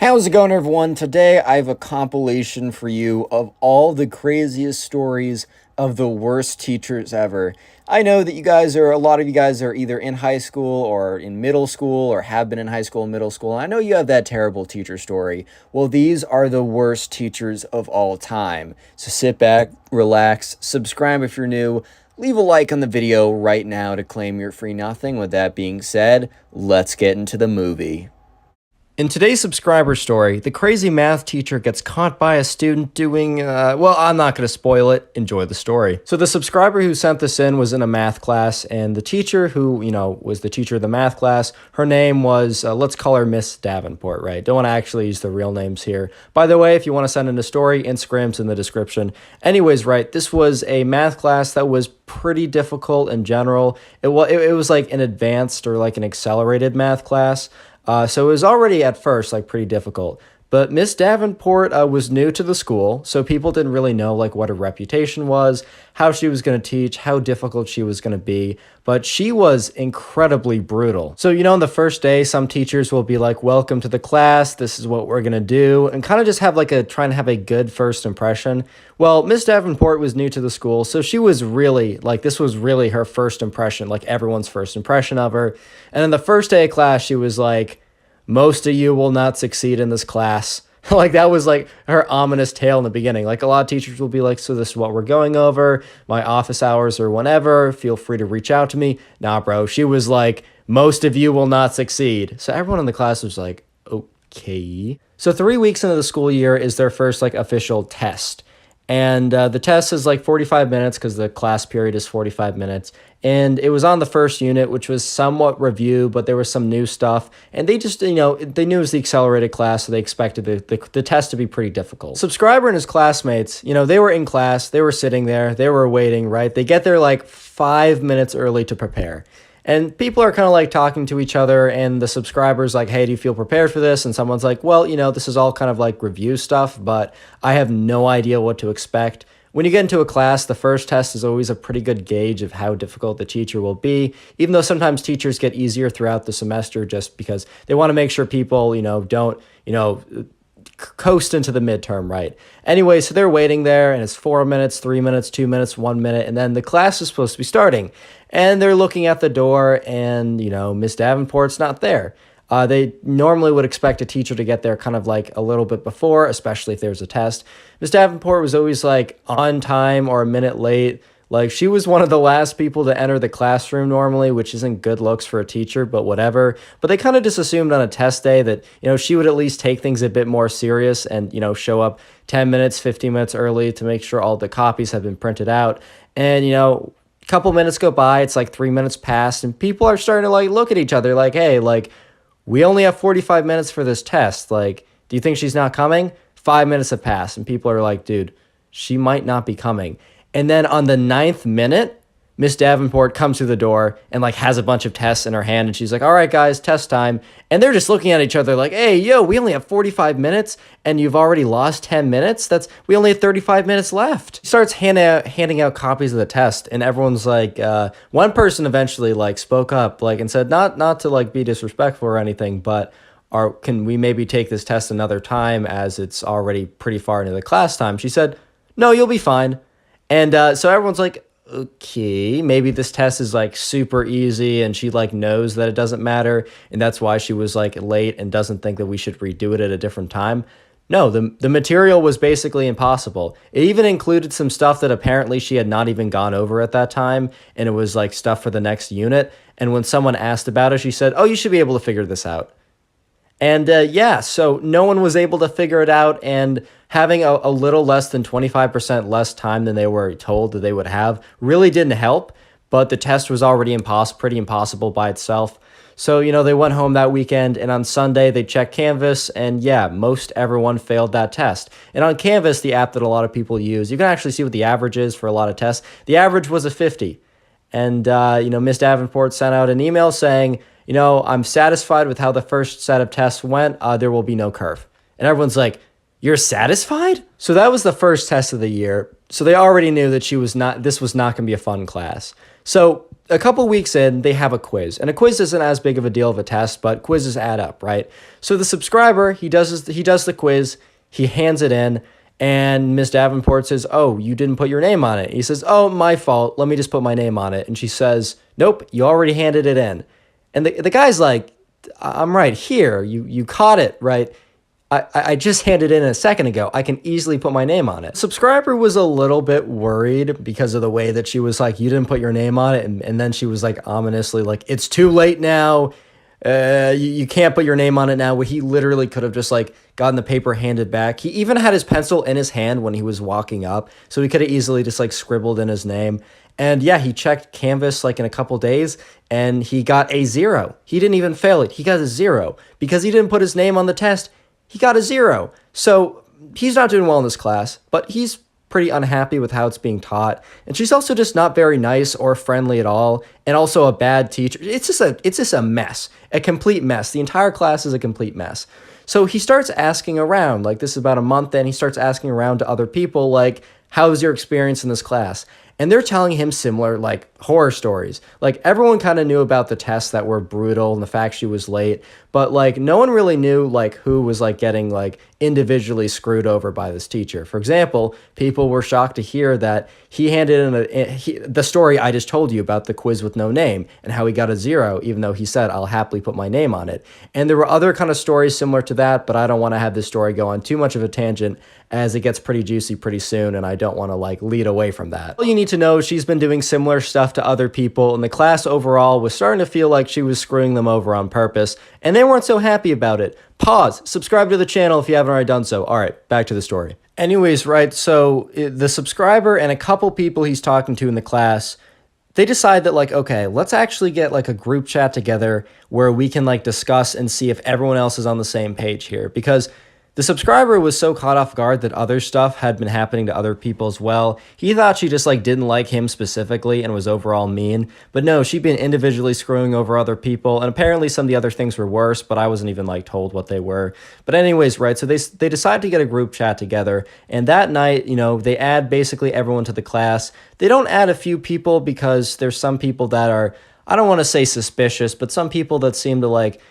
How's it going, everyone? Today I have a compilation for you of all the craziest stories of the worst teachers ever. I know that a lot of you guys are either in high school or in middle school or have been in high school and middle school. I know you have that terrible teacher story. Well, these are the worst teachers of all time. So sit back, relax, subscribe if you're new, leave a like on the video right now to claim your free nothing. With that being said, let's get into the movie. In today's subscriber story, the crazy math teacher gets caught by a student doing, well, I'm not going to spoil it. Enjoy the story. So the subscriber who sent this in was in a math class, and the teacher who, was the teacher of the math class, her name was, let's call her Miss Davenport, right? Don't want to actually use the real names here. By the way, if you want to send in a story, Instagram's in the description. Anyways, right, this was a math class that was pretty difficult in general. It was like an advanced or like an accelerated math class. So it was already at first like pretty difficult, but Miss Davenport was new to the school, so people didn't really know like what her reputation was, how she was going to teach, how difficult she was going to be, but she was incredibly brutal. So, on the first day, some teachers will be like, welcome to the class, this is what we're going to do, and kind of just have try and have a good first impression. Well, Miss Davenport was new to the school, so she was really, this was really her first impression, like everyone's first impression of her. And in the first day of class, she was like, most of you will not succeed in this class. That was her ominous tale in the beginning. A lot of teachers will be like, so this is what we're going over, my office hours or whenever, feel free to reach out to me. Nah, bro, she was like, most of you will not succeed. So everyone in the class was like, okay. So 3 weeks into the school year is their first official test. And the test is 45 minutes because the class period is 45 minutes. And it was on the first unit, which was somewhat review, but there was some new stuff. And they just, they knew it was the accelerated class, so they expected the test to be pretty difficult. Subscriber and his classmates, they were in class, they were sitting there, they were waiting, right? They get there 5 minutes early to prepare. And people are kind of talking to each other, and the subscriber's like, hey, do you feel prepared for this? And someone's like, well, this is all kind of review stuff, but I have no idea what to expect. When you get into a class, the first test is always a pretty good gauge of how difficult the teacher will be, even though sometimes teachers get easier throughout the semester just because they want to make sure people, don't, coast into the midterm, right? Anyway, so they're waiting there, and it's 4 minutes, 3 minutes, 2 minutes, 1 minute, and then the class is supposed to be starting. And they're looking at the door, and, Miss Davenport's not there. They normally would expect a teacher to get there kind of a little bit before, especially if there's a test. Miss Davenport was always on time or a minute late. She was one of the last people to enter the classroom normally, which isn't good looks for a teacher, but whatever. But they kind of just assumed on a test day that, she would at least take things a bit more serious and, show up 10 minutes, 15 minutes early to make sure all the copies have been printed out. And, a couple minutes go by, it's 3 minutes past, and people are starting to look at each other hey, we only have 45 minutes for this test. Do you think she's not coming? 5 minutes have passed, and people are like, dude, she might not be coming. And then on the 9th minute, Miss Davenport comes through the door and has a bunch of tests in her hand, and she's like, all right, guys, test time. And they're just looking at each other like, hey, yo, we only have 45 minutes and you've already lost 10 minutes. We only have 35 minutes left. She starts handing out copies of the test, and everyone's like, one person eventually spoke up and said, not to be disrespectful or anything, but can we maybe take this test another time as it's already pretty far into the class time? She said, no, you'll be fine. And so everyone's like, okay, maybe this test is super easy, and she knows that it doesn't matter, and that's why she was late and doesn't think that we should redo it at a different time. No, the material was basically impossible. It even included some stuff that apparently she had not even gone over at that time, and it was stuff for the next unit. And when someone asked about it, she said, oh, you should be able to figure this out. And yeah, so no one was able to figure it out, and having a little less than 25% less time than they were told that they would have really didn't help, but the test was already pretty impossible by itself. So, they went home that weekend, and on Sunday they checked Canvas, and yeah, most everyone failed that test. And on Canvas, the app that a lot of people use, you can actually see what the average is for a lot of tests. The average was a 50. And, Miss Davenport sent out an email saying, I'm satisfied with how the first set of tests went. There will be no curve. And everyone's like, you're satisfied? So that was the first test of the year. So they already knew that this was not going to be a fun class. So a couple weeks in, they have a quiz, and a quiz isn't as big of a deal of a test, but quizzes add up, right? So the subscriber, he does the quiz, he hands it in, and Miss Davenport says, "Oh, you didn't put your name on it." He says, "Oh, my fault. Let me just put my name on it." And she says, "Nope, you already handed it in." And the guy's like, "I'm right here. You caught it, right? I just handed it in a second ago. I can easily put my name on it." Subscriber was a little bit worried because of the way that she was like, "You didn't put your name on it." And then she was like ominously like, "It's too late now. You can't put your name on it now." Where he literally could have just like gotten the paper handed back. He even had his pencil in his hand when he was walking up. So he could have easily just like scribbled in his name. And yeah, he checked Canvas like in a couple days and he got a 0. He didn't even fail it. He got a 0 because he didn't put his name on the test. He got a 0. So he's not doing well in this class, but he's pretty unhappy with how it's being taught. And she's also just not very nice or friendly at all, and also a bad teacher. It's just a mess, a complete mess. The entire class is a complete mess. So he starts asking around, like this is about a month in, he starts asking around to other people, like, "How was your experience in this class?" And they're telling him similar, like, horror stories. Like, everyone kind of knew about the tests that were brutal and the fact she was late, but, like, no one really knew, like, who was, like, getting, like, individually screwed over by this teacher. For example, people were shocked to hear that he handed in the story I just told you about the quiz with no name and how he got a 0, even though he said, "I'll happily put my name on it." And there were other kind of stories similar to that, but I don't want to have this story go on too much of a tangent as it gets pretty juicy pretty soon, and I don't want to, like, lead away from that. All you need to know, she's been doing similar stuff to other people, and the class overall was starting to feel like she was screwing them over on purpose, and they weren't so happy about it. Pause, subscribe to the channel if you haven't already done so. All right, back to the story. Anyways, right, so the subscriber and a couple people he's talking to in the class, they decide that, like, okay, let's actually get like a group chat together where we can like discuss and see if everyone else is on the same page here, because the subscriber was so caught off guard that other stuff had been happening to other people as well. He thought she just like didn't like him specifically and was overall mean, but no, she'd been individually screwing over other people, and apparently some of the other things were worse, but I wasn't even like told what they were. But anyways, right, so they decide to get a group chat together, and that night, you know, they add basically everyone to the class. They don't add a few people because there's some people that are, I don't want to say suspicious, but some people that seem to like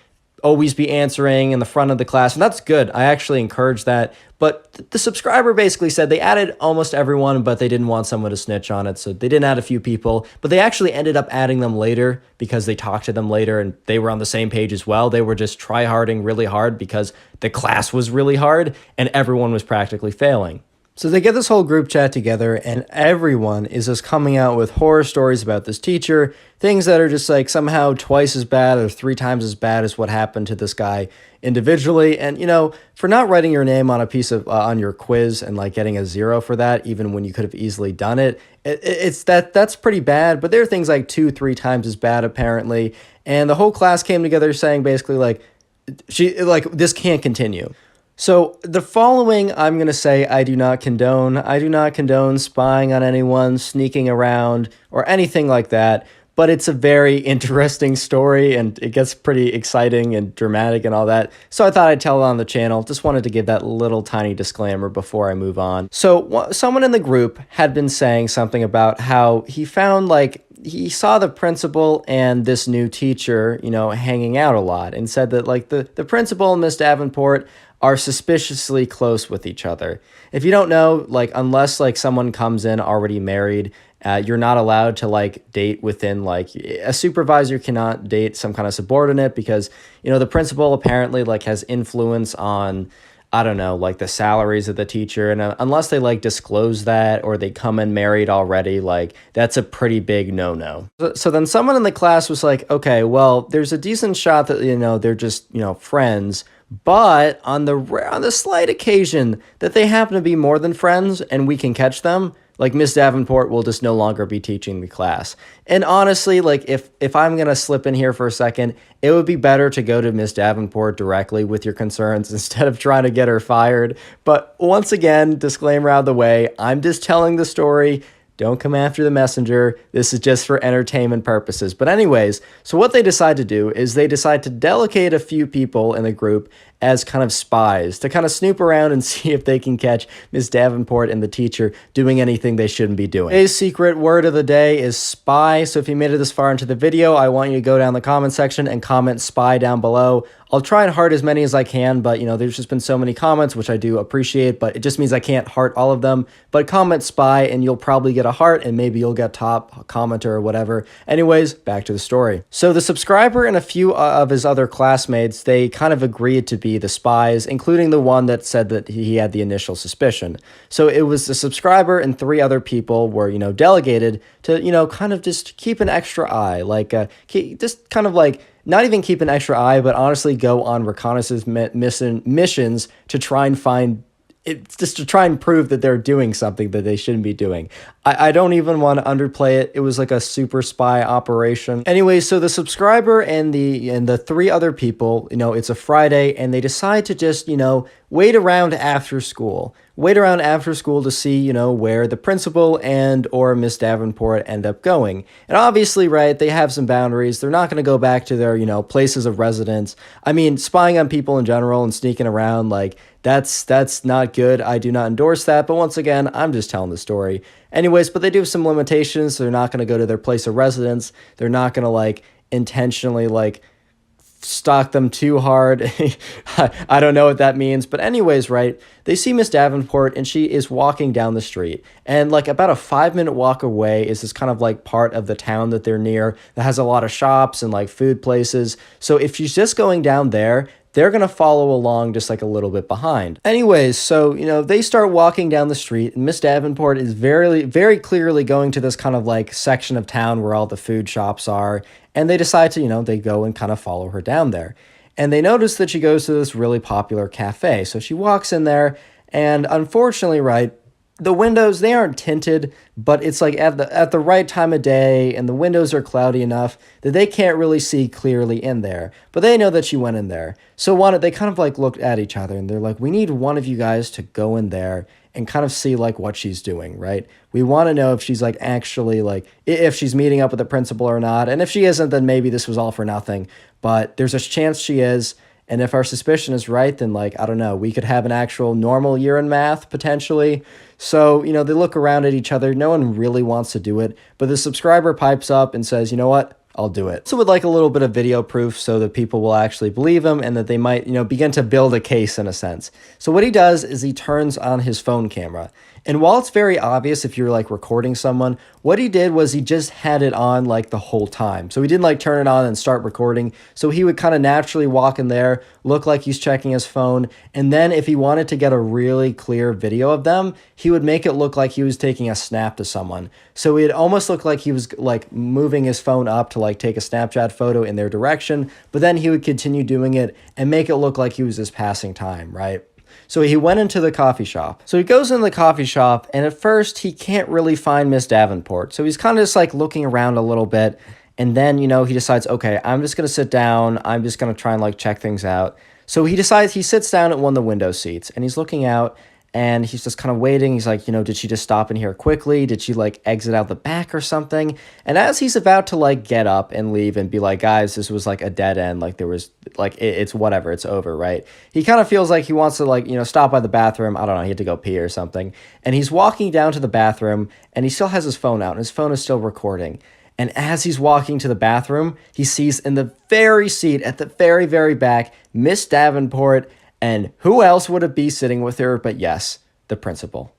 always be answering in the front of the class, and that's good. I actually encourage that. But the subscriber basically said they added almost everyone, but they didn't want someone to snitch on it, so they didn't add a few people, but they actually ended up adding them later because they talked to them later and they were on the same page as well. They were just try-harding really hard because the class was really hard and everyone was practically failing. So they get this whole group chat together and everyone is just coming out with horror stories about this teacher, things that are just like somehow twice as bad or 3 times as bad as what happened to this guy individually. And, you know, for not writing your name on a piece of, on your quiz and like getting a 0 for that, even when you could have easily done it, that's pretty bad. But there are things like 2-3 times as bad apparently. And the whole class came together saying basically like, this can't continue. So the following, I'm going to say I do not condone. I do not condone spying on anyone, sneaking around, or anything like that. But it's a very interesting story, and it gets pretty exciting and dramatic and all that. So I thought I'd tell it on the channel. Just wanted to give that little tiny disclaimer before I move on. So someone in the group had been saying something about how he found, like, he saw the principal and this new teacher, you know, hanging out a lot, and said that, like, the principal and Miss Davenport are suspiciously close with each other. If you don't know, like, unless like someone comes in already married, you're not allowed to like date within, like, a supervisor cannot date some kind of subordinate because, you know, the principal apparently like has influence on, I don't know, like the salaries of the teacher. And unless they like disclose that or they come in married already, like that's a pretty big no-no. So then someone in the class was like, okay, well, there's a decent shot that, you know, they're just, you know, friends. But on the slight occasion that they happen to be more than friends and we can catch them, like Miss Davenport will just no longer be teaching the class. And honestly, like if I'm going to slip in here for a second, it would be better to go to Miss Davenport directly with your concerns instead of trying to get her fired. But once again, disclaimer out of the way, I'm just telling the story. Don't come after the messenger. This is just for entertainment purposes. But anyways, so what they decide to do is they decide to delegate a few people in the group as kind of spies to kind of snoop around and see if they can catch Miss Davenport and the teacher doing anything they shouldn't be doing. Today's secret word of the day is spy. So if you made it this far into the video, I want you to go down the comment section and comment spy down below. I'll try and heart as many as I can, but there's just been so many comments, which I do appreciate, but it just means I can't heart all of them. But comment spy and you'll probably get a heart, and maybe you'll get top commenter or whatever. Anyways, back to the story. So the subscriber and a few of his other classmates, they kind of agreed to be the spies, including the one that said that he had the initial suspicion. So it was the subscriber and 3 other people were, delegated to, kind of just keep an extra eye, like just kind of like not even keep an extra eye, but honestly go on reconnaissance missions to try and find it's just to try and prove that they're doing something that they shouldn't be doing. I don't even want to underplay it. It was like a super spy operation. Anyway, so the subscriber and the 3 other people, it's a Friday, and they decide to just, wait around after school. Wait around after school to see, where the principal and or Miss Davenport end up going. And obviously, right, they have some boundaries. They're not going to go back to their, places of residence. I mean, spying on people in general and sneaking around, like, that's not good. I do not endorse that. But once again, I'm just telling the story. Anyways, but they do have some limitations. So they're not going to go to their place of residence. They're not going to, intentionally, stalk them too hard. I don't know what that means. But anyways, right, they see Miss Davenport and she is walking down the street. And about a 5-minute walk away is this kind of part of the town that they're near that has a lot of shops and food places. So if she's just going down there, they're going to follow along just a little bit behind. Anyways, so, they start walking down the street, and Miss Davenport is very, very clearly going to this kind of section of town where all the food shops are. And they decide to, they go and kind of follow her down there. And they notice that she goes to this really popular cafe. So she walks in there, and unfortunately, right, the windows, they aren't tinted, but it's at the right time of day, and the windows are cloudy enough that they can't really see clearly in there. But they know that she went in there. So they kind of looked at each other, and they're like, we need one of you guys to go in there and kind of see what she's doing, right? We want to know if she's actually if she's meeting up with the principal or not. And if she isn't, then maybe this was all for nothing. But there's a chance she is. And if our suspicion is right, then I don't know, we could have an actual normal year in math potentially. So, they look around at each other. No one really wants to do it, but the subscriber pipes up and says, you know what? I'll do it. So with a little bit of video proof so that people will actually believe him and that they might, begin to build a case in a sense. So what he does is he turns on his phone camera. And while it's very obvious if you're recording someone, what he did was he just had it on the whole time. So he didn't turn it on and start recording. So he would kind of naturally walk in there, look like he's checking his phone. And then if he wanted to get a really clear video of them, he would make it look like he was taking a snap to someone. So it almost looked like he was moving his phone up to take a Snapchat photo in their direction. But then he would continue doing it and make it look like he was just passing time, right? So he went into the coffee shop. So he goes into the coffee shop, and at first he can't really find Miss Davenport. So he's kind of just looking around a little bit, and then, he decides, okay, I'm just going to sit down. I'm just going to try and check things out. So he decides, he sits down at one of the window seats, and he's looking out, and he's just kind of waiting. He's like, did she just stop in here quickly? Did she exit out the back or something? And as he's about to get up and leave and be like, guys, this was a dead end. There was it's whatever, it's over, right? He kind of feels like he wants to stop by the bathroom. I don't know, he had to go pee or something. And he's walking down to the bathroom, and he still has his phone out, and his phone is still recording. And as he's walking to the bathroom, he sees in the very seat at the very, very back, Miss Davenport. And who else would it be sitting with her but, yes, the principal.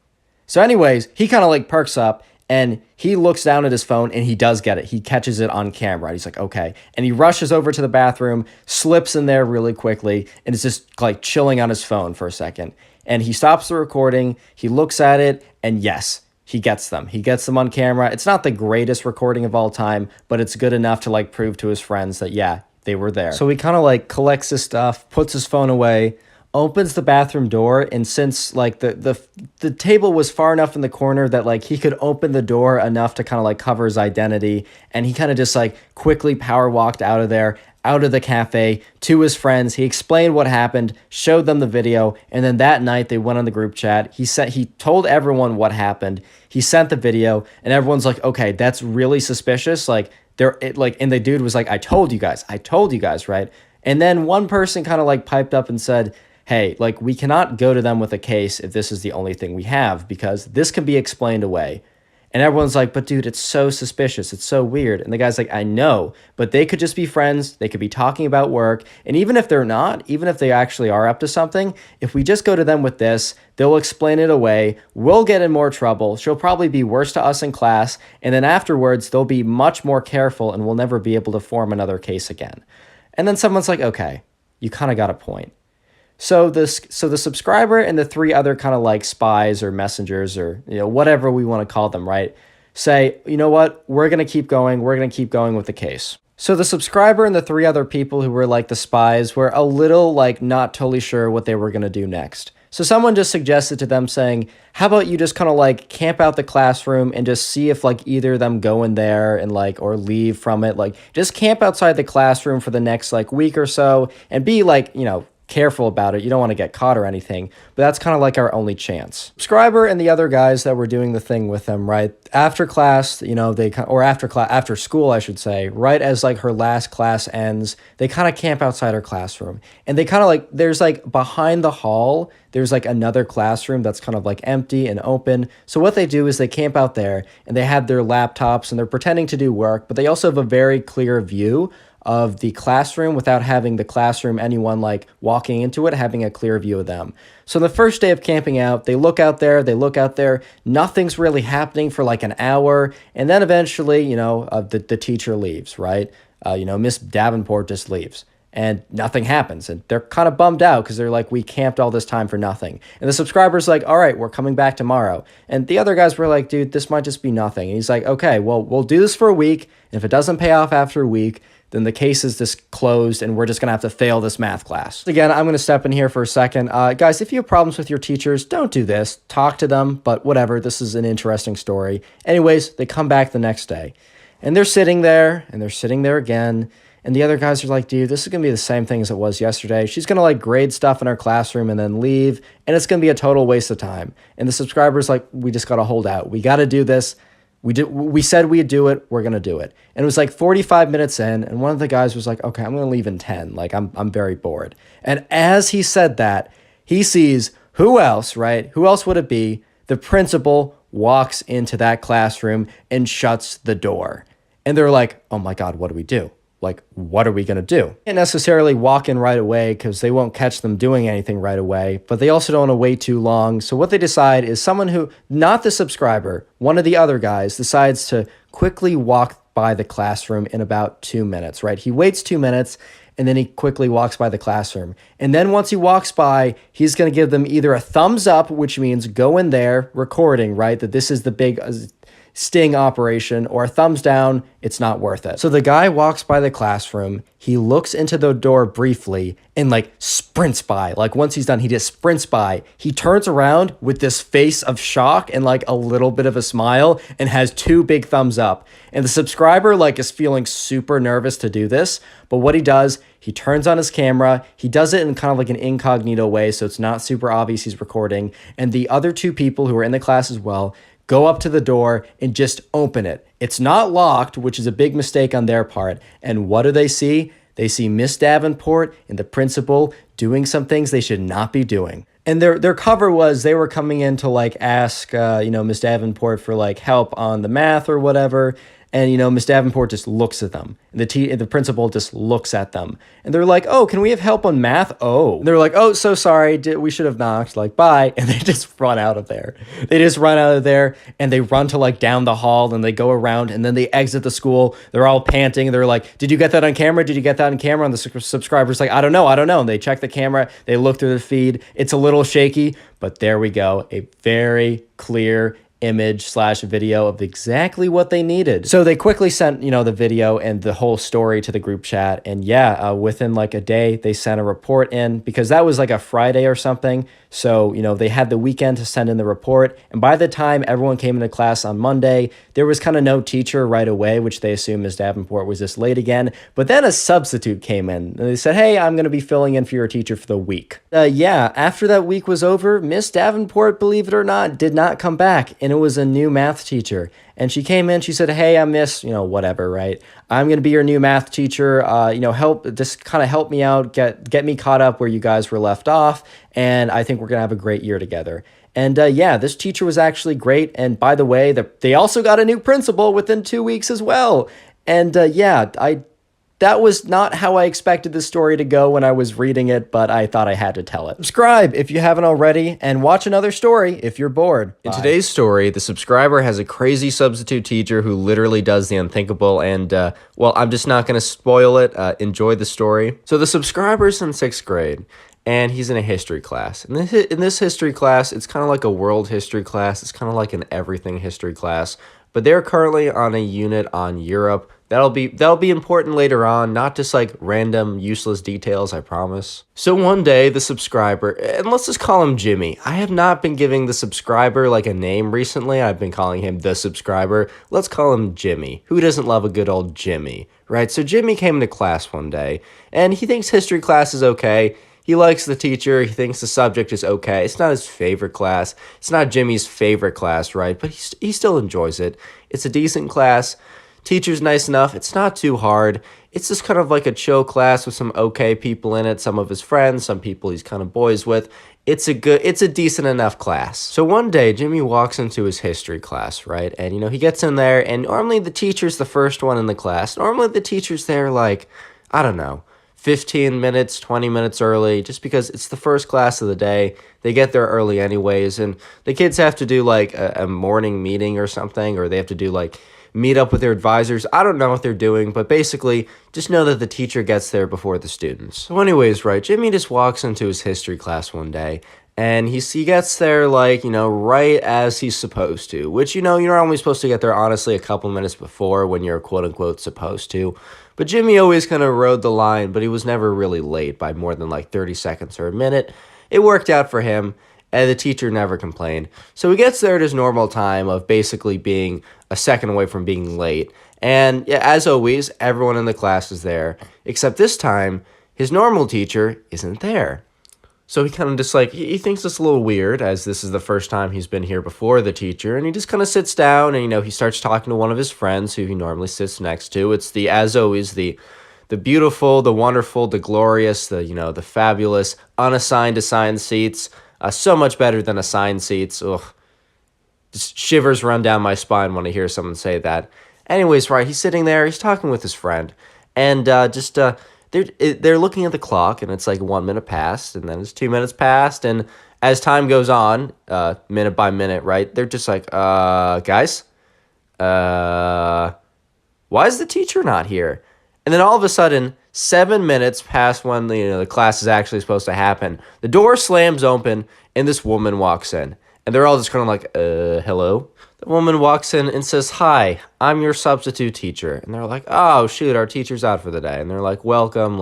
So anyways, he kind of perks up, and he looks down at his phone, and he does get it. He catches it on camera. He's like, okay. And he rushes over to the bathroom, slips in there really quickly, and is just chilling on his phone for a second. And he stops the recording. He looks at it, and yes, he gets them. He gets them on camera. It's not the greatest recording of all time, but it's good enough to prove to his friends that, yeah, they were there. So he kind of collects his stuff, puts his phone away, opens the bathroom door, and since the table was far enough in the corner that he could open the door enough to kind of cover his identity, and he kind of just quickly power walked out of there, out of the cafe to his friends. He explained what happened, showed them the video, and then that night they went on the group chat. He told everyone what happened. He sent the video, and everyone's like, okay, that's really suspicious. And the dude was like, I told you guys, right? And then one person kind of like piped up and said, hey, like we cannot go to them with a case if this is the only thing we have, because this can be explained away. And everyone's like, but dude, it's so suspicious. It's so weird. And the guy's like, I know, but they could just be friends. They could be talking about work. And even if they're not, even if they actually are up to something, if we just go to them with this, they'll explain it away. We'll get in more trouble. She'll probably be worse to us in class. And then afterwards, they'll be much more careful and we'll never be able to form another case again. And then someone's like, okay, you kind of got a point. So the subscriber and the three other kind of like spies or messengers or, you know, whatever we want to call them, right, say, you know what, we're going to keep going. We're going to keep going with the case. So the subscriber and the three other people who were like the spies were a little like not totally sure what they were going to do next. So someone just suggested to them saying, how about you just kind of like camp out the classroom and just see if like either of them go in there and like, or leave from it. Like just camp outside the classroom for the next like week or so and be like, you know, careful about it. You don't want to get caught or anything, but that's kind of like our only chance. Subscriber and the other guys that were doing the thing with them, right? After class, you know, after school, I should say, right as like her last class ends, they kind of camp outside her classroom and they kind of like, there's like behind the hall, there's like another classroom that's kind of like empty and open. So what they do is they camp out there and they have their laptops and they're pretending to do work, but they also have a very clear view of the classroom without having the classroom, anyone like walking into it, having a clear view of them. So the first day of camping out, they look out there, nothing's really happening for like an hour. And then eventually, you know, the teacher leaves, right? You know, Miss Davenport just leaves and nothing happens. And they're kind of bummed out because they're like, we camped all this time for nothing. And the subscriber's like, all right, we're coming back tomorrow. And the other guys were like, dude, this might just be nothing. And he's like, okay, well, we'll do this for a week. And if it doesn't pay off after a week, then the case is just closed and we're just going to have to fail this math class. Again, I'm going to step in here for a second. Guys, if you have problems with your teachers, don't do this. Talk to them, but whatever. This is an interesting story. Anyways, they come back the next day and they're sitting there and they're sitting there again. And the other guys are like, dude, this is going to be the same thing as it was yesterday. She's going to like grade stuff in our classroom and then leave. And it's going to be a total waste of time. And the subscriber's like, we just got to hold out. We got to do this. We said we'd do it. We're going to do it. And it was like 45 minutes in. And one of the guys was like, okay, I'm going to leave in 10. Like, I'm very bored. And as he said that, he sees who else, right? Who else would it be? The principal walks into that classroom and shuts the door. And they're like, oh my God, what do we do? Like, what are we going to do? They can't necessarily walk in right away because they won't catch them doing anything right away, but they also don't want to wait too long. So what they decide is someone who, not the subscriber, one of the other guys decides to quickly walk by the classroom in about 2 minutes, right? He waits 2 minutes and then he quickly walks by the classroom. And then once he walks by, he's going to give them either a thumbs up, which means go in there recording, right? That this is the big sting operation, or a thumbs down, it's not worth it. So the guy walks by the classroom, he looks into the door briefly and like sprints by. Like once he's done, he just sprints by. He turns around with this face of shock and like a little bit of a smile and has 2 big thumbs up. And the subscriber like is feeling super nervous to do this, but what he does, he turns on his camera, he does it in kind of like an incognito way, so it's not super obvious he's recording. And the other 2 people who are in the class as well go up to the door and just open it. It's not locked, which is a big mistake on their part. And what do they see? They see Miss Davenport and the principal doing some things they should not be doing. And their cover was they were coming in to like ask, Miss Davenport for like help on the math or whatever. And, Miss Davenport just looks at them. And the principal just looks at them. And they're like, oh, can we have help on math? Oh. And they're like, oh, so sorry. We should have knocked. Like, bye. And they just run out of there. They just run out of there. And they run to like down the hall. And they go around. And then they exit the school. They're all panting. They're like, did you get that on camera? Did you get that on camera? And the subscriber's like, I don't know. And they check the camera. They look through the feed. It's a little shaky. But there we go. A very clear image/video of exactly what they needed. So they quickly sent, the video and the whole story to the group chat. And within like a day, they sent a report in because that was like a Friday or something. So, they had the weekend to send in the report. And by the time everyone came into class on Monday, there was kind of no teacher right away, which they assumed Ms. Davenport was just late again. But then a substitute came in and they said, hey, I'm going to be filling in for your teacher for the week. After that week was over, Miss Davenport, believe it or not, did not come back. And and it was a new math teacher. And she came in, she said, "Hey, I'm Miss, whatever, right? I'm going to be your new math teacher. Just kind of help me out, get me caught up where you guys were left off. And I think we're going to have a great year together." And yeah, this teacher was actually great. And by the way, they also got a new principal within 2 weeks as well. And that was not how I expected this story to go when I was reading it, but I thought I had to tell it. Subscribe if you haven't already, and watch another story if you're bored. In today's story, the subscriber has a crazy substitute teacher who literally does the unthinkable, and, I'm just not going to spoil it. Enjoy the story. So the subscriber's in 6th grade, and he's in a history class. And in this history class, it's kind of like a world history class. It's kind of like an everything history class. But they're currently on a unit on Europe. That'll be important later on, not just like random useless details, I promise. So one day, the subscriber, and let's just call him Jimmy. I have not been giving the subscriber like a name recently. I've been calling him the subscriber. Let's call him Jimmy. Who doesn't love a good old Jimmy, right? So Jimmy came to class one day, and he thinks history class is okay. He likes the teacher. He thinks the subject is okay. It's not his favorite class. It's not Jimmy's favorite class, right? But he still enjoys it. It's a decent class. Teacher's nice enough. It's not too hard. It's just kind of like a chill class with some okay people in it. Some of his friends, some people he's kind of boys with. It's a decent enough class. So one day, Jimmy walks into his history class, right? And, he gets in there, and normally the teacher's the first one in the class. Normally the teacher's there like, I don't know, 15 minutes, 20 minutes early, just because it's the first class of the day. They get there early anyways, and the kids have to do like a morning meeting or something, or they have to do like meet up with their advisors. I don't know what they're doing, but basically just know that the teacher gets there before the students. So anyways, right, Jimmy just walks into his history class one day, and he gets there like, right as he's supposed to, which, you're only supposed to get there honestly a couple minutes before when you're quote unquote supposed to. But Jimmy always kind of rode the line, but he was never really late by more than like 30 seconds or a minute. It worked out for him, and the teacher never complained. So he gets there at his normal time of basically being a second away from being late. And yeah, as always, everyone in the class is there, except this time, his normal teacher isn't there. So he kind of just he thinks it's a little weird, as this is the first time he's been here before the teacher, and he just kind of sits down and, he starts talking to one of his friends who he normally sits next to. It's as always, the beautiful, the wonderful, the glorious, the fabulous, unassigned assigned seats. So much better than assigned seats. Ugh. Just shivers run down my spine when I hear someone say that. Anyways, right, he's sitting there, he's talking with his friend, and they're looking at the clock, and it's like 1 minute past, and then it's 2 minutes past, and as time goes on, minute by minute, right, they're just like, guys, why is the teacher not here? And then all of a sudden, 7 minutes past when the class is actually supposed to happen, the door slams open, and this woman walks in. And they're all just kind of like, hello? The woman walks in and says, "Hi, I'm your substitute teacher." And they're like, "Oh, shoot, our teacher's out for the day." And they're like, "Welcome,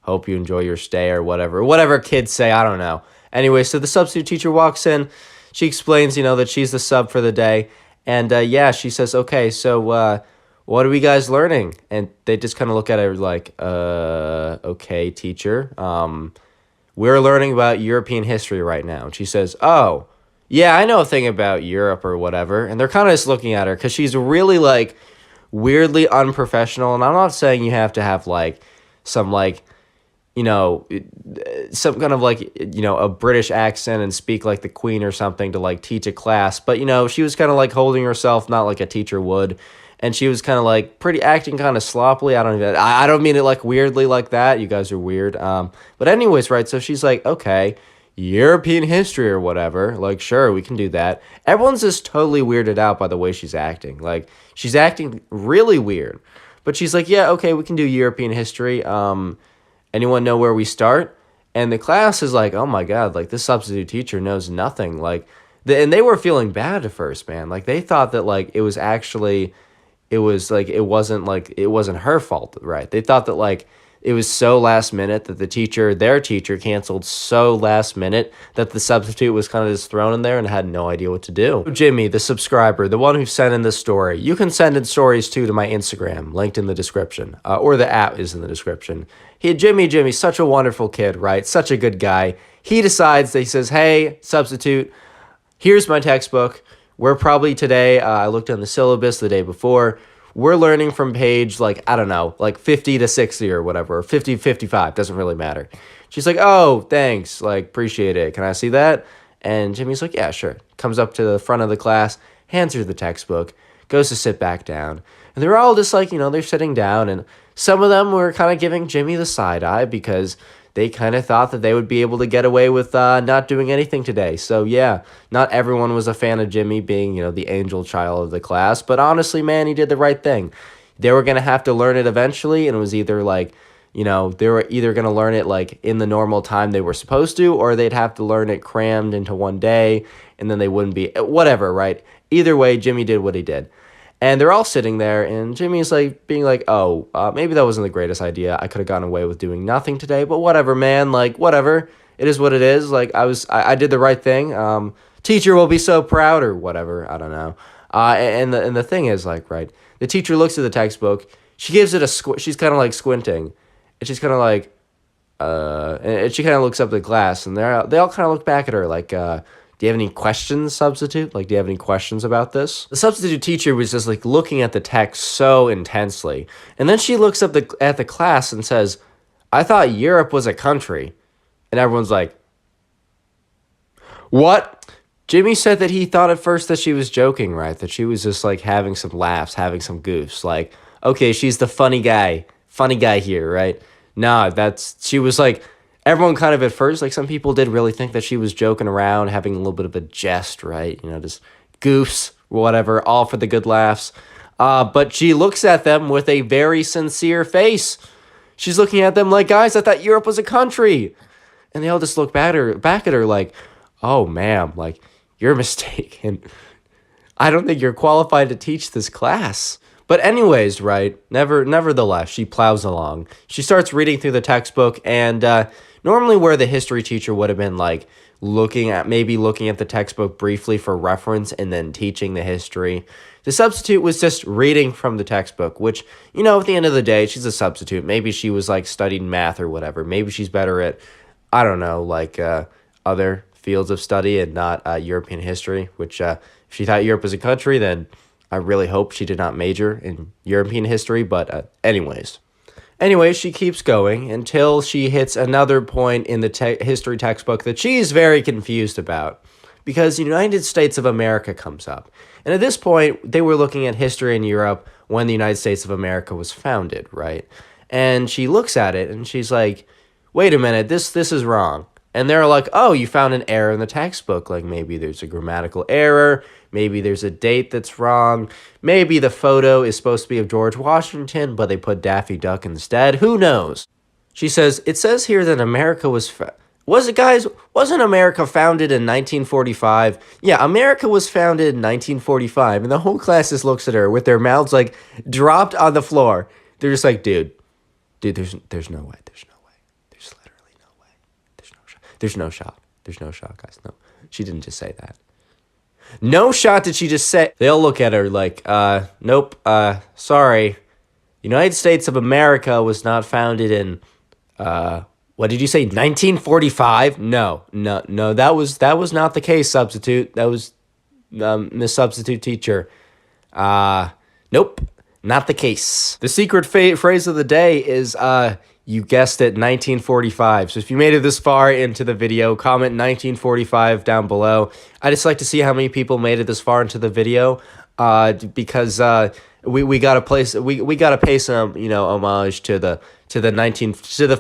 hope you enjoy your stay," or whatever kids say, I don't know. Anyway, so the substitute teacher walks in. She explains, that she's the sub for the day. And she says, "Okay, so what are we guys learning?" And they just kind of look at her like, okay, teacher. We're learning about European history right now. And she says, "Oh, yeah, I know a thing about Europe," or whatever. And they're kind of just looking at her because she's really weirdly unprofessional. And I'm not saying you have to have some some kind of a British accent and speak like the Queen or something to teach a class. But, she was kind of holding herself, not like a teacher would. And she was kind of acting kind of sloppily. I don't mean it weirdly like that. You guys are weird. But anyways, right. So she's like, "Okay, European history or whatever. Sure, we can do that." Everyone's just totally weirded out by the way she's acting. She's acting really weird. But she's like, "Yeah, okay, we can do European history. Anyone know where we start?" And the class is like, "Oh my God, this substitute teacher knows nothing." And they were feeling bad at first, man. They thought that it was actually, it wasn't her fault, right? They thought that it was so last minute that their teacher canceled so last minute that the substitute was kind of just thrown in there and had no idea what to do. Jimmy, the subscriber, the one who sent in this story, you can send in stories too to my Instagram, linked in the description, or the app is in the description. Jimmy, such a wonderful kid, right? Such a good guy. He says, "Hey, substitute, here's my textbook. we're probably today, I looked on the syllabus the day before, we're learning from page, like, I don't know, like 50 to 60 or whatever, or 50 to 55, doesn't really matter. She's like, oh, thanks, like, appreciate it. Can I see that? And Jimmy's like, yeah, sure. Comes up to the front of the class, hands her the textbook, goes to sit back down. And they're all just like, they're sitting down, and some of them were kind of giving Jimmy the side eye because they kind of thought that they would be able to get away with not doing anything today. So, yeah, not everyone was a fan of Jimmy being, the angel child of the class. But honestly, man, he did the right thing. They were going to have to learn it eventually, and it was either like, they were either going to learn it like in the normal time they were supposed to, or they'd have to learn it crammed into one day, and then they wouldn't be, whatever, right? Either way, Jimmy did what he did. And they're all sitting there, and Jimmy's like being like, oh, maybe that wasn't the greatest idea. I could have gotten away with doing nothing today, but whatever, man. Like, whatever. It is what it is. Like, I did the right thing. Teacher will be so proud, or whatever. I don't know. And the thing is, like, right, the teacher looks at the textbook. She gives it a she's kind of like squinting, and she's kind of like, and she kind of looks up at the class, and they all kind of look back at her like, do you have any questions, substitute? Like, do you have any questions about this? The substitute teacher was just like looking at the text so intensely. And then she looks up at the class and says, I thought Europe was a country. And everyone's like, what? Jimmy said that he thought at first that she was joking, right? That she was just like having some laughs, having some goofs. Like, okay, she's the funny guy here, right? Nah, she was like, everyone kind of at first, like some people did really think that she was joking around, having a little bit of a jest, right? Just goofs, whatever, all for the good laughs. But she looks at them with a very sincere face. She's looking at them like, guys, I thought Europe was a country. And they all just look back at her like, oh, ma'am, like, you're mistaken. I don't think you're qualified to teach this class. But anyways, right, nevertheless, she plows along. She starts reading through the textbook, and normally where the history teacher would have been like looking at the textbook briefly for reference and then teaching the history, the substitute was just reading from the textbook, which, at the end of the day, she's a substitute. Maybe she was like studying math or whatever. Maybe she's better at, I don't know, like other fields of study and not European history, which if she thought Europe was a country, then I really hope she did not major in European history. But anyways, she keeps going until she hits another point in the history textbook that she's very confused about, because the United States of America comes up. And at this point, they were looking at history in Europe when the United States of America was founded, right? And she looks at it and she's like, wait a minute, this is wrong. And they're like, oh, you found an error in the textbook. Like, maybe there's a grammatical error. Maybe there's a date that's wrong. Maybe the photo is supposed to be of George Washington, but they put Daffy Duck instead. Who knows? She says, it says here that America wasn't America founded in 1945? Yeah, America was founded in 1945. And the whole class just looks at her with their mouths like dropped on the floor. They're just like, dude, there's no way. There's no way. There's literally no way. There's no shot. There's no shot. There's no shot, guys. No, she didn't just say that. No shot did she just say. They all look at her like, nope, sorry. United States of America was not founded in, what did you say, 1945? No, that was not the case, substitute. That was, Miss Substitute Teacher. Nope, not the case. The secret phrase of the day is, you guessed it, 1945. So if you made it this far into the video, comment 1945 down below. I just like to see how many people made it this far into the video, because we gotta pay some homage to the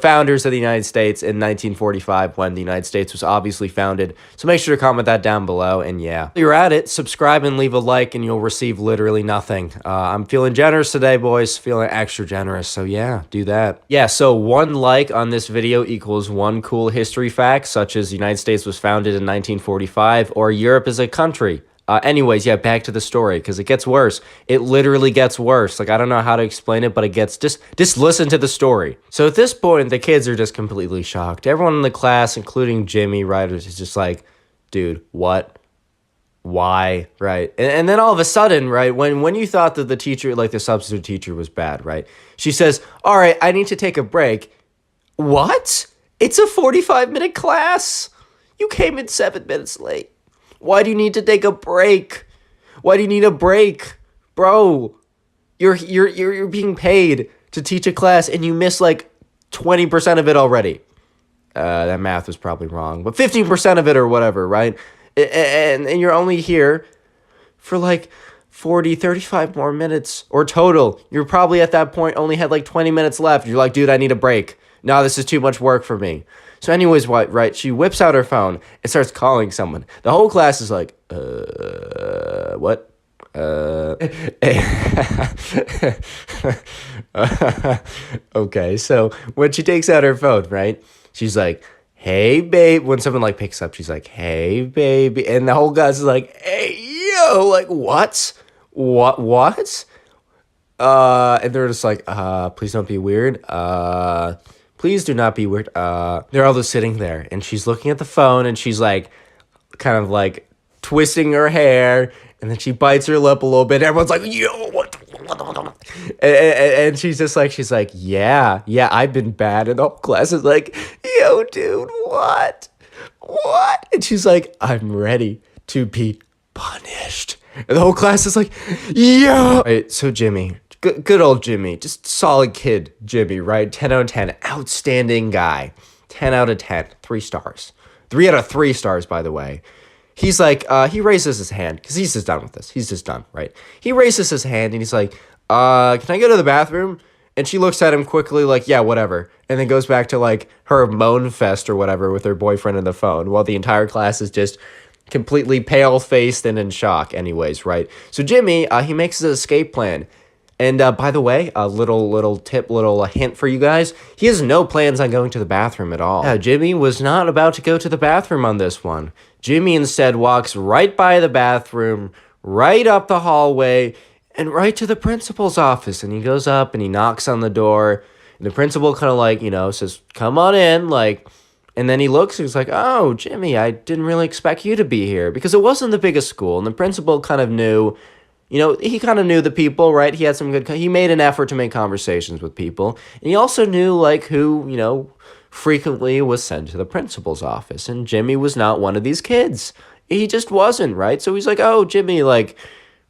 founders of the United States in 1945 when the United States was obviously founded. So make sure to comment that down below. And yeah, while you're at it, subscribe and leave a like, and you'll receive literally nothing. I'm feeling generous today, boys. Feeling extra generous. So yeah, do that. Yeah, so 1 like on this video equals 1 cool history fact, such as the United States was founded in 1945 or Europe is a country. Anyways, yeah, back to the story, because it gets worse. It literally gets worse. Like, I don't know how to explain it, but it gets, just listen to the story. So at this point, the kids are just completely shocked. Everyone in the class, including Jimmy, right, is just like, dude, what? Why? Right? And then all of a sudden, right, when you thought that the teacher, like the substitute teacher, was bad, right, she says, all right, I need to take a break. What? It's a 45-minute class. You came in 7 minutes late. Why do you need to take a break? Why do you need a break? Bro, you're being paid to teach a class and you miss like 20% of it already. That math was probably wrong, but 15% of it or whatever, right? And you're only here for like 40, 35 more minutes or total. You're probably at that point only had like 20 minutes left. You're like, dude, I need a break. No, this is too much work for me. So anyways, what, right? She whips out her phone and starts calling someone. The whole class is like, what? Okay, so when she takes out her phone, right? She's like, hey, babe. When someone like picks up, she's like, hey, baby. And the whole class is like, hey, yo, like, what? What? And they're just like, please don't be weird. Please do not be weird. They're all just sitting there, and she's looking at the phone, and she's like, kind of like twisting her hair, and then she bites her lip a little bit. Everyone's like, yo, what? And she's like, yeah, I've been bad. And the whole class is like, yo, dude, what? And she's like, I'm ready to be punished. And the whole class is like, yeah. Right, so Jimmy, good old Jimmy, just solid kid Jimmy, right? 10 out of 10, outstanding guy. 10 out of 10, 3 stars. 3 out of 3 stars, by the way. He's like, he raises his hand, because he's just done with this. He's just done, right? He raises his hand, and he's like, can I go to the bathroom? And she looks at him quickly like, yeah, whatever. And then goes back to, like, her moan fest or whatever with her boyfriend on the phone, while the entire class is just completely pale-faced and in shock anyways, right? So Jimmy, he makes his escape plan. And by the way, a little tip, little hint for you guys. He has no plans on going to the bathroom at all. Yeah, Jimmy was not about to go to the bathroom on this one. Jimmy instead walks right by the bathroom, right up the hallway, and right to the principal's office. And he goes up and he knocks on the door. And the principal kind of like, says, come on in, like... And then he looks and he's like, oh, Jimmy, I didn't really expect you to be here. Because it wasn't the biggest school. And the principal kind of knew, he kind of knew the people, right? He had some good, he made an effort to make conversations with people. And he also knew, like, who, frequently was sent to the principal's office. And Jimmy was not one of these kids. He just wasn't, right? So he's like, oh, Jimmy, like,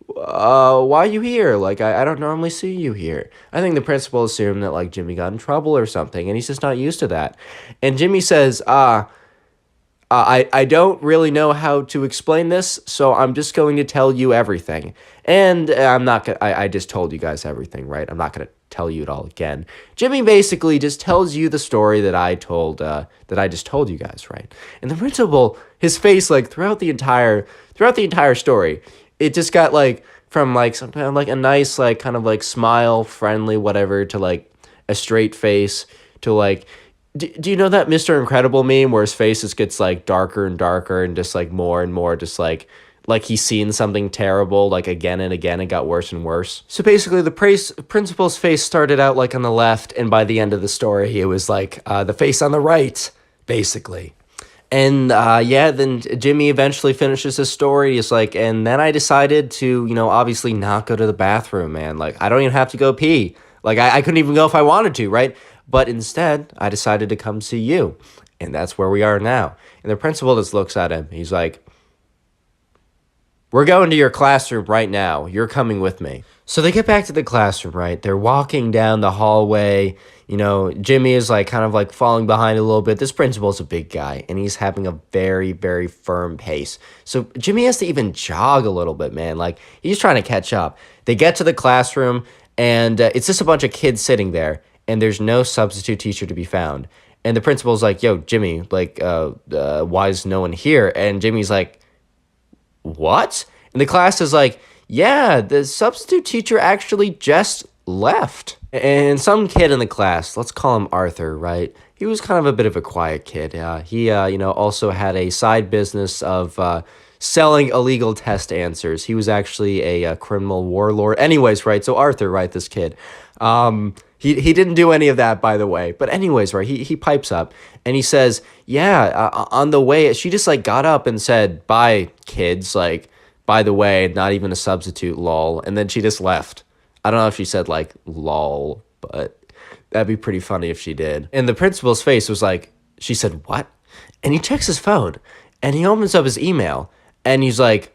why are you here? Like, I don't normally see you here. I think the principal assumed that, like, Jimmy got in trouble or something, and he's just not used to that. And Jimmy says, I don't really know how to explain this, so I'm just going to tell you everything. And I'm not gonna, I just told you guys everything, right? I'm not going to tell you it all again. Jimmy basically just tells you the story that I just told you guys, right? And the principal, his face, like, throughout the entire story, it just got, like, from, like, sometimes, like, a nice, like, kind of, like, smile, friendly, whatever, to, like, a straight face, to, like, do you know that Mr. Incredible meme where his face just gets, like, darker and darker and just, like, more and more just, like he's seen something terrible, like, again and again, and got worse and worse? So basically, the principal's face started out, like, on the left, and by the end of the story, it was, like, the face on the right, basically. And, then Jimmy eventually finishes his story. He's like, and then I decided to, obviously not go to the bathroom, man. Like, I don't even have to go pee. Like, I couldn't even go if I wanted to, right? But instead, I decided to come see you. And that's where we are now. And the principal just looks at him. He's like, we're going to your classroom right now. You're coming with me. So they get back to the classroom, right? They're walking down the hallway. Jimmy is, like, kind of, like, falling behind a little bit. This principal's a big guy, and he's having a very, very firm pace. So Jimmy has to even jog a little bit, man. Like, he's trying to catch up. They get to the classroom, and it's just a bunch of kids sitting there, and there's no substitute teacher to be found. And the principal's like, yo, Jimmy, like, why is no one here? And Jimmy's like, what? And the class is like, yeah, the substitute teacher actually just left. And some kid in the class, let's call him Arthur, right? He was kind of a bit of a quiet kid. He also had a side business of selling illegal test answers. He was actually a criminal warlord. Anyways, right? So Arthur, right? This kid. He didn't do any of that, by the way. But anyways, right? He pipes up and he says, yeah, on the way, she just, like, got up and said, bye, kids. Like, by the way, not even a substitute, lol. And then she just left. I don't know if she said, like, lol, but that'd be pretty funny if she did. And the principal's face was like, she said, what? And he checks his phone, and he opens up his email, and he's like,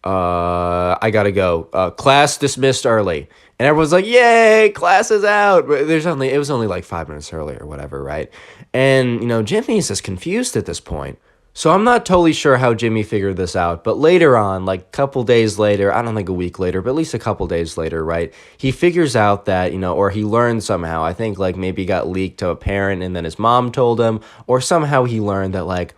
I gotta go. Class dismissed early. And everyone's like, yay, class is out. But it was only like 5 minutes early or whatever, right? And, Jimmy's just confused at this point. So I'm not totally sure how Jimmy figured this out, but later on, like a couple days later, I don't think a week later, but at least a couple days later, right? He figures out that, or he learned somehow, I think like maybe got leaked to a parent and then his mom told him, or somehow he learned that like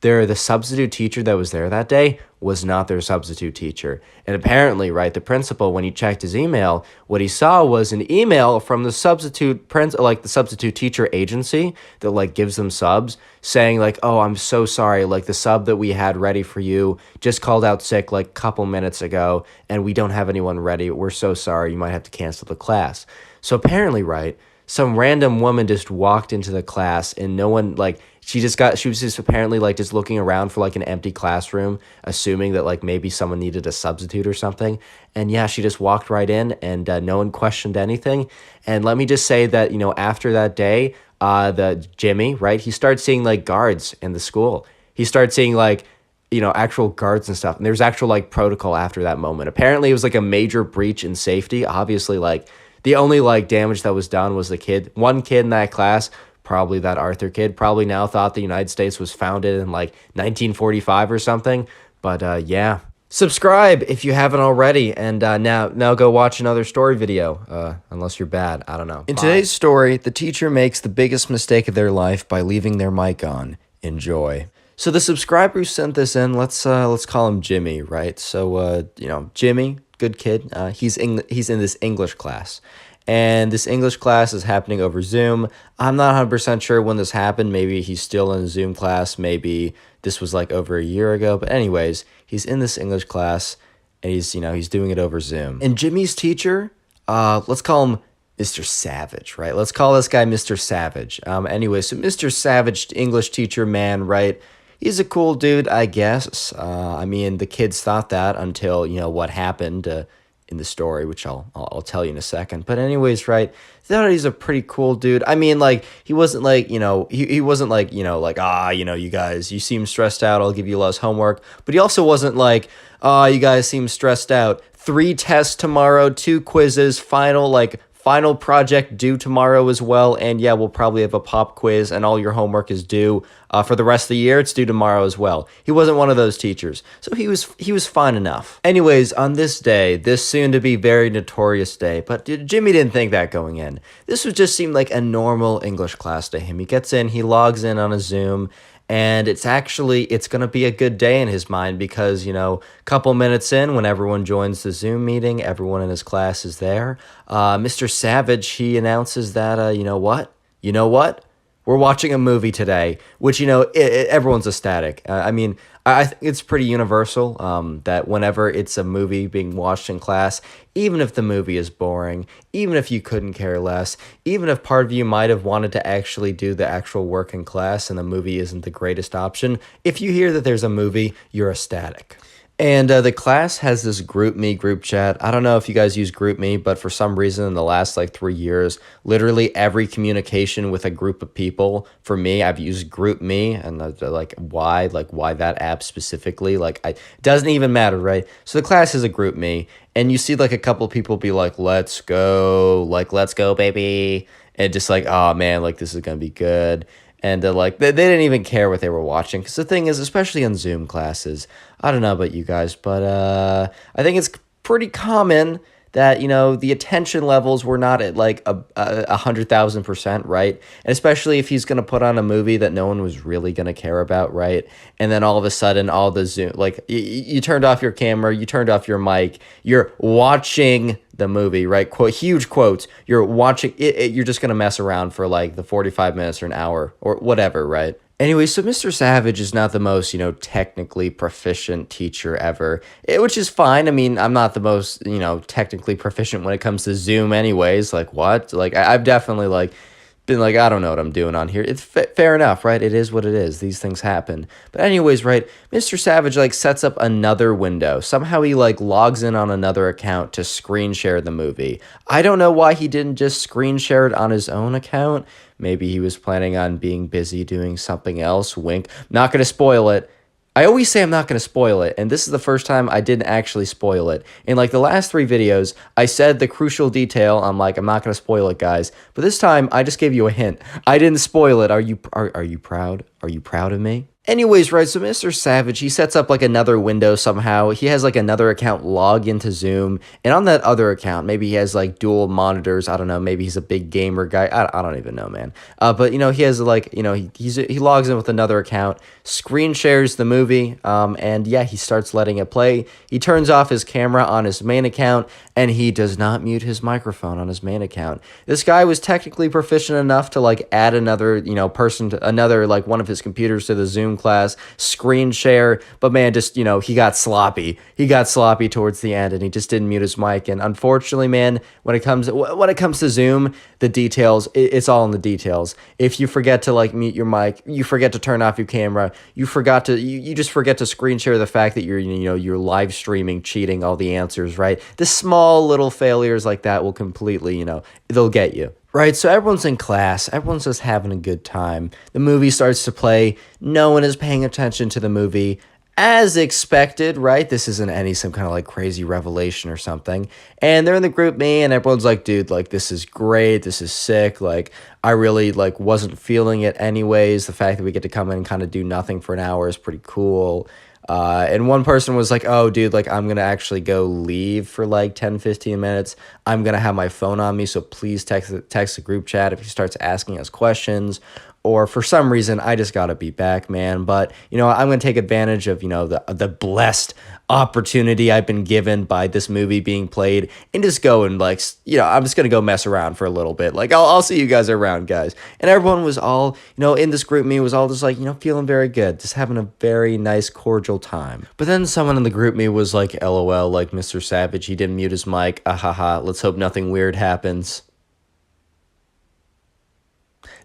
the substitute teacher that was there that day was not their substitute teacher. And apparently, right, the principal, when he checked his email, what he saw was an email from the the substitute teacher agency that like gives them subs saying like, oh, I'm so sorry. Like the sub that we had ready for you just called out sick like a couple minutes ago and we don't have anyone ready. We're so sorry. You might have to cancel the class. So apparently, right, some random woman just walked into the class and no one like she was just apparently like just looking around for like an empty classroom, assuming that like maybe someone needed a substitute or something. And yeah, she just walked right in and no one questioned anything. And let me just say that, after that day, the Jimmy, right, he started seeing like guards in the school. He started seeing like, actual guards and stuff. And there's actual like protocol after that moment. Apparently it was like a major breach in safety. Obviously, like the only like damage that was done was one kid in that class, probably that Arthur kid, probably now thought the United States was founded in like 1945 or something. But yeah. Subscribe if you haven't already, and now go watch another story video, unless you're bad. I don't know. In today's story, the teacher makes the biggest mistake of their life by leaving their mic on. Enjoy. So the subscriber who sent this in, let's call him Jimmy, right? So Jimmy, good kid. He's in this English class. And this English class is happening over Zoom. I'm not 100% sure when this happened. Maybe he's still in a Zoom class. Maybe this was like over a year ago. But anyways, he's in this English class and he's doing it over Zoom. And Jimmy's teacher, let's call him Mr. Savage, right? Let's call this guy Mr. Savage. Anyway, so Mr. Savage, English teacher man, right? He's a cool dude, I guess. I mean, the kids thought that until, what happened in the story, which I'll tell you in a second. But anyways, right, they thought he's a pretty cool dude. I mean, like, he wasn't like, he wasn't like, like, you guys, you seem stressed out, I'll give you less homework. But he also wasn't like, you guys seem stressed out. 3 tests tomorrow, 2 quizzes, final project due tomorrow as well, and yeah, we'll probably have a pop quiz, and all your homework is due for the rest of the year. It's due tomorrow as well. He wasn't one of those teachers, so he was fine enough. Anyways, on this day, this soon-to-be very notorious day, but Jimmy didn't think that going in. This would just seem like a normal English class to him. He gets in, he logs in on a Zoom, and it's going to be a good day in his mind because, a couple minutes in, when everyone joins the Zoom meeting, everyone in his class is there. Mr. Savage, he announces that, you know what? We're watching a movie today, which, everyone's ecstatic. I mean, I think it's pretty universal that whenever it's a movie being watched in class, even if the movie is boring, even if you couldn't care less, even if part of you might have wanted to actually do the actual work in class and the movie isn't the greatest option, if you hear that there's a movie, you're ecstatic. And the class has this GroupMe group chat. I don't know if you guys use GroupMe, but for some reason in the last 3 years, literally every communication with a group of people, for me, I've used GroupMe, and why that app specifically, it doesn't even matter, right? So the class is a GroupMe, and you see a couple of people be like, let's go, baby, and just oh man, this is gonna be good. And they didn't even care what they were watching. Because the thing is, especially in Zoom classes, I don't know about you guys, but I think it's pretty common that, the attention levels were not at 100,000%, right? And especially if he's going to put on a movie that no one was really going to care about, right? And then all of a sudden, all the Zoom, you turned off your camera, you turned off your mic, you're watching the movie, right? Huge quotes. You're watching it, you're just going to mess around for the 45 minutes or an hour or whatever, right? Anyway, so Mr. Savage is not the most, technically proficient teacher ever, which is fine. I mean, I'm not the most, technically proficient when it comes to Zoom anyways. What? I've definitely, been I don't know what I'm doing on here. It's fair enough, right? It is what it is. These things happen. But anyways, right, Mr. Savage, sets up another window. Somehow he, logs in on another account to screen share the movie. I don't know why he didn't just screen share it on his own account. Maybe he was planning on being busy doing something else. Wink. Not going to spoil it. I always say I'm not going to spoil it, and this is the first time I didn't actually spoil it. In like the last 3 videos, I said the crucial detail. I'm like, I'm not going to spoil it, guys. But this time, I just gave you a hint. I didn't spoil it. Are you proud? Are you proud of me? Anyways, right, so Mr. Savage, he sets up like another window somehow. He has like another account log into Zoom. And on that other account, maybe he has like dual monitors. I don't know. Maybe he's a big gamer guy. I don't even know, man. But, he has like, he logs in with another account, screen shares the movie. And yeah, he starts letting it play. He turns off his camera on his main account and he does not mute his microphone on his main account. This guy was technically proficient enough to like add another, person to another, like one of his computers to the Zoom class, screen share, but man, just, he got sloppy. He got sloppy towards the end and he just didn't mute his mic. And unfortunately, man, when it comes to Zoom, the details, it's all in the details. If you forget to like mute your mic, you forget to turn off your camera, you just forget to screen share the fact that you're live streaming, cheating all the answers, right? The small little failures like that will completely, they'll get you. Right, so everyone's in class, everyone's just having a good time. The movie starts to play, no one is paying attention to the movie. As expected, right? This isn't some kind of like crazy revelation or something. And they're in the group me and everyone's like, dude, like this is great, this is sick. Like I really like wasn't feeling it anyways. The fact that we get to come in and kind of do nothing for an hour is pretty cool. And one person was like, oh, dude, like, I'm going to actually go leave for like 10, 15 minutes. I'm going to have my phone on me. So please text the group chat if he starts asking us questions. Or for some reason, I just got to be back, man. But, I'm going to take advantage of, the blessed opportunity I've been given by this movie being played and just go and like, I'm just going to go mess around for a little bit. Like, I'll see you guys around, guys. And everyone was all, in this group me was all just like, feeling very good, just having a very nice, cordial time. But then someone in the group me was like, LOL, like Mr. Savage, he didn't mute his mic. Ahaha, let's hope nothing weird happens.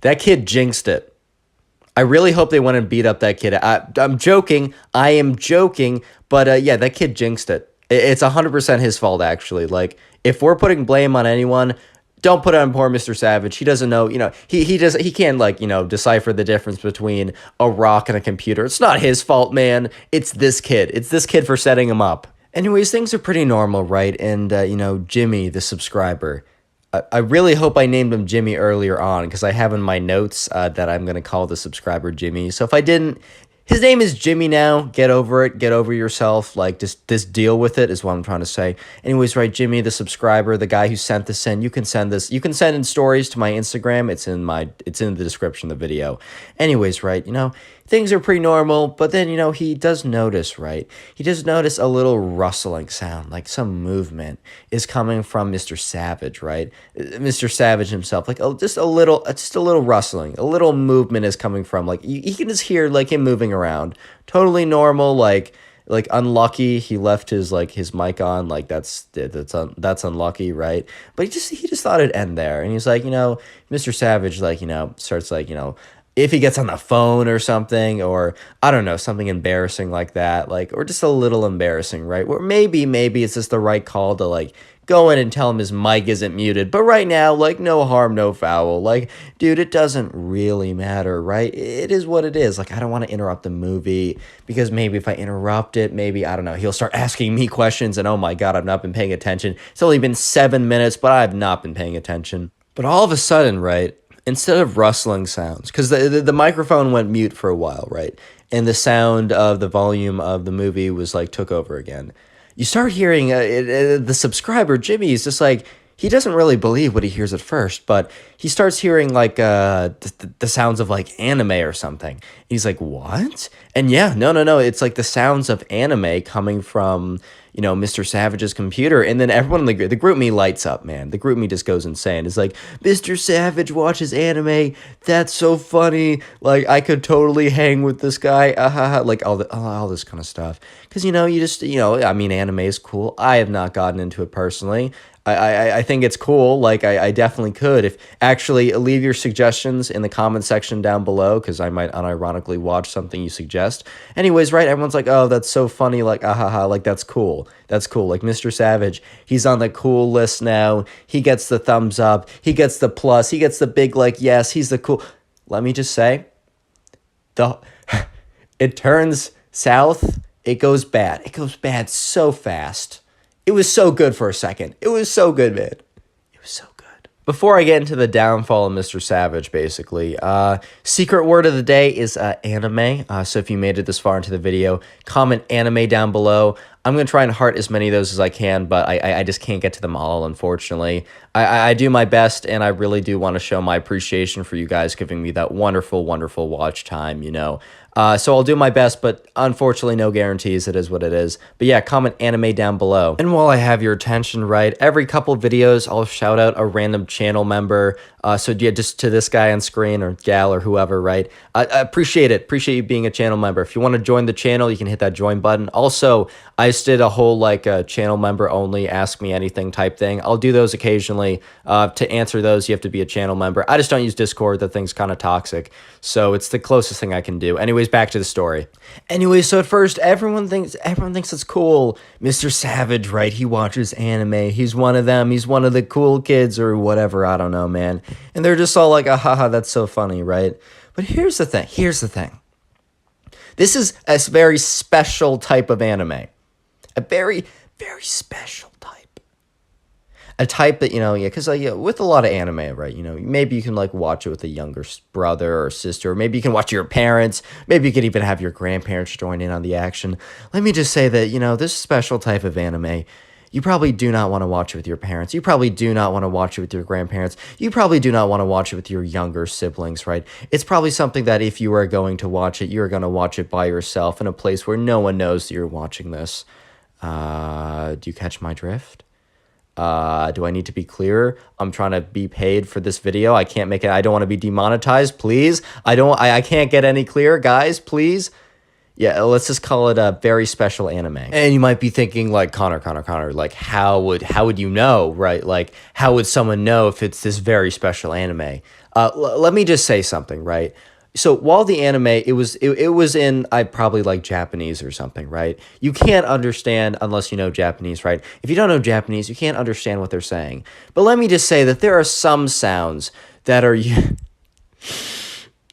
That kid jinxed it. I really hope they went and beat up that kid. I'm joking. I am joking. But yeah, that kid jinxed it. It's 100% his fault, actually. Like, if we're putting blame on anyone, don't put it on poor Mr. Savage. He doesn't know, he can't, like, decipher the difference between a rock and a computer. It's not his fault, man. It's this kid. It's this kid for setting him up. Anyways, things are pretty normal, right? And, Jimmy, the subscriber, I really hope I named him Jimmy earlier on because I have in my notes that I'm going to call the subscriber Jimmy. So if I didn't, his name is Jimmy now. Get over it. Get over yourself. Like, just deal with it is what I'm trying to say. Anyways, right, Jimmy, the subscriber, the guy who sent this in, you can send this. You can send in stories to my Instagram. It's in the description of the video. Anyways, right, things are pretty normal, but then, he does notice, right? He does notice a little rustling sound, like some movement is coming from Mr. Savage, right? Mr. Savage himself, like just a little rustling, a little movement is coming from, like, you can just hear, like, him moving around. Totally normal, like unlucky he left his mic on, like that's unlucky, right? But he just thought it'd end there, and he's like, Mr. Savage, like, starts like, if he gets on the phone or something, or I don't know, something embarrassing like that, like, or just a little embarrassing, right? Or maybe it's just the right call to like go in and tell him his mic isn't muted. But right now, like, no harm, no foul. Like, dude, it doesn't really matter, right? It is what it is. Like, I don't want to interrupt the movie because maybe if I interrupt it, maybe, I don't know, he'll start asking me questions and oh my God, I've not been paying attention. It's only been 7 minutes, but I've not been paying attention. But all of a sudden, right, instead of rustling sounds, because the microphone went mute for a while, right? And the sound of the volume of the movie was like took over again. You start hearing the subscriber, Jimmy, is just like, he doesn't really believe what he hears at first, but he starts hearing like the sounds of like anime or something. He's like, what? And yeah, no, it's like the sounds of anime coming from, Mr. Savage's computer. And then everyone in the group me lights up, man. The group me just goes insane. It's like, Mr. Savage watches anime. That's so funny. Like, I could totally hang with this guy. Like all this kind of stuff. Because, I mean, anime is cool. I have not gotten into it personally. I think it's cool. Like, I definitely could. If actually leave your suggestions in the comment section down below, because I might unironically watch something you suggest. Anyways, right? Everyone's like, oh, that's so funny. Like, like, that's cool. That's cool. Like, Mr. Savage, he's on the cool list now. He gets the thumbs up. He gets the plus. He gets the big, like, yes, he's the cool. Let me just say, it turns South, it goes bad. It goes bad so fast. It was so good for a second. It was so good, man. It was so good. Before I get into the downfall of Mr. Savage, basically, secret word of the day is anime. So if you made it this far into the video, comment anime down below. I'm going to try and heart as many of those as I can, but I just can't get to them all, unfortunately. I do my best, and I really do want to show my appreciation for you guys giving me that wonderful, wonderful watch time, you know. So I'll do my best, but unfortunately no guarantees. It is what it is. But yeah, comment anime down below. And while I have your attention, right, every couple videos I'll shout out a random channel member. So yeah, just to this guy on screen or gal or whoever, right? I appreciate it. Appreciate you being a channel member. If you want to join the channel, you can hit that join button. Also, I just did a whole like channel member only ask me anything type thing. I'll do those occasionally. To answer those, you have to be a channel member. I just don't use Discord. That thing's kind of toxic. So it's the closest thing I can do. Anyways, back to the story. Anyway, so at first everyone thinks it's cool. Mr. Savage, right? He watches anime. He's one of them. He's one of the cool kids or whatever. I don't know, man. And they're just all like, ah, haha, that's so funny, right? But here's the thing. Here's the thing. This is a very special type of anime. A very, very special type. A type that, you know, yeah, because with a lot of anime, right, you know, maybe you can, like, watch it with a younger brother or sister, or maybe you can watch your parents, maybe you could even have your grandparents join in on the action. Let me just say that, you know, this special type of anime, you probably do not want to watch it with your parents. You probably do not want to watch it with your grandparents. You probably do not want to watch it with your younger siblings, right? It's probably something that if you are going to watch it, you're going to watch it by yourself in a place where no one knows that you're watching this. Do you catch my drift? Do I need to be clearer? I'm trying to be paid for this video. I can't make it. I don't want to be demonetized, please. I can't get any clearer, guys, please. Yeah, let's just call it a very special anime. And you might be thinking, like, Connor, like, how would you know, right? Like, how would someone know if it's this very special anime? Let me just say something, right? So while the anime, it was in, I probably like Japanese or something, right? You can't understand unless you know Japanese, right? If you don't know Japanese, you can't understand what they're saying. But let me just say that there are some sounds that are...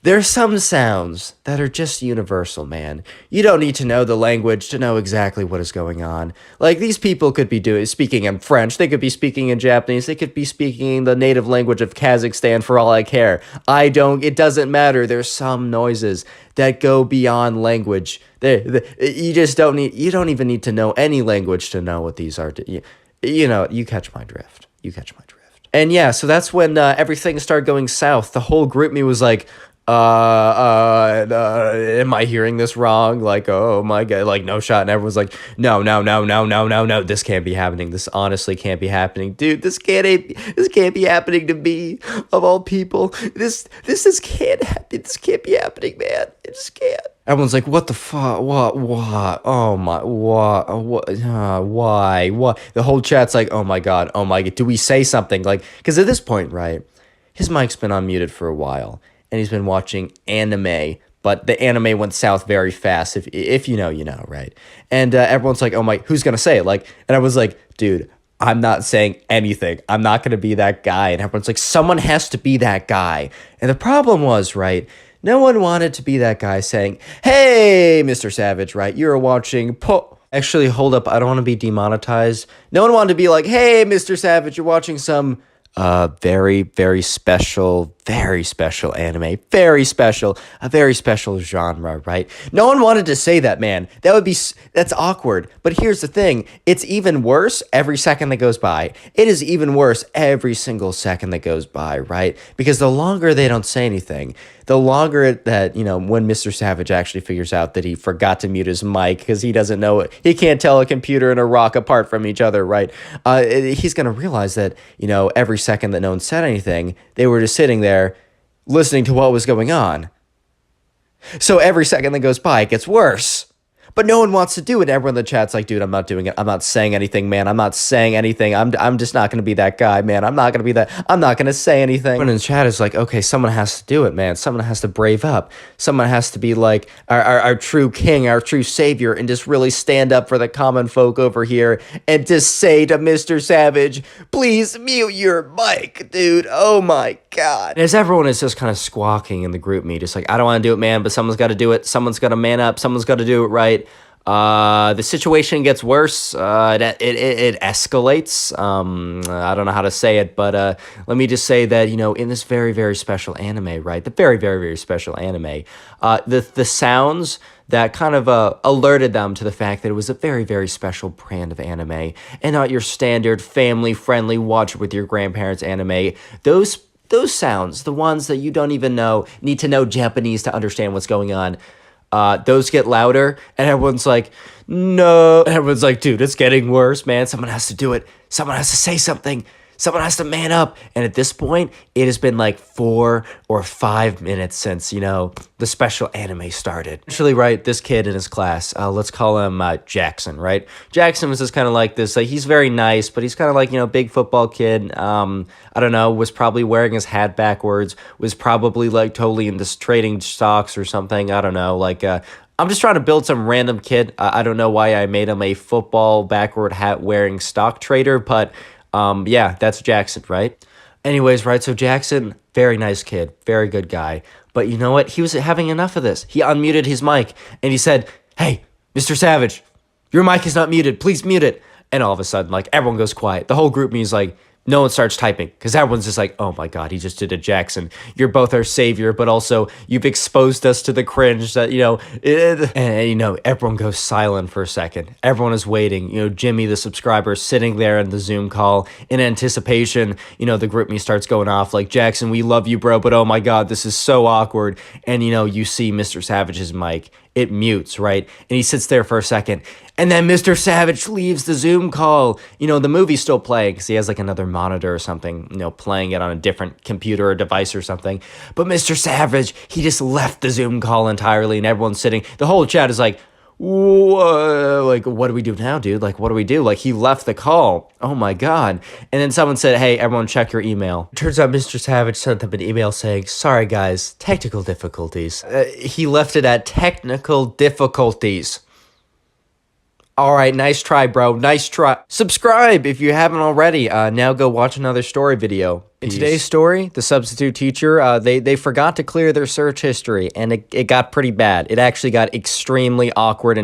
There are some sounds that are just universal, man. You don't need to know the language to know exactly what is going on. Like, these people could be speaking in French, they could be speaking in Japanese, they could be speaking the native language of Kazakhstan for all I care. It doesn't matter. There's some noises that go beyond language. You don't even need to know any language to know what these are. You know, you catch my drift. You catch my drift. And yeah, so that's when everything started going south. The whole group me was like, am I hearing this wrong? Like, oh my God, like, no shot. And everyone's like, no, this can't be happening. This honestly can't be happening. Dude, this can't be happening to me, of all people. This can't happen. This can't be happening, man. It just can't. Everyone's like, what the fuck? What? Oh my, what? Why? What? The whole chat's like, oh my God. Do we say something? Like, because at this point, right, his mic's been unmuted for a while. And he's been watching anime, but the anime went south very fast. If you know, you know, right? And everyone's like, oh my, who's going to say it? Like, and I was like, dude, I'm not saying anything. I'm not going to be that guy. And everyone's like, someone has to be that guy. And the problem was, right, no one wanted to be that guy saying, hey, Mr. Savage, right, you're watching Actually, hold up. I don't want to be demonetized. No one wanted to be like, hey, Mr. Savage, you're watching some... very, very special anime, a very special genre, right? No one wanted to say that, man. That's awkward. But here's the thing. It's even worse every second that goes by. It is even worse every single second that goes by, right? Because the longer they don't say anything, the longer that, you know, when Mr. Savage actually figures out that he forgot to mute his mic because he doesn't know it, he can't tell a computer and a rock apart from each other, right? He's going to realize that, you know, every second that no one said anything, they were just sitting there listening to what was going on. So every second that goes by, it gets worse. but no one wants to do it. Everyone in the chat's like, dude, I'm not doing it. I'm not saying anything, man. I'm not saying anything. I'm just not going to be that guy, man. I'm not going to be that. I'm not going to say anything. Everyone in the chat is like, okay, someone has to do it, man. Someone has to brave up. Someone has to be like our true king, our true savior, and just really stand up for the common folk over here and just say to Mr. Savage, please mute your mic, dude. Oh my God. And as everyone is just kind of squawking in the group me, just like, I don't want to do it, man, but someone's got to do it. Someone's got to man up. Someone's got to do it right. The situation gets worse. It escalates. I don't know how to say it, but let me just say that, in this very, very special anime, right? The very, very, very special anime, the sounds that kind of alerted them to the fact that it was a very, very special brand of anime and not your standard family-friendly watch it with your grandparents anime. Those sounds, the ones that you don't even need to know Japanese to understand what's going on, those get louder, and everyone's like, no. And everyone's like, dude, it's getting worse, man. Someone has to do it. Someone has to say something. Someone has to man up. And at this point, it has been like 4 or 5 minutes since, the special anime started. Actually, right, this kid in his class, let's call him Jackson, right? Jackson was just kind of like this. Like, he's very nice, but he's kind of like, big football kid. I don't know, was probably wearing his hat backwards, was probably like totally into trading stocks or something. I don't know, like, I'm just trying to build some random kid. I don't know why I made him a football backward hat wearing stock trader, but yeah, that's Jackson, right? Anyways, right, so Jackson, very nice kid, very good guy. But you know what? He was having enough of this. He unmuted his mic, and he said, hey, Mr. Savage, your mic is not muted. Please mute it. And all of a sudden, like, everyone goes quiet. The whole group means like, no one starts typing because everyone's just like, oh my God, he just did a Jackson. You're both our savior, but also you've exposed us to the cringe that, and everyone goes silent for a second. Everyone is waiting. Jimmy, the subscriber, sitting there in the Zoom call in anticipation. The group me starts going off like, Jackson, we love you, bro, but oh my God, this is so awkward. And, you see Mr. Savage's mic. It mutes, right? And he sits there for a second. And then Mr. Savage leaves the Zoom call. The movie's still playing because he has like another monitor or something, playing it on a different computer or device or something. But Mr. Savage, he just left the Zoom call entirely, and everyone's sitting. The whole chat is like, like, what do we do now, dude? Like, what do we do? Like, he left the call. Oh my God. And then someone said, hey, everyone check your email. Turns out Mr. Savage sent them an email saying, sorry guys, technical difficulties. He left it at technical difficulties. All right, nice try, bro. Nice try. Subscribe if you haven't already. Now go watch another story video. In today's story, the substitute teacher, they forgot to clear their search history, and it got pretty bad. It actually got extremely awkward.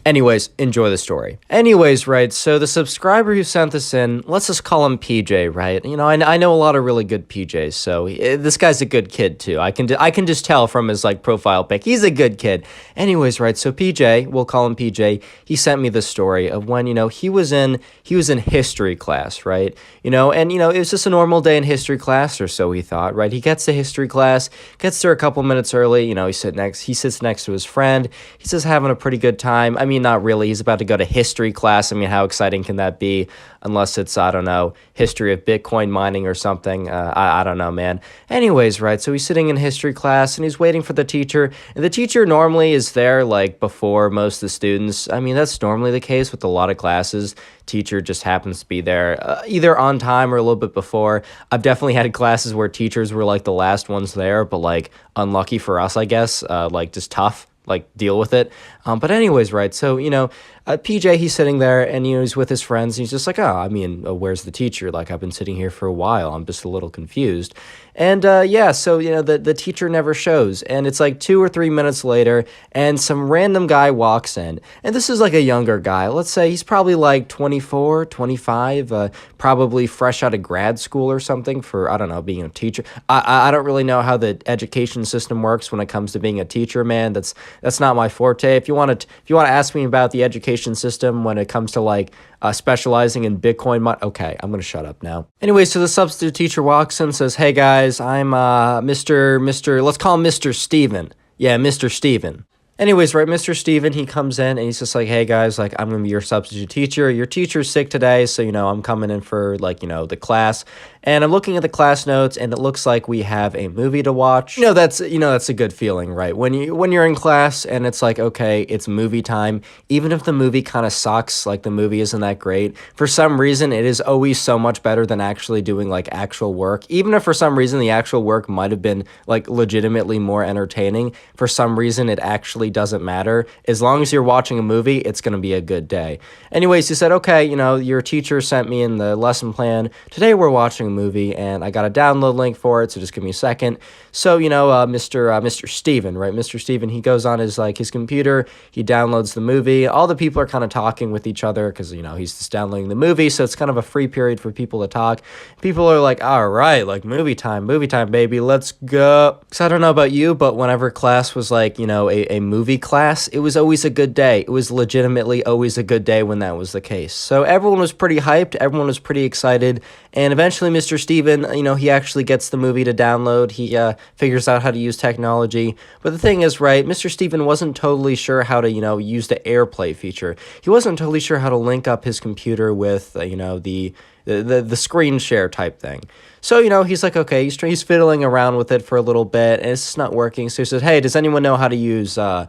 Anyways, enjoy the story. Anyways, right, so the subscriber who sent this in, let's just call him PJ, right? I know a lot of really good PJs, so this guy's a good kid too. I can just tell from his like profile pic. He's a good kid. Anyways, right, so PJ, we'll call him PJ. He sent me the story of when he was in history class, right? It was just a normal day in history class, or so he thought, right? He gets to history class, gets there a couple minutes early. He sits next to his friend. He's just having a pretty good time. I mean, not really. He's about to go to history class. I mean, how exciting can that be? Unless it's, I don't know, history of Bitcoin mining or something. I don't know, man. Anyways, right, so he's sitting in history class, and he's waiting for the teacher. And the teacher normally is there, like, before most of the students. I mean, that's normally the case with a lot of classes. Teacher just happens to be there either on time or a little bit before. I've definitely had classes where teachers were, like, the last ones there, but, like, unlucky for us, I guess. Like, just tough. Like, deal with it. But anyways, right, so, PJ, he's sitting there, and, he's with his friends, and he's just like, oh, I mean, where's the teacher? Like, I've been sitting here for a while. I'm just a little confused. And, yeah, so, the teacher never shows, and it's like 2 or 3 minutes later, and some random guy walks in, and this is like a younger guy. Let's say he's probably like 24, 25, probably fresh out of grad school or something for, I don't know, being a teacher. I don't really know how the education system works when it comes to being a teacher, man. That's not my forte. If you want to ask me about the education system when it comes to like specializing in Bitcoin, okay, I'm gonna shut up now. Anyway, so the substitute teacher walks in and says, "Hey guys, I'm Mr. Let's call him Mr. Steven. Yeah, Mr. Steven." Anyways, right, Mr. Steven, he comes in and he's just like, hey guys, like, I'm gonna be your substitute teacher. Your teacher's sick today, so, I'm coming in for, like, the class. And I'm looking at the class notes, and it looks like we have a movie to watch. That's a good feeling, right? When you're in class and it's like, okay, it's movie time, even if the movie kind of sucks, like the movie isn't that great, for some reason, it is always so much better than actually doing, like, actual work. Even if for some reason the actual work might have been, like, legitimately more entertaining, for some reason it actually doesn't matter. As long as you're watching a movie, it's going to be a good day. Anyways, he said, okay, your teacher sent me in the lesson plan. Today we're watching a movie, and I got a download link for it, so just give me a second. So, Mr. Steven, right? Mr. Steven, he goes on his computer, he downloads the movie. All the people are kind of talking with each other because, he's just downloading the movie, so it's kind of a free period for people to talk. People are like, all right, like, movie time, baby, let's go. So I don't know about you, but whenever class was like, a movie class, it was always a good day. It was legitimately always a good day when that was the case. So everyone was pretty hyped, everyone was pretty excited, and eventually Mr. Steven, he actually gets the movie to download. He figures out how to use technology. But the thing is, right, Mr. Steven wasn't totally sure how to, use the AirPlay feature. He wasn't totally sure how to link up his computer with, the screen share type thing. So, he's like, okay, he's fiddling around with it for a little bit, and it's just not working. So he says, hey, does anyone know how to use, like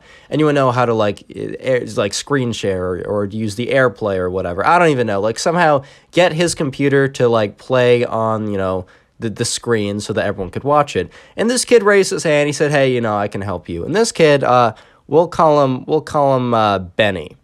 screen share or use the AirPlay or whatever? I don't even know. Like, somehow get his computer to, like, play on, the screen so that everyone could watch it. And this kid raised his hand. He said, hey, I can help you. And this kid, we'll call him Benny.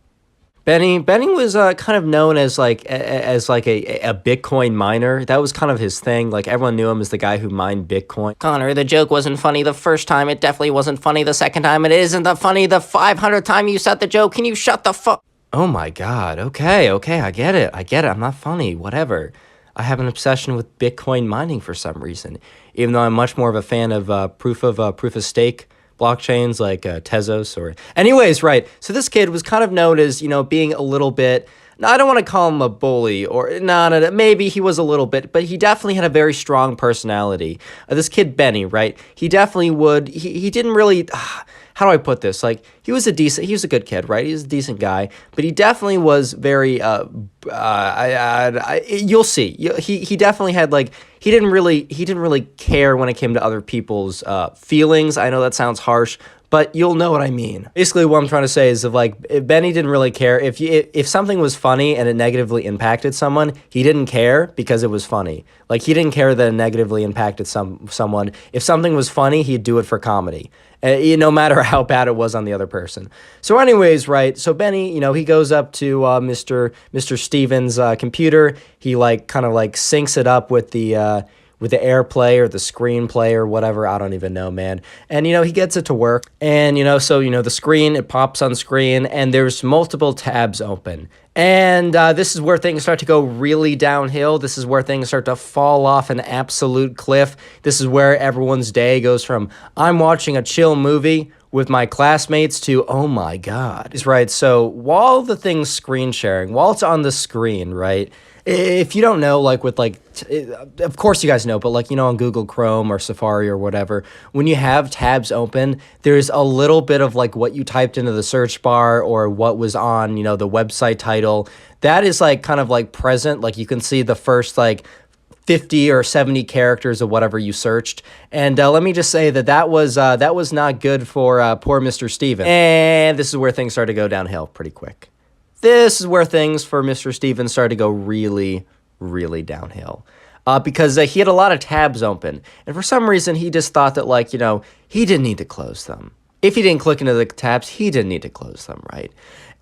Benny was kind of known as like a Bitcoin miner. That was kind of his thing. Like, everyone knew him as the guy who mined Bitcoin. Connor, the joke wasn't funny the first time. It definitely wasn't funny the second time. It isn't funny the 500th time you said the joke. Can you shut the fuck? Oh my God. Okay, I get it. I'm not funny. Whatever. I have an obsession with Bitcoin mining for some reason, even though I'm much more of a fan of proof of stake blockchains like Tezos or... Anyways, right, so this kid was kind of known as, being a little bit... No, I don't want to call him a bully, or... No, maybe he was a little bit, but he definitely had a very strong personality. This kid, Benny, right, he definitely would... He didn't really... How do I put this? Like, he was a good kid, right? He was a decent guy, but he definitely was very, you'll see. He definitely had, like, he didn't really care when it came to other people's feelings. I know that sounds harsh, but you'll know what I mean. Basically, what I'm trying to say is, if Benny didn't really care, if something was funny and it negatively impacted someone, he didn't care because it was funny. Like, he didn't care that it negatively impacted someone. If something was funny, he'd do it for comedy. No matter how bad it was on the other person. So anyways, right, so Benny, he goes up to Mr. Steven's computer. He kind of syncs it up with the AirPlay or the screenplay or whatever. I don't even know, man. And, he gets it to work. And, so, the screen, it pops on screen, and there's multiple tabs open. And this is where things start to go really downhill. This is where things start to fall off an absolute cliff. This is where everyone's day goes from, I'm watching a chill movie with my classmates to, oh my God. Right, so while the thing's screen sharing, while it's on the screen, right, if you don't know, of course you guys know, but on Google Chrome or Safari or whatever, when you have tabs open, there's a little bit of what you typed into the search bar or what was on, the website title. That is kind of present. You can see the first 50 or 70 characters of whatever you searched. And let me just say that was not good for poor Mr. Steven. And this is where things start to go downhill pretty quick. This is where things for Mr. Steven started to go really, really downhill. Because he had a lot of tabs open. And for some reason, he just thought that, he didn't need to close them. If he didn't click into the tabs, he didn't need to close them, right?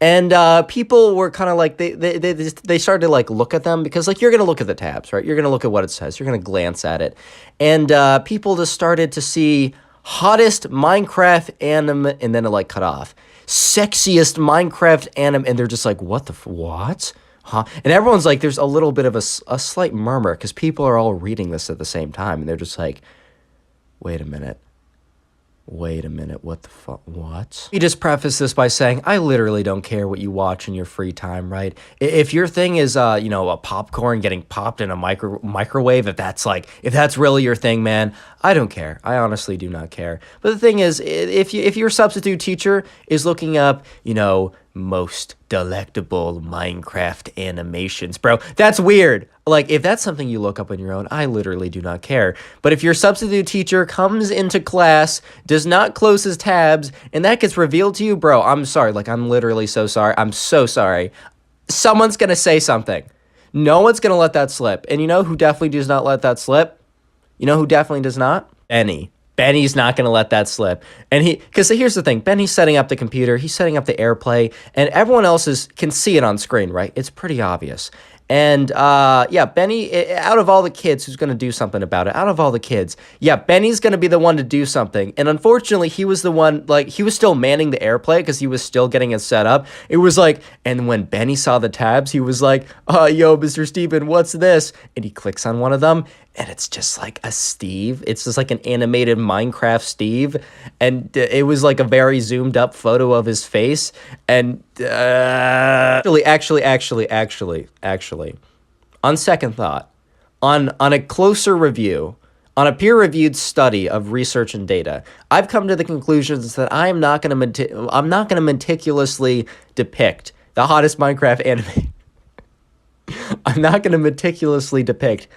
And people were kind of they started to look at them because you're going to look at the tabs, right? You're going to look at what it says. You're going to glance at it. And people just started to see hottest Minecraft anime, and then it cut off. Sexiest Minecraft anime, and they're just what the what? Huh? And everyone's there's a little bit of a slight murmur because people are all reading this at the same time, and they're just wait a minute. Wait a minute, what the fuck? What? You just preface this by saying, I literally don't care what you watch in your free time, right? If your thing is, you know, a popcorn getting popped in a microwave, if that's really your thing, man, I don't care. I honestly do not care. But the thing is, if your substitute teacher is looking up, you know, most delectable Minecraft animations, bro, that's weird. Like, if that's something you look up on your own, I literally do not care. But if your substitute teacher comes into class, does not close his tabs, and that gets revealed to you, bro, I'm sorry. Like, I'm literally so sorry. I'm so sorry. Someone's gonna say something. No one's gonna let that slip. And you know who definitely does not let that slip? You know who definitely does not? Benny. Benny's not going to let that slip. And because here's the thing, Benny's setting up the computer, he's setting up the AirPlay, and everyone else can see it on screen, right? It's pretty obvious. And yeah, Benny, out of all the kids who's going to do something about it, out of all the kids, yeah, Benny's going to be the one to do something. And unfortunately, he was the one, like, he was still manning the AirPlay because he was still getting it set up. It was like, and when Benny saw the tabs, he was like, yo, Mr. Steven, what's this? And he clicks on one of them, and it's just like a Steve. It's just like an animated Minecraft Steve. And it was like a very zoomed up photo of his face. And actually, on second thought, on a closer review, on a peer-reviewed study of research and data, I've come to the conclusions that I'm not going to meticulously depict the hottest Minecraft anime. I'm not going to meticulously depict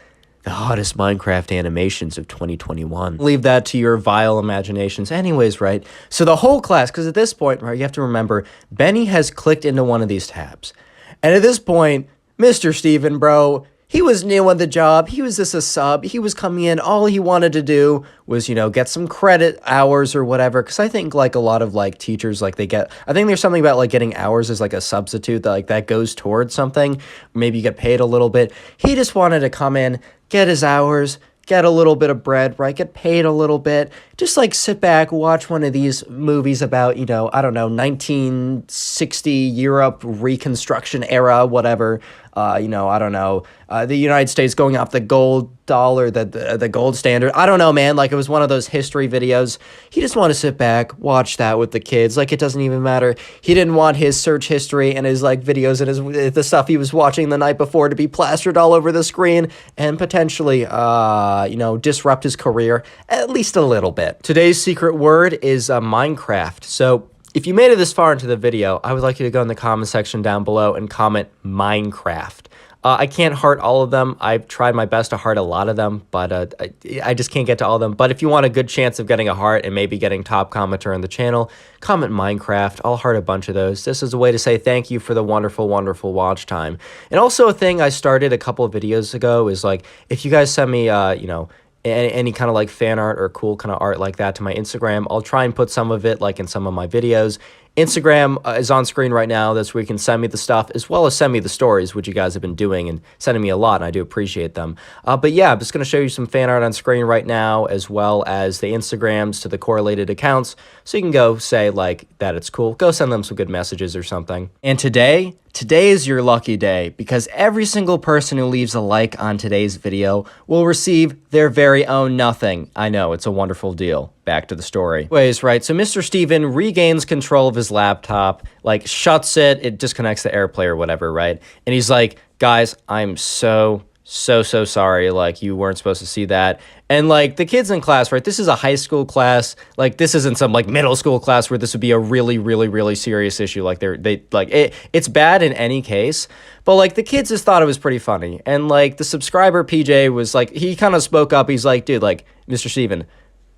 the hottest Minecraft animations of 2021. Leave that to your vile imaginations. Anyways, right? So the whole class, because at this point, right, you have to remember, Benny has clicked into one of these tabs. And at this point, Mr. Steven, bro, he was new on the job. He was just a sub. He was coming in. All he wanted to do was, you know, get some credit hours or whatever. Because I think, like, a lot of, like, teachers, like, I think there's something about, like, getting hours as, like, a substitute that, like, that goes towards something. Maybe you get paid a little bit. He just wanted to come in, get his hours, get a little bit of bread, right? Get paid a little bit. Just, like, sit back, watch one of these movies about, you know, I don't know, 1960 Europe Reconstruction era, whatever. You know, I don't know, the United States going off the gold dollar, the gold standard. I don't know, man. Like, it was one of those history videos. He just wanted to sit back, watch that with the kids. Like, it doesn't even matter. He didn't want his search history and his, like, videos and the stuff he was watching the night before to be plastered all over the screen and potentially, you know, disrupt his career at least a little bit. Today's secret word is Minecraft. So if you made it this far into the video, I would like you to go in the comment section down below and comment Minecraft. I can't heart all of them. I've tried my best to heart a lot of them, but I just can't get to all of them. But if you want a good chance of getting a heart and maybe getting top commenter on the channel, comment Minecraft. I'll heart a bunch of those. This is a way to say thank you for the wonderful, wonderful watch time. And also a thing I started a couple of videos ago is, like, if you guys send me, you know, any kind of, like, fan art or cool kind of art like that to my Instagram, I'll try and put some of it, like, in some of my videos. Instagram is on screen right now. That's where you can send me the stuff, as well as send me the stories, which you guys have been doing and sending me a lot, and I do appreciate them. But yeah, I'm just going to show you some fan art on screen right now, as well as the Instagrams to the correlated accounts, so you can go say, like, that it's cool. Go send them some good messages or something. And today is your lucky day, because every single person who leaves a like on today's video will receive their very own nothing. I know, it's a wonderful deal. Back to the story. Anyways, right, so Mr. Steven regains control of his laptop, like, shuts it, it disconnects the AirPlay or whatever, right? And he's like, guys, I'm so sorry, like, you weren't supposed to see that. And, like, the kids in class, right, this is a high school class, like, this isn't some, like, middle school class where this would be a really serious issue. Like, it's bad in any case, but, like, the kids just thought it was pretty funny. And, like, the subscriber PJ was like, he kind of spoke up, he's like, dude, like, Mr. Steven,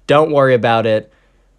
don't worry about it.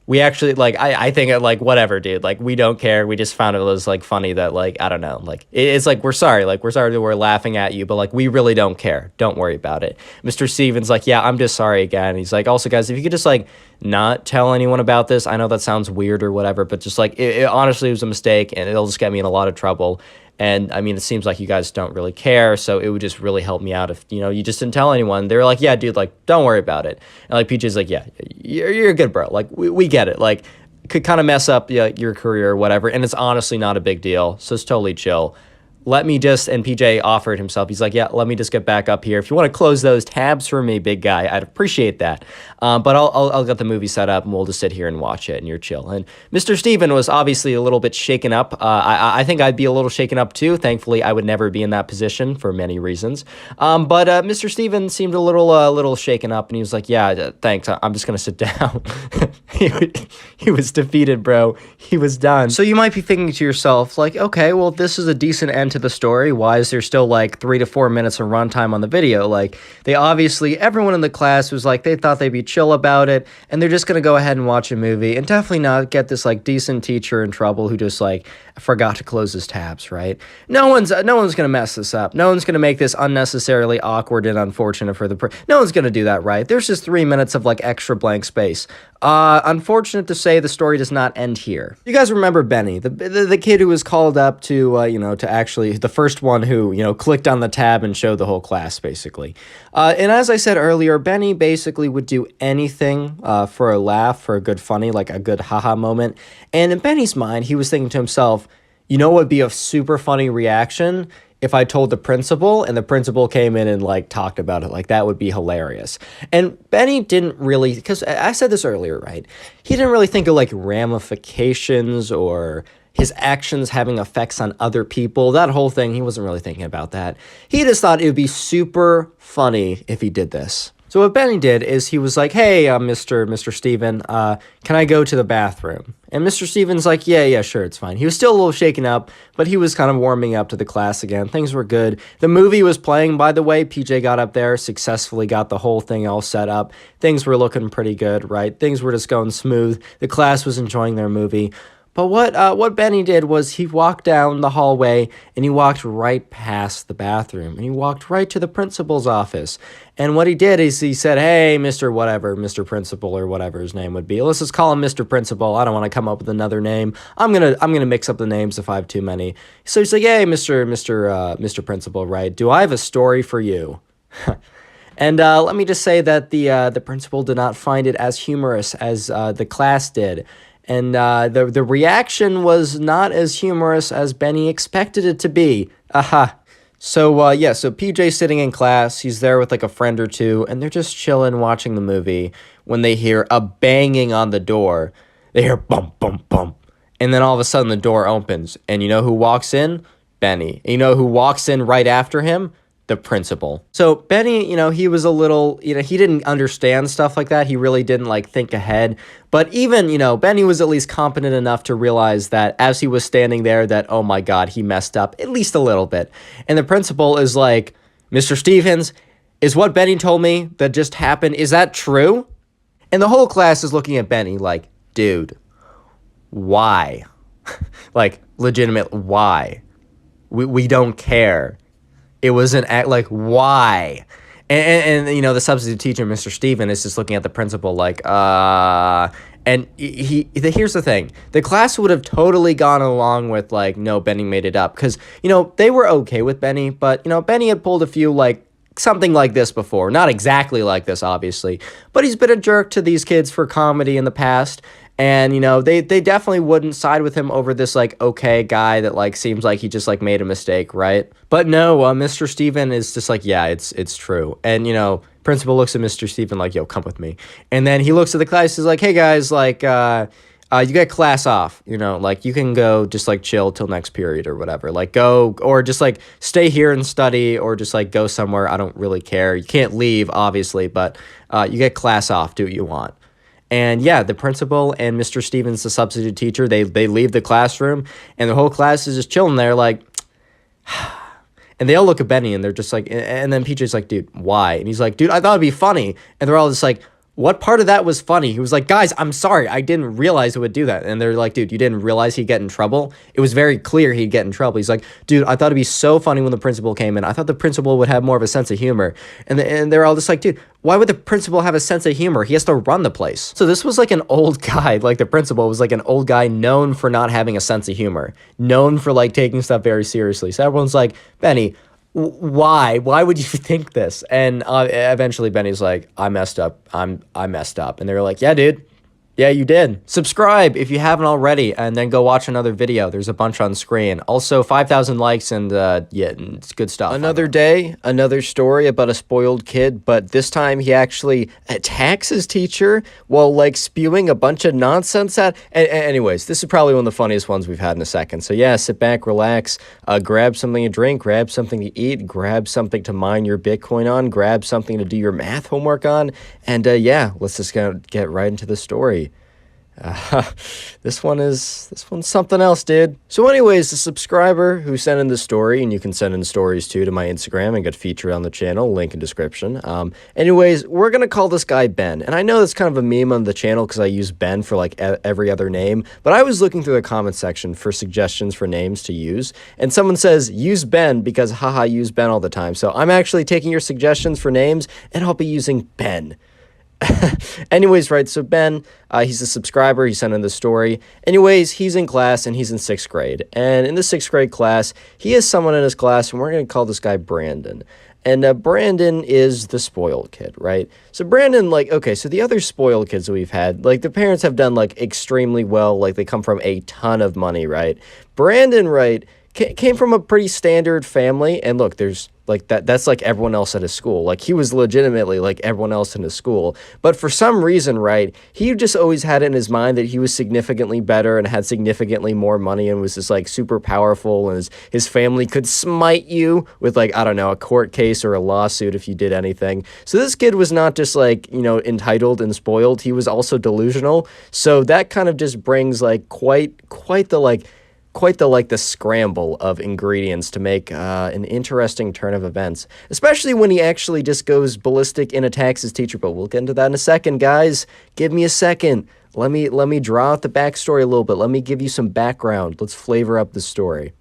We actually, like, I think it, like, whatever, dude. Like, we don't care. We just found it was, like, funny that, like, I don't know. Like, it's like, we're sorry. Like, we're sorry that we're laughing at you, but, like, we really don't care. Don't worry about it. Mr. Steven's like, yeah, I'm just sorry again. He's like, also, guys, if you could just, like, not tell anyone about this. I know that sounds weird or whatever, but just, like, it honestly was a mistake, and it'll just get me in a lot of trouble. And, I mean, it seems like you guys don't really care, so it would just really help me out if, you know, you just didn't tell anyone. They were like, yeah, dude, like, don't worry about it. And, like, PJ's like, yeah, you're good, bro. Like, we get it. Like, could kind of mess up your career or whatever, and it's honestly not a big deal, so it's totally chill. let me just, and PJ offered himself. He's like, yeah, let me just get back up here. If you want to close those tabs for me, big guy, I'd appreciate that. But I'll get the movie set up and we'll just sit here and watch it and you're chill. And Mr. Steven was obviously a little bit shaken up. I think I'd be a little shaken up too. Thankfully, I would never be in that position for many reasons. But Mr. Steven seemed a little shaken up and he was like, yeah, thanks. I'm just going to sit down. He was defeated, bro. He was done. So you might be thinking to yourself, like, okay, well, this is a decent end to the story. Why is there still like 3 to 4 minutes of runtime on the video? Like, they obviously, everyone in the class was like, they thought they'd be chill about it, and they're just gonna go ahead and watch a movie and definitely not get this like decent teacher in trouble who just like forgot to close his tabs, right? No one's gonna mess this up. No one's gonna make this unnecessarily awkward and unfortunate for no one's gonna do that, right? There's just 3 minutes of like extra blank space. Unfortunate to say, the story does not end here. You guys remember Benny, the kid who was called up to, to actually, the first one who, clicked on the tab and showed the whole class, basically. And as I said earlier, Benny basically would do anything for a laugh, for a good funny, like a good haha moment. And in Benny's mind, he was thinking to himself, what would be a super funny reaction if I told the principal and the principal came in and like talked about it? Like, that would be hilarious. And Benny didn't really, because I said this earlier, right? He didn't really think of like ramifications or his actions having effects on other people. That whole thing, he wasn't really thinking about that. He just thought it would be super funny if he did this. So what Benny did is he was like, hey, Mr. Steven, can I go to the bathroom? And Mr. Steven's like, yeah, sure, it's fine. He was still a little shaken up, but he was kind of warming up to the class again. Things were good. The movie was playing, by the way. PJ got up there, successfully got the whole thing all set up. Things were looking pretty good, right? Things were just going smooth. The class was enjoying their movie. But what Benny did was he walked down the hallway and he walked right past the bathroom and he walked right to the principal's office. And what he did is he said, hey, Mr. Principal, or whatever his name would be. Let's just call him Mr. Principal. I don't want to come up with another name. I'm gonna mix up the names if I have too many. So he's like, hey, Mr. Principal, right? Do I have a story for you? And let me just say that the principal did not find it as humorous as the class did. And the reaction was not as humorous as Benny expected it to be. Aha. So PJ's sitting in class. He's there with like a friend or two, and they're just chilling watching the movie when they hear a banging on the door. They hear bump, bump, bump. And then all of a sudden the door opens. And you know who walks in? Benny. And you know who walks in right after him? The principal. So Benny, he was a little, he didn't understand stuff like that. He really didn't like think ahead. But even, Benny was at least competent enough to realize that as he was standing there that, oh my God, he messed up at least a little bit. And the principal is like, Mr. Stevens, is what Benny told me that just happened, is that true? And the whole class is looking at Benny like, dude, why? Like, legitimate, why? We don't care. It was an act, like, why? And the substitute teacher, Mr. Steven, is just looking at the principal like, and here's the thing. The class would have totally gone along with, like, no, Benny made it up. Because, they were okay with Benny, but, Benny had pulled a few, like, something like this before. Not exactly like this, obviously. But he's been a jerk to these kids for comedy in the past. And, they definitely wouldn't side with him over this, like, okay guy that, like, seems like he just, like, made a mistake, right? But no, Mr. Steven is just like, yeah, it's true. And, principal looks at Mr. Steven like, yo, come with me. And then he looks at the class, he's like, hey, guys, like, you get class off, like, you can go just, like, chill till next period or whatever. Like, go, or just, like, stay here and study, or just, like, go somewhere. I don't really care. You can't leave, obviously, but you get class off. Do what you want. And yeah, the principal and Mr. Stevens, the substitute teacher, they leave the classroom, and the whole class is just chilling there like, and they all look at Benny, and they're just like, and then PJ's like, dude, why? And he's like, dude, I thought it'd be funny. And they're all just like, what part of that was funny? He was like, guys, I'm sorry. I didn't realize it would do that. And they're like, dude, you didn't realize he'd get in trouble? It was very clear he'd get in trouble. He's like, dude, I thought it'd be so funny when the principal came in. I thought the principal would have more of a sense of humor. And they're all just like, dude, why would the principal have a sense of humor? He has to run the place. So this was like an old guy, like the principal was like an old guy known for not having a sense of humor, known for like taking stuff very seriously. So everyone's like, Benny, why would you think this? And eventually Benny's like, I messed up. I messed up. And they're like, yeah, dude, Yeah, you did. Subscribe if you haven't already, and then go watch another video. There's a bunch on screen. Also, 5,000 likes, and yeah, it's good stuff. Another day, another story about a spoiled kid, but this time he actually attacks his teacher while, like, spewing a bunch of nonsense at... Anyways, this is probably one of the funniest ones we've had in a second. So yeah, sit back, relax, grab something to drink, grab something to eat, grab something to mine your Bitcoin on, grab something to do your math homework on, and yeah, let's just get right into the story. This one's something else, dude. So anyways, the subscriber who sent in the story, and you can send in stories too to my Instagram and get featured on the channel, link in description. Anyways, we're gonna call this guy Ben, and I know that's kind of a meme on the channel because I use Ben for like every other name, but I was looking through the comment section for suggestions for names to use, and someone says use Ben because haha, use Ben all the time. So I'm actually taking your suggestions for names, and I'll be using Ben. Anyways, right, so Ben, he's a subscriber, he sent in the story. Anyways, he's in class, and he's in 6th grade. And in the 6th grade class, he has someone in his class, and we're going to call this guy Brandon. And Brandon is the spoiled kid, right? So Brandon, like, okay, so the other spoiled kids that we've had, like, the parents have done, like, extremely well. Like, they come from a ton of money, right? Brandon, right, came from a pretty standard family. And look, there's... like that's like everyone else at his school. Like he was legitimately like everyone else in his school. But for some reason, right, he just always had it in his mind that he was significantly better and had significantly more money and was just like super powerful, and his family could smite you with like, I don't know, a court case or a lawsuit if you did anything. So this kid was not just like, you know, entitled and spoiled. He was also delusional. So that kind of just brings like quite the scramble of ingredients to make an interesting turn of events, especially when he actually just goes ballistic and attacks his teacher. But we'll get into that in a second, guys. Give me a second. Let me draw out the backstory a little bit. Let me give you some background. Let's flavor up the story.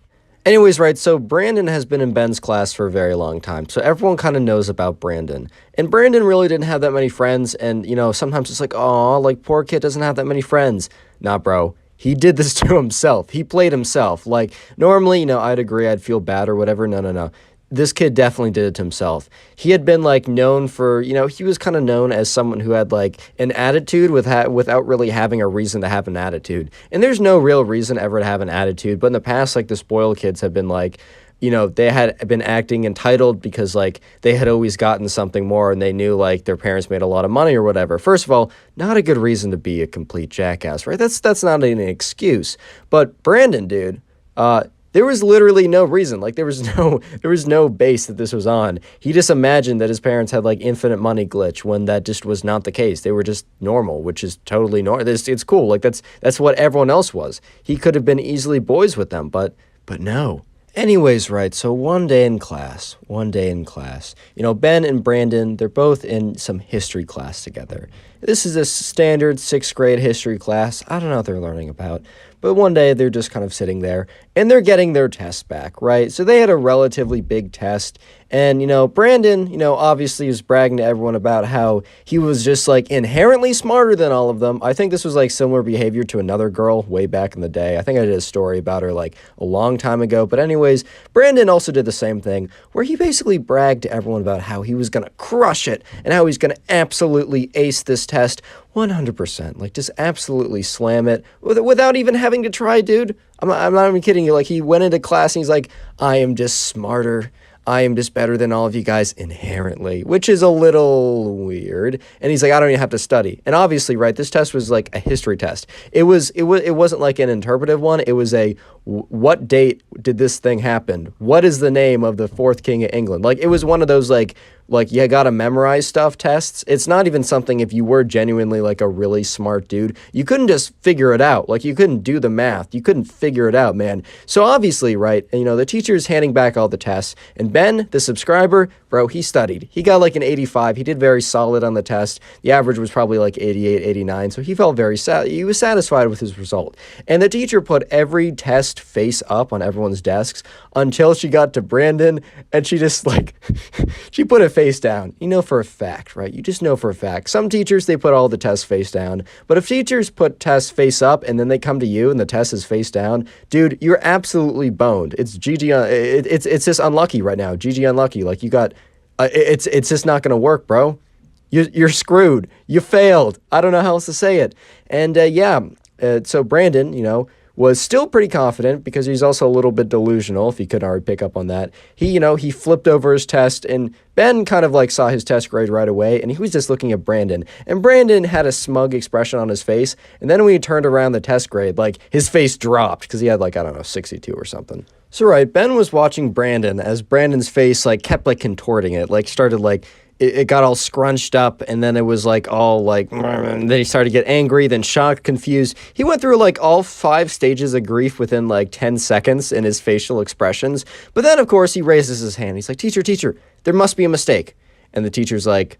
Anyways, right, so Brandon has been in Ben's class for a very long time, so everyone kind of knows about Brandon. And Brandon really didn't have that many friends, and, you know, sometimes it's like, oh, like, poor kid doesn't have that many friends. Nah, bro. He did this to himself. He played himself. Like, normally, you know, I'd agree, I'd feel bad or whatever. No. This kid definitely did it to himself. He had been, like, known for, you know, he was kind of known as someone who had, like, an attitude without really having a reason to have an attitude. And there's no real reason ever to have an attitude. But in the past, like, the spoiled kids have been, like, you know, they had been acting entitled because, like, they had always gotten something more and they knew, like, their parents made a lot of money or whatever. First of all, not a good reason to be a complete jackass, right? That's not an excuse. But Brandon, dude, there was literally no reason. Like, there was no base that this was on. He just imagined that his parents had, like, infinite money glitch when that just was not the case. They were just normal, which is totally normal. It's cool. Like, that's what everyone else was. He could have been easily boys with them, but no. Anyways, right, so one day in class, you know, Ben and Brandon, they're both in some history class together. This is a standard 6th grade history class. I don't know what they're learning about, but one day they're just kind of sitting there, and they're getting their test back, right? So they had a relatively big test, and, you know, Brandon, you know, obviously was bragging to everyone about how he was just, like, inherently smarter than all of them. I think this was, like, similar behavior to another girl way back in the day. I think I did a story about her, like, a long time ago. But anyways, Brandon also did the same thing, where he basically bragged to everyone about how he was going to crush it and how he's going to absolutely ace this test 100%. Like, just absolutely slam it without even having to try, dude. I'm not even kidding you. Like, he went into class and he's like, I am just smarter. I am just better than all of you guys inherently, which is a little weird. And he's like, I don't even have to study. And obviously, right, this test was like a history test. It wasn't like an interpretive one. It was a, what date did this thing happen? What is the name of the 4th king of England? Like, it was one of those, like you gotta memorize stuff tests. It's not even something, if you were genuinely like a really smart dude, you couldn't just figure it out. Like, you couldn't do the math. You couldn't figure it out, man. So obviously, right, you know, the teacher's handing back all the tests, and Ben, the subscriber, bro, he studied. He got like an 85. He did very solid on the test. The average was probably like 88, 89. So he felt very he was satisfied with his result. And the teacher put every test face up on everyone's desks until she got to Brandon, and she just like, she put it face down. You know for a fact, right? You just know for a fact. Some teachers, they put all the tests face down. But if teachers put tests face up and then they come to you and the test is face down, dude, you're absolutely boned. It's GG. It's just unlucky right now. GG unlucky. Like, you got, it's just not going to work, bro. you're screwed. You failed. I don't know how else to say it. And so Brandon, was still pretty confident because he's also a little bit delusional, if you couldn't already pick up on that. He flipped over his test, and Ben kind of like saw his test grade right away, and he was just looking at Brandon. And Brandon had a smug expression on his face, and then when he turned around the test grade, like his face dropped because he had 62 or something. So right, Ben was watching Brandon as Brandon's face kept contorting it, started it got all scrunched up, and then it was all and then he started to get angry, then shocked, confused. He went through all 5 stages of grief within 10 seconds in his facial expressions. But then, of course, he raises his hand. He's like, teacher, there must be a mistake. And the teacher's like,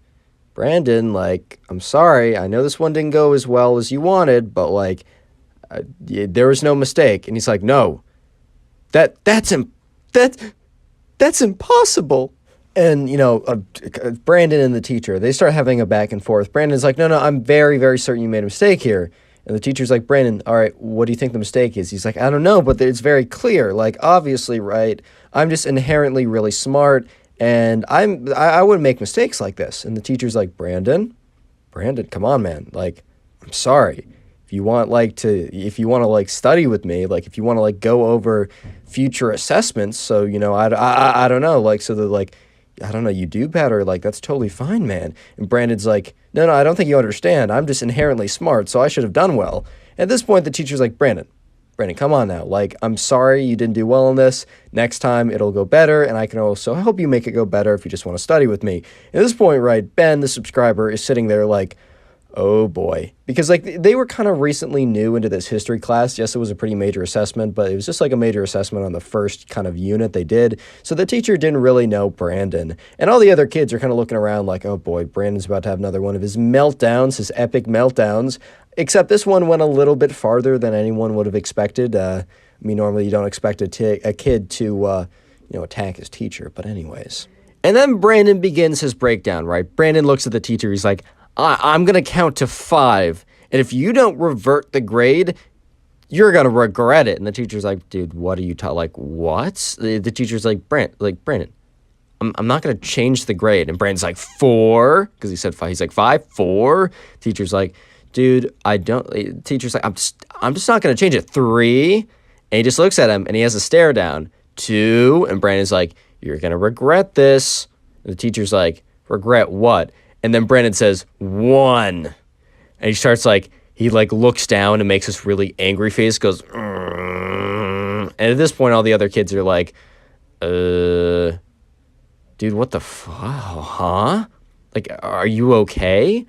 Brandon, I'm sorry. I know this one didn't go as well as you wanted, but there was no mistake. And he's like, no, that's impossible. And, Brandon and the teacher, they start having a back and forth. Brandon's like, no, I'm very, very certain you made a mistake here. And the teacher's like, Brandon, all right, what do you think the mistake is? He's like, I don't know, but it's very clear. Obviously, right, I'm just inherently really smart, and I wouldn't make mistakes like this. And the teacher's like, Brandon, come on, man. I'm sorry. If you want to study with me, if you want to go over future assessments, so, I don't know, so that I don't know, you do better, that's totally fine, man. And Brandon's like, no, I don't think you understand. I'm just inherently smart, so I should have done well. At this point, the teacher's like, Brandon, come on now. I'm sorry you didn't do well on this. Next time, it'll go better, and I can also help you make it go better if you just want to study with me. At this point, right, Ben, the subscriber, is sitting there oh boy. Because they were kind of recently new into this history class. Yes, it was a pretty major assessment, but it was just a major assessment on the first kind of unit they did. So the teacher didn't really know Brandon. And all the other kids are kind of looking around oh boy, Brandon's about to have another one of his meltdowns, his epic meltdowns. Except this one went a little bit farther than anyone would have expected. Normally you don't expect a kid to, attack his teacher. But anyways. And then Brandon begins his breakdown, right? Brandon looks at the teacher. He's like, I'm going to count to 5, and if you don't revert the grade, you're going to regret it. And the teacher's like, dude, what are you what? The teacher's like, Brandon, I'm not going to change the grade. And Brandon's like, 4, because he said 5. He's like, 5, 4. Teacher's like, dude, teacher's like, I'm just not going to change it. 3. And he just looks at him, and he has a stare down. 2. And Brandon's like, you're going to regret this. And the teacher's like, regret what? And then Brandon says, 1. And he starts he looks down and makes this really angry face, goes, and at this point, all the other kids are like, dude, what the huh? Are you okay?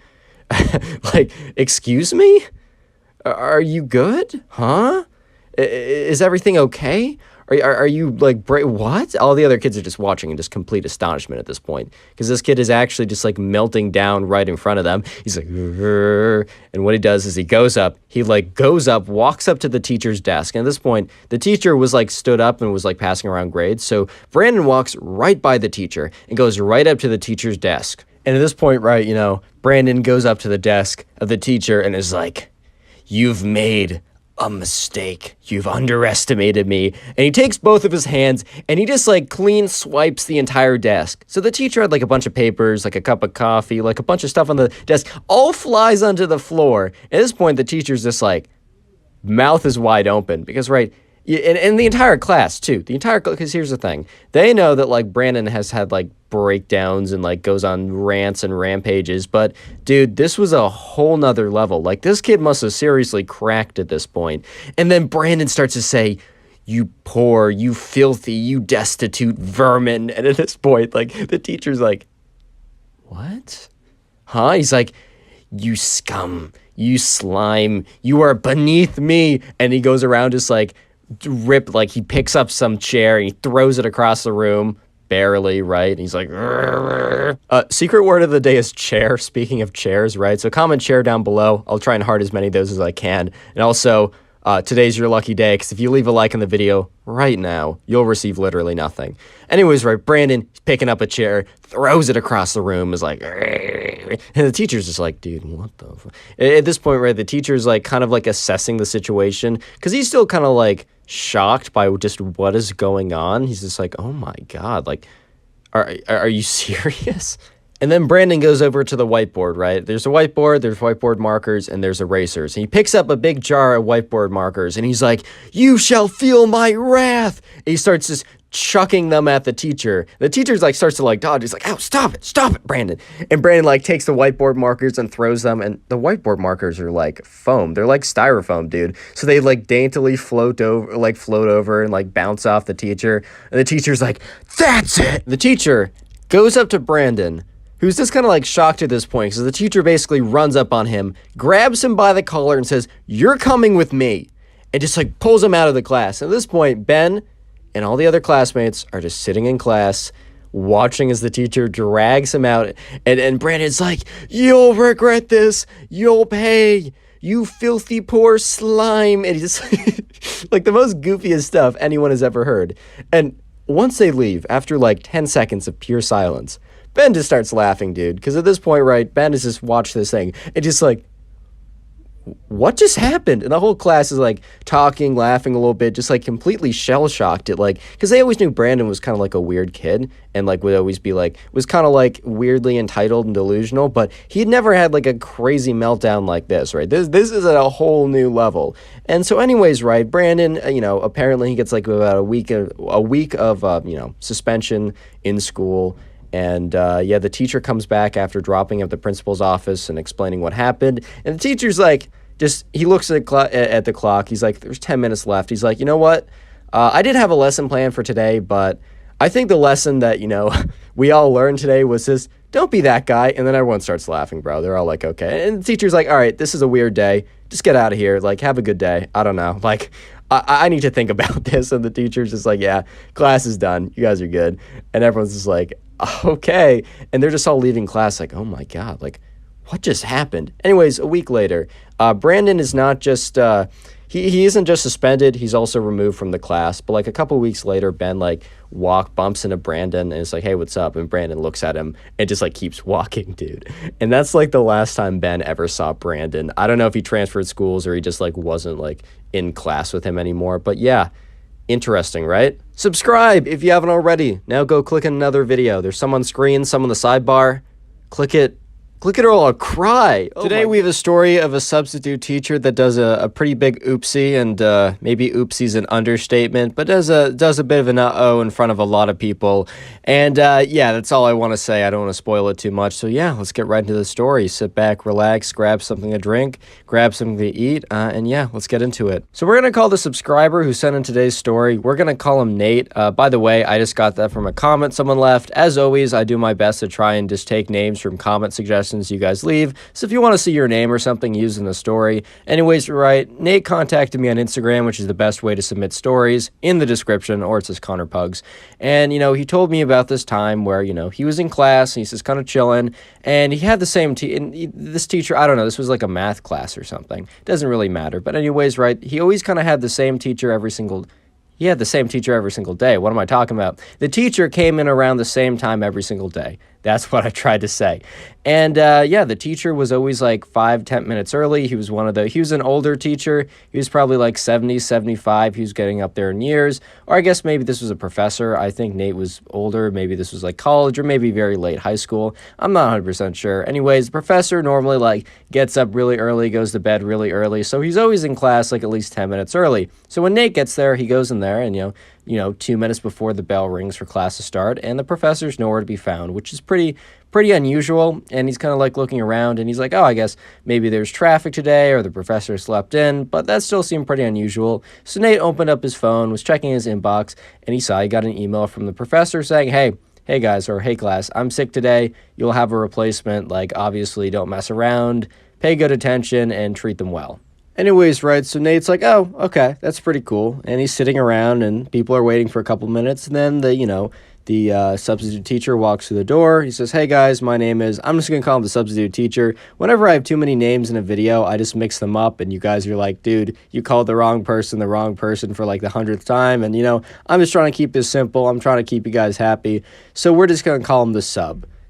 Excuse me? Are you good? Huh? Is everything okay? Are you what? All the other kids are just watching in just complete astonishment at this point, because this kid is actually just melting down right in front of them. He's like, "Grr." And what he does is he goes up, walks up to the teacher's desk. And at this point, the teacher was stood up and was passing around grades. So Brandon walks right by the teacher and goes right up to the teacher's desk. And at this point, right, Brandon goes up to the desk of the teacher and is like, you've made a mistake. You've underestimated me. And he takes both of his hands and he just clean swipes the entire desk. So the teacher had a bunch of papers, a cup of coffee, a bunch of stuff on the desk, all flies onto the floor. At this point, the teacher's just mouth is wide open because, right, and the entire class too, because here's the thing. They know that Brandon has had breakdowns and goes on rants and rampages, but dude, this was a whole nother level. This kid must have seriously cracked at this point. And then Brandon starts to say, you poor, you filthy, you destitute vermin. And at this point, the teacher's like, what? Huh? He's like, you scum, you slime, you are beneath me. And he goes around just he picks up some chair and he throws it across the room. Barely, right? And he's like, secret word of the day is chair. Speaking of chairs, right? So comment chair down below. I'll try and heart as many of those as I can. And also, today's your lucky day, because if you leave a like on the video right now, you'll receive literally nothing. Anyways, right, Brandon, he's picking up a chair, throws it across the room, is like, and the teacher's just like, dude, what the fuck? At this point, right, the teacher's kind of assessing the situation, because he's still kind of shocked by just what is going on. He's just like, oh my God, are you serious? And then Brandon goes over to the whiteboard, right? There's a whiteboard, there's whiteboard markers, and there's erasers. And he picks up a big jar of whiteboard markers, and he's like, "You shall feel my wrath." And he starts just chucking them at the teacher. The teacher's like starts to like dodge. He's like, "Ow, stop it, Brandon." And Brandon like takes the whiteboard markers and throws them. And the whiteboard markers are like foam. They're like styrofoam, dude. So they like daintily float over and like bounce off the teacher. And the teacher's like, "That's it." The teacher goes up to Brandon, who's just kind of like shocked at this point because the teacher basically runs up on him, grabs him by the collar and says, "You're coming with me," and just like pulls him out of the class. At this point, Ben and all the other classmates are just sitting in class watching as the teacher drags him out, and Brandon's like, "You'll regret this, you'll pay, you filthy poor slime," and he's just like the most goofiest stuff anyone has ever heard. And once they leave, after like 10 seconds of pure silence, Ben just starts laughing, dude, because at this point, right, Ben has just watched this thing and just like, what just happened? And the whole class is like talking, laughing a little bit, just like completely shell-shocked at like, because they always knew Brandon was kind of like a weird kid and like would always be like, was kind of like weirdly entitled and delusional, but he'd never had like a crazy meltdown like this, right? This is at a whole new level. And so anyways, right, Brandon, apparently he gets like about a week of suspension in school. And the teacher comes back after dropping at the principal's office and explaining what happened. And the teacher's like, he looks at the clock. He's like, "There's 10 minutes left." He's like, "You know what? I did have a lesson planned for today, but I think the lesson that, we all learned today was just don't be that guy." And then everyone starts laughing, bro. They're all like, "Okay." And the teacher's like, "All right, this is a weird day. Just get out of here. Like, have a good day. I don't know. Like, I need to think about this." And the teacher's just like, "Yeah, class is done. You guys are good." And everyone's just like, "Okay." And they're just all leaving class like, "Oh my God, like what just happened?" Anyways, a week later, Brandon is not just, he isn't just suspended, he's also removed from the class. But like a couple weeks later, Ben like bumps into Brandon and is like, "Hey, what's up?" And Brandon looks at him and just like keeps walking, dude. And that's like the last time Ben ever saw Brandon. I don't know if he transferred schools or he just like wasn't like in class with him anymore. But yeah, interesting, right? Subscribe if you haven't already. Now go click on another video. There's some on screen, some on the sidebar. Click it or I'll cry. Today we have a story of a substitute teacher that does a pretty big oopsie, and maybe oopsie's an understatement, but does a bit of an uh-oh in front of a lot of people. And that's all I want to say. I don't want to spoil it too much. So yeah, let's get right into the story. Sit back, relax, grab something to drink, grab something to eat, and yeah, let's get into it. So we're going to call the subscriber who sent in today's story, we're going to call him Nate. By the way, I just got that from a comment someone left. As always, I do my best to try and just take names from comment suggestions you guys leave. So if you want to see your name or something used in the story. Anyways, right, Nate contacted me on Instagram, which is the best way to submit stories, in the description, or it says Connor Pugs. And, he told me about this time where, he was in class, and he's just kind of chilling, and he had the same this teacher, I don't know, this was like a math class or something. Doesn't really matter. But anyways, right, he always kind of had the same teacher every single day. What am I talking about? The teacher came in around the same time every single day. That's what I tried to say. And the teacher was always like 5-10 minutes early. He was an older teacher. He was probably like 70, 75. He was getting up there in years. Or I guess maybe this was a professor. I think Nate was older. Maybe this was like college or maybe very late high school. I'm not 100% sure. Anyways, the professor normally like gets up really early, goes to bed really early. So he's always in class like at least 10 minutes early. So when Nate gets there, he goes in there and, 2 minutes before the bell rings for class to start, and the professor's nowhere to be found, which is pretty unusual. And he's kind of like looking around and he's like, "Oh, I guess maybe there's traffic today or the professor slept in," but that still seemed pretty unusual. So Nate opened up his phone, was checking his inbox, and he got an email from the professor saying, hey guys, or "Hey class, I'm sick today. You'll have a replacement. Like, obviously don't mess around, pay good attention, and treat them well." Anyways, right, so Nate's like, "Oh, okay, that's pretty cool." And he's sitting around and people are waiting for a couple minutes. And then the substitute teacher walks through the door. He says, "Hey guys, my name is," I'm just going to call him the substitute teacher. Whenever I have too many names in a video, I just mix them up. And you guys are like, "Dude, you called the wrong person for like the 100th time." And, I'm just trying to keep this simple. I'm trying to keep you guys happy. So we're just going to call him the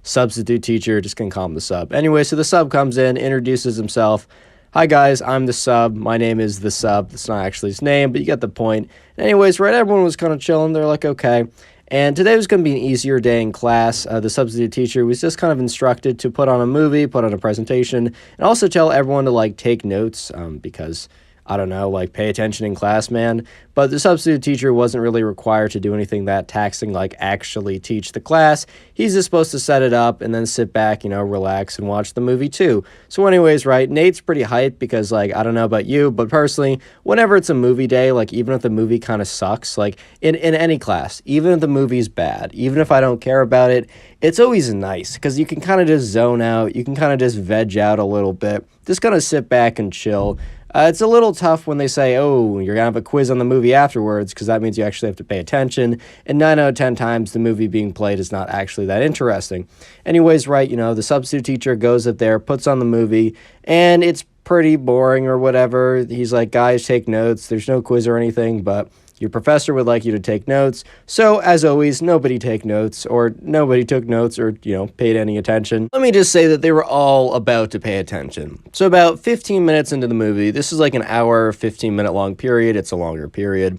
substitute teacher, just going to call him the sub. Anyway, so the sub comes in, introduces himself. "Hi guys, I'm the sub. My name is the sub." That's not actually his name, but you get the point. Anyways, right, everyone was kind of chilling. They're like, okay. And today was going to be an easier day in class. The substitute teacher was just kind of instructed to put on a movie, put on a presentation, and also tell everyone to like take notes because I don't know, like pay attention in class, man. But the substitute teacher wasn't really required to do anything that taxing, like actually teach the class. He's just supposed to set it up and then sit back, relax and watch the movie too. So anyways, right, Nate's pretty hyped because like, I don't know about you, but personally, whenever it's a movie day, like even if the movie kind of sucks, like in any class, even if the movie's bad, even if I don't care about it, it's always nice because you can kind of just zone out. You can kind of just veg out a little bit, just kind of sit back and chill. It's a little tough when they say, oh, you're going to have a quiz on the movie afterwards, because that means you actually have to pay attention. And 9 out of 10 times, the movie being played is not actually that interesting. Anyways, right, the substitute teacher goes up there, puts on the movie, and it's pretty boring or whatever. He's like, guys, take notes. There's no quiz or anything, but your professor would like you to take notes. So, as always, nobody took notes or, paid any attention. Let me just say that they were all about to pay attention. So, about 15 minutes into the movie, this is like an hour, 15-minute long period. It's a longer period.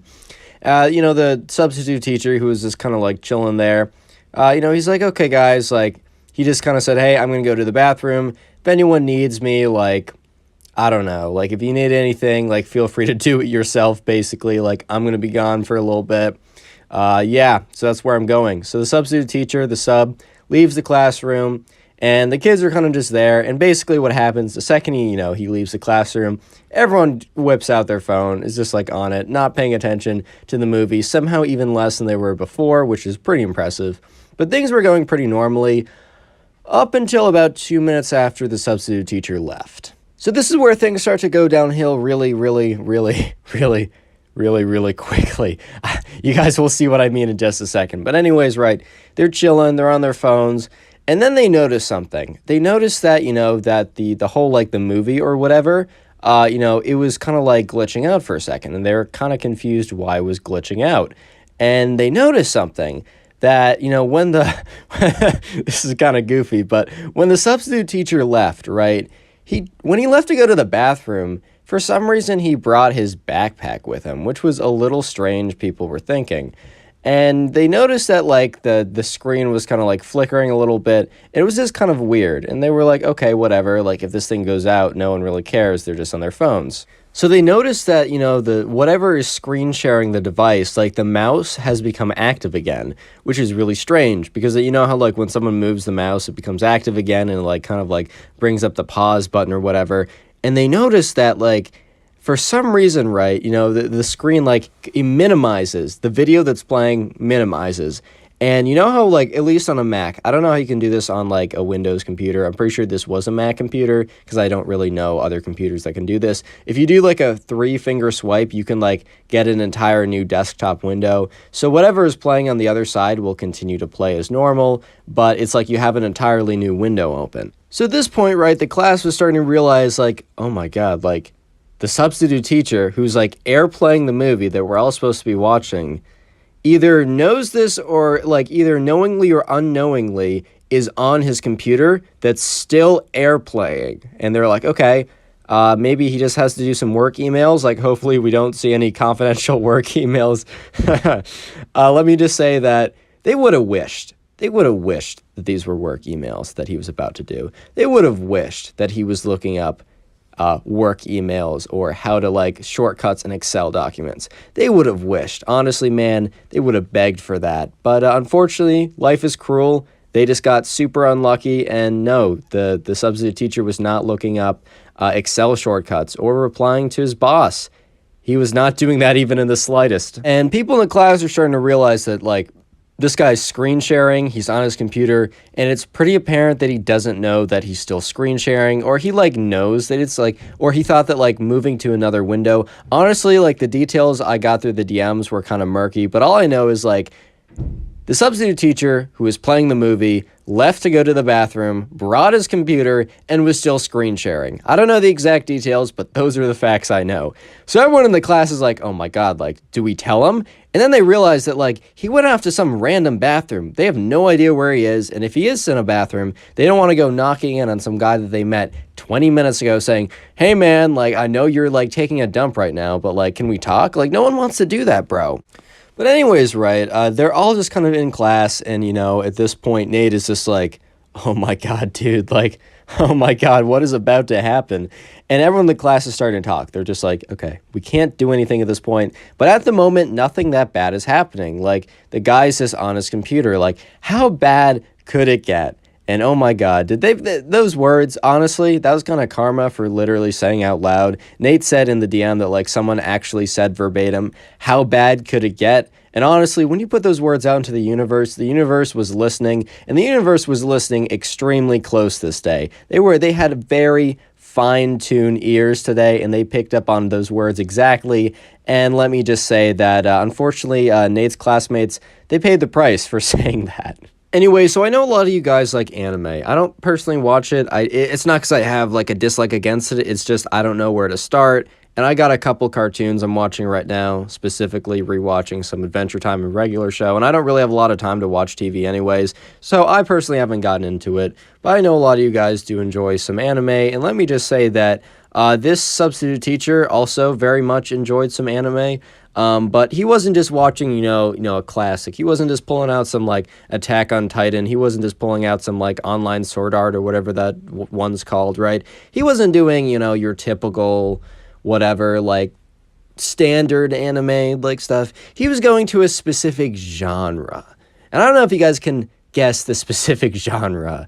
The substitute teacher who was just kind of like chilling there, he's like, okay, guys, like, he just kind of said, hey, I'm going to go to the bathroom. If anyone needs me, like, I don't know, like, if you need anything, like, feel free to do it yourself, basically, like, I'm going to be gone for a little bit, so that's where I'm going. So the substitute teacher, the sub, leaves the classroom, and the kids are kind of just there, and basically what happens, the second he leaves the classroom, everyone whips out their phone, is just, like, on it, not paying attention to the movie, somehow even less than they were before, which is pretty impressive, but things were going pretty normally, up until about 2 minutes after the substitute teacher left. So this is where things start to go downhill really, really, really, really, really, really quickly. You guys will see what I mean in just a second. But anyways, right, they're chilling, they're on their phones, and then they notice something. They notice that, that the whole, like, the movie or whatever, it was kind of, like, glitching out for a second, and they're kind of confused why it was glitching out. And they notice something. That, when this is kind of goofy, but when the substitute teacher left, right, when he left to go to the bathroom, for some reason he brought his backpack with him, which was a little strange, people were thinking. And they noticed that, like, the screen was kind of, like, flickering a little bit. It was just kind of weird. And they were like, okay, whatever. Like, if this thing goes out, no one really cares. They're just on their phones. So they noticed that, the whatever is screen sharing the device, like, the mouse has become active again, which is really strange because you know how, like, when someone moves the mouse, it becomes active again and, like, kind of, like, brings up the pause button or whatever. And they noticed that, like, for some reason, right, the screen, like, it minimizes. The video that's playing minimizes. And you know how, like, at least on a Mac, I don't know how you can do this on, like, a Windows computer. I'm pretty sure this was a Mac computer because I don't really know other computers that can do this. If you do, like, a 3-finger swipe, you can, like, get an entire new desktop window. So whatever is playing on the other side will continue to play as normal, but it's like you have an entirely new window open. So at this point, right, the class was starting to realize, like, oh my God, like, the substitute teacher who's, like, airplaying the movie that we're all supposed to be watching either knows this or, like, either knowingly or unknowingly is on his computer that's still airplaying. And they're like, okay, maybe he just has to do some work emails. Like, hopefully we don't see any confidential work emails. Let me just say that they would have wished that these were work emails that he was about to do. They would have wished that he was looking up work emails or how to, like, shortcuts in Excel documents. They would have wished. Honestly, man, they would have begged for that. But unfortunately, life is cruel. They just got super unlucky, and no, the substitute teacher was not looking up Excel shortcuts or replying to his boss. He was not doing that even in the slightest. And people in the class are starting to realize that, like, this guy's screen sharing, he's on his computer, and it's pretty apparent that he doesn't know that he's still screen sharing, or he, like, knows that it's, like, or he thought that, like, moving to another window. Honestly, like, the details I got through the DMs were kind of murky, but all I know is, like, the substitute teacher who was playing the movie left to go to the bathroom, brought his computer, and was still screen sharing. I don't know the exact details, but those are the facts I know. So everyone in the class is like, oh my God, like, do we tell him? And then they realize that, like, he went off to some random bathroom. They have no idea where he is, and if he is in a bathroom, they don't want to go knocking in on some guy that they met 20 minutes ago saying, hey man, like, I know you're, like, taking a dump right now, but, like, can we talk? Like, no one wants to do that, bro. But anyways, right, they're all just kind of in class, and at this point, Nate is just like, "Oh my god, dude! Like, oh my god, what is about to happen?" And everyone in the class is starting to talk. They're just like, "Okay, we can't do anything at this point." But at the moment, nothing that bad is happening. Like the guy's just on his computer. Like, how bad could it get? And oh my God, did those words, honestly, that was kind of karma for literally saying out loud. Nate said in the DM that like someone actually said verbatim, how bad could it get? And honestly, when you put those words out into the universe was listening, and the universe was listening extremely close this day. They had very fine-tuned ears today, and they picked up on those words exactly. And let me just say that, unfortunately, Nate's classmates, they paid the price for saying that. Anyway, so I know a lot of you guys like anime. I don't personally watch it. It's not because I have like a dislike against it. It's just I don't know where to start. And I got a couple cartoons I'm watching right now, specifically rewatching some Adventure Time and Regular Show. And I don't really have a lot of time to watch TV anyways, so I personally haven't gotten into it. But I know a lot of you guys do enjoy some anime. And let me just say that this substitute teacher also very much enjoyed some anime. But he wasn't just watching, a classic. He wasn't just pulling out some like Attack on Titan. He wasn't just pulling out some like online sword art or whatever that one's called, right? He wasn't doing, your typical whatever, like standard anime like stuff. He was going to a specific genre. And I don't know if you guys can guess the specific genre.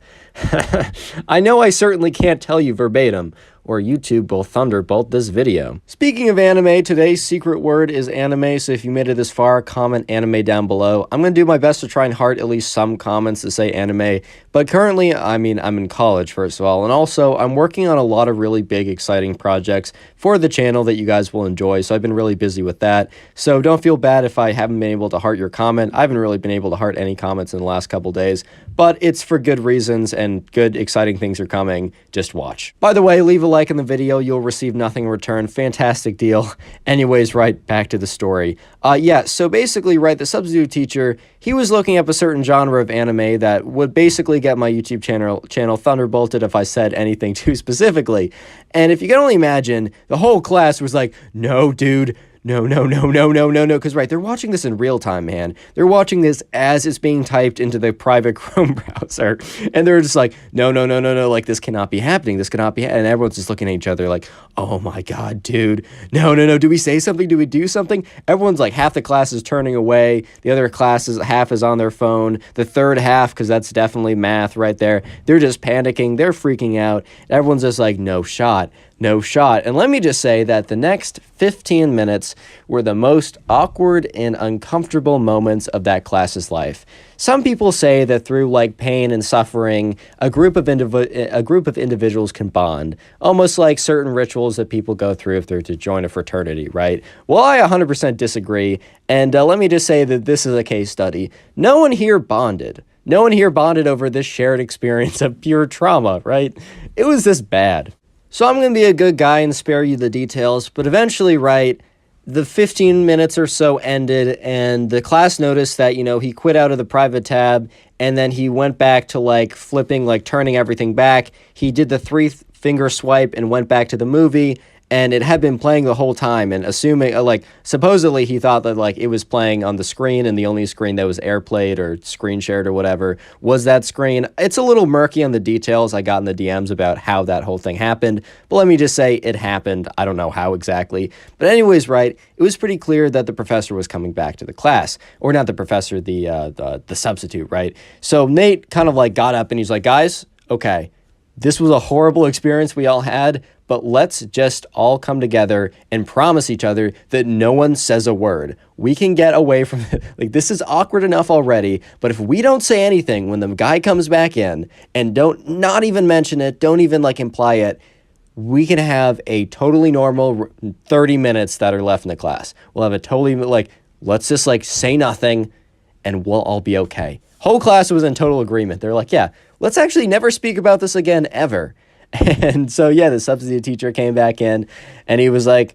I know I certainly can't tell you verbatim, or YouTube will thunderbolt this video. Speaking of anime, today's secret word is anime, so if you made it this far, comment anime down below. I'm going to do my best to try and heart at least some comments that say anime, but currently, I'm in college, first of all, and also, I'm working on a lot of really big, exciting projects for the channel that you guys will enjoy, so I've been really busy with that, so don't feel bad if I haven't been able to heart your comment. I haven't really been able to heart any comments in the last couple days, but it's for good reasons, and good, exciting things are coming. Just watch. By the way, leave a like in the video. You'll receive nothing in return. Fantastic deal. Anyways, right, back to the story. Yeah, so basically, right, the substitute teacher, he was looking up a certain genre of anime that would basically get my YouTube channel thunderbolted if I said anything too specifically. And if you can only imagine, the whole class was like, no, dude, no, because, right, they're watching this in real time, man. They're watching this as it's being typed into the private Chrome browser, and they're just like, no, like, this cannot be happening, and everyone's just looking at each other like, oh my God, dude, no, do we say something, do we do something? Everyone's like, half the class is turning away, the other classes, half is on their phone, the third half, because that's definitely math right there, they're just panicking, they're freaking out, everyone's just like, no shot. And let me just say that the next 15 minutes were the most awkward and uncomfortable moments of that class's life. Some people say that through like pain and suffering, a group of individuals can bond, almost like certain rituals that people go through if they're to join a fraternity, right? Well, I 100% disagree, and let me just say that this is a case study. No one here bonded. No one here bonded over this shared experience of pure trauma, right? It was this bad. So I'm going to be a good guy and spare you the details, but eventually, right, the 15 minutes or so ended, and the class noticed that, he quit out of the private tab, and then he went back to, like, flipping, like, turning everything back. He did the three-finger swipe and went back to the movie, and it had been playing the whole time, and assuming, supposedly he thought that, like, it was playing on the screen, and the only screen that was airplayed or screen shared or whatever was that screen. It's a little murky on the details I got in the DMs about how that whole thing happened, but let me just say it happened. I don't know how exactly, but anyways, right, it was pretty clear that the professor was coming back to the class, or not the professor, the substitute, right? So Nate kind of, like, got up, and he's like, guys, okay, this was a horrible experience we all had, but let's just all come together and promise each other that no one says a word. We can get away from it. Like, this is awkward enough already, but if we don't say anything when the guy comes back in and not even mention it, don't even, like, imply it, we can have a totally normal 30 minutes that are left in the class. We'll have a totally, like, let's just, like, say nothing and we'll all be okay. Whole class was in total agreement. They're like, yeah, let's actually never speak about this again, ever. And so, yeah, the substitute teacher came back in, and he was like,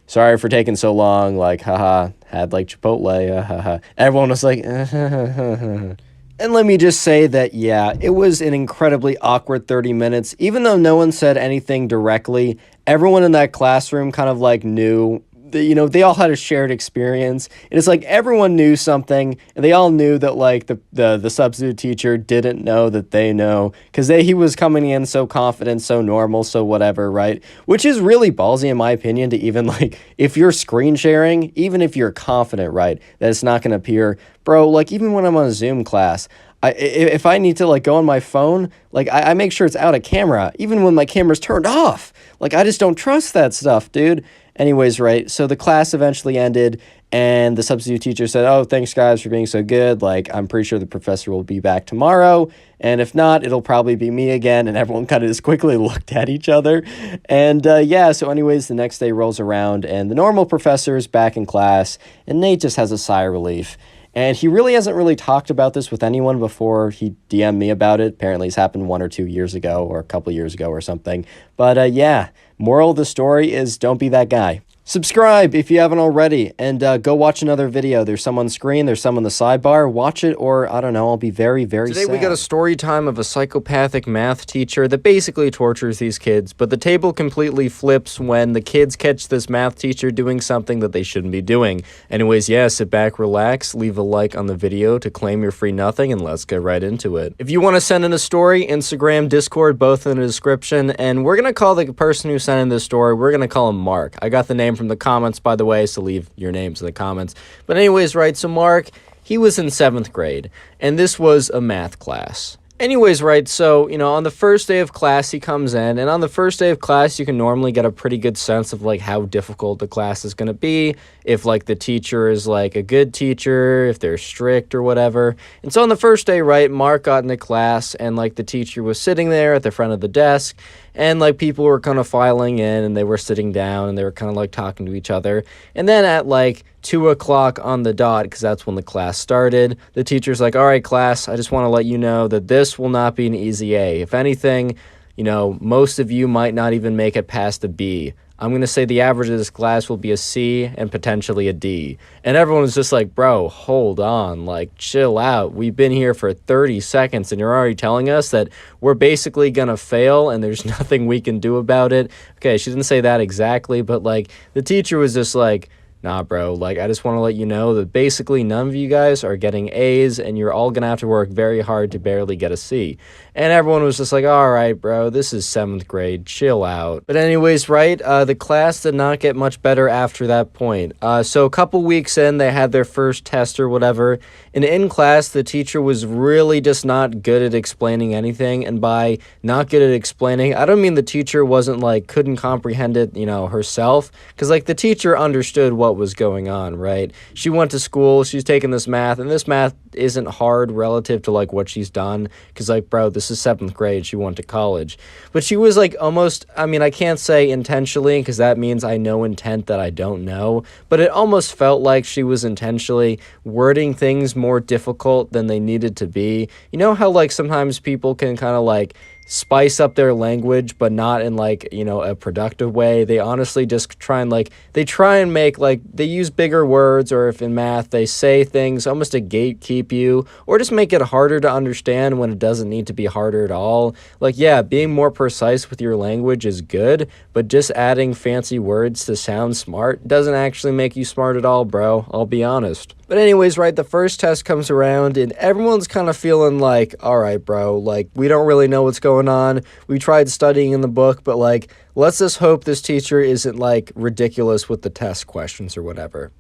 sorry for taking so long, like, haha, had, like, Chipotle, haha. Everyone was like, and let me just say that, yeah, it was an incredibly awkward 30 minutes. Even though no one said anything directly, everyone in that classroom kind of, like, knew they all had a shared experience. And it's like everyone knew something, and they all knew that like the substitute teacher didn't know that they know, because he was coming in so confident, so normal, so whatever, right? Which is really ballsy in my opinion, to even like, if you're screen sharing, even if you're confident, right, that it's not going to appear, bro, like even when I'm on a Zoom class, if I need to like go on my phone, like I make sure it's out of camera, even when my camera's turned off. Like I just don't trust that stuff, dude. Anyways, right, so the class eventually ended, and the substitute teacher said, oh, thanks, guys, for being so good. Like, I'm pretty sure the professor will be back tomorrow, and if not, it'll probably be me again, and everyone kind of just quickly looked at each other. And, yeah, so anyways, the next day rolls around, and the normal professor is back in class, and Nate just has a sigh of relief. And he really hasn't really talked about this with anyone before he DM'd me about it. Apparently it's happened 1 or 2 years ago, or a couple years ago or something. But yeah, moral of the story is don't be that guy. Subscribe if you haven't already, and go watch another video. There's some on screen, there's some on the sidebar. Watch it, or I don't know, I'll be very, very sad. Today we got a story time of a psychopathic math teacher that basically tortures these kids, but the table completely flips when the kids catch this math teacher doing something that they shouldn't be doing. Anyways, yeah, sit back, relax, leave a like on the video to claim your free nothing, and let's get right into it. If you want to send in a story, Instagram, Discord, both in the description, and we're going to call the person who sent in this story, we're going to call him Mark. I got the name from the comments, by the way, so leave your names in the comments. But anyways, right, so Mark, he was in 7th grade, and this was a math class. Anyways, right, so, on the first day of class, he comes in, and on the first day of class, you can normally get a pretty good sense of, like, how difficult the class is going to be, if, like, the teacher is, like, a good teacher, if they're strict or whatever. And so on the first day, right, Mark got into class, and, like, the teacher was sitting there at the front of the desk, and, like, people were kind of filing in, and they were sitting down, and they were kind of, like, talking to each other. And then at, like, 2 o'clock on the dot, because that's when the class started, the teacher's like, all right, class, I just want to let you know that this will not be an easy A. If anything, most of you might not even make it past a B. I'm going to say the average of this class will be a C and potentially a D. And everyone was just like, bro, hold on, like, chill out. We've been here for 30 seconds and you're already telling us that we're basically going to fail and there's nothing we can do about it. Okay, she didn't say that exactly, but, like, the teacher was just like, nah, bro, like, I just want to let you know that basically none of you guys are getting A's and you're all going to have to work very hard to barely get a C. And everyone was just like, all right, bro, this is 7th grade, chill out. But anyways, right, the class did not get much better after that point. So a couple weeks in, they had their first test or whatever, and in class, the teacher was really just not good at explaining anything. And by not good at explaining, I don't mean the teacher wasn't, like, couldn't comprehend it, herself, because, like, the teacher understood what was going on, right? She went to school, she's taking this math, and this math isn't hard relative to, like, what she's done, because, like, bro, this is 7th grade, she went to college. But she was, like, almost, I mean, I can't say intentionally, because that means I know intent that I don't know, but it almost felt like she was intentionally wording things more difficult than they needed to be. You know how, like, sometimes people can kind of, like, spice up their language, but not in, like, a productive way. They honestly just try and, like, they use bigger words, or if in math, they say things almost to gatekeep you, or just make it harder to understand when it doesn't need to be harder at all. Like, yeah, being more precise with your language is good, but just adding fancy words to sound smart doesn't actually make you smart at all, bro. I'll be honest. But anyways, right, the first test comes around, and everyone's kind of feeling like, all right, bro, like, we don't really know what's going on. We tried studying in the book, but, like, let's just hope this teacher isn't, like, ridiculous with the test questions or whatever.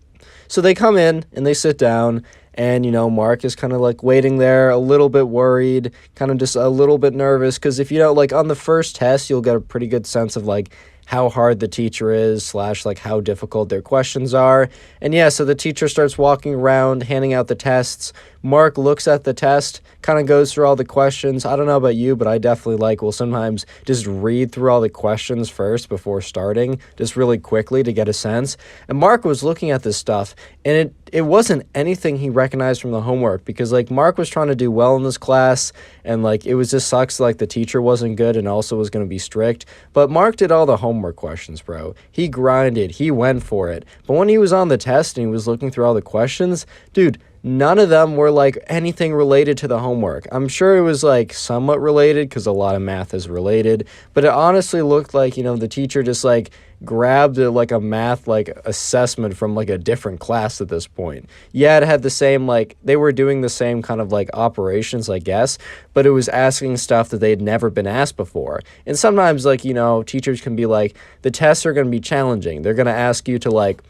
So they come in, and they sit down, and, Mark is kind of, like, waiting there, a little bit worried, kind of just a little bit nervous, because if like, on the first test, you'll get a pretty good sense of, like, how hard the teacher is, / like, how difficult their questions are. And yeah, so the teacher starts walking around, handing out the tests. Mark looks at the test, kind of goes through all the questions. I don't know about you, but I definitely will sometimes just read through all the questions first before starting, just really quickly to get a sense. And Mark was looking at this stuff, and it wasn't anything he recognized from the homework, because, like, Mark was trying to do well in this class, and, like, it was just sucks, like, the teacher wasn't good and also was going to be strict. But Mark did all the homework questions, bro. He grinded, he went for it. But when he was on the test and he was looking through all the questions, dude, none of them were like anything related to the homework. I'm sure it was like somewhat related because a lot of math is related, but it honestly looked like, the teacher just like grabbed like a math like assessment from like a different class at this point. Yeah, it had the same like they were doing the same kind of like operations, I guess, but it was asking stuff that they'd never been asked before. And sometimes like, teachers can be like, the tests are going to be challenging. They're going to ask you to like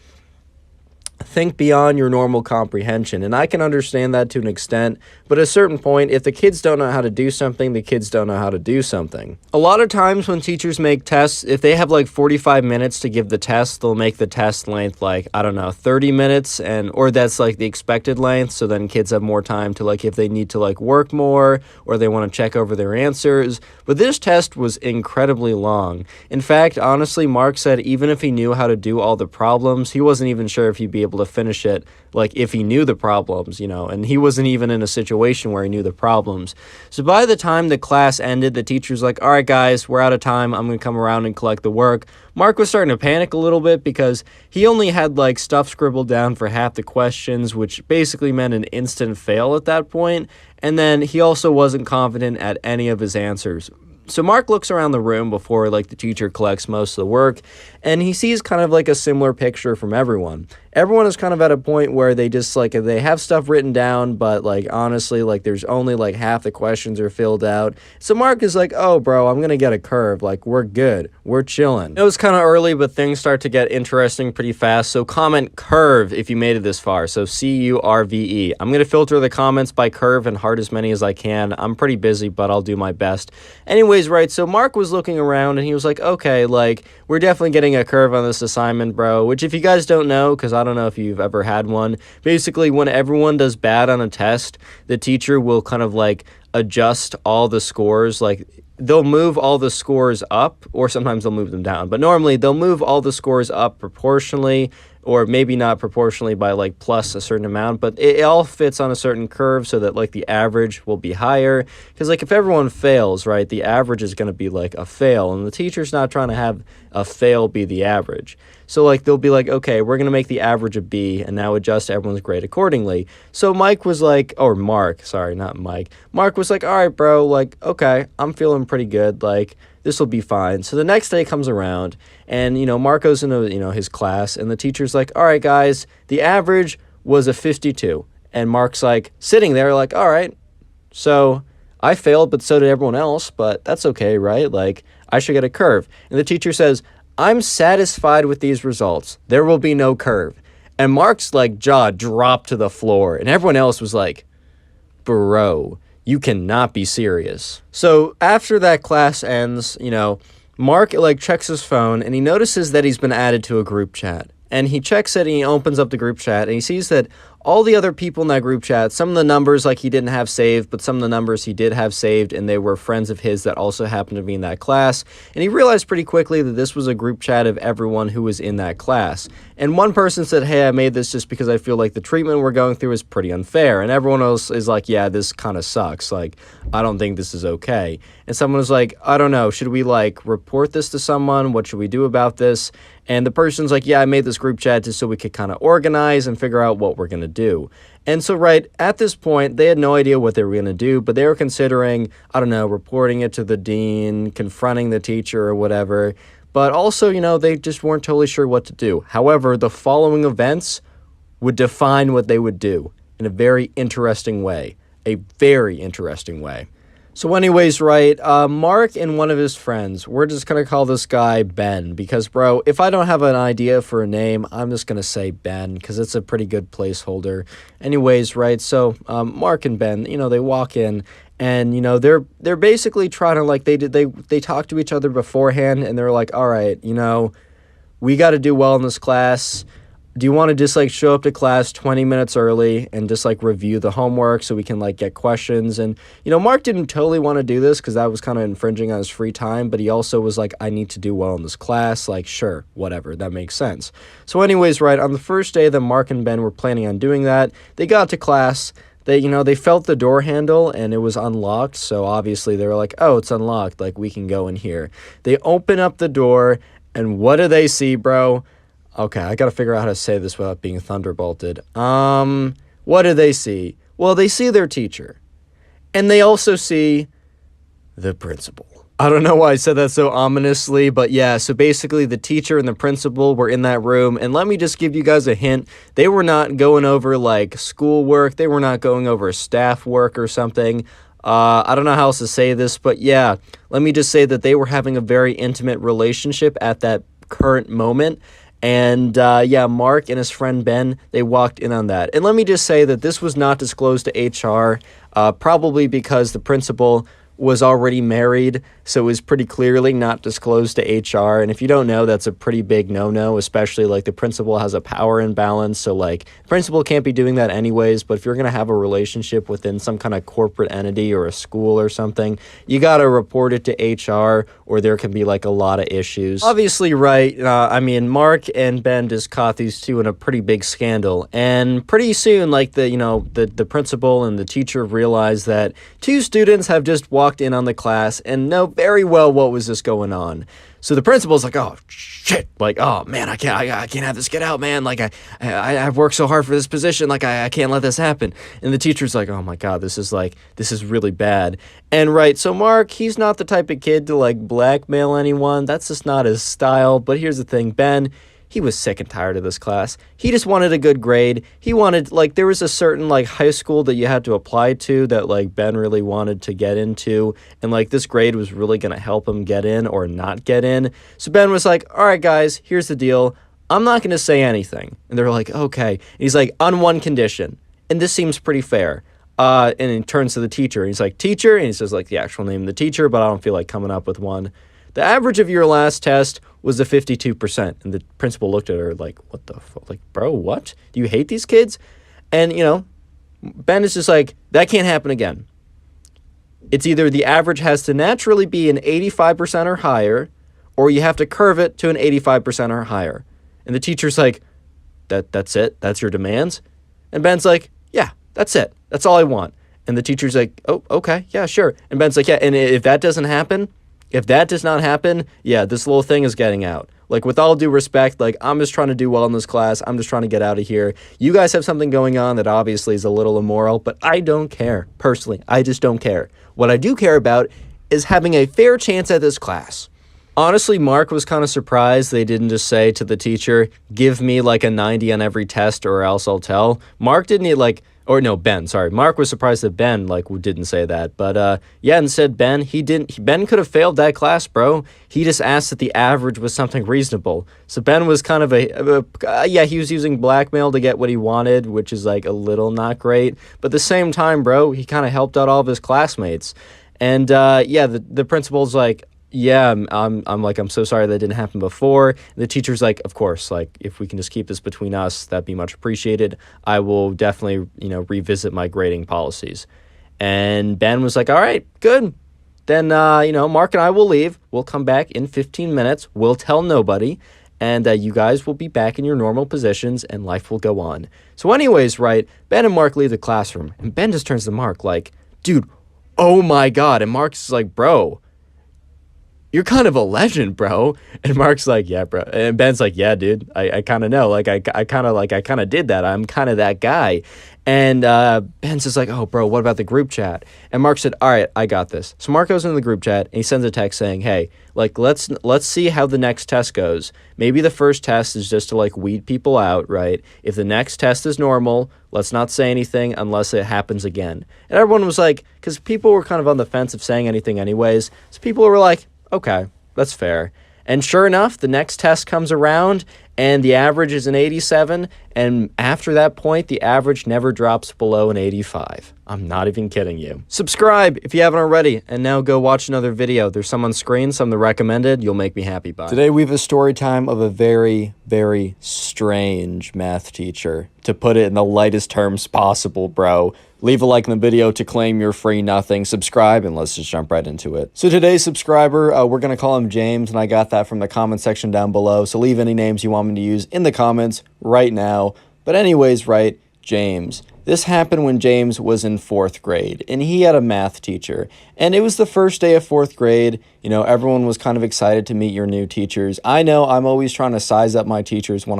think beyond your normal comprehension. And I can understand that to an extent, but at a certain point, if the kids don't know how to do something, the kids don't know how to do something. A lot of times when teachers make tests, if they have like 45 minutes to give the test, they'll make the test length like, I don't know, 30 minutes, or that's like the expected length, so then kids have more time to like, if they need to like work more, or they want to check over their answers. But this test was incredibly long. In fact, honestly, Mark said even if he knew how to do all the problems, he wasn't even sure if he'd be able to finish it, like if he knew the problems, and he wasn't even in a situation where he knew the problems. So by the time the class ended, the teacher's like, all right, guys, we're out of time. I'm going to come around and collect the work. Mark was starting to panic a little bit because he only had like stuff scribbled down for half the questions, which basically meant an instant fail at that point. And then he also wasn't confident at any of his answers. So Mark looks around the room before like the teacher collects most of the work, and he sees kind of like a similar picture from everyone. Everyone is kind of at a point where they just like, they have stuff written down, but like honestly, like there's only like half the questions are filled out. So Mark is like, oh bro, I'm gonna get a curve. Like we're good. We're chilling. It was kind of early, but things start to get interesting pretty fast. So comment curve if you made it this far. So CURVE. I'm gonna filter the comments by curve and heart as many as I can. I'm pretty busy, but I'll do my best. Anyways, right, so Mark was looking around and he was like, okay, like we're definitely getting a curve on this assignment, bro, which if you guys don't know, because I don't know if you've ever had one, basically when everyone does bad on a test, the teacher will kind of like adjust all the scores, like they'll move all the scores up, or sometimes they'll move them down, but normally they'll move all the scores up proportionally, or maybe not proportionally by like plus a certain amount, but it all fits on a certain curve so that like the average will be higher. Because like if everyone fails, right, the average is going to be like a fail, and the teacher's not trying to have a fail be the average. So like they'll be like, okay, we're going to make the average a B and now adjust everyone's grade accordingly. So Mike was like, or Mark, sorry, not Mike. Mark was like, all right, bro, like, okay, I'm feeling pretty good. Like, this will be fine. So the next day comes around and, Mark goes into, his class, and the teacher's like, all right, guys, the average was a 52. And Mark's like sitting there like, all right, so I failed, but so did everyone else, but that's okay, right? Like, I should get a curve. And the teacher says, I'm satisfied with these results. There will be no curve. And Mark's like jaw dropped to the floor, and everyone else was like, bro, you cannot be serious. So after that class ends, Mark like checks his phone and he notices that he's been added to a group chat. And he checks it and he opens up the group chat and he sees that all the other people in that group chat, some of the numbers like he didn't have saved, but some of the numbers he did have saved, and they were friends of his that also happened to be in that class. And he realized pretty quickly that this was a group chat of everyone who was in that class. And one person said, hey, I made this just because I feel like the treatment we're going through is pretty unfair. And everyone else is like, yeah, this kind of sucks. Like, I don't think this is okay. And someone was like, I don't know, should we like report this to someone? What should we do about this? And the person's like, yeah, I made this group chat just so we could kind of organize and figure out what we're going to do. And so, right, at this point, they had no idea what they were going to do, but they were considering, I don't know, reporting it to the dean, confronting the teacher or whatever. But also, they just weren't totally sure what to do. However, the following events would define what they would do in a very interesting way. A very interesting way. So anyways, right, Mark and one of his friends, we're just going to call this guy Ben because, bro, if I don't have an idea for a name, I'm just going to say Ben because it's a pretty good placeholder. Anyways, right, so Mark and Ben, they walk in and, they're basically trying to, like, they talk to each other beforehand and they're like, all right, we got to do well in this class. Do you want to just like show up to class 20 minutes early and just like review the homework so we can like get questions? And, Mark didn't totally want to do this because that was kind of infringing on his free time, but he also was like, I need to do well in this class. Like, sure, whatever, that makes sense. So anyways, right, on the first day that Mark and Ben were planning on doing that, they got to class. They, they felt the door handle and it was unlocked. So obviously they were like, oh, it's unlocked. Like, we can go in here. They open up the door and what do they see, bro? Okay, I gotta figure out how to say this without being thunderbolted. what do they see? Well, they see their teacher. And they also see the principal. I don't know why I said that so ominously, but yeah, so basically the teacher and the principal were in that room, and let me just give you guys a hint. They were not going over, like, schoolwork. They were not going over staff work or something. I don't know how else to say this, but yeah, let me just say that they were having a very intimate relationship at that current moment. And yeah, Mark and his friend Ben, they walked in on that. And let me just say that this was not disclosed to HR, probably because the principal was already married, so it was pretty clearly not disclosed to HR. And if you don't know, that's a pretty big no-no, especially like the principal has a power imbalance, so like the principal can't be doing that anyways. But if you're going to have a relationship within some kind of corporate entity or a school or something, you got to report it to HR, or there can be like a lot of issues. Obviously, right, I mean, Mark and Ben just caught these two in a pretty big scandal, and pretty soon, like, the principal and the teacher realized that two students have just walked in on the class and know very well what was this going on. So the principal's like, oh shit, like, oh man, I can't have this get out, man. Like I've worked so hard for this position, like I can't let this happen. And the teacher's like, oh my god, this is really bad. And right, so Mark, he's not the type of kid to like blackmail anyone. That's just not his style. But here's the thing, Ben, he was sick and tired of this class. He just wanted a good grade. He wanted, like, there was a certain, like, high school that you had to apply to that, like, Ben really wanted to get into. And, like, this grade was really going to help him get in or not get in. So Ben was like, all right, guys, here's the deal. I'm not going to say anything. And they're like, okay. And he's like, on one condition. And this seems pretty fair. And he turns to the teacher. He's like, teacher? And he says, like, the actual name of the teacher, but I don't feel like coming up with one. The average of your last test was a 52%. And the principal looked at her like, what the fuck? Like, bro, what? Do you hate these kids? And, you know, Ben is just like, that can't happen again. It's either the average has to naturally be an 85% or higher, or you have to curve it to an 85% or higher. And the teacher's like, that's it? That's your demands? And Ben's like, yeah, that's it. That's all I want. And the teacher's like, oh, okay, yeah, sure. And Ben's like, yeah, and if that doesn't happen, if that does not happen, yeah, this little thing is getting out. Like, with all due respect, like, I'm just trying to do well in this class. I'm just trying to get out of here. You guys have something going on that obviously is a little immoral, but I don't care. Personally, I just don't care. What I do care about is having a fair chance at this class. Honestly, Mark was kind of surprised they didn't just say to the teacher, give me like a 90 on every test or else I'll tell. Mark didn't like... Or no, Ben, sorry. Mark was surprised that Ben, like, didn't say that. But, yeah, instead, Ben, Ben could have failed that class, bro. He just asked that the average was something reasonable. So Ben was kind of yeah, he was using blackmail to get what he wanted, which is, like, a little not great. But at the same time, bro, he kind of helped out all of his classmates. And, yeah, the principal's like, yeah, I'm so sorry that didn't happen before. And the teacher's like, of course, like, if we can just keep this between us, that'd be much appreciated. I will definitely, revisit my grading policies. And Ben was like, all right, good. Then, Mark and I will leave. We'll come back in 15 minutes. We'll tell nobody. And you guys will be back in your normal positions and life will go on. So anyways, right, Ben and Mark leave the classroom. And Ben just turns to Mark like, dude, oh my God. And Mark's like, bro, you're kind of a legend, bro. And Mark's like, yeah, bro. And Ben's like, yeah, dude, I kind of know. Like, I kind of did that. I'm kind of that guy. And Ben's just like, oh, bro, what about the group chat? And Mark said, all right, I got this. So Mark goes into the group chat and he sends a text saying, hey, like, let's see how the next test goes. Maybe the first test is just to, like, weed people out, right? If the next test is normal, let's not say anything unless it happens again. And everyone was like, because people were kind of on the fence of saying anything anyways. So people were like, okay, that's fair. And sure enough, the next test comes around and the average is an 87. And after that point, the average never drops below an 85. I'm not even kidding you. Subscribe if you haven't already. And now go watch another video. There's some on screen, some that recommended. You'll make me happy. Bye. Today we have a story time of a very, very strange math teacher. To put it in the lightest terms possible, bro. Leave a like in the video to claim your free nothing. Subscribe, and let's just jump right into it. So today's subscriber, we're going to call him James, and I got that from the comment section down below. So leave any names you want me to use in the comments right now. But anyways, right, James. This happened when James was in 4th grade, and he had a math teacher. And it was the first day of 4th grade. Everyone was kind of excited to meet your new teachers. I know I'm always trying to size up my teachers when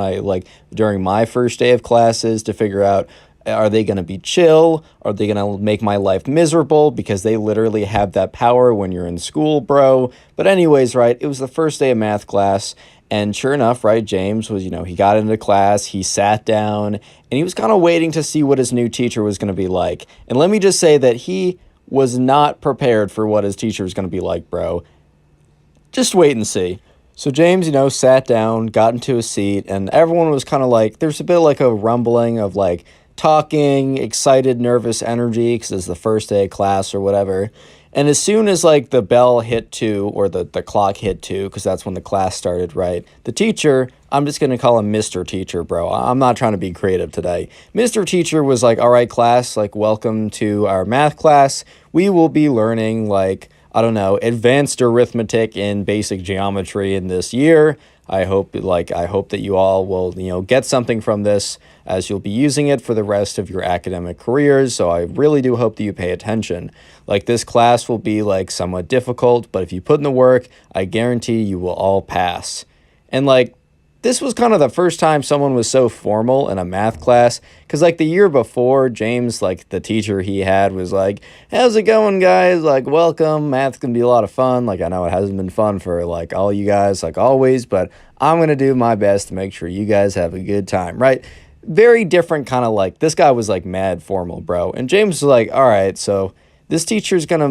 during my first day of classes to figure out Are they going to be chill? Are they going to make my life miserable? Because they literally have that power when you're in school, bro. But anyways, right, it was the first day of math class. And sure enough, right, James was, he got into class, he sat down, and he was kind of waiting to see what his new teacher was going to be like. And let me just say that he was not prepared for what his teacher was going to be like, bro. Just wait and see. So James, sat down, got into a seat, and everyone was kind of like, there's a bit like a rumbling of like talking, excited, nervous energy because it's the first day of class or whatever. And as soon as like the bell hit 2 or the clock hit 2, because that's when the class started, right? The teacher, I'm just going to call him Mr. Teacher, bro. I'm not trying to be creative today. Mr. Teacher was like, all right, class, like welcome to our math class. We will be learning like, I don't know, advanced arithmetic in basic geometry in this year. I hope that you all will, get something from this as you'll be using it for the rest of your academic careers. So I really do hope that you pay attention. Like this class will be like somewhat difficult, but if you put in the work, I guarantee you will all pass. And like this was kind of the first time someone was so formal in a math class, because like the year before, James, like the teacher he had was like, how's it going, guys? Like, welcome. Math's gonna be a lot of fun. Like, I know it hasn't been fun for like all you guys, like always, but I'm gonna do my best to make sure you guys have a good time, right? Very different kind of like, this guy was like mad formal, bro. And James was like, all right, so this teacher's gonna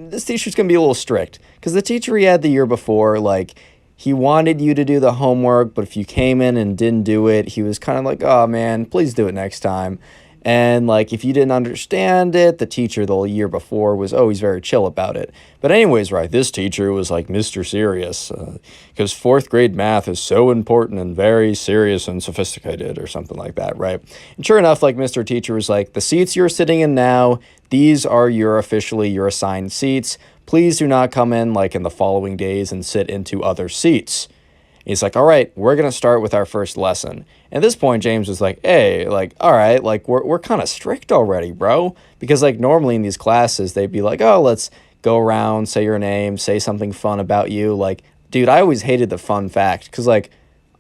be a little strict, because the teacher he had the year before, like, he wanted you to do the homework, but if you came in and didn't do it, he was kind of like, oh man, please do it next time. And like, if you didn't understand it, the teacher the year before was always very chill about it. But anyways, right, this teacher was like Mr. Serious, because 4th grade math is so important and very serious and sophisticated or something like that, right? And sure enough, like Mr. Teacher was like, the seats you're sitting in now, these are your assigned seats. Please do not come in like in the following days and sit into other seats. He's like, all right, we're going to start with our first lesson. At this point, James was like, hey, like, all right, like we're kind of strict already, bro. Because like normally in these classes, they'd be like, oh, let's go around, say your name, say something fun about you. Like, dude, I always hated the fun fact because like,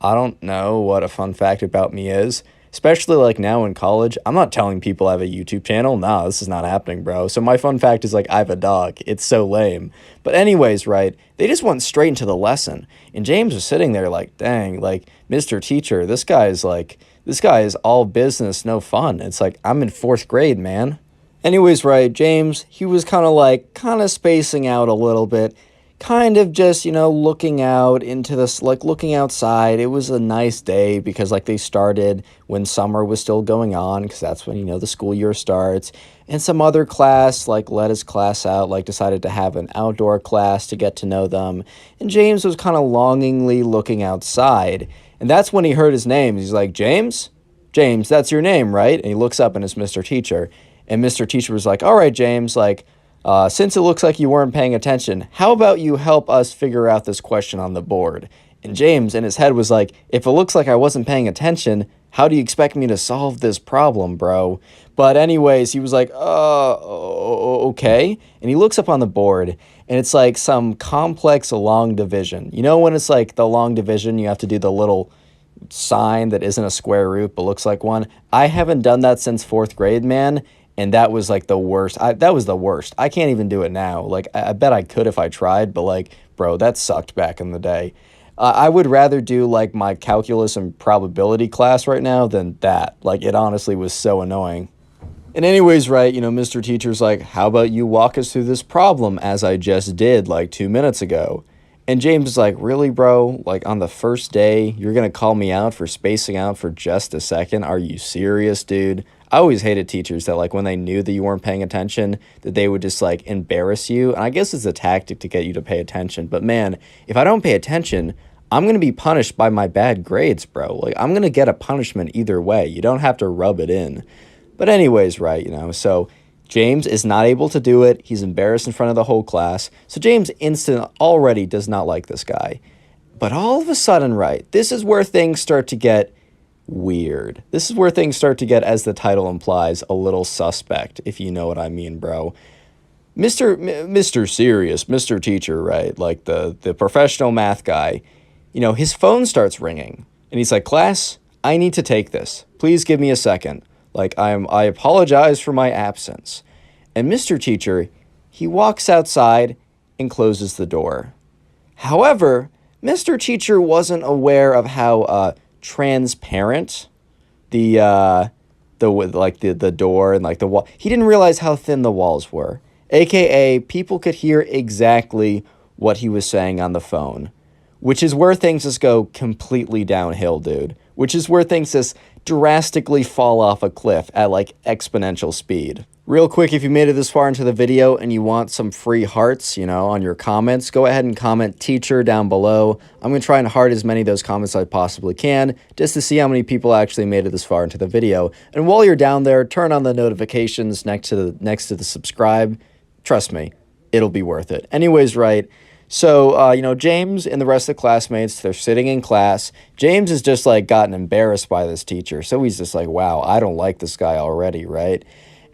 I don't know what a fun fact about me is. Especially like now in college, I'm not telling people I have a YouTube channel. Nah, this is not happening, bro. So my fun fact is like I have a dog. It's so lame. But anyways, right, they just went straight into the lesson. And James was sitting there like, dang, like Mr. Teacher, this guy is all business, no fun. It's like, I'm in 4th grade, man. Anyways, right, James, he was kind of spacing out a little bit. Kind of just, looking out into this, like looking outside. It was a nice day because like they started when summer was still going on, because that's when, the school year starts. And some other class, like let his class out, like decided to have an outdoor class to get to know them. And James was kind of longingly looking outside. And that's when he heard his name. He's like, James, that's your name, right? And he looks up and it's Mr. Teacher. And Mr. Teacher was like, all right, James, like, since it looks like you weren't paying attention, how about you help us figure out this question on the board? And James in his head was like, if it looks like I wasn't paying attention, how do you expect me to solve this problem, bro? But anyways, he was like, okay. And he looks up on the board and it's like some complex long division. You know when it's like the long division, you have to do the little sign that isn't a square root but looks like one? I haven't done that since 4th grade, man. And that was like the worst. That was the worst. I can't even do it now. Like, I bet I could if I tried, but like, bro, that sucked back in the day. I would rather do like my calculus and probability class right now than that. Like, it honestly was so annoying. And anyways, right, Mr. Teacher's like, how about you walk us through this problem as I just did like 2 minutes ago? And James is like, really, bro? Like, on the first day, you're going to call me out for spacing out for just a second? Are you serious, dude? I always hated teachers that, like, when they knew that you weren't paying attention, that they would just, like, embarrass you. And I guess it's a tactic to get you to pay attention. But, man, if I don't pay attention, I'm going to be punished by my bad grades, bro. Like, I'm going to get a punishment either way. You don't have to rub it in. But anyways, right, so James is not able to do it. He's embarrassed in front of the whole class. So James already does not like this guy. But all of a sudden, right, this is where things start to get weird. This is where things start to get, as the title implies, a little suspect, if you know what I mean, bro. Mr. Serious, Mr. Teacher, right, like the professional math guy, his phone starts ringing. And he's like, class, I need to take this. Please give me a second. Like, I apologize for my absence. And Mr. Teacher, he walks outside and closes the door. However, Mr. Teacher wasn't aware of how transparent the door and like the wall. He didn't realize how thin the walls were. AKA, people could hear exactly what he was saying on the phone, which is where things just go completely downhill, dude. Which is where things just drastically fall off a cliff at like exponential speed. Real quick, if you made it this far into the video and you want some free hearts, on your comments, go ahead and comment teacher down below. I'm going to try and heart as many of those comments as I possibly can, just to see how many people actually made it this far into the video. And while you're down there, turn on the notifications next to the subscribe. Trust me, it'll be worth it. Anyways, right. So, James and the rest of the classmates, they're sitting in class. James has just like gotten embarrassed by this teacher. So he's just like, wow, I don't like this guy already, right?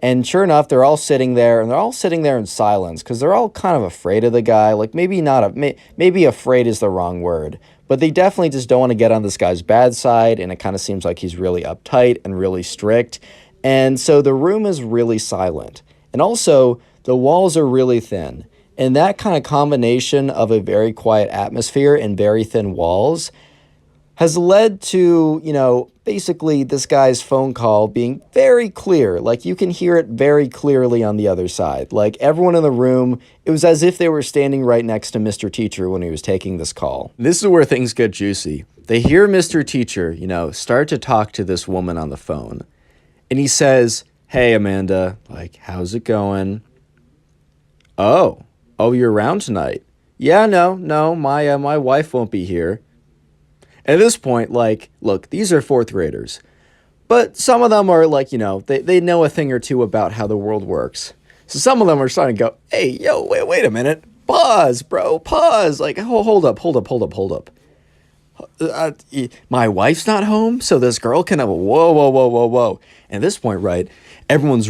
And sure enough, they're all sitting there, and they're all sitting there in silence because they're all kind of afraid of the guy. Like maybe afraid is the wrong word, but they definitely just don't want to get on this guy's bad side. And it kind of seems like he's really uptight and really strict. And so the room is really silent. And also the walls are really thin. And that kind of combination of a very quiet atmosphere and very thin walls has led to, basically this guy's phone call being very clear. Like, you can hear it very clearly on the other side. Like, everyone in the room, it was as if they were standing right next to Mr. Teacher when he was taking this call. This is where things get juicy. They hear Mr. Teacher, start to talk to this woman on the phone. And he says, "Hey, Amanda, like, how's it going?" Oh, you're around tonight? Yeah, no, my wife won't be here. At this point, like, look, these are fourth graders, but some of them are like, they know a thing or two about how the world works. So some of them are starting to go, hey, yo, wait a minute. Pause, bro, pause. Like, hold up. My wife's not home, so this girl can have a whoa. And at this point, right, everyone's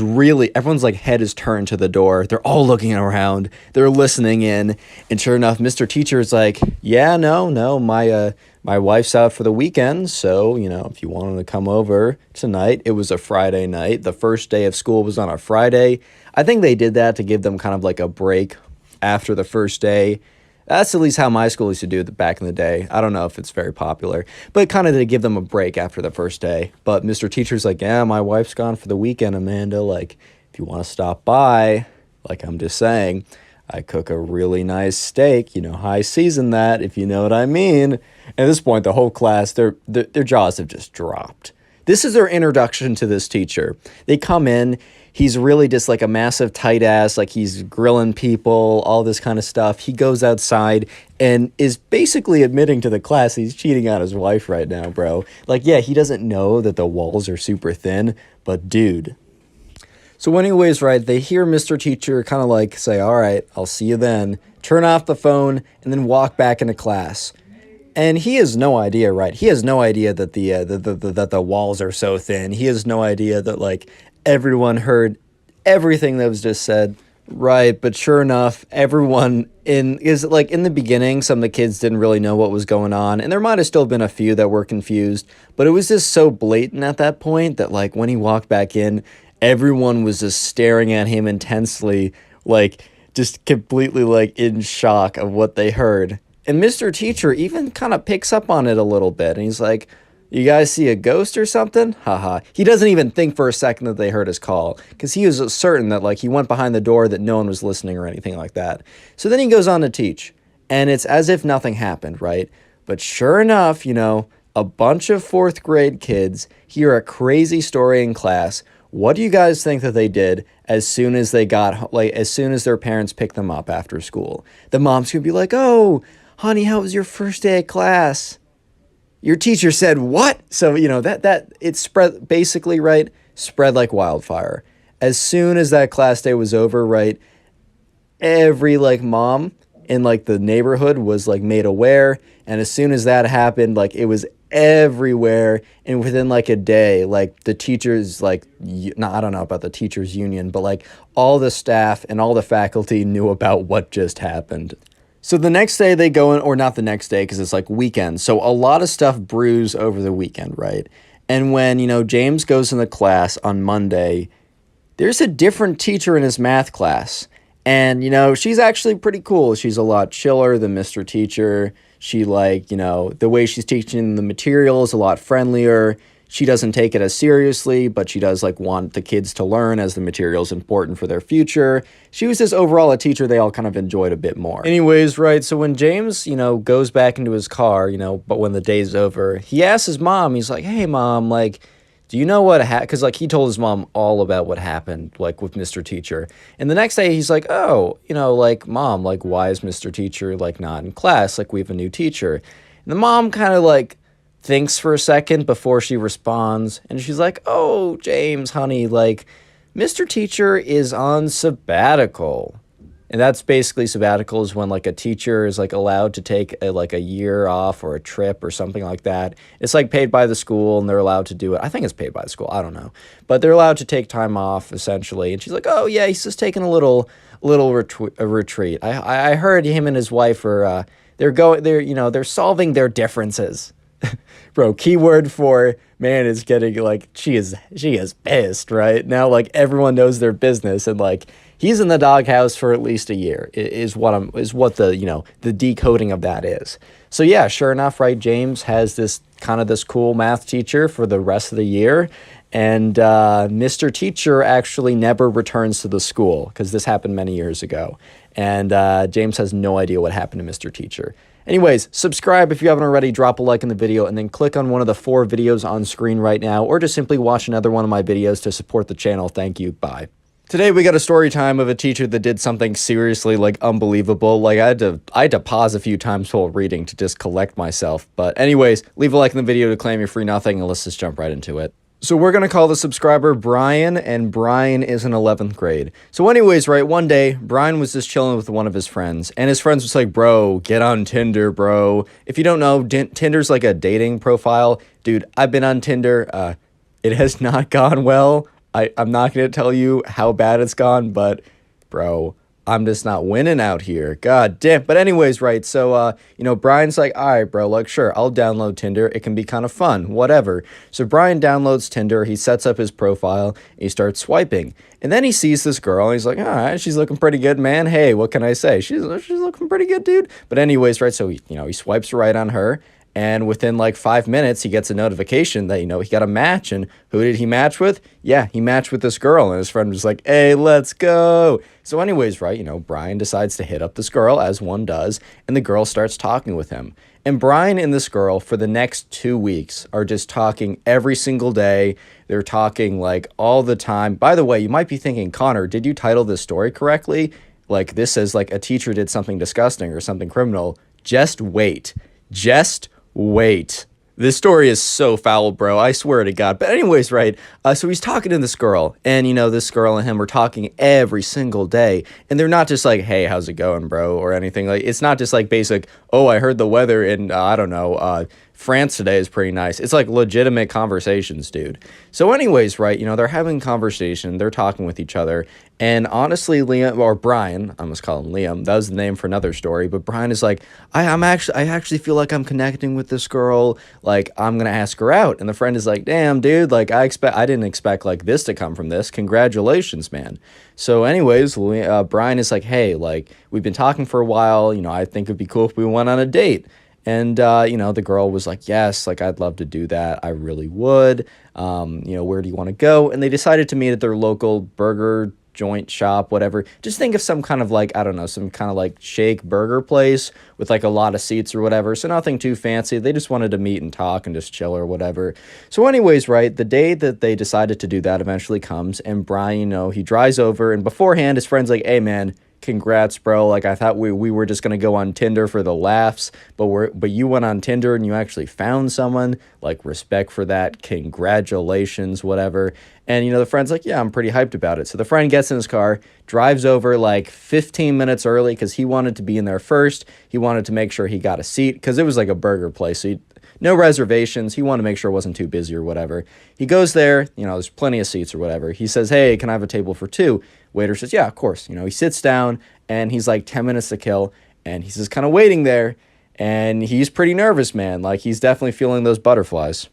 like head is turned to the door. They're all looking around. They're listening in. And sure enough, Mr. Teacher is like, yeah, no, my wife's out for the weekend. So, if you wanted to come over tonight, it was a Friday night. The first day of school was on a Friday. I think they did that to give them kind of like a break after the first day. That's at least how my school used to do it back in the day. I don't know if it's very popular, but kind of to give them a break after the first day. But Mr. Teacher's like, yeah, my wife's gone for the weekend, Amanda. Like, if you want to stop by, like I'm just saying, I cook a really nice steak, high season that, if you know what I mean. At this point, the whole class, their jaws have just dropped. This is their introduction to this teacher. They come in. He's really just like a massive tight ass, like he's grilling people, all this kind of stuff. He goes outside and is basically admitting to the class he's cheating on his wife right now, bro. Like, yeah, he doesn't know that the walls are super thin, but dude. So anyways, right, they hear Mr. Teacher kind of like say, all right, I'll see you then. Turn off the phone and then walk back into class. And he has no idea, right? He has no idea that the walls are so thin. He has no idea that like everyone heard everything that was just said, right? But sure enough, everyone in the beginning, some of the kids didn't really know what was going on, and there might have still been a few that were confused, but it was just so blatant at that point that like when he walked back in, everyone was just staring at him intensely, like just completely like in shock of what they heard. And Mr. Teacher even kind of picks up on it a little bit. And he's like, you guys see a ghost or something? Haha. He doesn't even think for a second that they heard his call, because he was certain that like he went behind the door, that no one was listening or anything like that. So then he goes on to teach, and it's as if nothing happened, right? But sure enough, a bunch of fourth grade kids hear a crazy story in class. What do you guys think that they did as soon as as soon as their parents picked them up after school? The mom's gonna be like, oh, honey, how was your first day of class? Your teacher said what? So, that it spread basically, right? Spread like wildfire. As soon as that class day was over, right? Every like mom in like the neighborhood was like made aware. And as soon as that happened, like it was everywhere. And within like a day, like the teachers, like, I don't know about the teachers union, but like all the staff and all the faculty knew about what just happened. So the next day they go in, or not the next day because it's like weekend. So a lot of stuff brews over the weekend, right? And when, James goes in the class on Monday, there's a different teacher in his math class. And, she's actually pretty cool. She's a lot chiller than Mr. Teacher. She, the way she's teaching the material is a lot friendlier. She doesn't take it as seriously, but she does, want the kids to learn as the material is important for their future. She was just overall a teacher they all kind of enjoyed a bit more. Anyways, right, so when James, goes back into his car, but when the day's over, he asks his mom, he's like, hey, Mom, do you know what happened? Because, he told his mom all about what happened, with Mr. Teacher. And the next day, he's like, oh, Mom, why is Mr. Teacher, not in class? We have a new teacher. And the mom kind of, thinks for a second before she responds. And she's like, oh, James, honey, Mr. Teacher is on sabbatical. And that's basically sabbatical is when, a teacher is, allowed to take, a year off or a trip or something like that. It's, paid by the school, and they're allowed to do it. I think it's paid by the school. I don't know. But they're allowed to take time off, essentially. And she's like, oh, yeah, he's just taking a little retreat. I heard him and his wife are, they're solving their differences. Bro, keyword for man is getting, she is pissed, right? Now, everyone knows their business, and, he's in the doghouse for at least a year is what the decoding of that is. So yeah, sure enough, right, James has this cool math teacher for the rest of the year, and Mr. Teacher actually never returns to the school because this happened many years ago, and James has no idea what happened to Mr. Teacher. Anyways, subscribe if you haven't already, drop a like in the video, and then click on one of the 4 videos on screen right now, or just simply watch another one of my videos to support the channel. Thank you. Bye. Today we got a story time of a teacher that did something seriously unbelievable. I had to pause a few times while reading to just collect myself. But anyways, leave a like in the video to claim your free nothing, and let's just jump right into it. So we're going to call the subscriber Brian, and Brian is in 11th grade. So anyways, right, one day, Brian was just chilling with one of his friends, and his friends was like, bro, get on Tinder, bro. If you don't know, Tinder's a dating profile. Dude, I've been on Tinder. It has not gone well. I'm not going to tell you how bad it's gone, but, bro, I'm just not winning out here. God damn. But anyways, right, so, Brian's like, all right, bro, sure, I'll download Tinder. It can be kind of fun, whatever. So Brian downloads Tinder. He sets up his profile. And he starts swiping. And then he sees this girl, and he's like, all right, she's looking pretty good, man. Hey, what can I say? She's looking pretty good, dude. But anyways, right, so, he swipes right on her. And within 5 minutes, he gets a notification that, he got a match. And who did he match with? Yeah, he matched with this girl. And his friend was like, hey, let's go. So anyways, right, Brian decides to hit up this girl, as one does. And the girl starts talking with him. And Brian and this girl, for the next 2 weeks, are just talking every single day. They're talking, all the time. By the way, you might be thinking, Connor, did you title this story correctly? This says, a teacher did something disgusting or something criminal. Just wait. Just wait. This story is so foul, bro. I swear to God. But anyways, right, so he's talking to this girl, and, this girl and him are talking every single day, and they're not just like, hey, how's it going, bro, or anything. It's not just basic, oh, I heard the weather in, I don't know, France today is pretty nice. It's legitimate conversations, dude. So anyways, right, they're having conversation, they're talking with each other, and honestly, Liam, or Brian, I must call him Liam, that was the name for another story, but Brian is like, I actually feel like I'm connecting with this girl, I'm gonna ask her out, and the friend is like, damn, dude, I didn't expect this to come from this, congratulations, man. So anyways, Brian is like, hey, we've been talking for a while, I think it'd be cool if we went on a date. And, the girl was like, yes, I'd love to do that. I really would. Where do you want to go? And they decided to meet at their local burger joint shop, whatever. Just think of some kind of I don't know, some kind of shake burger place with a lot of seats or whatever. So nothing too fancy. They just wanted to meet and talk and just chill or whatever. So anyways, right, the day that they decided to do that eventually comes, and Brian, he drives over, and beforehand his friend's like, hey, man, congrats, bro. I thought we were just gonna go on Tinder for the laughs, but you went on Tinder and you actually found someone. Respect for that. Congratulations, whatever. And the friend's like, yeah, I'm pretty hyped about it. So the friend gets in his car, drives over 15 minutes early because he wanted to be in there first. He wanted to make sure he got a seat because it was a burger place. So no reservations. He wanted to make sure it wasn't too busy or whatever. He goes there, there's plenty of seats or whatever. He says, hey, can I have a table for 2? Waiter says, yeah, of course. He sits down, and he's 10 minutes to kill, and he's just kind of waiting there, and he's pretty nervous, man. He's definitely feeling those butterflies.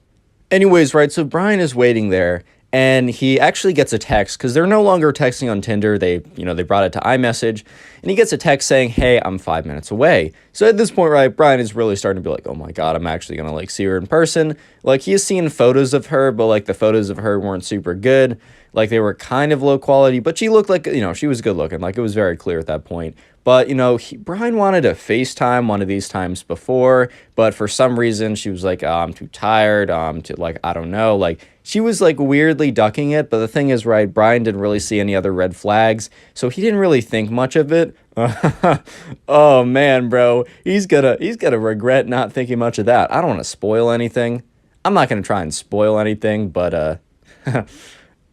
Anyways, right, so Brian is waiting there, and he actually gets a text, because they're no longer texting on Tinder. They brought it to iMessage, and he gets a text saying, hey, I'm 5 minutes away. So at this point, right, Brian is really starting to be like, oh my God, I'm actually gonna, like, see her in person. Like, he has seen photos of her, but, like, the photos of her weren't super good. Like, they were kind of low quality, but she looked like, she was good looking. Like, it was very clear at that point. But, Brian wanted to FaceTime one of these times before, but for some reason, she was like, oh, I'm too tired, I don't know. Like, she was, like, weirdly ducking it, but the thing is, right, Brian didn't really see any other red flags, so he didn't really think much of it. Oh, man, bro, he's gonna regret not thinking much of that. I don't want to spoil anything. I'm not gonna try and spoil anything, but,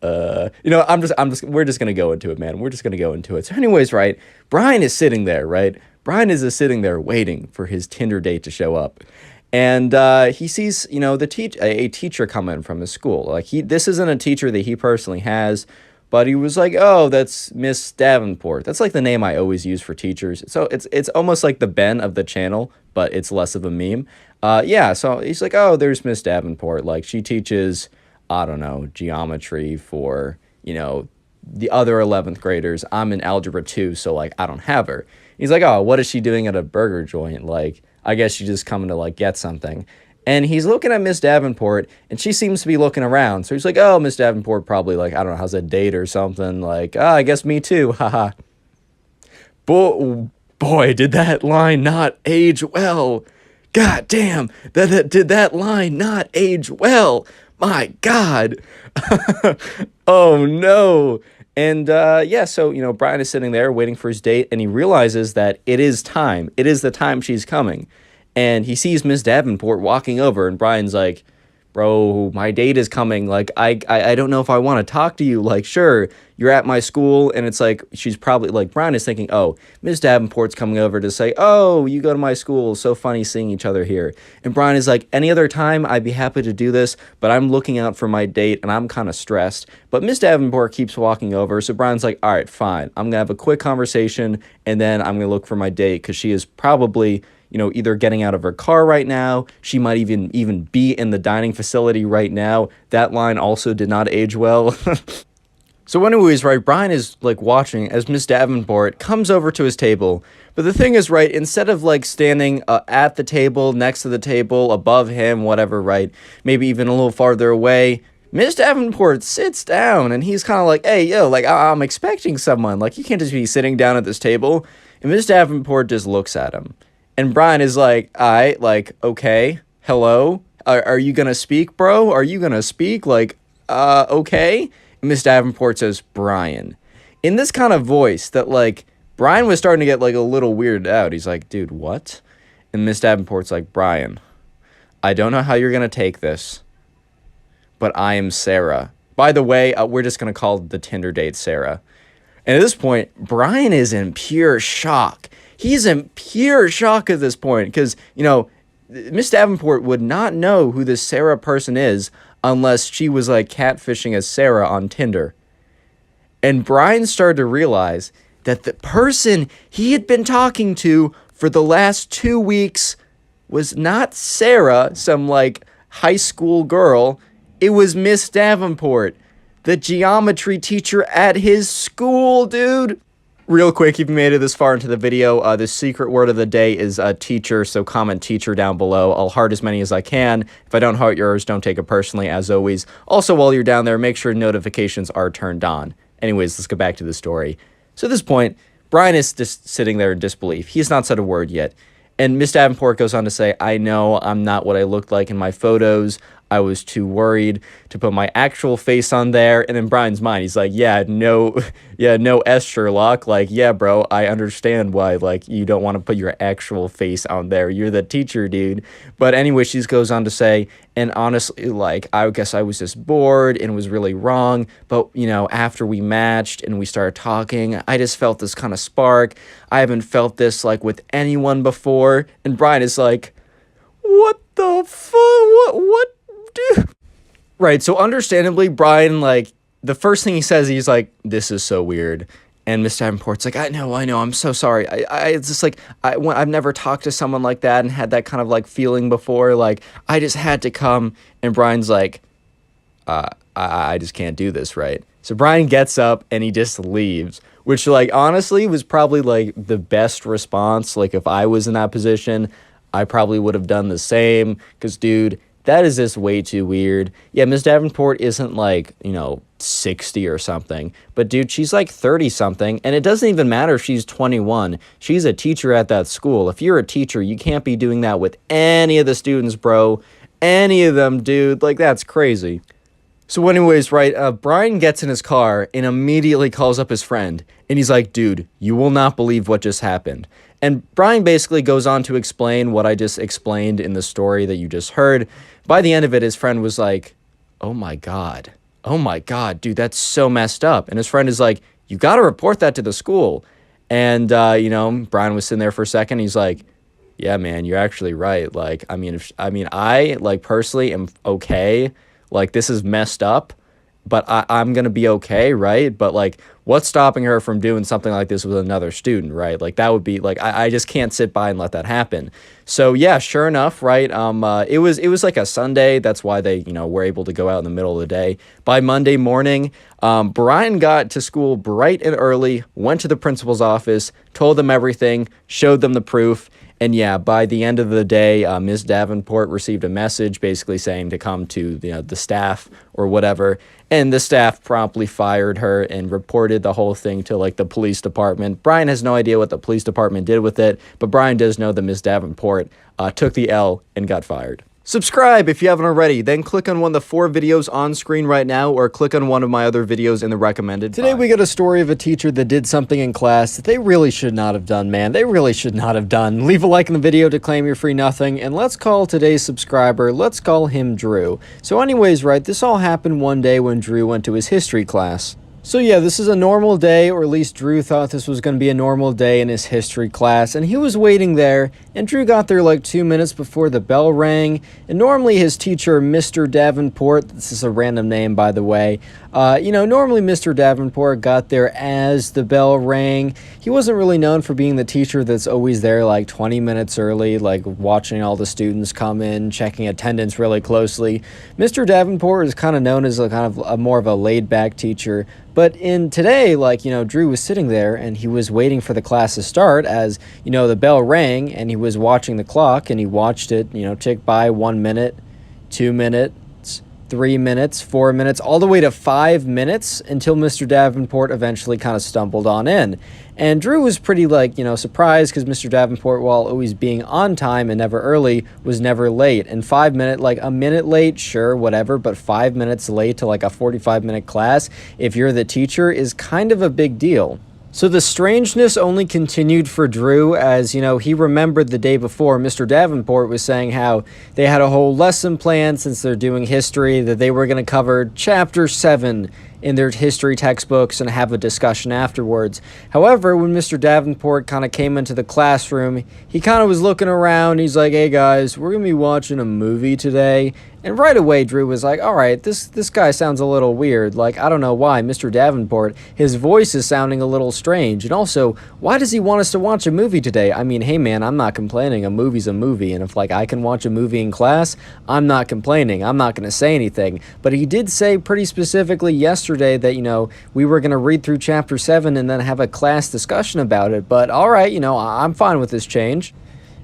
we're just gonna go into it, man. We're just gonna go into it. So anyways, right, Brian is sitting there, right? Brian is sitting there waiting for his Tinder date to show up. And he sees, a teacher come in from his school. Like, this isn't a teacher that he personally has, but he was like, oh, that's Miss Davenport. That's like the name I always use for teachers. So it's almost like the Ben of the channel, but it's less of a meme. Yeah, so he's like, oh, there's Miss Davenport. Like, she teaches, I don't know, geometry for, the other 11th graders. I'm in algebra 2, so, like, I don't have her. He's like, oh, what is she doing at a burger joint? Like, I guess she's just coming to, like, get something. And he's looking at Miss Davenport, and she seems to be looking around. So he's like, oh, Miss Davenport probably, like, I don't know, has a date or something. Like, I guess me too, haha. Boy, did that line not age well. God damn, did that line not age well? My God. Oh, no. And, so, Brian is sitting there waiting for his date, and he realizes that it is time. It is the time she's coming. And he sees Miss Davenport walking over, and Brian's like, bro, my date is coming. Like, I don't know if I want to talk to you. Like, sure, you're at my school. And it's like, she's probably, like, Brian is thinking, oh, Miss Davenport's coming over to say, oh, you go to my school. So funny seeing each other here. And Brian is like, any other time, I'd be happy to do this, but I'm looking out for my date, and I'm kind of stressed. But Miss Davenport keeps walking over. So Brian's like, all right, fine. I'm going to have a quick conversation, and then I'm going to look for my date, because she is probably, either getting out of her car right now. She might even be in the dining facility right now. That line also did not age well. So anyways, right, Brian is, like, watching as Miss Davenport comes over to his table. But the thing is, right, instead of, like, standing at the table, next to the table, above him, whatever, right, maybe even a little farther away, Miss Davenport sits down, and he's kind of like, hey, yo, like, I'm expecting someone. Like, you can't just be sitting down at this table. And Miss Davenport just looks at him. And Brian is like, okay, hello? Are you gonna speak, bro? Are you gonna speak? Like, okay? And Miss Davenport says, Brian. In this kind of voice that, like, Brian was starting to get, like, a little weirded out. He's like, dude, what? And Miss Davenport's like, Brian, I don't know how you're gonna take this, but I am Sarah. By the way, we're just gonna call the Tinder date Sarah. And at this point, Brian is in pure shock. He's in pure shock at this point because, Miss Davenport would not know who this Sarah person is unless she was, like, catfishing as Sarah on Tinder. And Brian started to realize that the person he had been talking to for the last 2 weeks was not Sarah, some, like, high school girl. It was Miss Davenport, the geometry teacher at his school, dude. Real quick, if you made it this far into the video, the secret word of the day is teacher, so comment teacher down below. I'll heart as many as I can. If I don't heart yours, don't take it personally, as always. Also, while you're down there, make sure notifications are turned on. Anyways, let's go back to the story. So at this point, Brian is just sitting there in disbelief. He's not said a word yet. And Miss Davenport goes on to say, I know I'm not what I looked like in my photos. I was too worried to put my actual face on there. And in Brian's mind, he's like, no S, Sherlock. Like, yeah, bro, I understand why, like, you don't want to put your actual face on there. You're the teacher, dude. But anyway, she goes on to say, and honestly, like, I guess I was just bored and was really wrong. But, after we matched and we started talking, I just felt this kind of spark. I haven't felt this, like, with anyone before. And Brian is like, what the fuck? What? Dude. Right, so understandably, Brian, like, the first thing he says, he's like, this is so weird. And Miss Davenport's like, I know, I'm so sorry. It's just like, I've never talked to someone like that and had that kind of like feeling before. Like, I just had to come. And Brian's like, I just can't do this, right? So Brian gets up and he just leaves, which like honestly was probably like the best response. Like if I was in that position, I probably would have done the same, because dude, that is just way too weird. Yeah, Miss Davenport isn't like, 60 or something, but dude, she's like 30 something, and it doesn't even matter if she's 21. She's a teacher at that school. If you're a teacher, you can't be doing that with any of the students, bro. Any of them, dude. Like, that's crazy. So anyways, right, Brian gets in his car and immediately calls up his friend. And he's like, dude, you will not believe what just happened. And Brian basically goes on to explain what I just explained in the story that you just heard. By the end of it, his friend was like, oh my God, dude, that's so messed up. And his friend is like, you got to report that to the school. And, Brian was sitting there for a second. He's like, yeah, man, you're actually right. Like, I like personally am okay. Like, this is messed up, but I'm going to be okay, right? But, like, what's stopping her from doing something like this with another student, right? Like, that would be, like, I just can't sit by and let that happen. So, yeah, sure enough, right? It was like a Sunday. That's why they, were able to go out in the middle of the day. By Monday morning, Brian got to school bright and early, went to the principal's office, told them everything, showed them the proof. And yeah, by the end of the day, Ms. Davenport received a message basically saying to come to the staff or whatever. And the staff promptly fired her and reported the whole thing to like the police department. Brian has no idea what the police department did with it, but Brian does know that Ms. Davenport took the L and got fired. Subscribe if you haven't already, then click on one of the 4 videos on screen right now, or click on one of my other videos in the recommended. Today we got a story of a teacher that did something in class that they really should not have done, man. They really should not have done. Leave a like in the video to claim your free nothing, and let's call today's subscriber, let's call him Drew. So anyways, right, this all happened one day when Drew went to his history class. So yeah, this is a normal day, or at least Drew thought this was going to be a normal day in his history class, and he was waiting there, and Drew got there like 2 minutes before the bell rang, and normally his teacher, Mr. Davenport, this is a random name by the way, normally Mr. Davenport got there as the bell rang. He wasn't really known for being the teacher that's always there like 20 minutes early, like watching all the students come in, checking attendance really closely. Mr. Davenport is kind of known as a kind of a more of a laid-back teacher. But in today, Drew was sitting there and he was waiting for the class to start as, the bell rang, and he was watching the clock, and he watched it, tick by 1 minute, 2 minutes, 3 minutes, 4 minutes, all the way to 5 minutes until Mr. Davenport eventually kind of stumbled on in. And Drew was pretty, surprised because Mr. Davenport, while always being on time and never early, was never late. And 5 minutes, like a minute late, sure, whatever, but 5 minutes late to like a 45-minute class, if you're the teacher, is kind of a big deal. So the strangeness only continued for Drew as, he remembered the day before Mr. Davenport was saying how they had a whole lesson plan since they're doing history, that they were going to cover Chapter 7 in their history textbooks and have a discussion afterwards. However, when Mr. Davenport kind of came into the classroom, he kind of was looking around. He's like, hey guys, we're going to be watching a movie today. And right away, Drew was like, all right, this guy sounds a little weird. Like, I don't know why. Mr. Davenport, his voice is sounding a little strange. And also, why does he want us to watch a movie today? I mean, hey man, I'm not complaining. A movie's a movie. And if I can watch a movie in class, I'm not complaining. I'm not going to say anything. But he did say pretty specifically yesterday that, we were going to read through Chapter 7 and then have a class discussion about it. But all right, I'm fine with this change.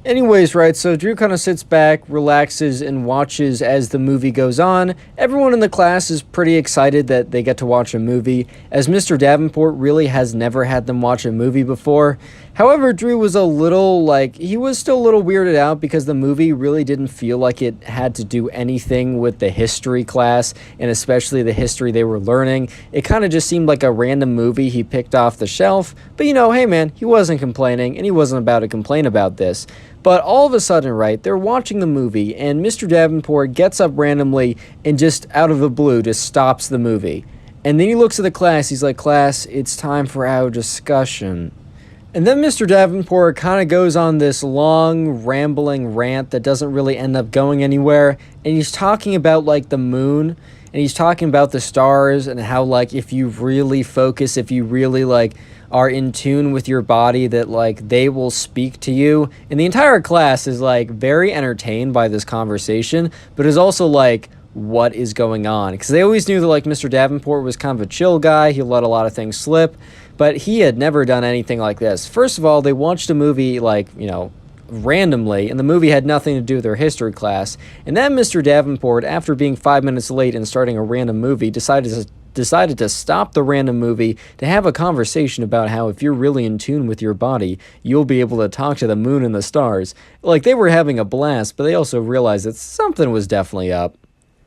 Anyways, right, so Drew kind of sits back, relaxes, and watches as the movie goes on. Everyone in the class is pretty excited that they get to watch a movie, as Mr. Davenport really has never had them watch a movie before. However, Drew was he was still a little weirded out because the movie really didn't feel like it had to do anything with the history class, and especially the history they were learning. It kind of just seemed like a random movie he picked off the shelf, but hey man, he wasn't complaining, and he wasn't about to complain about this. But all of a sudden, right, they're watching the movie, and Mr. Davenport gets up randomly and just out of the blue just stops the movie. And then he looks at the class, he's like, class, it's time for our discussion. And then Mr. Davenport kind of goes on this long, rambling rant that doesn't really end up going anywhere, and he's talking about, the moon, and he's talking about the stars, and how, if you really focus, if you really, are in tune with your body, that like they will speak to you. And the entire class is like very entertained by this conversation, but is also like, what is going on? Because they always knew that like Mr. Davenport was kind of a chill guy. He let a lot of things slip, but he had never done anything like this. First of all, they watched a movie like, randomly, and the movie had nothing to do with their history class. And then Mr. Davenport, after being 5 minutes late and starting a random movie, decided to stop the random movie to have a conversation about how if you're really in tune with your body, you'll be able to talk to the moon and the stars. Like, they were having a blast, but they also realized that something was definitely up.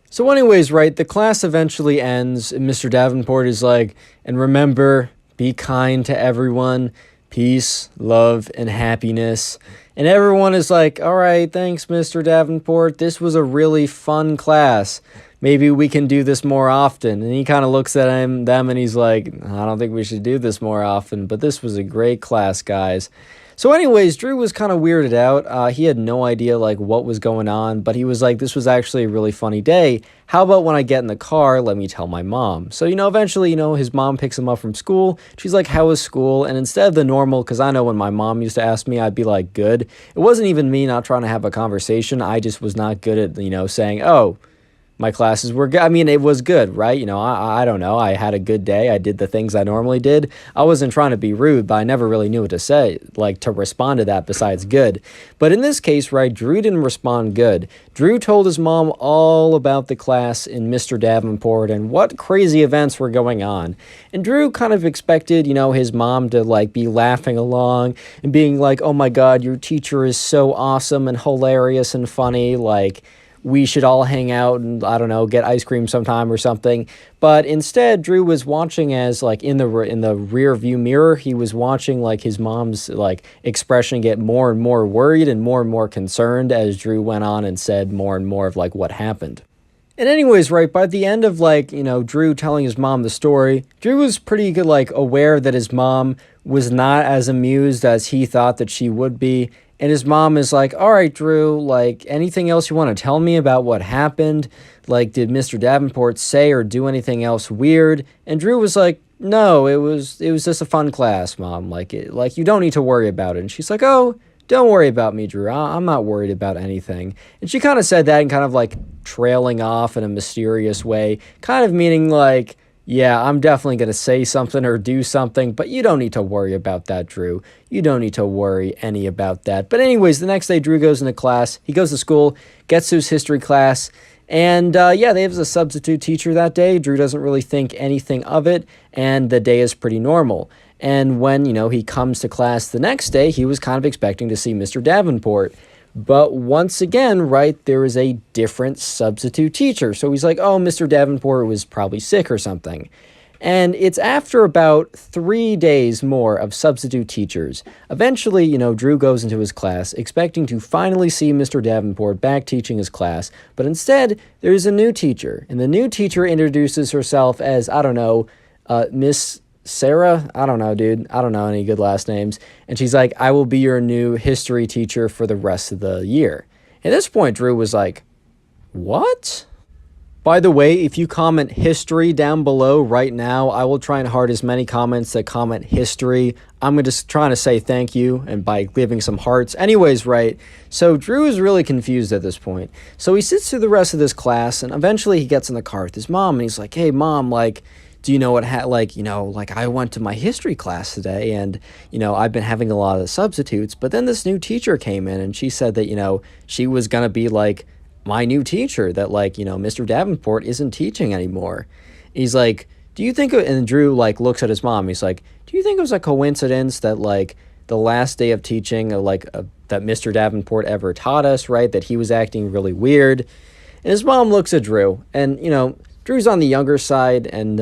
So anyways, right, the class eventually ends, and Mr. Davenport is like, and remember, be kind to everyone, peace, love, and happiness. And everyone is like, all right, thanks, Mr. Davenport. This was a really fun class. Maybe we can do this more often. And he kind of looks at them, and he's like, I don't think we should do this more often, but this was a great class, guys. So anyways, Drew was kind of weirded out. He had no idea like what was going on, but he was like, this was actually a really funny day. How about when I get in the car, let me tell my mom. So, eventually, his mom picks him up from school. She's like, how was school? And instead of the normal, because I know when my mom used to ask me, I'd be like, good. It wasn't even me not trying to have a conversation. I just was not good at, saying, oh, my classes were good. I mean, it was good, right? I don't know. I had a good day. I did the things I normally did. I wasn't trying to be rude, but I never really knew what to say, like to respond to that besides good. But in this case, right, Drew didn't respond good. Drew told his mom all about the class in Mr. Davenport and what crazy events were going on. And Drew kind of expected, his mom to like be laughing along and being like, oh my God, your teacher is so awesome and hilarious and funny. Like, we should all hang out and, I don't know, get ice cream sometime or something. But instead, Drew was watching as, like, in the rear view mirror, he was watching, like, his mom's, like, expression get more and more worried and more concerned as Drew went on and said more and more of, like, what happened. And anyways, right, by the end of, like, Drew telling his mom the story, Drew was pretty good, like, aware that his mom was not as amused as he thought that she would be. And his mom is like, all right, Drew, like, anything else you want to tell me about what happened? Like, did Mr. Davenport say or do anything else weird? And Drew was like, no, it was just a fun class, Mom. Like, you don't need to worry about it. And she's like, oh, don't worry about me, Drew. I'm not worried about anything. And she kind of said that and kind of, like, trailing off in a mysterious way, kind of meaning, like, yeah, I'm definitely going to say something or do something, but you don't need to worry about that, Drew. You don't need to worry any about that. But anyways, the next day, Drew goes into class. He goes to school, gets to his history class, and they have a substitute teacher that day. Drew doesn't really think anything of it, and the day is pretty normal. And when, he comes to class the next day, he was kind of expecting to see Mr. Davenport. But once again, right, there is a different substitute teacher. So he's like, oh, Mr. Davenport was probably sick or something. And it's after about 3 days more of substitute teachers. Eventually, Drew goes into his class expecting to finally see Mr. Davenport back teaching his class. But instead, there's a new teacher. And the new teacher introduces herself as, I don't know, Miss Sarah? I don't know, dude. I don't know any good last names. And she's like, I will be your new history teacher for the rest of the year. At this point, Drew was like, what? By the way, if you comment history down below right now, I will try and heart as many comments that comment history. I'm just trying to say thank you and by giving some hearts. Anyways, right, so Drew is really confused at this point. So he sits through the rest of this class, and eventually he gets in the car with his mom, and he's like, hey, Mom, like, do you know what, I went to my history class today and, I've been having a lot of substitutes, but then this new teacher came in and she said that, she was going to be like my new teacher, that Mr. Davenport isn't teaching anymore. He's like, do you think, and Drew looks at his mom, he's like, do you think it was a coincidence that the last day of teaching, that Mr. Davenport ever taught us, right, that he was acting really weird? And his mom looks at Drew and, Drew's on the younger side, and,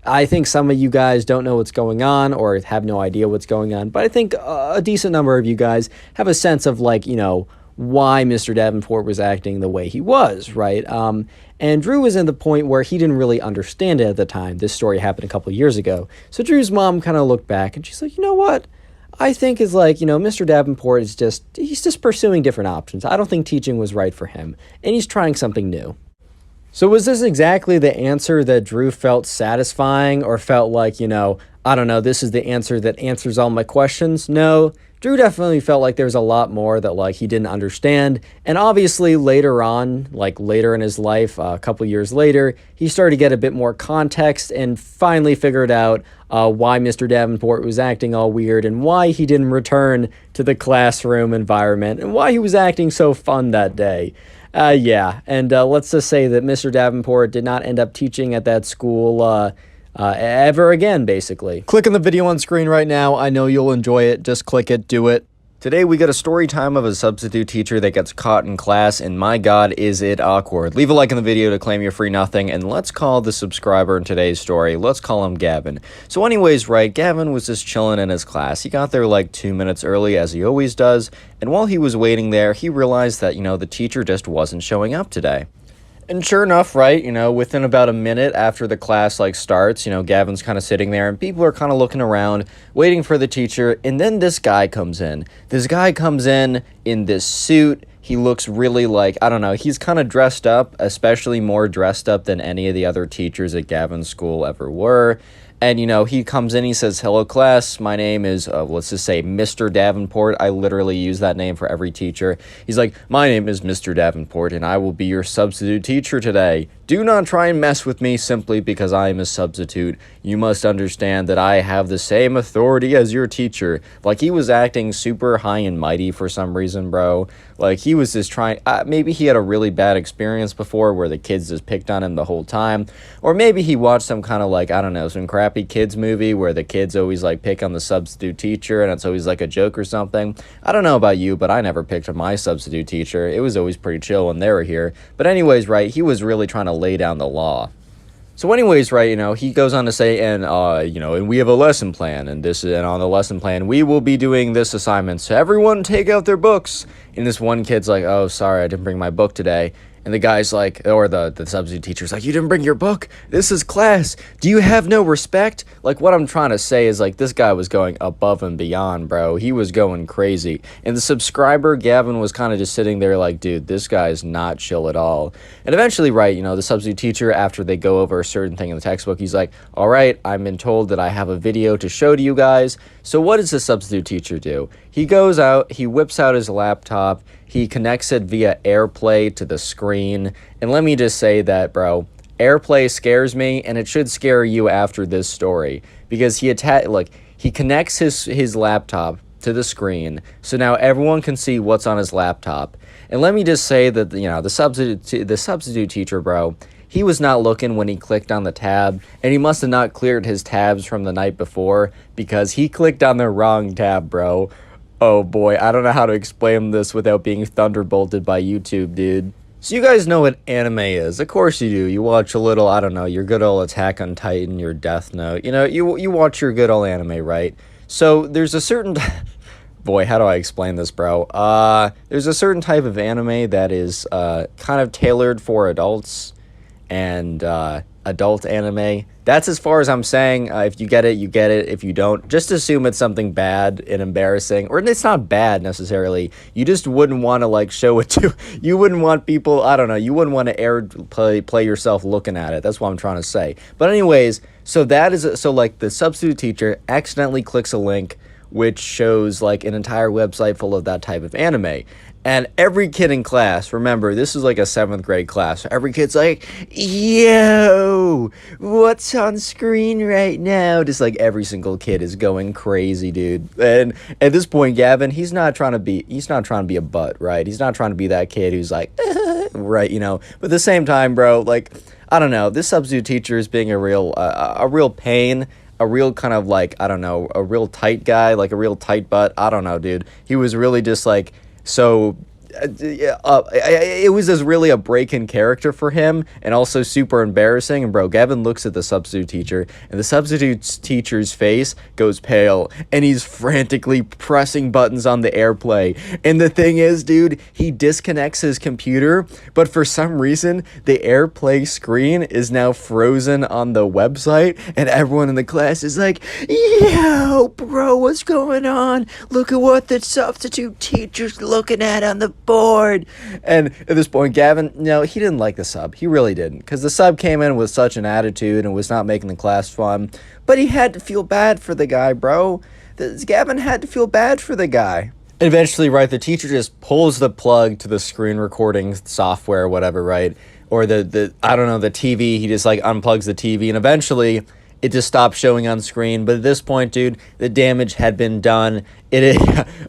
I think some of you guys don't know what's going on or have no idea what's going on, but I think a decent number of you guys have a sense of, why Mr. Davenport was acting the way he was, right? And Drew was in the point where he didn't really understand it at the time. This story happened a couple of years ago. So Drew's mom kind of looked back, and she's like, you know what? I think is Mr. Davenport is he's just pursuing different options. I don't think teaching was right for him, and he's trying something new. So was this exactly the answer that Drew felt satisfying, or felt like, I don't know, this is the answer that answers all my questions? No, Drew definitely felt like there was a lot more that like he didn't understand. And obviously later on, like later in his life, a couple years later, he started to get a bit more context and finally figured out why Mr. Davenport was acting all weird and why he didn't return to the classroom environment and why he was acting so fun that day. Yeah, and let's just say that Mr. Davenport did not end up teaching at that school ever again, basically. Click on the video on screen right now. I know you'll enjoy it. Just click it, do it. Today we got a story time of a substitute teacher that gets caught in class, and my god is it awkward. Leave a like in the video to claim your free nothing, and let's call the subscriber in today's story. Let's call him Gavin. So anyways, right, Gavin was just chilling in his class. He got there like 2 minutes early, as he always does, and while he was waiting there, he realized that, the teacher just wasn't showing up today. And sure enough, right, within about a minute after the class, starts, Gavin's kind of sitting there, and people are kind of looking around, waiting for the teacher, and then this guy comes in. This guy comes in this suit. He looks really I don't know, he's kind of dressed up, especially more dressed up than any of the other teachers at Gavin's school ever were. And, he comes in, he says, "Hello, class. My name is, let's just say, Mr. Davenport." I literally use that name for every teacher. He's like, "My name is Mr. Davenport, and I will be your substitute teacher today. Do not try and mess with me simply because I am a substitute. You must understand that I have the same authority as your teacher." Like, he was acting super high and mighty for some reason, bro. Like, he was just trying, maybe he had a really bad experience before where the kids just picked on him the whole time. Or maybe he watched some kind of, I don't know, some crappy kids movie where the kids always, pick on the substitute teacher and it's always, a joke or something. I don't know about you, but I never picked on my substitute teacher. It was always pretty chill when they were here. But anyways, right, he was really trying to lay down the law. So anyways, right, he goes on to say, and we have a lesson plan, and on the lesson plan, we will be doing this assignment. So everyone take out their books. And this one kid's like, "Oh, sorry, I didn't bring my book today." And the guy's like, or the substitute teacher's like, "You didn't bring your book? This is class. Do you have no respect?" Like, what I'm trying to say is, this guy was going above and beyond, bro. He was going crazy. And the subscriber, Gavin, was kind of just sitting there like, dude, this guy's not chill at all. And eventually, right, the substitute teacher, after they go over a certain thing in the textbook, he's like, "All right, I've been told that I have a video to show to you guys." So what does the substitute teacher do? He goes out, he whips out his laptop, he connects it via AirPlay to the screen. And let me just say that, bro, AirPlay scares me, and it should scare you after this story. Because he connects his laptop to the screen, so now everyone can see what's on his laptop. And let me just say that, the substitute teacher, bro, he was not looking when he clicked on the tab, and he must have not cleared his tabs from the night before, because he clicked on the wrong tab, bro. Oh boy, I don't know how to explain this without being thunderbolted by YouTube, dude. So you guys know what anime is. Of course you do. You watch a little, I don't know, your good old Attack on Titan, your Death Note. You watch your good old anime, right? So there's a certain... Boy, how do I explain this, bro? There's a certain type of anime that is kind of tailored for adults and adult anime. That's as far as I'm saying. If you get it, you get it. If you don't, just assume it's something bad and embarrassing. Or it's not bad necessarily. You just wouldn't want to show it to... You wouldn't want people... I don't know. You wouldn't want to play yourself looking at it. That's what I'm trying to say. But anyways, so that is... So the substitute teacher accidentally clicks a link which shows an entire website full of that type of anime. And every kid in class, remember, this is a 7th grade class, so every kid's like, "Yo, what's on screen right now?" Just every single kid is going crazy, dude. And at this point, Gavin, he's not trying to be a butt, right? He's not trying to be that kid who's right, But at the same time, bro, I don't know, this substitute teacher is being a real pain. A real kind of I don't know, a real tight guy, a real tight butt. I don't know, dude. He was really just so it was just really a break in character for him, and also super embarrassing. And bro, Gavin looks at the substitute teacher, and the substitute teacher's face goes pale, and he's frantically pressing buttons on the AirPlay. And the thing is, dude, he disconnects his computer, but for some reason the AirPlay screen is now frozen on the website, and everyone in the class is like, "Yo, bro, what's going on? Look at what the substitute teacher's looking at on the bored. And at this point, Gavin, no, he didn't like the sub. He really didn't, because the sub came in with such an attitude and was not making the class fun. But he had to feel bad for the guy, bro. Gavin had to feel bad for the guy. And eventually, right, the teacher just pulls the plug to the screen recording software or whatever, right? Or the I don't know, the TV. He just like unplugs the TV, and eventually it just stopped showing on screen. But at this point, dude, the damage had been done.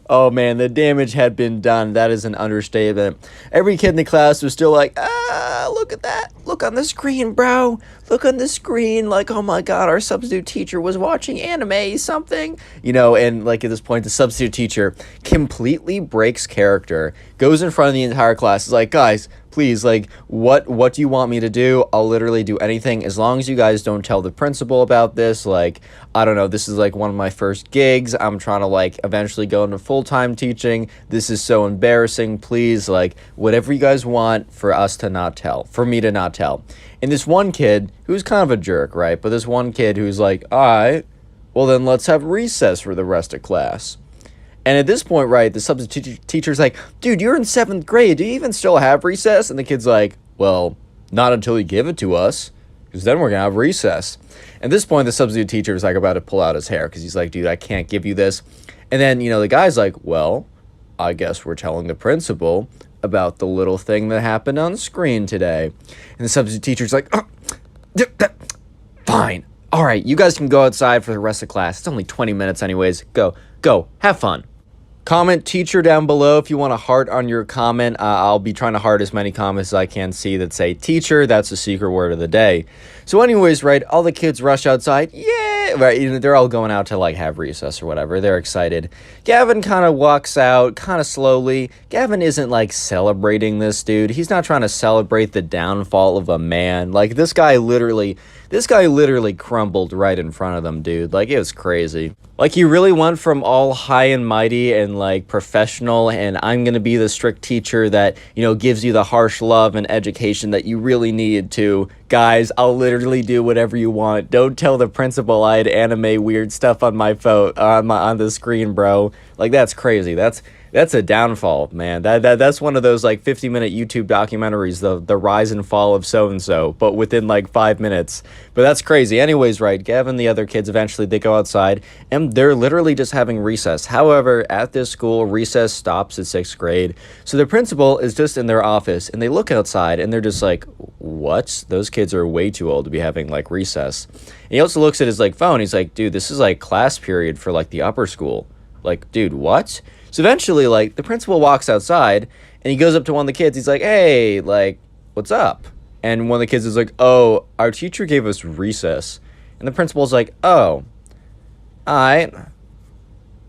Oh man, the damage had been done. That is an understatement. Every kid in the class was still like, look at that. Look on the screen, bro. Look on the screen. Like, oh my God, our substitute teacher was watching anime, something. You know, and like at this point, the substitute teacher completely breaks character, goes in front of the entire class, is like, guys, please, like, what do you want me to do? I'll literally do anything as long as you guys don't tell the principal about this. Like, I don't know, this is like one of my first gigs. I'm trying to like eventually go into full-time teaching. This is so embarrassing. Please, like, whatever you guys want for us to not tell, for me to not tell. And this one kid who's kind of a jerk, right? But this one kid who's like, all right, well then let's have recess for the rest of class. And at this point, right, the substitute teacher's like, dude, you're in 7th grade. Do you even still have recess? And the kid's like, well, not until you give it to us, because then we're going to have recess. At this point, the substitute teacher is like about to pull out his hair because he's like, dude, I can't give you this. And then, you know, the guy's like, well, I guess we're telling the principal about the little thing that happened on screen today. And the substitute teacher's like, oh, fine. All right, you guys can go outside for the rest of class. It's only 20 minutes anyways. Go, have fun. Comment teacher down below if you want a heart on your comment. I'll be trying to heart as many comments as I can see that say teacher. That's the secret word of the day. So anyways, right, all the kids rush outside. Yeah, right, you know, they're all going out to like have recess or whatever. They're excited. Gavin kind of walks out kind of slowly. Gavin isn't like celebrating this dude. He's not trying to celebrate the downfall of a man. Like this guy literally crumbled right in front of them, dude. Like, it was crazy. Like, he really went from all high and mighty and, like, professional, and I'm gonna be the strict teacher that, you know, gives you the harsh love and education that you really need to, guys, I'll literally do whatever you want. Don't tell the principal I had anime weird stuff on my phone, on the screen, bro. Like, that's crazy. That's a downfall, man. That's one of those like 50-minute YouTube documentaries, the rise and fall of so-and-so, but within like 5 minutes. But that's crazy. Anyways, right, Gavin and the other kids, eventually they go outside and they're literally just having recess. However, at this school, recess stops at 6th grade. So the principal is just in their office and they look outside and they're just like, what? Those kids are way too old to be having like recess. And he also looks at his like phone. He's like, dude, this is like class period for like the upper school. Like, dude, what? So eventually, like, the principal walks outside, and he goes up to one of the kids. He's like, hey, like, what's up? And one of the kids is like, oh, our teacher gave us recess. And the principal's like, oh, all right.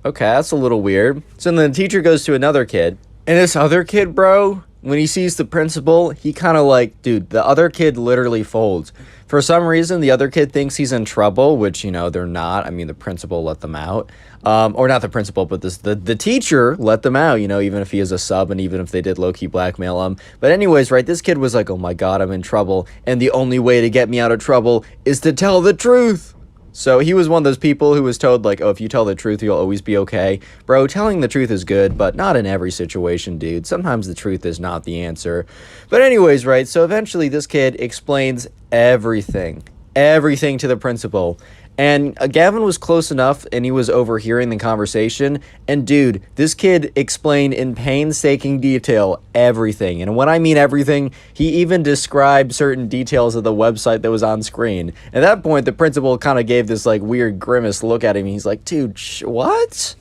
Okay, that's a little weird. So then the teacher goes to another kid. And this other kid, bro, when he sees the principal, he kind of like, dude, the other kid literally folds. For some reason, the other kid thinks he's in trouble, which, you know, they're not. I mean, the principal let them out. Or not the principal, but the teacher let them out, you know, even if he is a sub and even if they did low-key blackmail him. But anyways, right, this kid was like, oh my God, I'm in trouble. And the only way to get me out of trouble is to tell the truth. So he was one of those people who was told, like, oh, if you tell the truth, you'll always be okay. Bro, telling the truth is good, but not in every situation, dude. Sometimes the truth is not the answer. But anyways, right, so eventually this kid explains everything to the principal. And Gavin was close enough, and he was overhearing the conversation. And dude, this kid explained in painstaking detail everything. And when I mean everything, he even described certain details of the website that was on screen. At that point, the principal kind of gave this like weird grimace look at him. He's like, dude, what?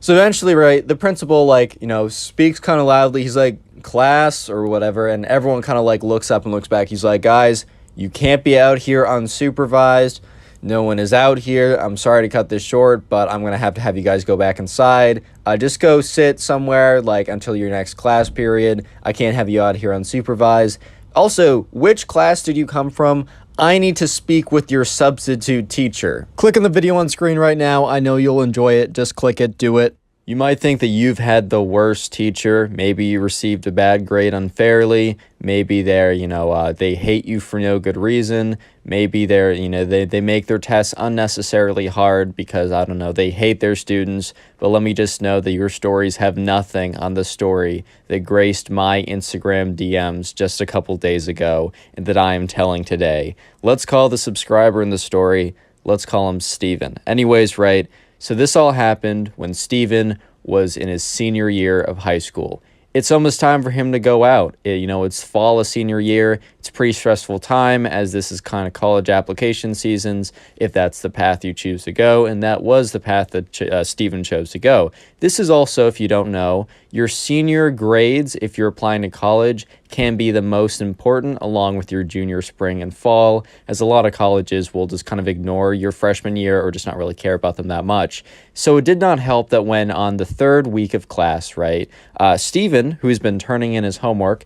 So eventually, right, the principal, like, you know, speaks kind of loudly. He's like, class or whatever. And everyone kind of like looks up and looks back. He's like, guys, you can't be out here unsupervised. No one is out here. I'm sorry to cut this short, but I'm going to have you guys go back inside. Just go sit somewhere, like, until your next class period. I can't have you out here unsupervised. Also, which class did you come from? I need to speak with your substitute teacher. Click on the video on screen right now. I know you'll enjoy it. Just click it. Do it. You might think that you've had the worst teacher. Maybe you received a bad grade unfairly. Maybe they hate you for no good reason. Maybe they make their tests unnecessarily hard because, I don't know, they hate their students. But let me just know that your stories have nothing on the story that graced my Instagram DMs just a couple days ago and that I am telling today. Let's call the subscriber in the story. Let's call him Steven. Anyways, right? So this all happened when Steven was in his senior year of high school. It's almost time for him to go out. It's fall of senior year. It's a pretty stressful time as this is kind of college application seasons, if that's the path you choose to go, and that was the path that Steven chose to go. This is also, if you don't know, your senior grades, if you're applying to college, can be the most important along with your junior, spring, and fall, as a lot of colleges will just kind of ignore your freshman year or just not really care about them that much. So it did not help that when on the third week of class, right, Steven, who's been turning in his homework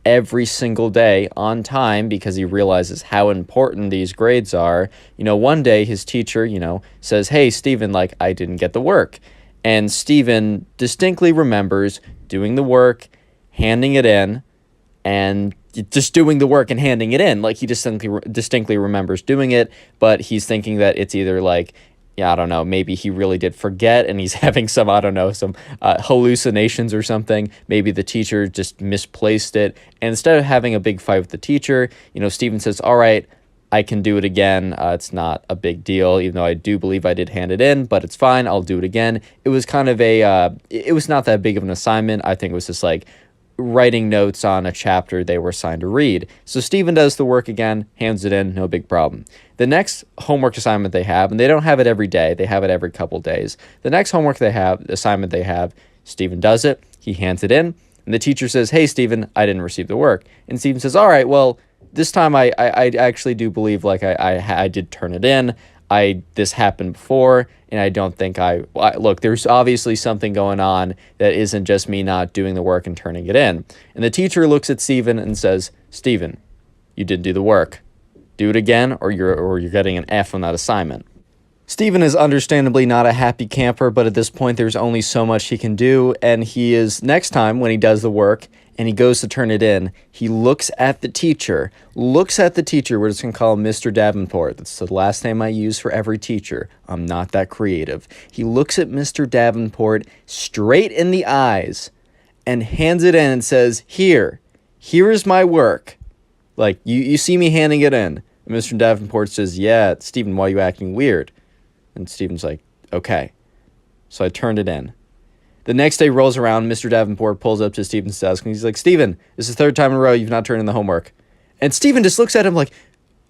every single day on time because he realizes how important these grades are, one day his teacher, says, "Hey, Steven, I didn't get the work." And Steven distinctly remembers doing the work, handing it in, and just doing the work and handing it in. He distinctly remembers doing it, but he's thinking that it's either I don't know, maybe he really did forget and he's having some hallucinations or something. Maybe the teacher just misplaced it. And instead of having a big fight with the teacher, Steven says, "All right, I can do it again. It's not a big deal, even though I do believe I did hand it in, but it's fine. I'll do it again." It was kind of it was not that big of an assignment. I think it was just writing notes on a chapter they were assigned to read. So Steven does the work again, hands it in, no big problem. The next homework assignment they have, and they don't have it every day, they have it every couple days. The next assignment they have, Steven does it, he hands it in, and the teacher says, "Hey, Steven, I didn't receive the work." And Steven says, "All right, well, this time I actually do believe I did turn it in. This happened before, and I don't think look, there's obviously something going on that isn't just me not doing the work and turning it in." And the teacher looks at Steven and says, "Steven, you didn't do the work. Do it again or you're getting an F on that assignment." Steven is understandably not a happy camper, but at this point there's only so much he can do, and next time when he does the work and he goes to turn it in, he looks at the teacher, we're just going to call him Mr. Davenport. That's the last name I use for every teacher. I'm not that creative. He looks at Mr. Davenport straight in the eyes and hands it in and says, here is my work. You see me handing it in. And Mr. Davenport says, "Yeah, Steven, why are you acting weird?" And Steven's like, "Okay." So I turned it in. The next day rolls around, Mr. Davenport pulls up to Steven's desk, and he's like, "Steven, this is the third time in a row you've not turned in the homework." And Steven just looks at him like,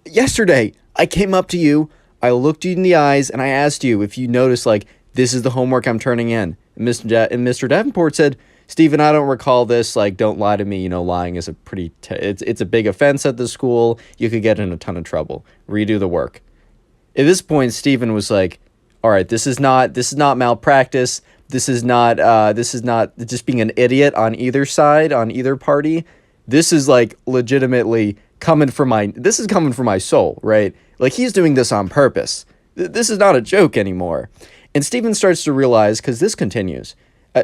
"Yesterday, I came up to you, I looked you in the eyes, and I asked you if you noticed, this is the homework I'm turning in." And Mr. Davenport said, "Steven, I don't recall this, don't lie to me, lying is it's a big offense at the school, you could get in a ton of trouble. Redo the work." At this point, Steven was like, "All right, this is not malpractice. This is not just being an idiot on either side, on either party. This is legitimately coming from my soul, right? He's doing this on purpose. This is not a joke anymore." And Steven starts to realize, because this continues,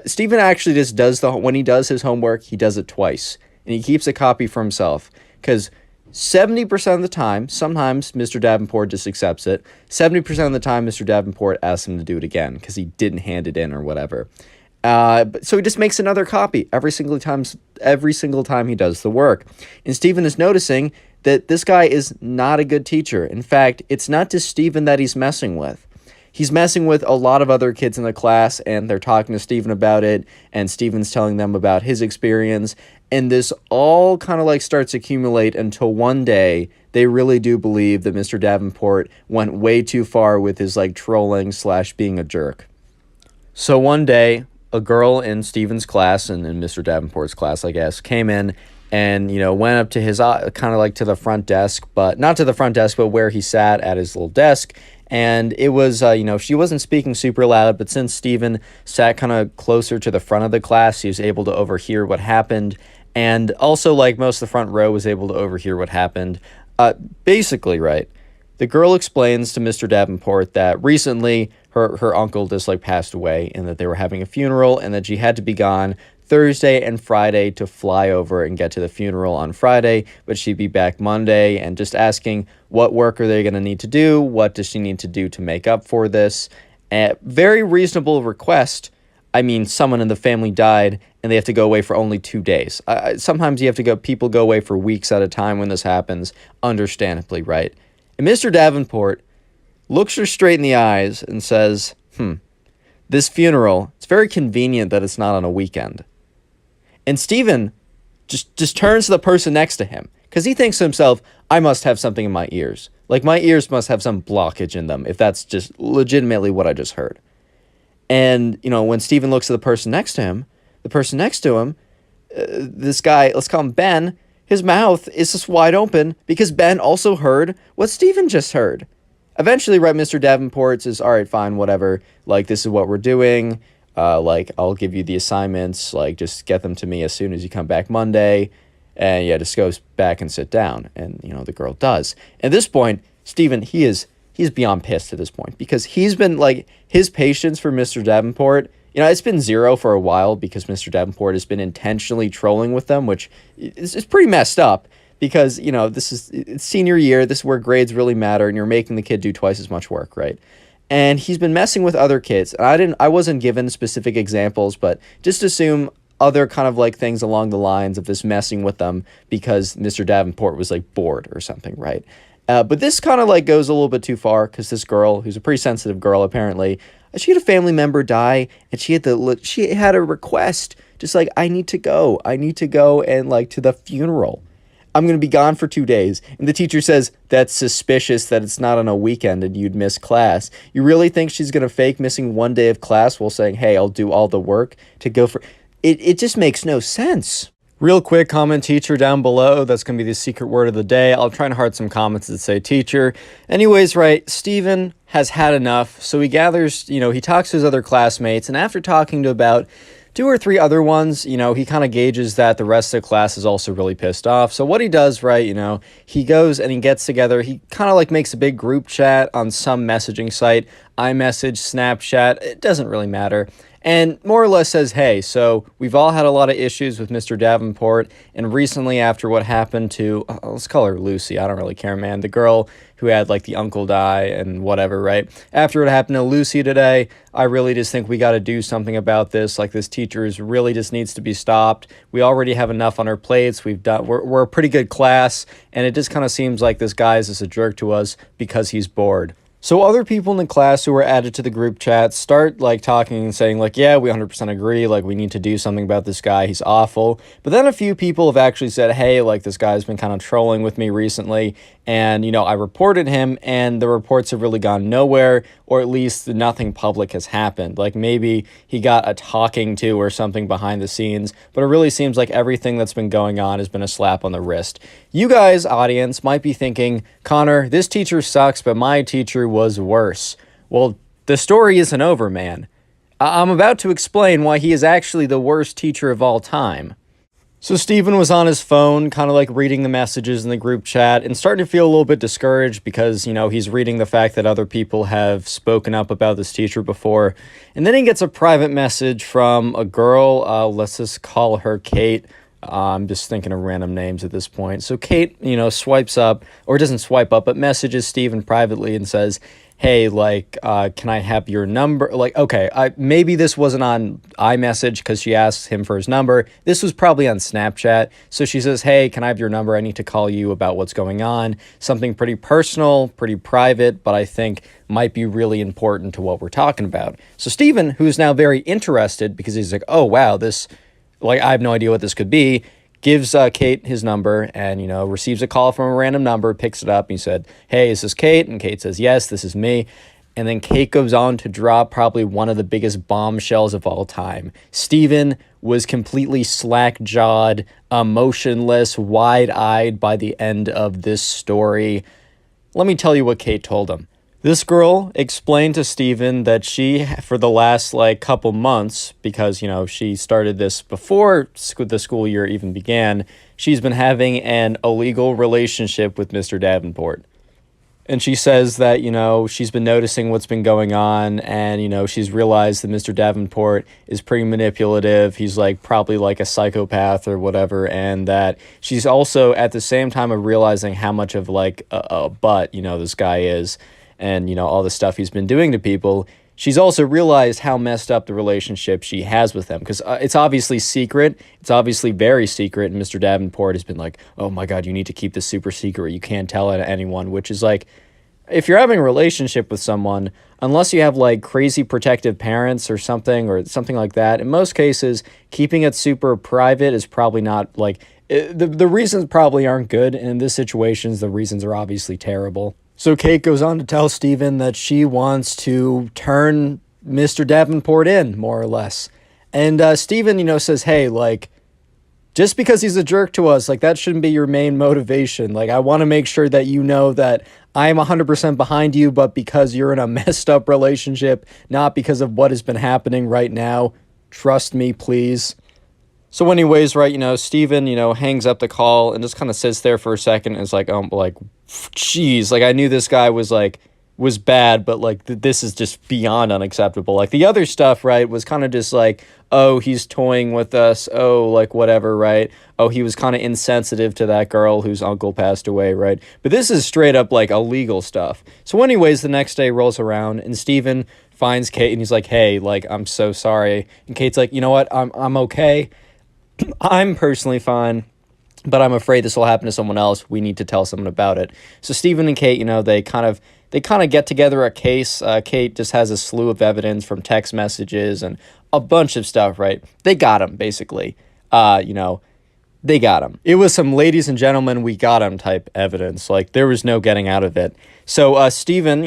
Steven actually just when he does his homework, he does it twice, and he keeps a copy for himself, because 70% of the time, sometimes Mr. Davenport just accepts it. 70% of the time, Mr. Davenport asks him to do it again because he didn't hand it in or whatever. So he just makes another copy every single time he does the work. And Steven is noticing that this guy is not a good teacher. In fact, it's not just Steven that he's messing with. He's messing with a lot of other kids in the class, and they're talking to Steven about it, and Steven's telling them about his experience, and this all kind of starts to accumulate until one day they really do believe that Mr. Davenport went way too far with his trolling / being a jerk. So one day, a girl in Steven's class, and in Mr. Davenport's class, I guess, came in and, went up to his, kind of to the front desk, but not to the front desk, but where he sat at his little desk. And it was, she wasn't speaking super loud, but since Steven sat kind of closer to the front of the class, he was able to overhear what happened. And also, most of the front row was able to overhear what happened. Basically, right, The girl explains to Mr. Davenport that recently her uncle just like passed away and that they were having a funeral and that she had to be gone Thursday and Friday to fly over and get to the funeral on Friday, but she'd be back Monday, and just asking what work are they going to need to do? What does she need to do to make up for this? A very reasonable request. I mean, someone in the family died and they have to go away for only 2 days. Sometimes you have to go, people go away for weeks at a time when this happens, understandably, right? And Mr. Davenport looks her straight in the eyes and says, this funeral, it's very convenient that it's not on a weekend. And Stephen just turns to the person next to him because he thinks to himself, I must have something in my ears. Like, my ears must have some blockage in them if that's just legitimately what I just heard. And, when Stephen looks at the person next to him, this guy, let's call him Ben, his mouth is just wide open because Ben also heard what Stephen just heard. Eventually, right, Mr. Davenport says, all right, fine, whatever. Like, this is what we're doing. I'll give you the assignments. Like, just get them to me as soon as you come back Monday. And yeah, just goes back and sit down. And, the girl does. At this point, Stephen, he's beyond pissed at this point because he's been, like, his patience for Mr. Davenport, it's been zero for a while because Mr. Davenport has been intentionally trolling with them, which is pretty messed up because, it's senior year. This is where grades really matter, and you're making the kid do twice as much work, right? And he's been messing with other kids. And I wasn't given specific examples, but just assume other kind of like things along the lines of this messing with them because Mr. Davenport was like bored or something, right? But this kind of like goes a little bit too far because this girl, who's a pretty sensitive girl apparently, she had a family member die, and she had a request, just like, I need to go and like to the funeral. I'm going to be gone for 2 days. And the teacher says, that's suspicious that it's not on a weekend and you'd miss class. You really think she's going to fake missing 1 day of class while saying, hey, I'll do all the work to go for... It just makes no sense. Real quick, comment teacher down below. That's going to be the secret word of the day. I'll try and heart some comments that say teacher. Anyways, right, Stephen has had enough. So he gathers, he talks to his other classmates. And after talking to about 2 or 3 other ones, he kind of gauges that the rest of the class is also really pissed off. So what he does, right, he goes and he gets together. He kind of like makes a big group chat on some messaging site, iMessage, Snapchat. It doesn't really matter. And more or less says, hey, so we've all had a lot of issues with Mr. Davenport, and recently after what happened to, let's call her Lucy, I don't really care, man, the girl who had like the uncle die and whatever, right? After what happened to Lucy today, I really just think we got to do something about this. Like, this teacher really just needs to be stopped. We already have enough on our plates. We're a pretty good class, and it just kind of seems like this guy is just a jerk to us because he's bored. So other people in the class who were added to the group chat start like talking and saying like, yeah, we 100% agree. Like, we need to do something about this guy. He's awful. But then a few people have actually said, hey, like, this guy's been kind of trolling with me recently. And, I reported him, and the reports have really gone nowhere, or at least nothing public has happened. Like, maybe he got a talking to or something behind the scenes, but it really seems like everything that's been going on has been a slap on the wrist. You guys, audience, might be thinking, Connor, this teacher sucks, but my teacher was worse. Well, the story isn't over, man. I'm about to explain why he is actually the worst teacher of all time. So Stephen was on his phone, kind of like reading the messages in the group chat and starting to feel a little bit discouraged because, he's reading the fact that other people have spoken up about this teacher before. And then he gets a private message from a girl, let's just call her Kate. I'm just thinking of random names at this point. So Kate, swipes up, or doesn't swipe up, but messages Stephen privately and says, hey, like, can I have your number? Like, okay, maybe this wasn't on iMessage because she asked him for his number. This was probably on Snapchat. So she says, hey, can I have your number? I need to call you about what's going on. Something pretty personal, pretty private, but I think might be really important to what we're talking about. So Stephen, who's now very interested because he's like, oh, wow, this... like, I have no idea what this could be, gives Kate his number and, receives a call from a random number, picks it up, and he said, hey, is this Kate? And Kate says, yes, this is me. And then Kate goes on to drop probably one of the biggest bombshells of all time. Stephen was completely slack-jawed, emotionless, wide-eyed by the end of this story. Let me tell you what Kate told him. This girl explained to Stephen that she, for the last couple months, because, she started this before the school year even began, she's been having an illegal relationship with Mr. Davenport. And she says that, she's been noticing what's been going on, and, she's realized that Mr. Davenport is pretty manipulative. He's like probably like a psychopath or whatever. And that she's also at the same time of realizing how much of like a butt, this guy is, and, all the stuff he's been doing to people. She's also realized how messed up the relationship she has with him, because it's obviously secret. It's obviously very secret. And Mr. Davenport has been like, oh my God, you need to keep this super secret. You can't tell it to anyone, which is like, if you're having a relationship with someone, unless you have like crazy protective parents or something like that, in most cases, keeping it super private is probably not like, the reasons probably aren't good. And in this situation, the reasons are obviously terrible. So Kate goes on to tell Stephen that she wants to turn Mr. Davenport in, more or less. And Stephen, says, hey, like, just because he's a jerk to us, like, that shouldn't be your main motivation. Like, I want to make sure that you know that I am 100% behind you, but because you're in a messed up relationship, not because of what has been happening right now. Trust me, please. So anyways, right, Steven, hangs up the call and just kind of sits there for a second and is like, geez, like I knew this guy was bad, but like this is just beyond unacceptable. Like the other stuff, right, was kind of just like, oh, he's toying with us. Oh, like whatever, right? Oh, he was kind of insensitive to that girl whose uncle passed away, right? But this is straight up like illegal stuff. So anyways, the next day rolls around and Steven finds Kate and he's like, hey, like, I'm so sorry. And Kate's like, you know what? I'm okay. I'm personally fine, but I'm afraid this will happen to someone else. We need to tell someone about it. So Stephen and Kate, they kind of get together a case. Kate just has a slew of evidence from text messages and a bunch of stuff, right? They got him, basically. They got him. It was some ladies and gentlemen, we got him type evidence. Like, there was no getting out of it. So Stephen,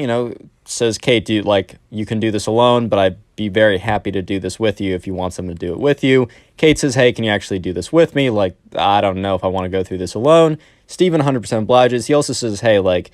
says, Kate, you can do this alone, but I'd be very happy to do this with you if you want someone to do it with you. Kate says, hey, can you actually do this with me? Like, I don't know if I want to go through this alone. Stephen 100% obliges. He also says, hey, like,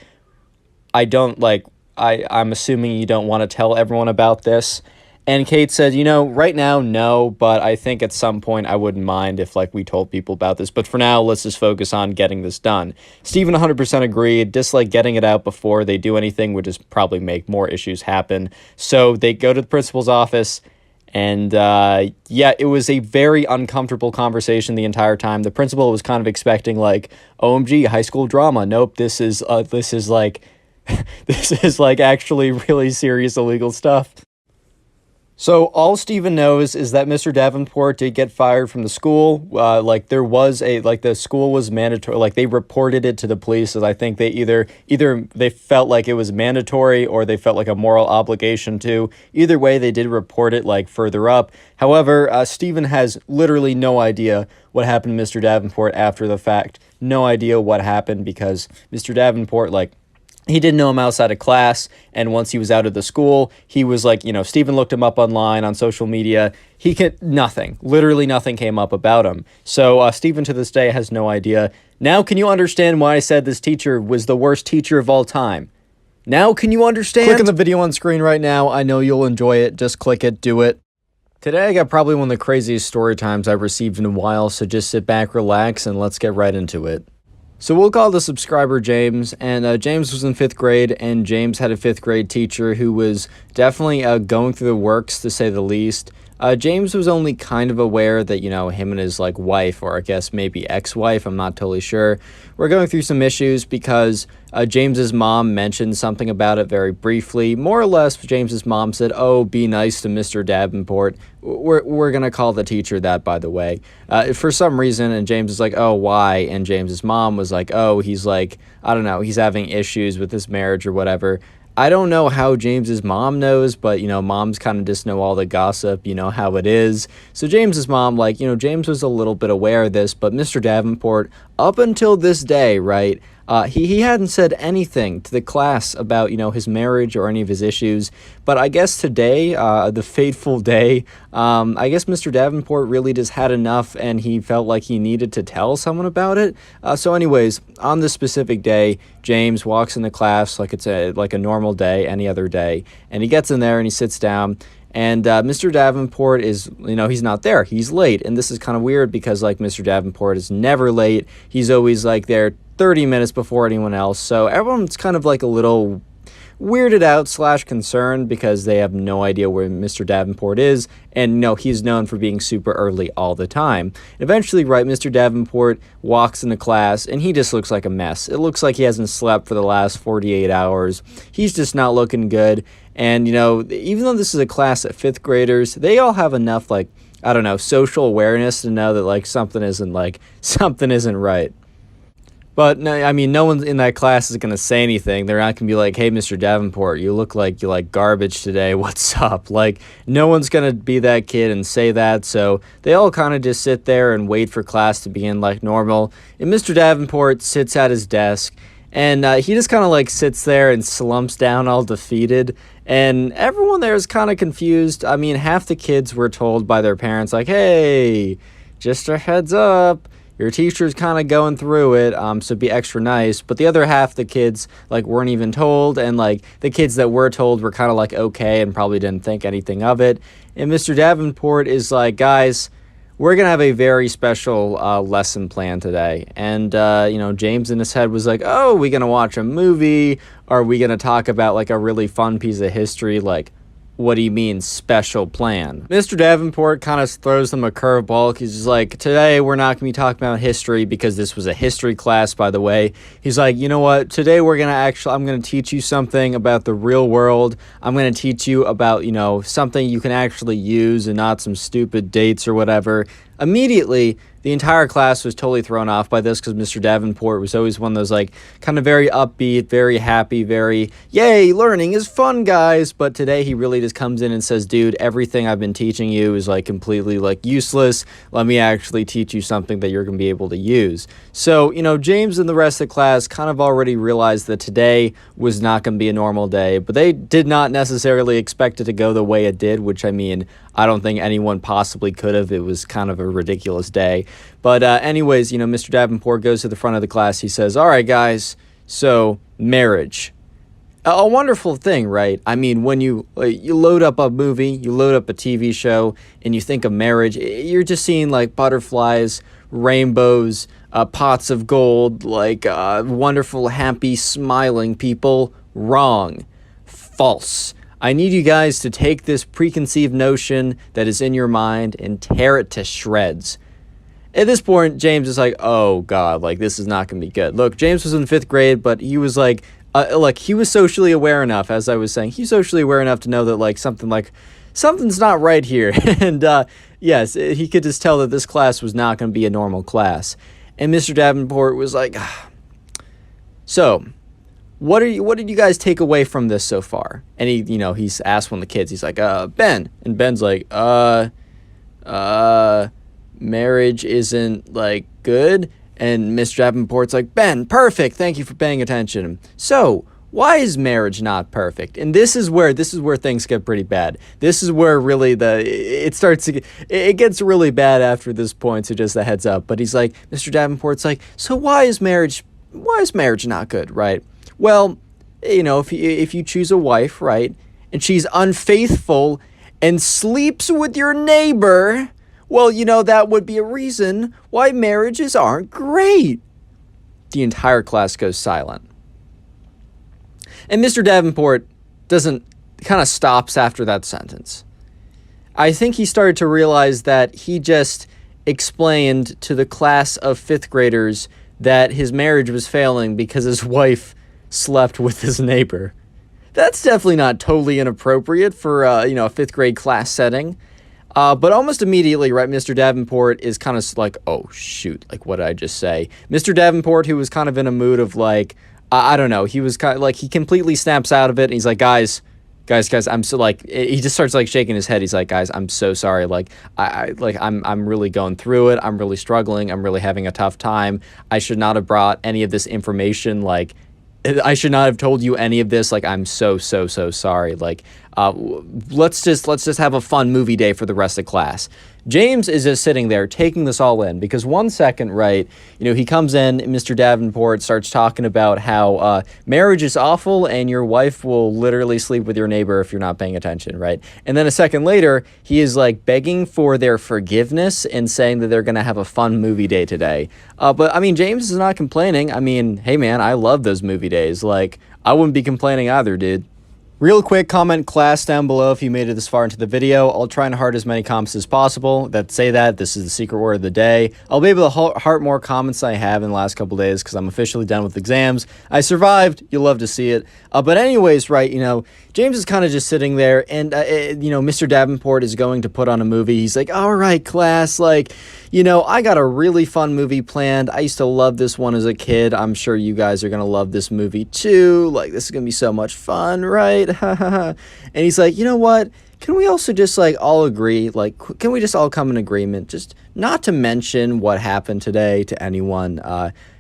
I'm assuming you don't want to tell everyone about this. And Kate said, right now, no, but I think at some point I wouldn't mind if, like, we told people about this. But for now, let's just focus on getting this done. Stephen 100% agreed. Just, like, getting it out before they do anything would just probably make more issues happen. So they go to the principal's office, and, it was a very uncomfortable conversation the entire time. The principal was kind of expecting, like, OMG, high school drama. Nope, this is like, this is, like, actually really serious illegal stuff. So all Stephen knows is that Mr. Davenport did get fired from the school. The school was mandatory. Like, they reported it to the police. So I think they either they felt like it was mandatory or they felt like a moral obligation to. Either way, they did report it, like, further up. However, Stephen has literally no idea what happened to Mr. Davenport after the fact. No idea what happened because Mr. Davenport, like, he didn't know him outside of class, and once he was out of the school, he was like, Stephen looked him up online on social media. Literally nothing came up about him. So Stephen to this day has no idea. Now can you understand why I said this teacher was the worst teacher of all time? Now can you understand? Click on the video on screen right now. I know you'll enjoy it. Just click it, do it. Today I got probably one of the craziest story times I've received in a while, so just sit back, relax, and let's get right into it. So we'll call the subscriber James, and James was in 5th grade, and James had a 5th grade teacher who was definitely going through the works, to say the least. James was only kind of aware that, him and his, like, wife, or I guess maybe ex-wife, I'm not totally sure, were going through some issues because James's mom mentioned something about it very briefly. More or less, James's mom said, oh, be nice to Mr. Davenport. We're going to call the teacher that, by the way. For some reason, and James is like, oh, why? And James's mom was like, oh, he's like, I don't know, he's having issues with his marriage or whatever. I don't know how James's mom knows, but, moms kind of just know all the gossip, how it is. So James's mom, James was a little bit aware of this, but Mr. Davenport, up until this day, right, he hadn't said anything to the class about, his marriage or any of his issues. But I guess today, the fateful day, I guess Mr. Davenport really just had enough and he felt like he needed to tell someone about it. So anyways, on this specific day, James walks into class like it's a normal day, any other day. And he gets in there and he sits down. And Mr. Davenport is, he's not there. He's late. And this is kind of weird because, like, Mr. Davenport is never late. He's always, like, there 30 minutes before anyone else. So everyone's kind of like a little weirded out / concerned because they have no idea where Mr. Davenport is, and he's known for being super early all the time. Eventually, right, Mr. Davenport walks into class and he just looks like a mess. It looks like he hasn't slept for the last 48 hours. He's just not looking good. And even though this is a class of 5th graders, they all have enough social awareness to know that something isn't right. But no one in that class is going to say anything. They're not going to be like, "Hey, Mr. Davenport, you look like you like garbage today. What's up?" No one's going to be that kid and say that. So they all kind of just sit there and wait for class to begin like normal. And Mr. Davenport sits at his desk, and he just kind of sits there and slumps down all defeated. And everyone there is kind of confused. Half the kids were told by their parents, "Hey, just a heads up. Your teacher's kind of going through it, so be extra nice." But the other half, the kids, weren't even told, and, the kids that were told were kind of, okay and probably didn't think anything of it. And Mr. Davenport is like, "Guys, we're going to have a very special lesson plan today." And, James in his head was like, "Oh, we going to watch a movie? Are we going to talk about, a really fun piece of history?" What do you mean, special plan? Mr. Davenport kind of throws them a curveball. He's just like, "Today we're not going to be talking about history," because this was a history class, by the way. He's like, "You know what? Today I'm going to teach you something about the real world. I'm going to teach you about, something you can actually use and not some stupid dates or whatever." Immediately, the entire class was totally thrown off by this because Mr. Davenport was always one of those, kind of very upbeat, very happy, very, "Yay, learning is fun, guys." But today he really just comes in and says, "Dude, everything I've been teaching you is, completely, useless. Let me actually teach you something that you're going to be able to use." So, James and the rest of the class kind of already realized that today was not going to be a normal day, but they did not necessarily expect it to go the way it did, which, I don't think anyone possibly could have. It was kind of a ridiculous day. But anyways, Mr. Davenport goes to the front of the class. He says, "All right, guys, so marriage. A wonderful thing, right? When you load up a movie, you load up a TV show, and you think of marriage, you're just seeing butterflies, rainbows, pots of gold, wonderful, happy, smiling people. Wrong. False. I need you guys to take this preconceived notion that is in your mind and tear it to shreds." At this point, James is like, "Oh, God, this is not going to be good." Look, James was in 5th grade, but he was he was socially aware enough, as I was saying. He's socially aware enough to know that, something's not right here. And, yes, he could just tell that this class was not going to be a normal class. And Mr. Davenport was like, "So, what did you guys take away from this so far?" And he's asked one of the kids. He's like, "Ben." And Ben's like, "Marriage isn't good." And Mr. Davenport's like, "Ben, perfect. Thank you for paying attention. So, why is marriage not perfect?" And this is where things get pretty bad. This is where really it gets really bad after this point. So just a heads up. But he's like, Mr. Davenport's like, "So why is marriage not good, right? Well, if you choose a wife, right, and she's unfaithful and sleeps with your neighbor, well, that would be a reason why marriages aren't great." The entire class goes silent. And Mr. Davenport kind of stops after that sentence. I think he started to realize that he just explained to the class of 5th graders that his marriage was failing because his wife slept with his neighbor. That's definitely not totally inappropriate for a 5th grade class setting. But almost immediately, right, Mr. Davenport is kind of like, "Oh, shoot, what did I just say?" Mr. Davenport, who was kind of in a mood of I don't know, he was kind of he completely snaps out of it, and he's like, guys, I'm so he just starts shaking his head. He's like, "Guys, I'm so sorry. I'm really going through it. I'm really struggling. I'm really having a tough time. I should not have brought any of this information. I should not have told you any of this. I'm so sorry. Let's just have a fun movie day for the rest of class." James is just sitting there taking this all in because 1 second, right, he comes in, Mr. Davenport starts talking about how marriage is awful and your wife will literally sleep with your neighbor if you're not paying attention, right? And then a second later, he is like begging for their forgiveness and saying that they're going to have a fun movie day today. But I mean, James is not complaining. I mean, hey man, I love those movie days. Like, I wouldn't be complaining either, dude. Real quick, comment class down below if you made it this far into the video. I'll try and heart as many comments as possible that say that. This is the secret word of the day. I'll be able to heart more comments than I have in the last couple days because I'm officially done with exams. I survived. You'll love to see it. But anyways, right, James is kind of just sitting there and, Mr. Davenport is going to put on a movie. He's like, all right, class, like, I got a really fun movie planned. I used to love this one as a kid. I'm sure you guys are going to love this movie too. Like, this is going to be so much fun, right? And he's like, you know what? Can we also just like all agree, like, can we just all come in agreement, just not to mention what happened today to anyone?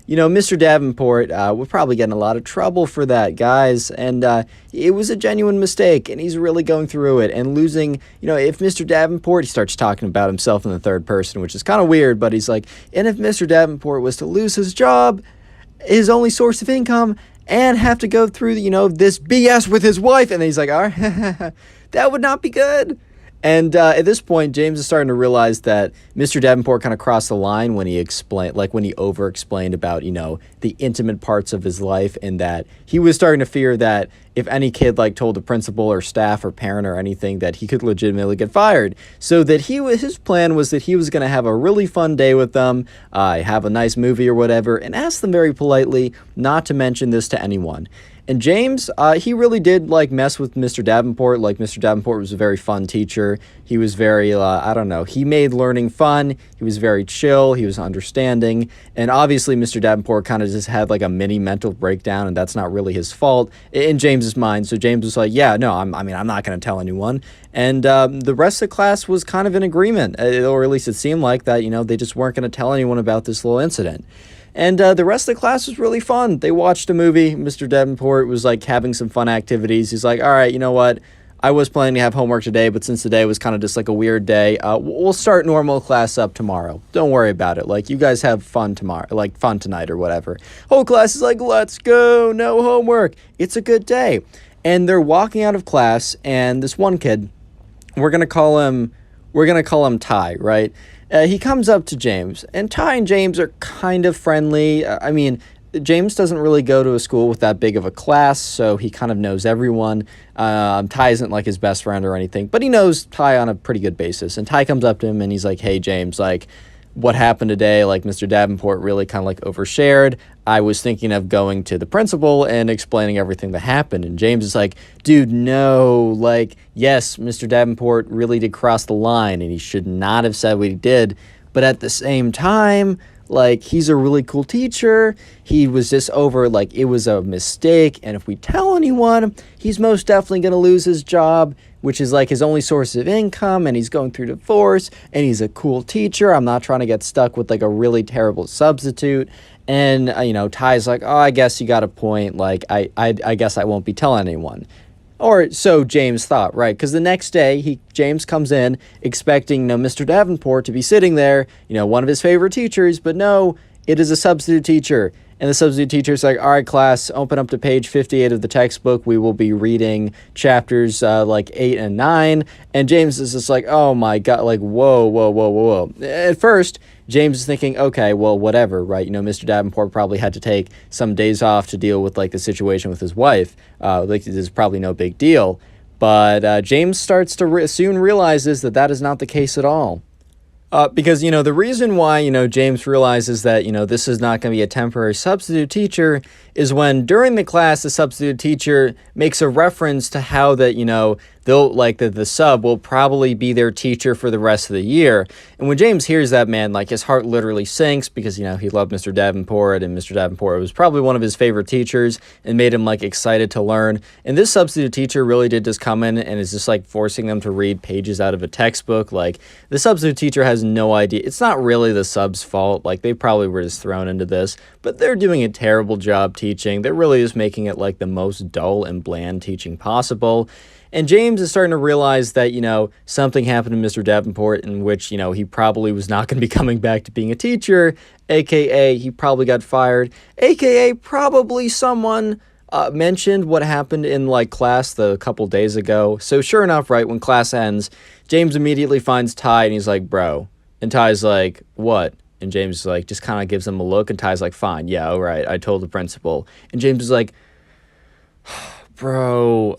Mr. Davenport would probably get in a lot of trouble for that, guys. And it was a genuine mistake, and he's really going through it and losing, if Mr. Davenport, he starts talking about himself in the third person, which is kind of weird, but he's like, and if Mr. Davenport was to lose his job, his only source of income, and have to go through, this BS with his wife. And then he's like, all right, that would not be good. And at this point, James is starting to realize that Mr. Davenport kind of crossed the line when he over-explained about, the intimate parts of his life, and that he was starting to fear that if any kid told the principal or staff or parent or anything, that he could legitimately get fired. So that his plan was that he was going to have a really fun day with them, have a nice movie or whatever, and ask them very politely not to mention this to anyone. And James, he really did mess with Mr. Davenport. Mr. Davenport was a very fun teacher. He was very, he made learning fun. He was very chill. He was understanding. And obviously, Mr. Davenport kind of just had a mini mental breakdown, and that's not really his fault in James's mind. So James was like, yeah, no, I'm not going to tell anyone. And the rest of the class was kind of in agreement, or at least it seemed like that, they just weren't going to tell anyone about this little incident. And the rest of the class was really fun. They watched a movie. Mr. Davenport was having some fun activities. He's like, all right, you know what? I was planning to have homework today, but since today was kind of just a weird day, we'll start normal class up tomorrow. Don't worry about it. You guys have fun tomorrow, fun tonight or whatever. Whole class is like, let's go, no homework. It's a good day. And they're walking out of class, and this one kid, we're gonna call him Ty, right? He comes up to James, and Ty and James are kind of friendly. James doesn't really go to a school with that big of a class, so he kind of knows everyone. Ty isn't his best friend or anything, but he knows Ty on a pretty good basis. And Ty comes up to him, and he's like, hey, James, what happened today? Mr. Davenport really kind of overshared. I was thinking of going to the principal and explaining everything that happened. And James is like, dude, no, yes, Mr. Davenport really did cross the line and he should not have said what he did. But at the same time, he's a really cool teacher. He was just over, it was a mistake. And if we tell anyone, he's most definitely going to lose his job, which is his only source of income, and he's going through divorce, and he's a cool teacher. I'm not trying to get stuck with a really terrible substitute. And, Ty's like, oh, I guess you got a point. I guess I won't be telling anyone. Or so James thought, right? Because the next day, James comes in expecting Mr. Davenport to be sitting there, one of his favorite teachers, but no, it is a substitute teacher. And the substitute teacher's like, all right, class, open up to page 58 of the textbook. We will be reading chapters 8 and 9. And James is just like, oh my God, whoa. At first, James is thinking, okay, well, whatever, right? Mr. Davenport probably had to take some days off to deal with the situation with his wife. This is probably no big deal. But James starts to soon realizes that is not the case at all. Because, the reason why, James realizes that, this is not going to be a temporary substitute teacher is when during the class, the substitute teacher makes a reference to how that, they'll the sub will probably be their teacher for the rest of the year. And when James hears that, man, his heart literally sinks because, he loved Mr. Davenport, and Mr. Davenport was probably one of his favorite teachers and made him excited to learn. And this substitute teacher really did just come in and is just forcing them to read pages out of a textbook. The substitute teacher has no idea. It's not really the sub's fault. They probably were just thrown into this, but they're doing a terrible job teaching. They're really just making it the most dull and bland teaching possible. And James is starting to realize that, something happened to Mr. Davenport in which, he probably was not going to be coming back to being a teacher, aka he probably got fired, aka probably someone mentioned what happened in like class the couple days ago. So sure enough, right, when class ends, James immediately finds Ty and he's like, bro. And Ty's like, what? And James is like, just kind of gives him a look, and Ty's like, fine, yeah, all right, I told the principal. And James is like, bro,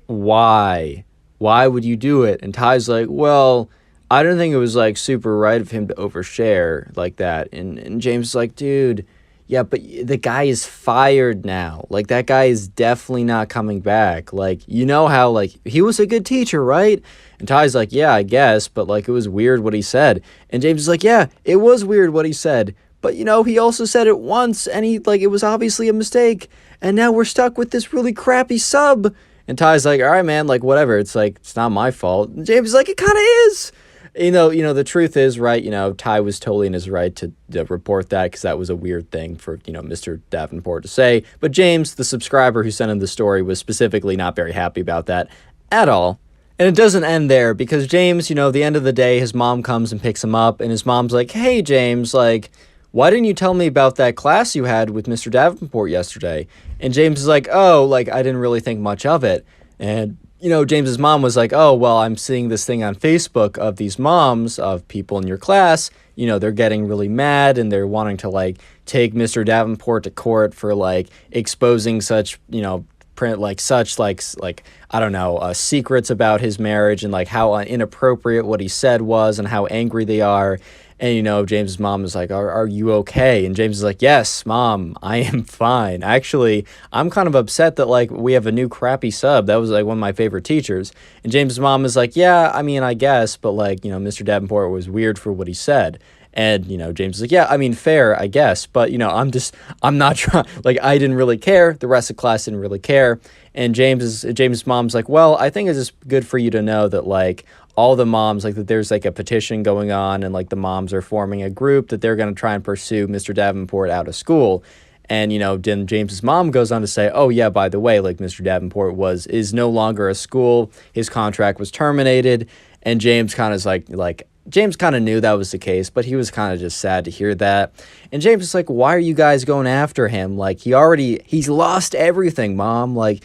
why? Why would you do it? And Ty's like, well, I don't think it was like super right of him to overshare like that. And James is like, dude, yeah, but the guy is fired now. Like, that guy is definitely not coming back. Like, you know how, like, he was a good teacher, right? And Ty's like, yeah, I guess, but, like, it was weird what he said. And James is like, yeah, it was weird what he said. But, he also said it once, and it was obviously a mistake. And now we're stuck with this really crappy sub. And Ty's like, all right, man, like, whatever. It's like, it's not my fault. And James is like, it kind of is. The truth is, right, Ty was totally in his right to report that because that was a weird thing for, Mr. Davenport to say. But James, the subscriber who sent him the story, was specifically not very happy about that at all. And it doesn't end there because James, the end of the day, his mom comes and picks him up and his mom's like, hey, James, like, why didn't you tell me about that class you had with Mr. Davenport yesterday? And James is like, oh, like, I didn't really think much of it. And James's mom was like, oh, well, I'm seeing this thing on Facebook of these moms of people in your class. They're getting really mad and they're wanting to, like, take Mr. Davenport to court for, like, exposing such, I don't know, secrets about his marriage and, like, how inappropriate what he said was and how angry they are. And, James's mom is like, are you okay? And James is like, yes, Mom, I am fine. Actually, I'm kind of upset that, like, we have a new crappy sub. That was, like, one of my favorite teachers. And James's mom is like, yeah, I mean, I guess, but, like, Mr. Davenport was weird for what he said. And, James is like, yeah, I mean, fair, I guess. But, I'm not trying, like, I didn't really care. The rest of class didn't really care. And James's mom's like, well, I think it's just good for you to know that, like, all the moms, like, that there's, like, a petition going on and, like, the moms are forming a group that they're going to try and pursue Mr. Davenport out of school. And, then James's mom goes on to say, oh, yeah, by the way, like, Mr. Davenport is no longer a school. His contract was terminated. And James kind of is like, James kind of knew that was the case, but he was kind of just sad to hear that. And James is like, why are you guys going after him? Like, he's lost everything, Mom. Like,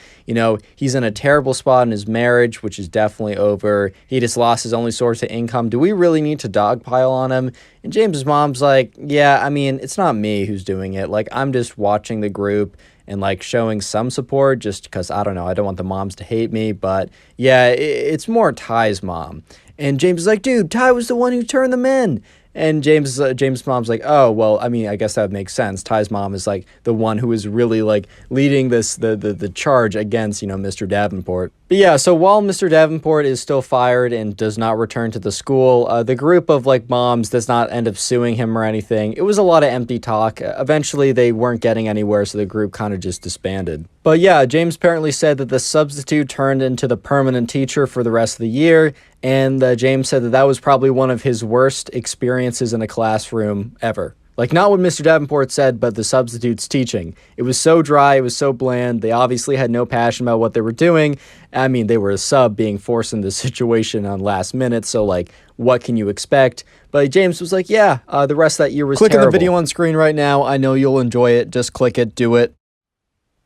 he's in a terrible spot in his marriage, which is definitely over. He just lost his only source of income. Do we really need to dogpile on him? And James's mom's like, yeah, I mean, it's not me who's doing it. Like, I'm just watching the group and, like, showing some support just because, I don't know, I don't want the moms to hate me. But, yeah, it's more Ty's mom. And James is like, dude, Ty was the one who turned them in. And James' mom's like, oh, well, I mean, I guess that makes sense. Ty's mom is, like, the one who is really, like, leading the charge against, Mr. Davenport. But yeah, so while Mr. Davenport is still fired and does not return to the school, the group of, like, moms does not end up suing him or anything. It was a lot of empty talk. Eventually, they weren't getting anywhere, so the group kind of just disbanded. But yeah, James apparently said that the substitute turned into the permanent teacher for the rest of the year, and James said that was probably one of his worst experiences in a classroom ever. Like, not what Mr. Davenport said, but the substitute's teaching. It was so dry, it was so bland, they obviously had no passion about what they were doing. I mean, they were a sub being forced into the situation on last minute, so, like, what can you expect? But James was like, yeah, the rest of that year was terrible. Click on the video on screen right now. I know you'll enjoy it. Just click it, do it.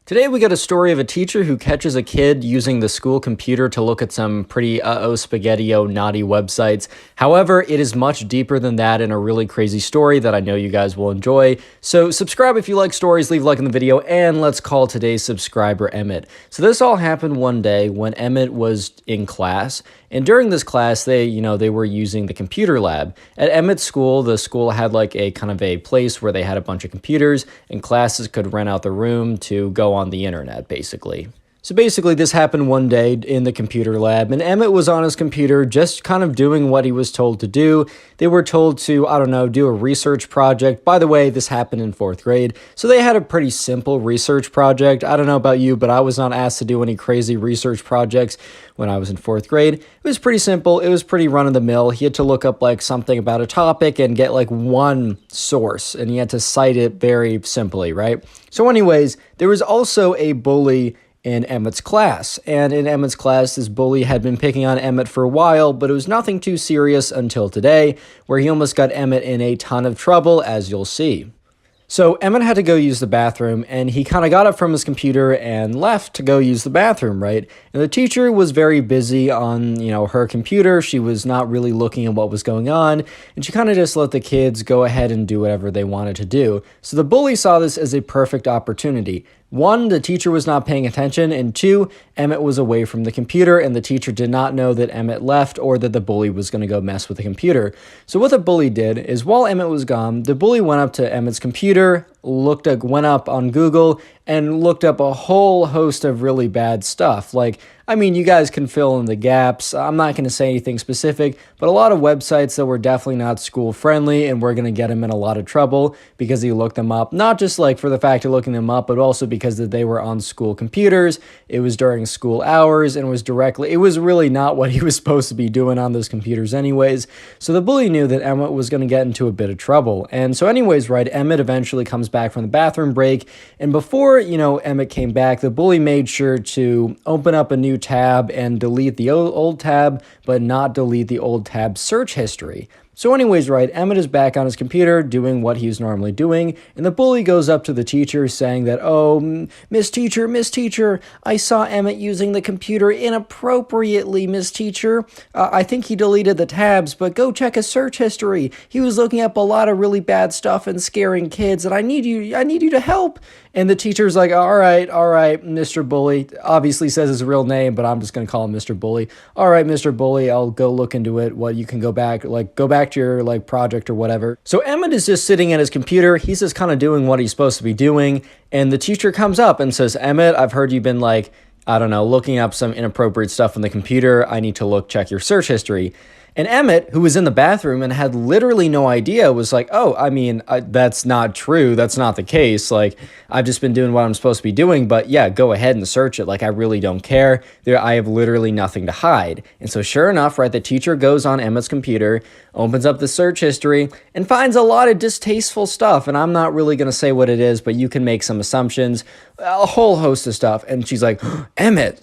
Today we got a story of a teacher who catches a kid using the school computer to look at some pretty spaghetti-o naughty websites. However, it is much deeper than that and a really crazy story that I know you guys will enjoy. So subscribe if you like stories, leave a like in the video, and let's call today's subscriber Emmett. So this all happened one day when Emmett was in class, and during this class they were using the computer lab. At Emmett's school, the school had like a kind of a place where they had a bunch of computers and classes could rent out the room to go on the internet, basically. So basically, this happened one day in the computer lab, and Emmett was on his computer just kind of doing what he was told to do. They were told to, I don't know, do a research project. By the way, this happened in 4th grade, so they had a pretty simple research project. I don't know about you, but I was not asked to do any crazy research projects when I was in 4th grade. It was pretty simple. It was pretty run-of-the-mill. He had to look up like something about a topic and get like one source, and he had to cite it very simply, right? So anyways, there was also a bully in Emmett's class. And in Emmett's class, this bully had been picking on Emmett for a while, but it was nothing too serious until today, where he almost got Emmett in a ton of trouble, as you'll see. So Emmett had to go use the bathroom, and he kind of got up from his computer and left to go use the bathroom, right? And the teacher was very busy on, her computer. She was not really looking at what was going on, and she kind of just let the kids go ahead and do whatever they wanted to do. So the bully saw this as a perfect opportunity. One, the teacher was not paying attention, and two, Emmett was away from the computer, and the teacher did not know that Emmett left or that the bully was going to go mess with the computer. So what the bully did is, while Emmett was gone, the bully went up to Emmett's computer, went up on Google, and looked up a whole host of really bad stuff. You guys can fill in the gaps. I'm not going to say anything specific, but a lot of websites that were definitely not school friendly, and we're going to get him in a lot of trouble because he looked them up, not just for the fact of looking them up, but also because they were on school computers. It was during school hours, and it was really not what he was supposed to be doing on those computers anyways. So the bully knew that Emmett was going to get into a bit of trouble. And so anyways, right, Emmett eventually comes back from the bathroom break, and before, Emmett came back, the bully made sure to open up a new tab and delete the old tab, but not delete the old tab's search history. So anyways, right, Emmett is back on his computer doing what he's normally doing, and the bully goes up to the teacher saying that, "Oh, Miss Teacher, I saw Emmett using the computer inappropriately, Miss Teacher. I think he deleted the tabs, but go check his search history. He was looking up a lot of really bad stuff and scaring kids, and I need you to help." And the teacher's like, all right, Mr. Bully. Obviously says his real name, but I'm just going to call him Mr. Bully. All right, Mr. Bully, I'll go look into it. You can go back to your project or whatever. So Emmett is just sitting at his computer. He's just kind of doing what he's supposed to be doing. And the teacher comes up and says, "Emmett, I've heard you've been looking up some inappropriate stuff on the computer. I need to check your search history." And Emmett, who was in the bathroom and had literally no idea, was like, that's not true. That's not the case. I've just been doing what I'm supposed to be doing, but yeah, go ahead and search it. I really don't care. I have literally nothing to hide. And so sure enough, right, the teacher goes on Emmett's computer, opens up the search history, and finds a lot of distasteful stuff. And I'm not really going to say what it is, but you can make some assumptions, a whole host of stuff. And she's like, "Emmett,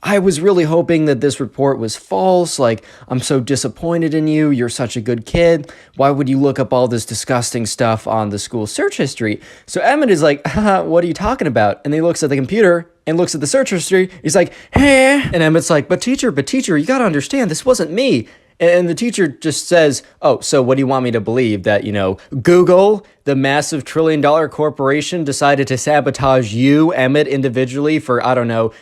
I was really hoping that this report was false. I'm so disappointed in you. You're such a good kid. Why would you look up all this disgusting stuff on the school search history?" So Emmett is like, "Haha, what are you talking about?" And he looks at the computer and looks at the search history. He's like, "Hey." And Emmett's like, but teacher, you got to understand, this wasn't me." And the teacher just says, "Oh, so what do you want me to believe? That, Google, the massive trillion-dollar corporation, decided to sabotage you, Emmett, individually for,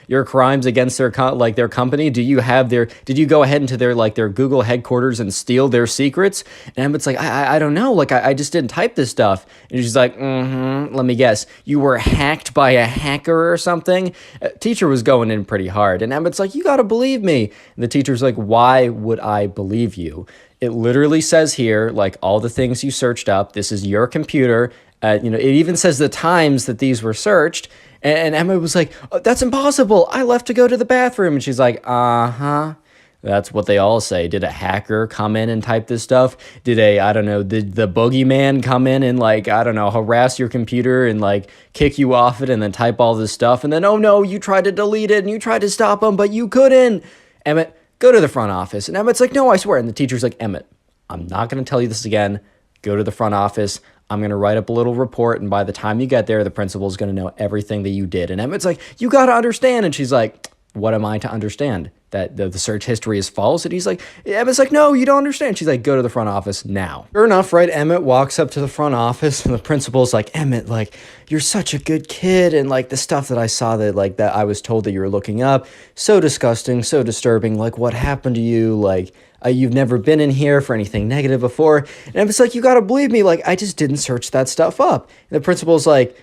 your crimes against their company? Did you go ahead into their Google headquarters and steal their secrets?" And Emmett's like, I don't know. I just didn't type this stuff." And she's like, let me guess. You were hacked by a hacker or something? Teacher was going in pretty hard. And Emmett's like, "You got to believe me." And the teacher's like, "Why would I believe you? It literally says here, all the things you searched up. This is your computer. It even says the times that these were searched." And Emma was like, "Oh, that's impossible. I left to go to the bathroom." And she's like, "Uh-huh. That's what they all say. Did a hacker come in and type this stuff? Did did the boogeyman come in and harass your computer and kick you off it and then type all this stuff? And then, oh no, you tried to delete it and you tried to stop them, but you couldn't. Emmett, go to the front office." And Emmett's like, "No, I swear." And the teacher's like, "Emmett, I'm not going to tell you this again. Go to the front office. I'm going to write up a little report. And by the time you get there, the principal's going to know everything that you did." And Emmett's like, "You got to understand." And she's like, "What am I to understand? That the search history is false?" And Emmett's like, "No, you don't understand." She's like, "Go to the front office now." Sure enough, right, Emmett walks up to the front office and the principal's like, "Emmett, you're such a good kid. And the stuff that I saw that I was told that you were looking up, so disgusting, so disturbing. What happened to you? You've never been in here for anything negative before." And Emmett's like, "You got to believe me. I just didn't search that stuff up." And the principal's like,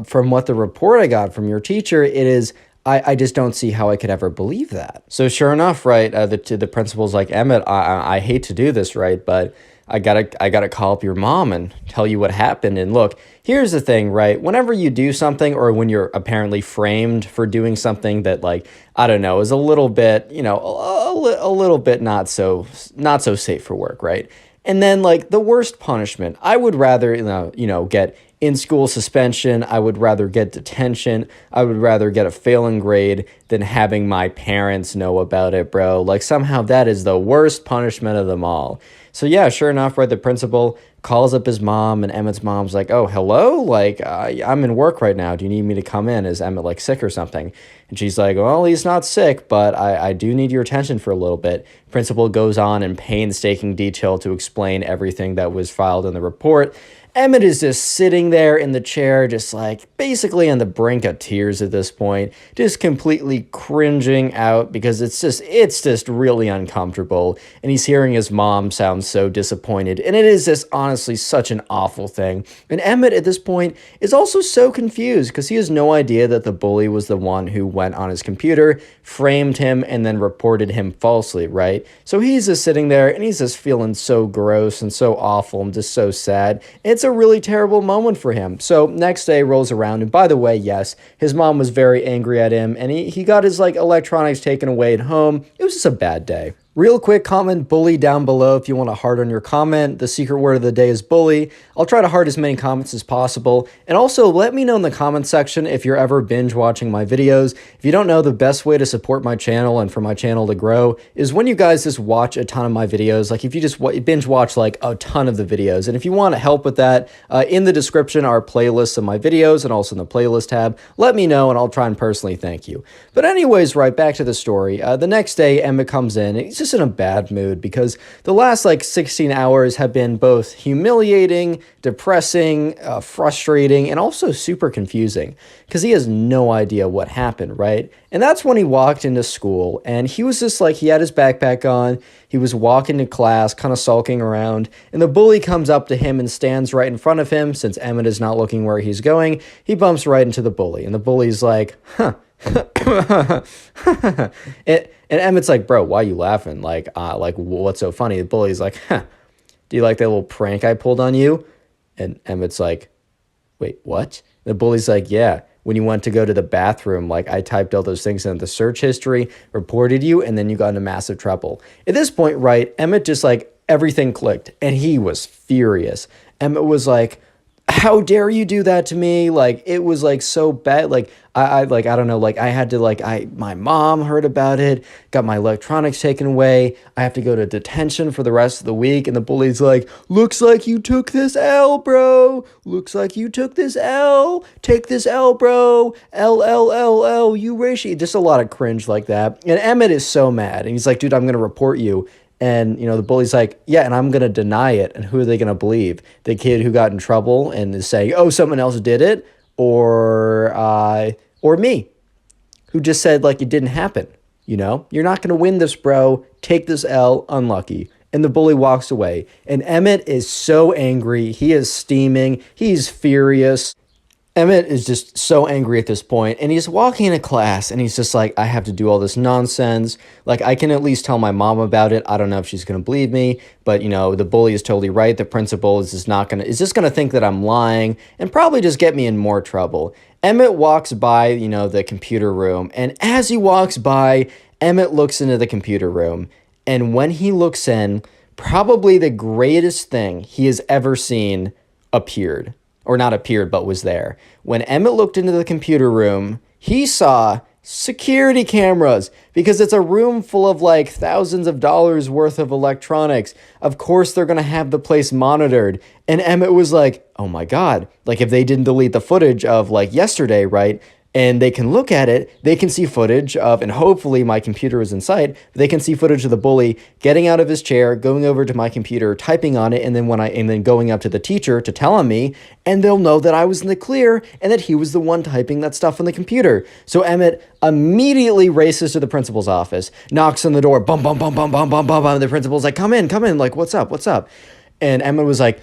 "From what the report I got from your teacher, it is, I just don't see how I could ever believe that." So sure enough, right, the principal's like, "Emmett, I hate to do this, right, but I gotta call up your mom and tell you what happened. And look, here's the thing, right? Whenever you do something, or when you're apparently framed for doing something that is a little bit, a little bit not so safe for work, right? And then the worst punishment, I would rather get in-school suspension. I would rather get detention. I would rather get a failing grade than having my parents know about it, bro. Like, somehow that is the worst punishment of them all. So yeah, sure enough, right, the principal calls up his mom, and Emmett's mom's like, oh, hello? Like, I'm in work right now. Do you need me to come in? Is Emmett, like, sick or something? And she's like, well, he's not sick, but I do need your attention for a little bit. Principal goes on in painstaking detail to explain everything that was filed in the report. Emmett is just sitting there in the chair, just like basically on the brink of tears at this point, just completely cringing out because it's just really uncomfortable. And he's hearing his mom sound so disappointed. And it is just honestly such an awful thing. And Emmett at this point is also so confused because he has no idea that the bully was the one who went on his computer, framed him, and then reported him falsely, right? So he's just sitting there and he's just feeling so gross and so awful and just so sad. It's a really terrible moment for him. So next day rolls around, and by the way, yes, his mom was very angry at him, and he got his like electronics taken away at home. It was just a bad day. Real quick, comment bully down below if you want to heart on your comment. The secret word of the day is bully. I'll try to heart as many comments as possible. And also, let me know in the comment section if you're ever binge watching my videos. If you don't know, the best way to support my channel and for my channel to grow is when you guys just watch a ton of my videos. Like if you just binge watch like a ton of the videos. And if you want to help with that, in the description are playlists of my videos and also in the playlist tab. Let me know and I'll try and personally thank you. But anyways, right, back to the story. The next day, Emmett comes in. He's just in a bad mood because the last like 16 hours have been both humiliating, depressing, frustrating, and also super confusing because he has no idea what happened, right? And that's when he walked into school and he was just like, he had his backpack on, he was walking to class, kind of sulking around, and the bully comes up to him and stands right in front of him. Since Emmett is not looking where he's going, he bumps right into the bully, and the bully's like, huh. And Emmett's like, bro, why are you laughing? Like what's so funny? The bully's like, huh, do you like that little prank I pulled on you? And Emmett's like, wait, what? The bully's like, yeah, when you went to go to the bathroom, like I typed all those things in the search history, reported you, and then you got into massive trouble. At this point, right, Emmett just like everything clicked and he was furious. Emmett was like, how dare you do that to me? Like, it was like so bad. Like, I don't know, like I had to my mom heard about it, got my electronics taken away. I have to go to detention for the rest of the week. And the bully's like, looks like you took this L, bro. Looks like you took this L. Take this L, bro. L, you ratio. Just a lot of cringe like that. And Emmett is so mad. And he's like, dude, I'm going to report you. And, you know, the bully's like, yeah, and I'm going to deny it. And who are they going to believe? The kid who got in trouble and is saying, oh, someone else did it? Or me, who just said, like, it didn't happen. You know, you're not going to win this, bro. Take this L, unlucky. And the bully walks away. And Emmett is so angry. He is steaming. He's furious. Emmett is just so angry at this point, and he's walking into class, and he's just like, I have to do all this nonsense. Like, I can at least tell my mom about it. I don't know if she's going to believe me, but, you know, the bully is totally right. The principal is just going to think that I'm lying and probably just get me in more trouble. Emmett walks by, you know, the computer room, and as he walks by, Emmett looks into the computer room, and when he looks in, probably the greatest thing he has ever seen appeared. Or not appeared, but was there. When Emmett looked into the computer room, he saw security cameras because it's a room full of like thousands of dollars worth of electronics. Of course, they're going to have the place monitored. And Emmett was like, oh my God, like if they didn't delete the footage of like yesterday, right? And they can look at it, they can see footage of, and hopefully my computer is in sight, they can see footage of the bully getting out of his chair, going over to my computer, typing on it, and then going up to the teacher to tell on me, and they'll know that I was in the clear and that he was the one typing that stuff on the computer. So Emmett immediately races to the principal's office, knocks on the door, bum, bum, bum, bum, bum, bum, bum, and the principal's like, come in, like, what's up? And Emmett was like,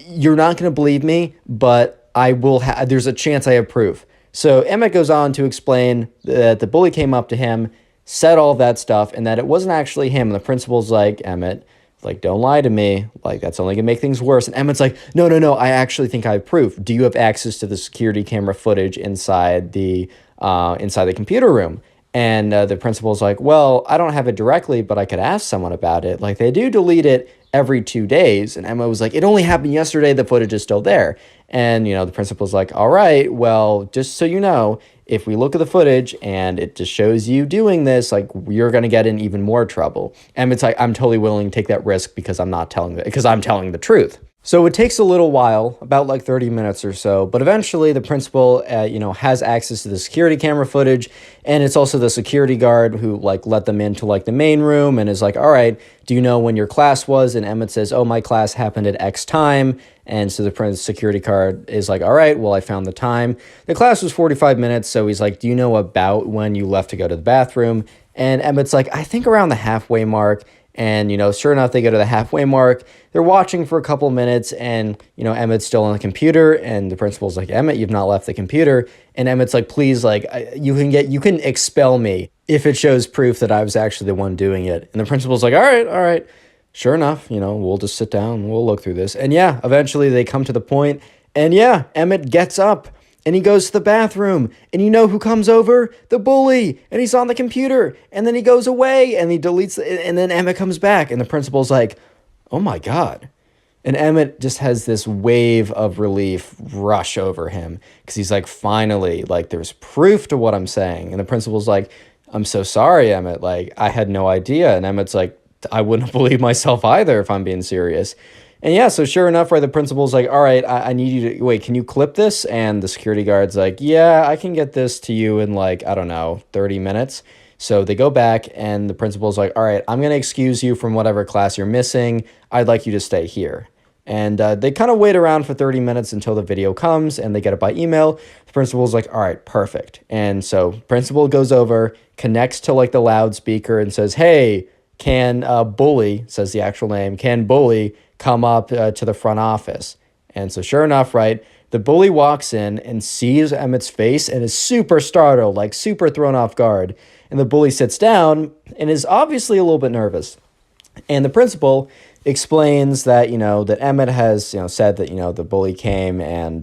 you're not going to believe me, but I will there's a chance I have proof. So Emmett goes on to explain that the bully came up to him, said all that stuff, and that it wasn't actually him. And the principal's like, Emmett, like, don't lie to me. Like, that's only going to make things worse. And Emmett's like, no, I actually think I have proof. Do you have access to the security camera footage inside the computer room? And the principal's like, well, I don't have it directly, but I could ask someone about it. Like, they do delete it every 2 days. And Emma was like, it only happened yesterday. The footage is still there. And, the principal's like, all right, well, just so you know, if we look at the footage and it just shows you doing this, like, you're going to get in even more trouble. Emmett's like, I'm totally willing to take that risk because I'm telling the truth. So it takes a little while, about like 30 minutes or so, but eventually the principal, has access to the security camera footage, and it's also the security guard who like let them into like the main room and is like, all right, do you know when your class was? And Emmett says, oh, my class happened at X time. And so the security guard is like, all right, well, I found the time. The class was 45 minutes, so he's like, do you know about when you left to go to the bathroom? And Emmett's like, I think around the halfway mark. And, sure enough, they go to the halfway mark. They're watching for a couple minutes, and, Emmett's still on the computer, and the principal's like, Emmett, you've not left the computer. And Emmett's like, please, like, you can expel me if it shows proof that I was actually the one doing it. And the principal's like, all right. Sure enough, we'll just sit down, we'll look through this. And yeah, eventually they come to the point, and yeah, Emmett gets up. And he goes to the bathroom, and you know who comes over? The bully, and he's on the computer, and then he goes away, and he deletes, and then Emmett comes back, and the principal's like, oh my God. And Emmett just has this wave of relief rush over him, because he's like, finally, like, there's proof to what I'm saying. And the principal's like, I'm so sorry, Emmett, like, I had no idea. And Emmett's like, I wouldn't believe myself either if I'm being serious. And yeah, so sure enough, right, the principal's like, all right, I need you to, wait, can you clip this? And the security guard's like, yeah, I can get this to you in like, I don't know, 30 minutes. So they go back, and the principal's like, all right, I'm going to excuse you from whatever class you're missing. I'd like you to stay here. And they kind of wait around for 30 minutes until the video comes, and they get it by email. The principal's like, all right, perfect. And so principal goes over, connects to like the loudspeaker and says, hey, can Bully, says the actual name, can Bully come up to the front office? And so sure enough, right, the bully walks in and sees Emmett's face and is super startled, like super thrown off guard. And the bully sits down and is obviously a little bit nervous. And the principal explains that, that Emmett has, said that, the bully came and,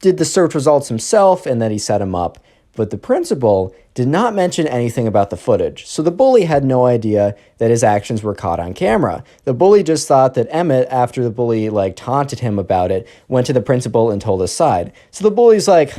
did the search results himself, and then he set him up. But the principal did not mention anything about the footage, so the bully had no idea that his actions were caught on camera. The bully just thought that Emmett, after the bully like taunted him about it, went to the principal and told his side. So the bully's like,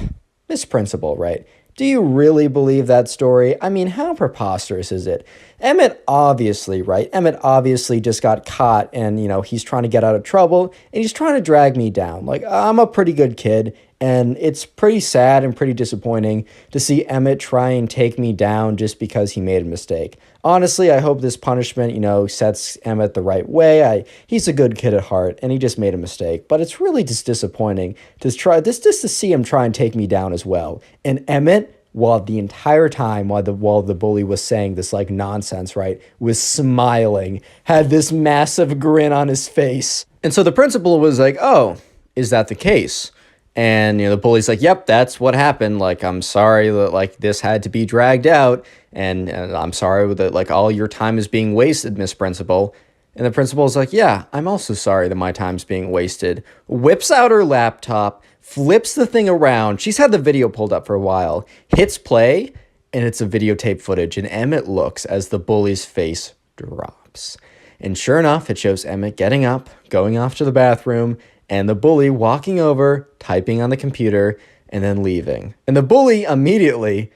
Miss Principal, right? Do you really believe that story? I mean, how preposterous is it? Emmett obviously, right? Emmett obviously just got caught, and, he's trying to get out of trouble, and he's trying to drag me down. Like, I'm a pretty good kid, and it's pretty sad and pretty disappointing to see Emmett try and take me down just because he made a mistake. Honestly, I hope this punishment, sets Emmett the right way. He's a good kid at heart, and he just made a mistake. But it's really just disappointing to see him try and take me down as well. And Emmett, while the entire time, while the bully was saying this like nonsense, right, was smiling, had this massive grin on his face. And so the principal was like, oh, is that the case? And, the bully's like, yep, that's what happened. Like, I'm sorry that, like, this had to be dragged out. And I'm sorry that, like, all your time is being wasted, Miss Principal. And the principal's like, yeah, I'm also sorry that my time's being wasted. Whips out her laptop, flips the thing around. She's had the video pulled up for a while. Hits play, and it's a videotape footage. And Emmett looks as the bully's face drops. And sure enough, it shows Emmett getting up, going off to the bathroom, and the bully walking over, typing on the computer, and then leaving. And the bully immediately,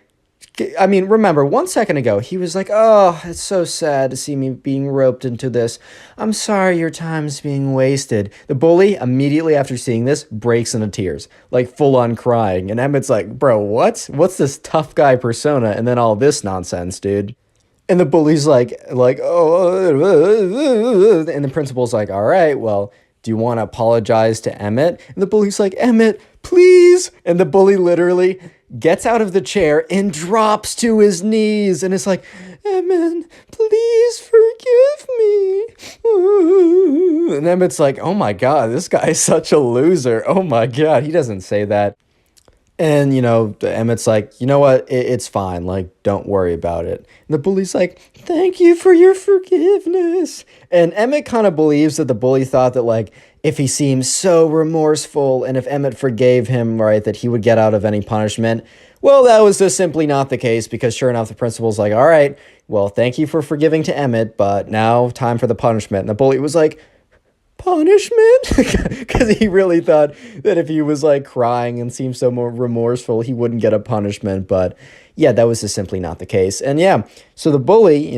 I mean, remember, 1 second ago, he was like, oh, it's so sad to see me being roped into this. I'm sorry your time's being wasted. The bully, immediately after seeing this, breaks into tears, like full-on crying. And Emmett's like, bro, what? What's this tough guy persona and then all this nonsense, dude? And the bully's like, oh, and the principal's like, all right, well, do you want to apologize to Emmett? And the bully's like, Emmett, please. And the bully literally gets out of the chair and drops to his knees and is like, Emmett, please forgive me. And Emmett's like, oh my God, this guy is such a loser. Oh my God, he doesn't say that. And, Emmett's like, you know what? It's fine. Like, don't worry about it. And the bully's like, thank you for your forgiveness. And Emmett kind of believes that the bully thought that, like, if he seems so remorseful and if Emmett forgave him, right, that he would get out of any punishment. Well, that was just simply not the case because sure enough, the principal's like, all right, well, thank you for forgiving to Emmett, but now time for the punishment. And the bully was like, punishment? Because he really thought that if he was like crying and seemed so more remorseful, he wouldn't get a punishment. But yeah, that was just simply not the case. And yeah, so the bully,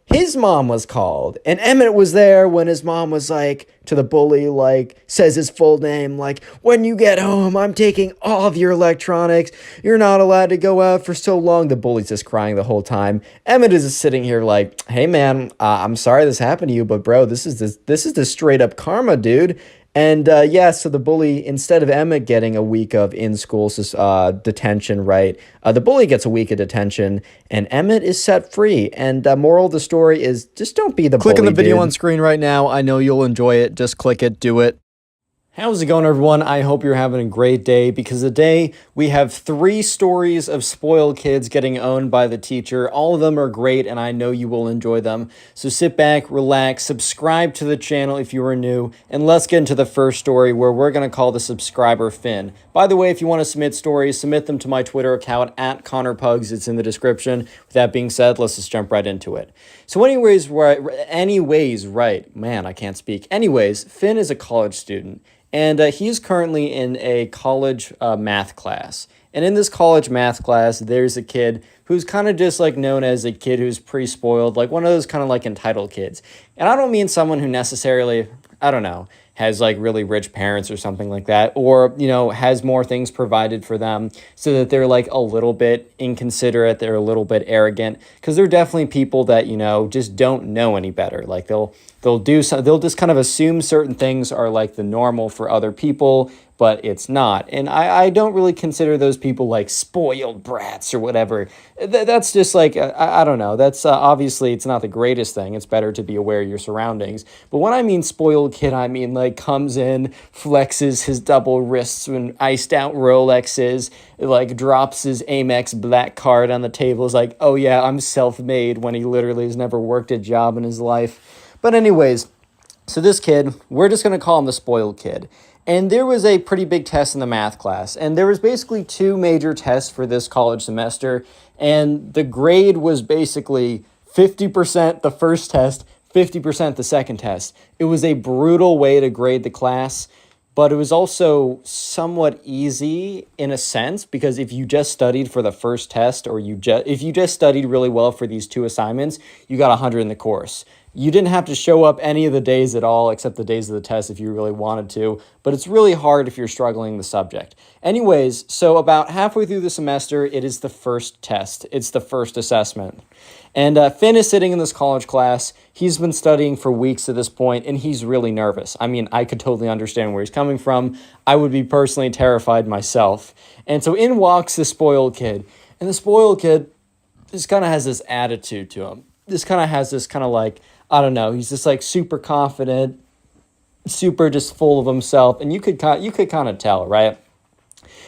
his mom was called, and Emmett was there when his mom was like to the bully, like says his full name, like, when you get home, I'm taking all of your electronics. You're not allowed to go out for so long. The bully's just crying the whole time. Emmett is just sitting here like, hey man, I'm sorry this happened to you, but bro, this is the straight up karma, dude. And yeah, so the bully, instead of Emmett getting a week of in-school detention, right, the bully gets a week of detention, and Emmett is set free. And moral of the story is just don't be the bully, Click on the video dude. on screen right now. I know you'll enjoy it. Just click it. Do it. How's it going, everyone? I hope you're having a great day, because today we have 3 stories of spoiled kids getting owned by the teacher. All of them are great, and I know you will enjoy them. So sit back, relax, subscribe to the channel if you are new, and let's get into the first story, where we're going to call the subscriber Finn. By the way, if you want to submit stories, submit them to my Twitter account, @ConnorPugs. It's in the description. With that being said, let's just jump right into it. So anyways, right. Man, I can't speak. Anyways, Finn is a college student. And he's currently in a college math class. And in this college math class, there's a kid who's kind of just like known as a kid who's pretty spoiled, like one of those kind of like entitled kids. And I don't mean someone who necessarily, I don't know, has like really rich parents or something like that, or, has more things provided for them so that they're like a little bit inconsiderate, they're a little bit arrogant, because they're definitely people that, just don't know any better. Like they'll just kind of assume certain things are like the normal for other people, but it's not. And I don't really consider those people like spoiled brats or whatever. That's just like, I don't know. That's obviously it's not the greatest thing. It's better to be aware of your surroundings. But when I mean spoiled kid, I mean like comes in, flexes his double wrists when iced out Rolexes, like drops his Amex black card on the table, is like, oh yeah, I'm self-made, when he literally has never worked a job in his life. But anyways, so this kid, we're just going to call him the spoiled kid. And there was a pretty big test in the math class. And there was basically 2 major tests for this college semester. And the grade was basically 50% the first test, 50% the second test. It was a brutal way to grade the class, but it was also somewhat easy in a sense, because if you just studied for the first test, or if you just studied really well for these 2 assignments, you got 100 in the course. You didn't have to show up any of the days at all, except the days of the test if you really wanted to, but it's really hard if you're struggling the subject. Anyways, so about halfway through the semester, it is the first test. It's the first assessment. And Finn is sitting in this college class. He's been studying for weeks at this point, and he's really nervous. I mean, I could totally understand where he's coming from. I would be personally terrified myself. And so in walks the spoiled kid. And the spoiled kid just kind of has this attitude to him. This kind of has this kind of like, I don't know, he's just like super confident, super just full of himself, and you could kind of tell, right?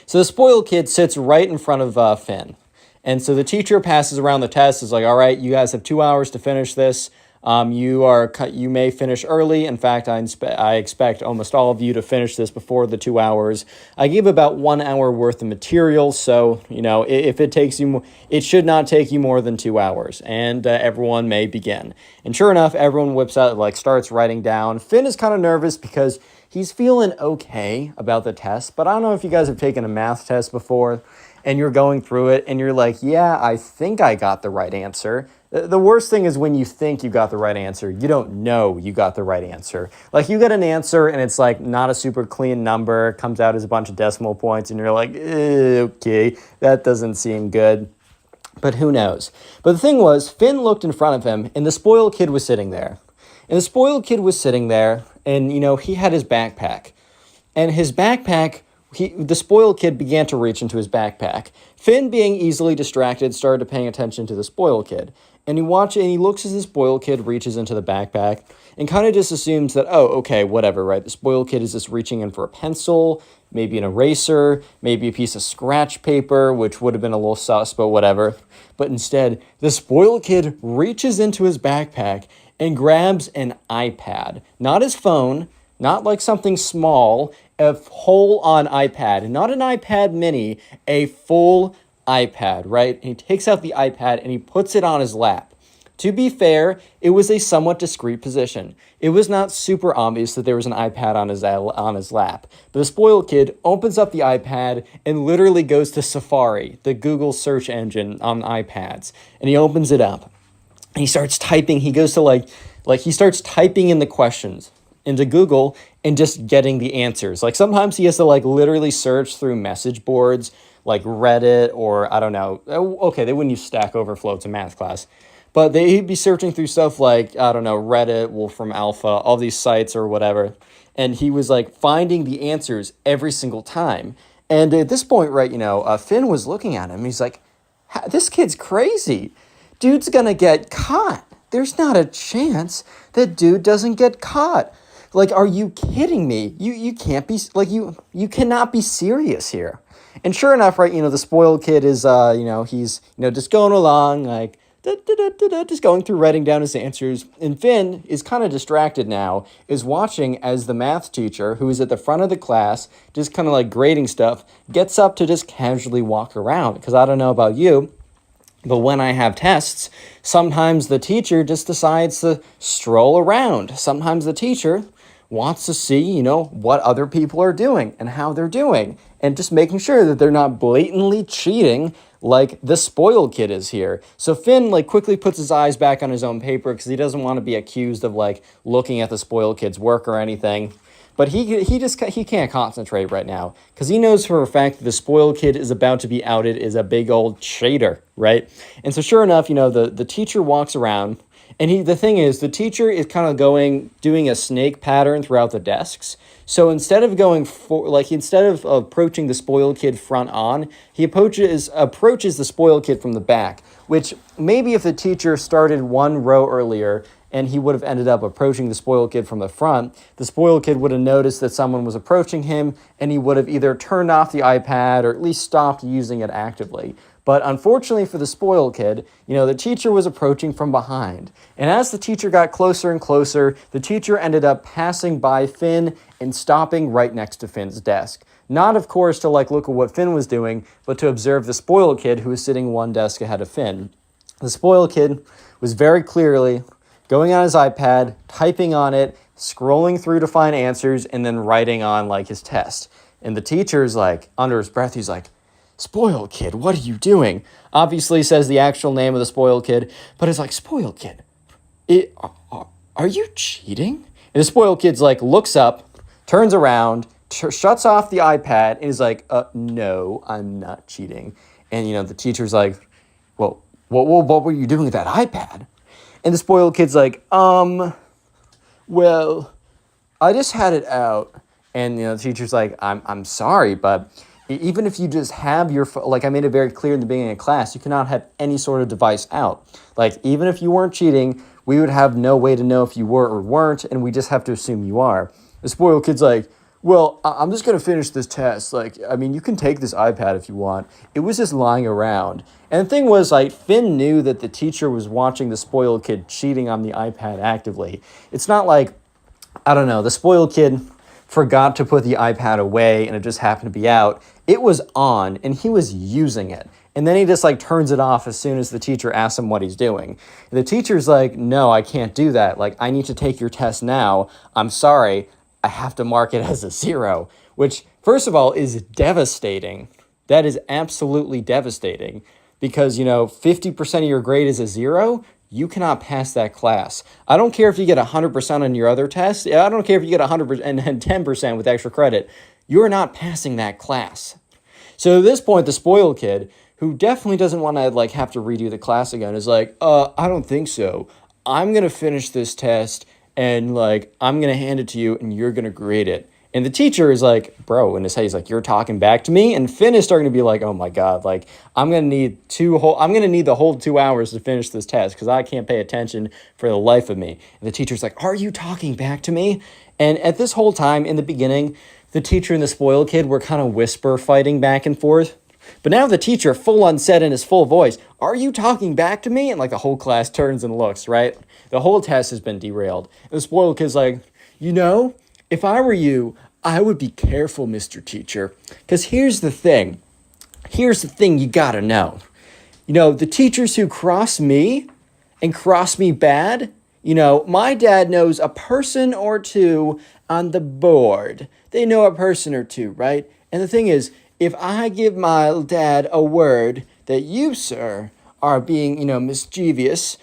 So the spoiled kid sits right in front of Finn. And so the teacher passes around the test, is like, all right, you guys have 2 hours to finish this. You may finish early. In fact, I expect almost all of you to finish this before the 2 hours. I give about 1 hour worth of material, so if it takes you, it should not take you more than 2 hours, and everyone may begin. And sure enough, everyone whips out, like starts writing down. Finn is kind of nervous because he's feeling okay about the test, but I don't know if you guys have taken a math test before, and you're going through it, and you're like, yeah, I think I got the right answer. The worst thing is when you think you got the right answer, you don't know you got the right answer. Like you get an answer and it's like not a super clean number, comes out as a bunch of decimal points, and you're like, okay, that doesn't seem good. But who knows? But the thing was, Finn looked in front of him, and the spoiled kid was sitting there. And the spoiled kid was sitting there, and he had his backpack. And his backpack, the spoiled kid began to reach into his backpack. Finn, being easily distracted, started paying attention to the spoiled kid. And he looks as the spoiled kid reaches into the backpack and kind of just assumes that, oh, okay, whatever, right? The spoiled kid is just reaching in for a pencil, maybe an eraser, maybe a piece of scratch paper, which would have been a little sus, but whatever. But instead, the spoiled kid reaches into his backpack and grabs an iPad. Not his phone, not like something small, a full-on iPad. Not an iPad mini, a full iPad, right? And he takes out the iPad and he puts it on his lap. To be fair, it was a somewhat discreet position. It was not super obvious that there was an iPad on his lap. But the spoiled kid opens up the iPad and literally goes to Safari, the Google search engine on iPads. And he opens it up. And he starts typing. He goes to he starts typing in the questions into Google and just getting the answers. Like sometimes he has to literally search through message boards like Reddit or I don't know. Okay, they wouldn't use Stack Overflow. It's a math class. But he'd be searching through stuff like, I don't know, Reddit, Wolfram Alpha, all these sites or whatever. And he was finding the answers every single time. And at this point, right, Finn was looking at him. He's like, this kid's crazy. Dude's going to get caught. There's not a chance that dude doesn't get caught. Are you kidding me? You can't be, you cannot be serious here. And sure enough, right, the spoiled kid is, he's, just going along, just going through writing down his answers. And Finn is kind of distracted now, is watching as the math teacher, who is at the front of the class, just kind of grading stuff, gets up to just casually walk around. Because I don't know about you, but when I have tests, sometimes the teacher just decides to stroll around. Sometimes the teacher wants to see, what other people are doing and how they're doing. And just making sure that they're not blatantly cheating like the spoiled kid is here. So Finn quickly puts his eyes back on his own paper because he doesn't want to be accused of looking at the spoiled kid's work or anything. But he can't concentrate right now because he knows for a fact that the spoiled kid is about to be outed as a big old cheater, right? And so sure enough, the teacher walks around, and the thing is, the teacher is kind of doing a snake pattern throughout the desks. So instead of approaching the spoiled kid front on, he approaches the spoiled kid from the back, which maybe if the teacher started one row earlier and he would have ended up approaching the spoiled kid from the front, the spoiled kid would have noticed that someone was approaching him and he would have either turned off the iPad or at least stopped using it actively. But unfortunately for the spoiled kid, the teacher was approaching from behind. And as the teacher got closer and closer, the teacher ended up passing by Finn and stopping right next to Finn's desk. Not, of course, to look at what Finn was doing, but to observe the spoiled kid who was sitting one desk ahead of Finn. The spoiled kid was very clearly going on his iPad, typing on it, scrolling through to find answers, and then writing on his test. And the teacher's under his breath, he's like, "Spoiled kid, what are you doing?" Obviously says the actual name of the spoiled kid, but it's spoiled kid, are you cheating? And the spoiled kid's looks up, turns around, shuts off the iPad, and is no, I'm not cheating. And, the teacher's well, what were you doing with that iPad? And the spoiled kid's well, I just had it out. And, the teacher's I'm sorry, but even if you just have your, I made it very clear in the beginning of class, you cannot have any sort of device out. Even if you weren't cheating, we would have no way to know if you were or weren't, and we just have to assume you are. The spoiled kid's well, I'm just going to finish this test. You can take this iPad if you want. It was just lying around. And the thing was, Finn knew that the teacher was watching the spoiled kid cheating on the iPad actively. It's not I don't know, the spoiled kid forgot to put the iPad away and it just happened to be out. It was on and he was using it. And then he just turns it off as soon as the teacher asks him what he's doing. And the teacher's no, I can't do that. I need to take your test now. I'm sorry. I have to mark it as a 0, which first of all is devastating. That is absolutely devastating because, 50% of your grade is a 0. You cannot pass that class. I don't care if you get 100% on your other test. I don't care if you get 100% and 10% with extra credit. You're not passing that class. So at this point, the spoiled kid, who definitely doesn't want to have to redo the class again, is I don't think so. I'm going to finish this test and I'm going to hand it to you and you're going to grade it. And the teacher is bro, in his head, he's you're talking back to me? And Finn is starting to be oh my God, I'm going to need the whole 2 hours to finish this test because I can't pay attention for the life of me. And the teacher's are you talking back to me? And at this whole time in the beginning, the teacher and the spoiled kid were kind of whisper fighting back and forth. But now the teacher full on said in his full voice, "Are you talking back to me?" And the whole class turns and looks, right? The whole test has been derailed. And the spoiled kid's if I were you, I would be careful, Mr. Teacher. Because here's the thing. Here's the thing you gotta know. The teachers who cross me and cross me bad, my dad knows a person or two on the board. They know a person or two, right? And the thing is, if I give my dad a word that you, sir, are being, mischievous.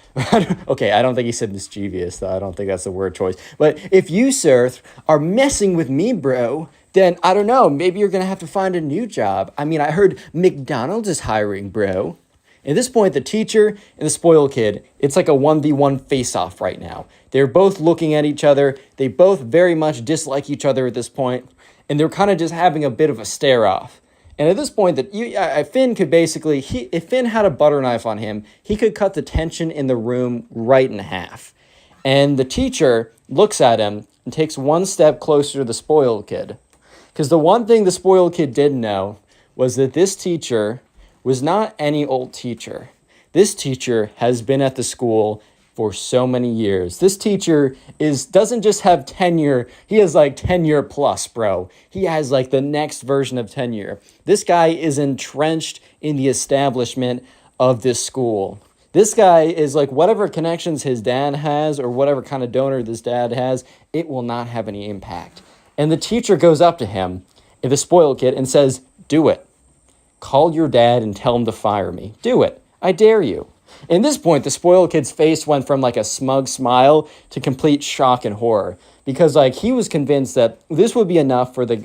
Okay, I don't think he said mischievous, though. I don't think that's the word choice. But if you, sir, are messing with me, bro, then I don't know, maybe you're going to have to find a new job. I mean, I heard McDonald's is hiring, bro. At this point, the teacher and the spoiled kid, it's like a 1v1 face-off right now. They're both looking at each other. They both very much dislike each other at this point, and they're kind of just having a bit of a stare-off. And at this point, Finn could basically, if Finn had a butter knife on him, he could cut the tension in the room right in half. And the teacher looks at him and takes one step closer to the spoiled kid. Because the one thing the spoiled kid didn't know was that this teacher was not any old teacher. This teacher has been at the school for so many years. This teacher doesn't just have tenure, he has like tenure plus, bro. He has like the next version of tenure. This guy is entrenched in the establishment of this school. This guy is like whatever connections his dad has or whatever kind of donor this dad has, it will not have any impact. And the teacher goes up to him, the spoiled kid, and says, "Do it. Call your dad and tell him to fire me. Do it. I dare you." At this point, the spoiled kid's face went from like a smug smile to complete shock and horror because like he was convinced that this would be enough for the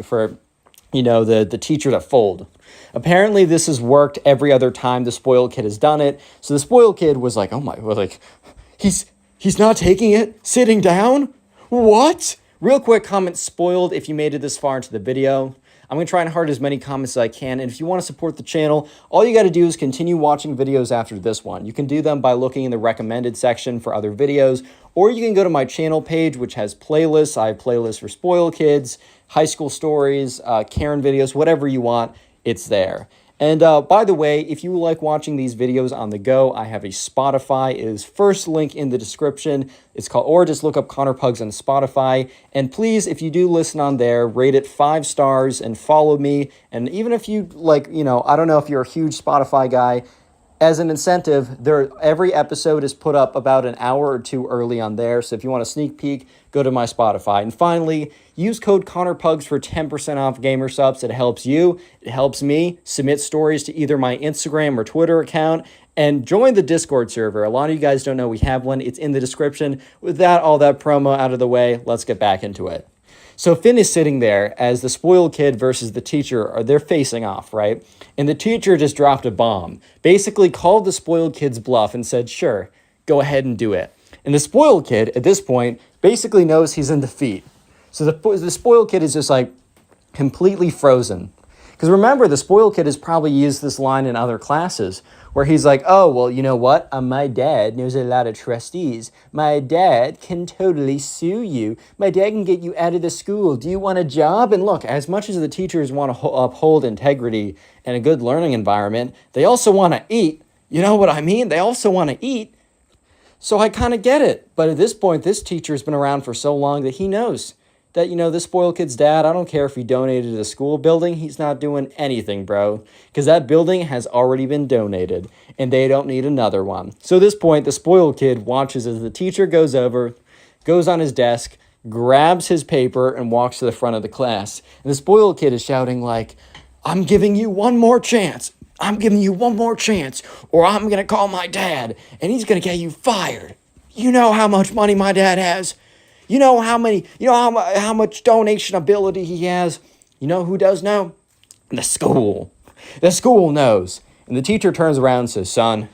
teacher to fold. Apparently, this has worked every other time the spoiled kid has done it. So the spoiled kid was like, "Oh my, like he's not taking it, sitting down? What?" Real quick comment, spoiled, if you made it this far into the video. I'm going to try and heart as many comments as I can, and if you want to support the channel, all you got to do is continue watching videos after this one. You can do them by looking in the recommended section for other videos, or you can go to my channel page, which has playlists. I have playlists for spoiled kids, high school stories, Karen videos, whatever you want, it's there. And by the way, if you like watching these videos on the go, I have a Spotify. It is first link in the description. It's called, or just look up Connor Pugs on Spotify. And please, if you do listen on there, rate it 5 stars and follow me. And even if you I don't know if you're a huge Spotify guy, as an incentive, every episode is put up about an hour or two early on there. So if you want a sneak peek, go to my Spotify. And finally, use code ConnorPugs for 10% off gamer subs. It helps you. It helps me submit stories to either my Instagram or Twitter account. And join the Discord server. A lot of you guys don't know we have one. It's in the description. With all that promo out of the way, let's get back into it. So Finn is sitting there as the spoiled kid versus the teacher, they're facing off, right? And the teacher just dropped a bomb, basically called the spoiled kid's bluff and said, "Sure, go ahead and do it." And the spoiled kid, at this point, basically knows he's in defeat. So the spoiled kid is just like completely frozen. Because remember, the spoiled kid has probably used this line in other classes where he's like, "Oh, well, you know what? My dad knows a lot of trustees. My dad can totally sue you. My dad can get you out of the school. Do you want a job?" And look, as much as the teachers want to uphold integrity and a good learning environment, they also want to eat. You know what I mean? They also want to eat. So I kind of get it. But at this point, this teacher's been around for so long that he knows that, this spoiled kid's dad, I don't care if he donated to the school building, he's not doing anything, bro. Because that building has already been donated, and they don't need another one. So at this point, the spoiled kid watches as the teacher goes over, goes on his desk, grabs his paper, and walks to the front of the class. And the spoiled kid is shouting like, "I'm giving you one more chance. I'm giving you one more chance, or I'm going to call my dad, and he's going to get you fired. You know how much money my dad has? You know how much donation ability he has? You know who does know? The school. The school knows." And the teacher turns around and says, "Son,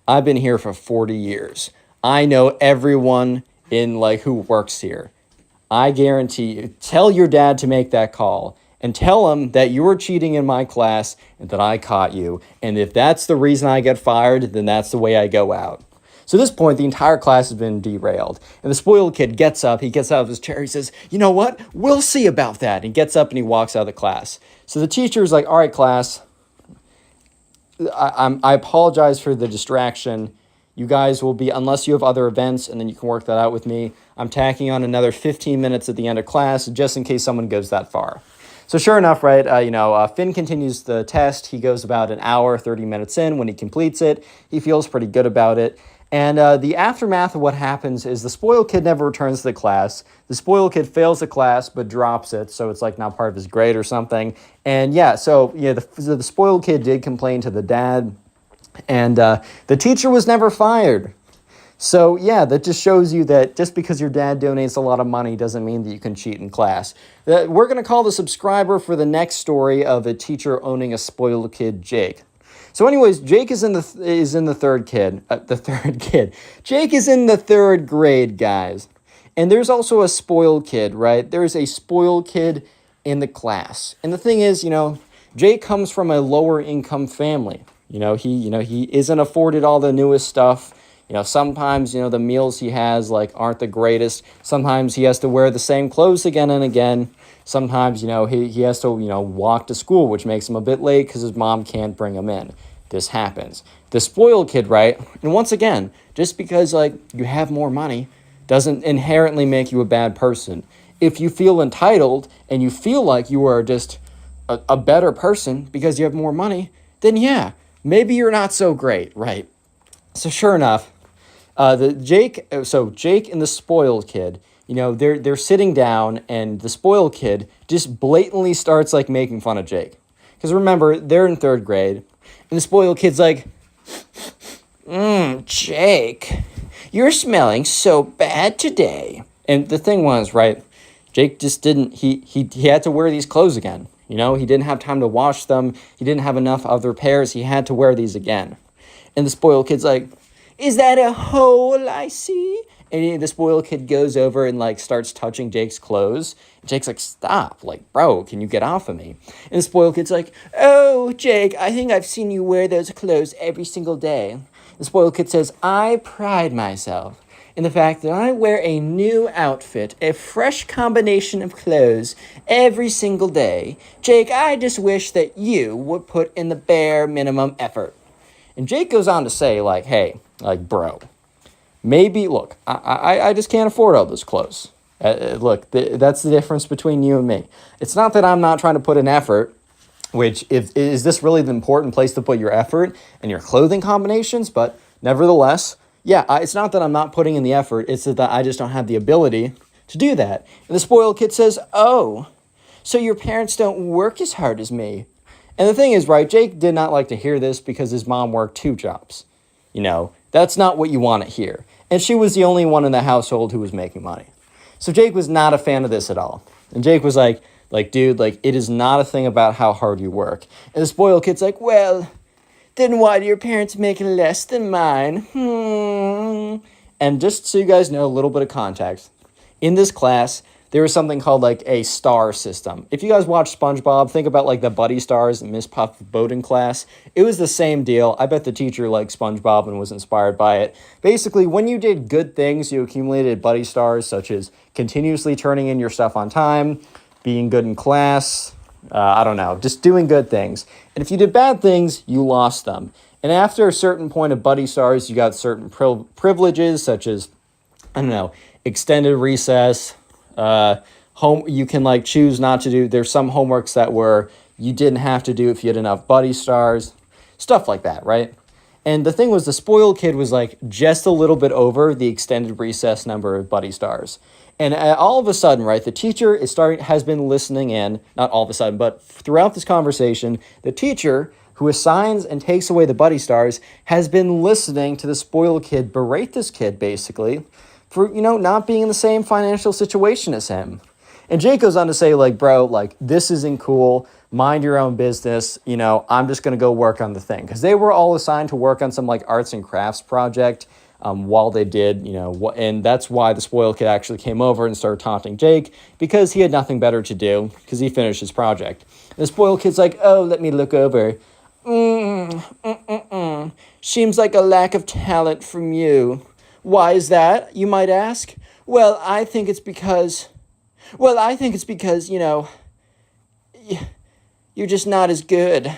I've been here for 40 years. I know everyone who works here. I guarantee you, tell your dad to make that call and tell him that you were cheating in my class and that I caught you. And if that's the reason I get fired, then that's the way I go out." So at this point, the entire class has been derailed. And the spoiled kid gets up. He gets out of his chair. He says, "You know what? We'll see about that." And he gets up and he walks out of the class. So the teacher is like, "All right, class, I apologize for the distraction. You guys will be, unless you have other events, and then you can work that out with me, I'm tacking on another 15 minutes at the end of class just in case someone goes that far." So sure enough, right, Finn continues the test. He goes about an hour, 30 minutes in. When he completes it, he feels pretty good about it. And the aftermath of what happens is the spoiled kid never returns to the class. The spoiled kid fails the class but drops it, so it's like not part of his grade or something. And the spoiled kid did complain to the dad, and the teacher was never fired. So yeah, that just shows you that just because your dad donates a lot of money doesn't mean that you can cheat in class. We're going to call the subscriber for the next story of a teacher owning a spoiled kid, Jake. So anyways, Jake is in the third kid. Jake is in the third grade, guys. And there's also a spoiled kid, right? There's a spoiled kid in the class. And the thing is, Jake comes from a lower income family. He isn't afforded all the newest stuff. Sometimes, the meals he has aren't the greatest. Sometimes he has to wear the same clothes again and again. Sometimes, he has to, walk to school, which makes him a bit late because his mom can't bring him in. This happens. The spoiled kid, right? And once again, just because, you have more money doesn't inherently make you a bad person. If you feel entitled and you feel like you are just a better person because you have more money, then yeah, maybe you're not so great, right? So sure enough, Jake and the spoiled kid, they're sitting down, and the spoiled kid just blatantly starts making fun of Jake. Because remember, they're in third grade, and the spoiled kid's like, Jake, you're smelling so bad today. And the thing was, right, Jake just didn't, he had to wear these clothes again. He didn't have time to wash them. He didn't have enough other pairs. He had to wear these again. And the spoiled kid's like, is that a hole I see? And the spoiled kid goes over and starts touching Jake's clothes. And Jake's like, stop, bro, can you get off of me? And the spoiled kid's like, oh, Jake, I think I've seen you wear those clothes every single day. The spoiled kid says, I pride myself in the fact that I wear a new outfit, a fresh combination of clothes every single day. Jake, I just wish that you would put in the bare minimum effort. And Jake goes on to say, hey, bro, maybe, look, I just can't afford all those clothes. That's the difference between you and me. It's not that I'm not trying to put in effort, which is this really the important place to put your effort and your clothing combinations? But nevertheless, yeah, it's not that I'm not putting in the effort. It's that I just don't have the ability to do that. And the spoiled kid says, oh, so your parents don't work as hard as me. And the thing is, right, Jake did not like to hear this because his mom worked 2 jobs. That's not what you want to hear. And she was the only one in the household who was making money. So Jake was not a fan of this at all. And Jake was like, dude, it is not a thing about how hard you work. And the spoiled kid's like, well, then why do your parents make less than mine? And just so you guys know a little bit of context, in this class, there was something called a star system. If you guys watch SpongeBob, think about the Buddy Stars and Miss Puff boat in class. It was the same deal. I bet the teacher liked SpongeBob and was inspired by it. Basically, when you did good things, you accumulated Buddy Stars, such as continuously turning in your stuff on time, being good in class, just doing good things. And if you did bad things, you lost them. And after a certain point of Buddy Stars, you got certain privileges, such as, extended recess, you can choose not to do. There's some homeworks that you didn't have to do if you had enough Buddy Stars, stuff like that, right? And the thing was, the spoiled kid was just a little bit over the extended recess number of Buddy Stars. And all of a sudden, right, the teacher has been listening in, not all of a sudden, but throughout this conversation, the teacher who assigns and takes away the Buddy Stars has been listening to the spoiled kid berate this kid, basically, for, not being in the same financial situation as him. And Jake goes on to say, bro, this isn't cool. Mind your own business. I'm just going to go work on the thing. Because they were all assigned to work on some, arts and crafts project while they did, and that's why the spoiled kid actually came over and started taunting Jake, because he had nothing better to do, because he finished his project. And the spoiled kid's like, oh, let me look over. Seems like a lack of talent from you. Why is that, you might ask? Well, I think it's because, you're just not as good.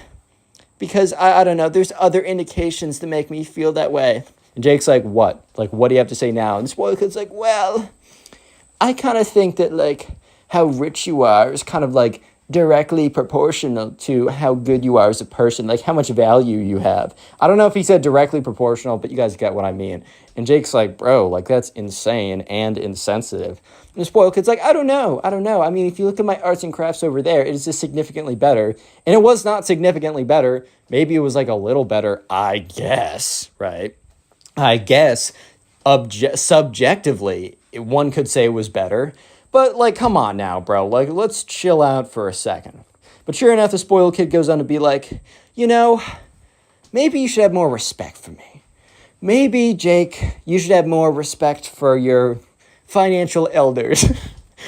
Because, I don't know, there's other indications to make me feel that way. And Jake's like, what? What do you have to say now? And the spoiled kid's like, well, I kind of think that, how rich you are is kind of, directly proportional to how good you are as a person, like how much value you have. I don't know if he said directly proportional, but you guys get what I mean. And Jake's like, bro, like that's insane and insensitive. And the spoiled kid's like, I don't know. I mean, if you look at my arts and crafts over there, it is just significantly better. And it was not significantly better. Maybe it was like a little better, I guess, right? I guess subjectively, one could say it was better. But, like, come on now, bro. Like, let's chill out for a second. But sure enough, the spoiled kid goes on to be like, you know, maybe you should have more respect for me. Maybe, Jake, you should have more respect for your financial elders.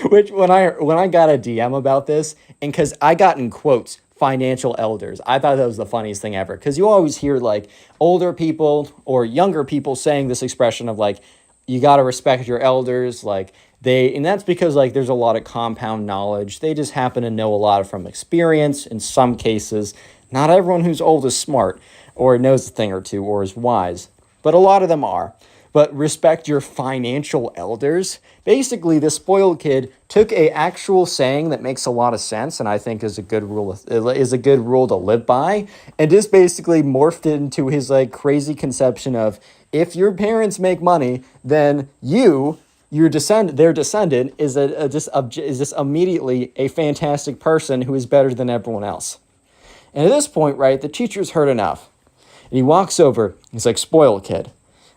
Which, when I got a DM about this, and because I got in quotes, financial elders, I thought that was the funniest thing ever. Because you always hear, like, older people or younger people saying this expression of, like, you got to respect your elders, like, and that's because, like, there's a lot of compound knowledge. They just happen to know a lot from experience. In some cases, not everyone who's old is smart or knows a thing or two or is wise, but a lot of them are. But respect your financial elders. Basically, this spoiled kid took a actual saying that makes a lot of sense, and I think is a good rule to live by, and just basically morphed it into his like crazy conception of if your parents make money, then their descendant is just immediately a fantastic person who is better than everyone else. And at this point, right, the teacher's heard enough. And he walks over, he's like, spoiled kid,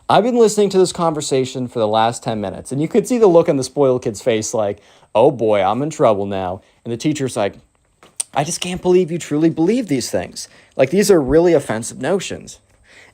I've been listening to this conversation for the last 10 minutes. And you could see the look on the spoiled kid's face like, oh boy, I'm in trouble now. And the teacher's like, I just can't believe you truly believe these things. Like, these are really offensive notions.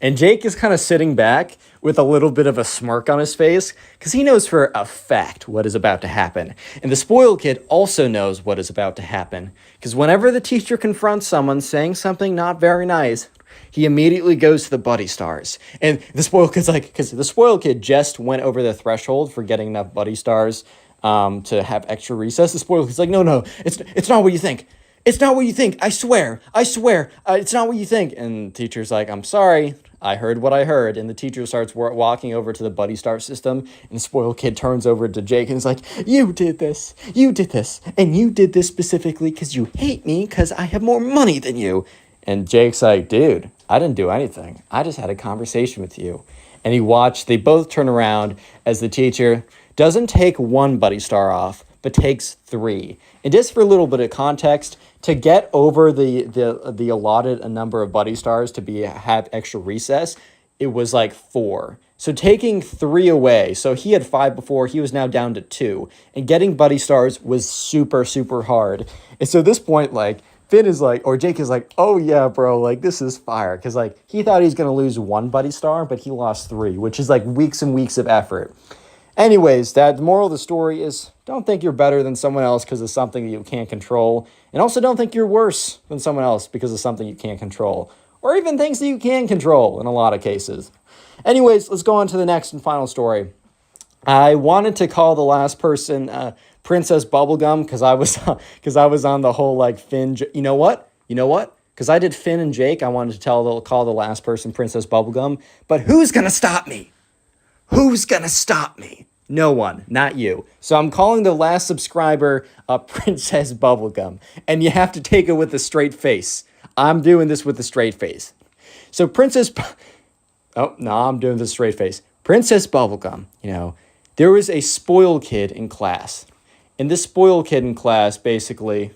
And Jake is kind of sitting back with a little bit of a smirk on his face because he knows for a fact what is about to happen. And the spoiled kid also knows what is about to happen because whenever the teacher confronts someone saying something not very nice, he immediately goes to the buddy stars. And the spoiled kid's like, because the spoiled kid just went over the threshold for getting enough buddy stars to have extra recess. The spoiled kid's like, no, it's not what you think. It's not what you think. I swear. It's not what you think. And the teacher's like, I'm sorry. I heard what I heard. And the teacher starts walking over to the buddy star system. And the spoiled kid turns over to Jake and is like, you did this. And you did this specifically because you hate me because I have more money than you. And Jake's like, dude, I didn't do anything. I just had a conversation with you. And they both turn around as the teacher doesn't take one buddy star off, but takes 3. And just for a little bit of context, to get over the allotted number of buddy stars to have extra recess, it was like 4. So taking 3 away, so he had 5 before, he was now down to 2. And getting buddy stars was super, super hard. And so at this point, like, Jake is like, oh yeah, bro, like this is fire. Because like he thought he was going to lose 1 buddy star, but he lost 3, which is like weeks and weeks of effort. Anyways, the moral of the story is don't think you're better than someone else because of something that you can't control. And also don't think you're worse than someone else because of something you can't control. Or even things that you can control in a lot of cases. Anyways, let's go on to the next and final story. I wanted to call the last person Princess Bubblegum because I was on the whole like Finn. You know what? Because I did Finn and Jake. I wanted to call the last person Princess Bubblegum. But who's gonna stop me? No one, not you. So I'm calling the last subscriber Princess Bubblegum. And you have to take it with a straight face. I'm doing this with a straight face. So I'm doing this straight face. Princess Bubblegum, there was a spoiled kid in class. And this spoiled kid in class basically...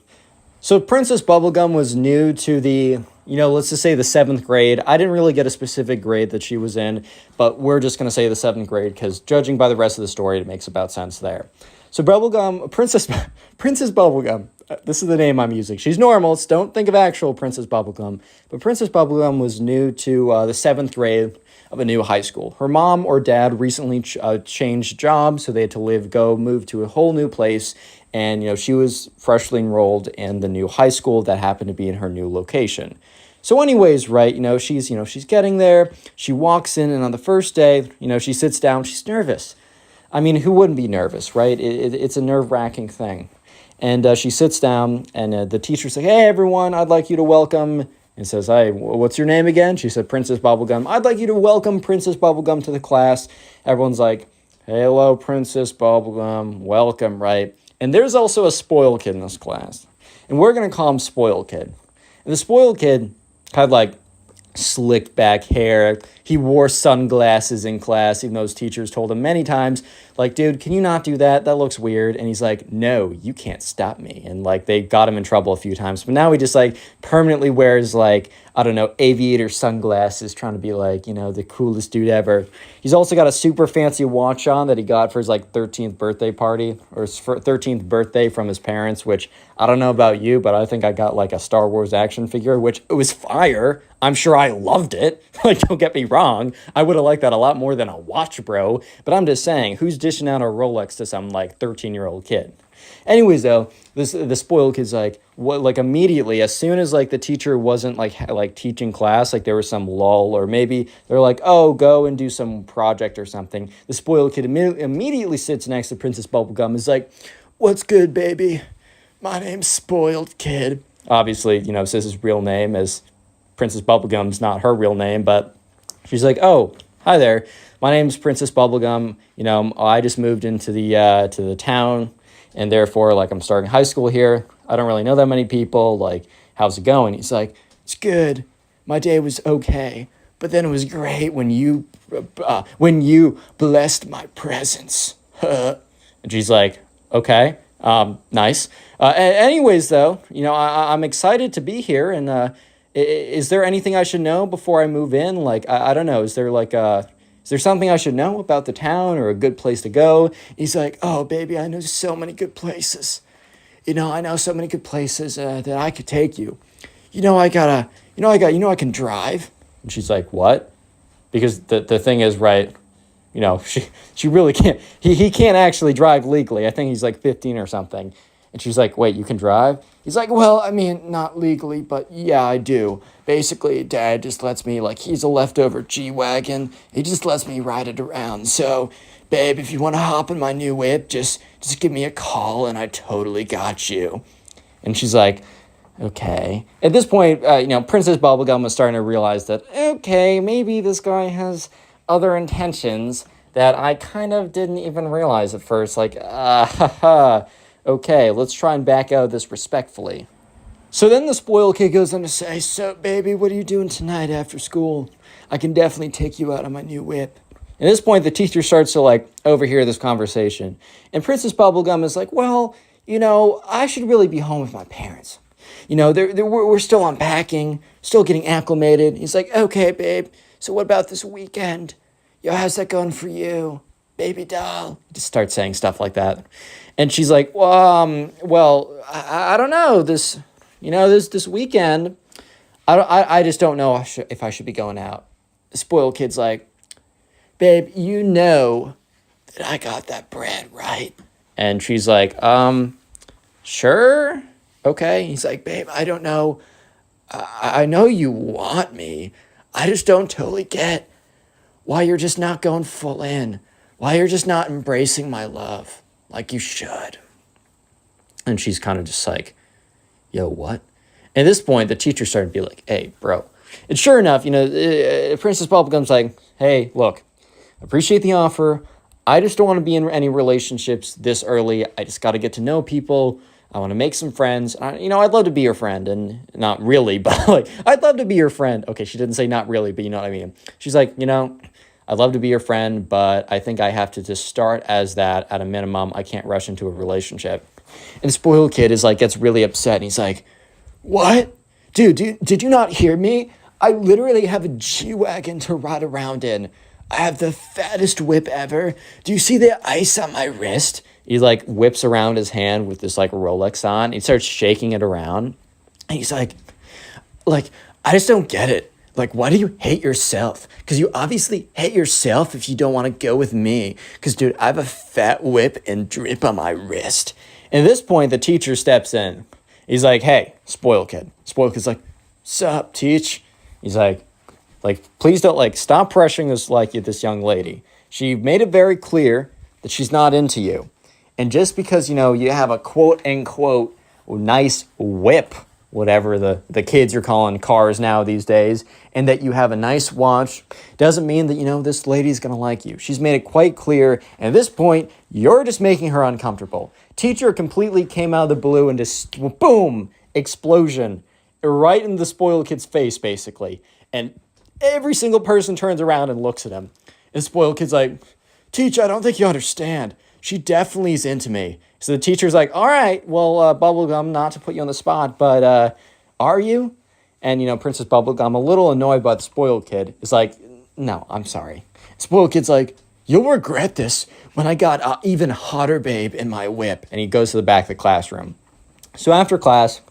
So Princess Bubblegum was new to the... let's just say the 7th grade. I didn't really get a specific grade that she was in, but we're just going to say the 7th grade because judging by the rest of the story, it makes about sense there. So Princess Bubblegum, this is the name I'm using. She's normal, so don't think of actual Princess Bubblegum. But Princess Bubblegum was new to the 7th grade of a new high school. Her mom or dad recently changed jobs, so they had to move to a whole new place. And, she was freshly enrolled in the new high school that happened to be in her new location. So anyways, right, she's getting there. She walks in, and on the first day, she sits down. She's nervous. I mean, who wouldn't be nervous, right? It's a nerve-wracking thing. And she sits down, and the teacher's like, hey, everyone, I'd like you to welcome... And says, hey, what's your name again? She said, Princess Bubblegum. I'd like you to welcome Princess Bubblegum to the class. Everyone's like, hello, Princess Bubblegum. Welcome, right? And there's also a spoiled kid in this class. and we're going to call him Spoiled Kid. And the Spoiled Kid had like slicked back hair. He wore sunglasses in class, even though his teachers told him many times, like, dude, can you not do that? That looks weird. And he's like, no, you can't stop me. And like, they got him in trouble a few times, but now he just like permanently wears like, I don't know, aviator sunglasses, trying to be like, you know, the coolest dude ever. He's also got a super fancy watch on that he got for his like 13th birthday party, or his 13th birthday from his parents, which I don't know about you, but I think I got like a Star Wars action figure, which it was fire. I'm sure I loved it. Like, don't get me wrong. I would have liked that a lot more than a watch, bro. But I'm just saying, who's dishing out a Rolex to some like 13-year-old kid? Anyways, though, the Spoiled Kid's like, what, like immediately, as soon as like the teacher wasn't like teaching class, like there was some lull, or maybe they're like, oh, go and do some project or something. The Spoiled Kid immediately sits next to Princess Bubblegum and is like, what's good, baby? My name's Spoiled Kid. Obviously, you know, says his real name, as Princess Bubblegum's not her real name, but she's like, oh, hi there. My name's Princess Bubblegum. You know, I just moved into the town, and therefore, like, I'm starting high school here. I don't really know that many people. Like, how's it going? He's like, it's good. My day was okay, but then it was great when you blessed my presence. And she's like, okay, nice. Anyways, though, you know, I'm excited to be here, and is there anything I should know before I move in? Like, I don't know. Is there something I should know about the town, or a good place to go? He's like, oh, baby, I know so many good places. You know, I know so many good places that I could take you. I can drive. And she's like, what? Because the thing is, right, you know, she really can't, he can't actually drive legally. I think he's like 15 or something. And she's like, wait, you can drive? He's like, well, I mean, not legally, but yeah, I do. Basically, Dad just lets me, like, he's a leftover G-Wagon. He just lets me ride it around. So, babe, if you want to hop in my new whip, just give me a call and I totally got you. And she's like, okay. At this point, you know, Princess Bubblegum was starting to realize that, okay, maybe this guy has other intentions that I kind of didn't even realize at first. Like, okay, let's try and back out of this respectfully. So then the Spoiled Kid goes on to say, so, baby, what are you doing tonight after school? I can definitely take you out on my new whip. At this point, the teacher starts to, like, overhear this conversation. And Princess Bubblegum is like, well, you know, I should really be home with my parents. You know, we're still unpacking, still getting acclimated. He's like, okay, babe, so what about this weekend? Yo, how's that going for you? Baby doll. He just starts saying stuff like that. And she's like, well, I don't know, this weekend, I just don't know if I should be going out. The Spoiled Kid's like, babe, you know that I got that bread, right? And she's like, sure, okay. He's like, babe, I don't know. I know you want me. I just don't totally get why you're just not going full in. Why you're just not embracing my love like you should. And she's kind of just like, yo, what? At this point, the teacher started to be like, hey, bro. And sure enough, you know, Princess Bubblegum's like, hey, look, appreciate the offer. I just don't want to be in any relationships this early. I just got to get to know people. I want to make some friends. I'd love to be your friend. And not really, but like, I'd love to be your friend. Okay, she didn't say not really, but you know what I mean. She's like, you know, I'd love to be your friend, but I think I have to just start as that at a minimum. I can't rush into a relationship. And the Spoiled Kid is like, gets really upset. And he's like, what? Dude, did you not hear me? I literally have a G-Wagon to ride around in. I have the fattest whip ever. Do you see the ice on my wrist? He like whips around his hand with this like Rolex on. He starts shaking it around. And he's like, I just don't get it. Like, why do you hate yourself? Because you obviously hate yourself if you don't want to go with me. Because, dude, I have a fat whip and drip on my wrist. And at this point, the teacher steps in. He's like, hey, Spoiled Kid. Spoiled Kid's like, sup, teach? He's like, please don't, like, stop pressuring this young lady. She made it very clear that she's not into you. And just because, you know, you have a quote-unquote nice whip, whatever the kids are calling cars now these days, and that you have a nice watch, doesn't mean that, you know, this lady's going to like you. She's made it quite clear, and at this point, you're just making her uncomfortable. Teacher completely came out of the blue and just, boom, explosion right in the spoiled kid's face, basically. And every single person turns around and looks at him. And the spoiled kid's like, "Teacher, I don't think you understand. She definitely is into me." So the teacher's like, "All right, well, Bubblegum, not to put you on the spot, but are you?" And, Princess Bubblegum, a little annoyed by the spoiled kid, is like, "No, I'm sorry." Spoiled kid's like, "You'll regret this when I got an even hotter babe in my whip." And he goes to the back of the classroom. So after class,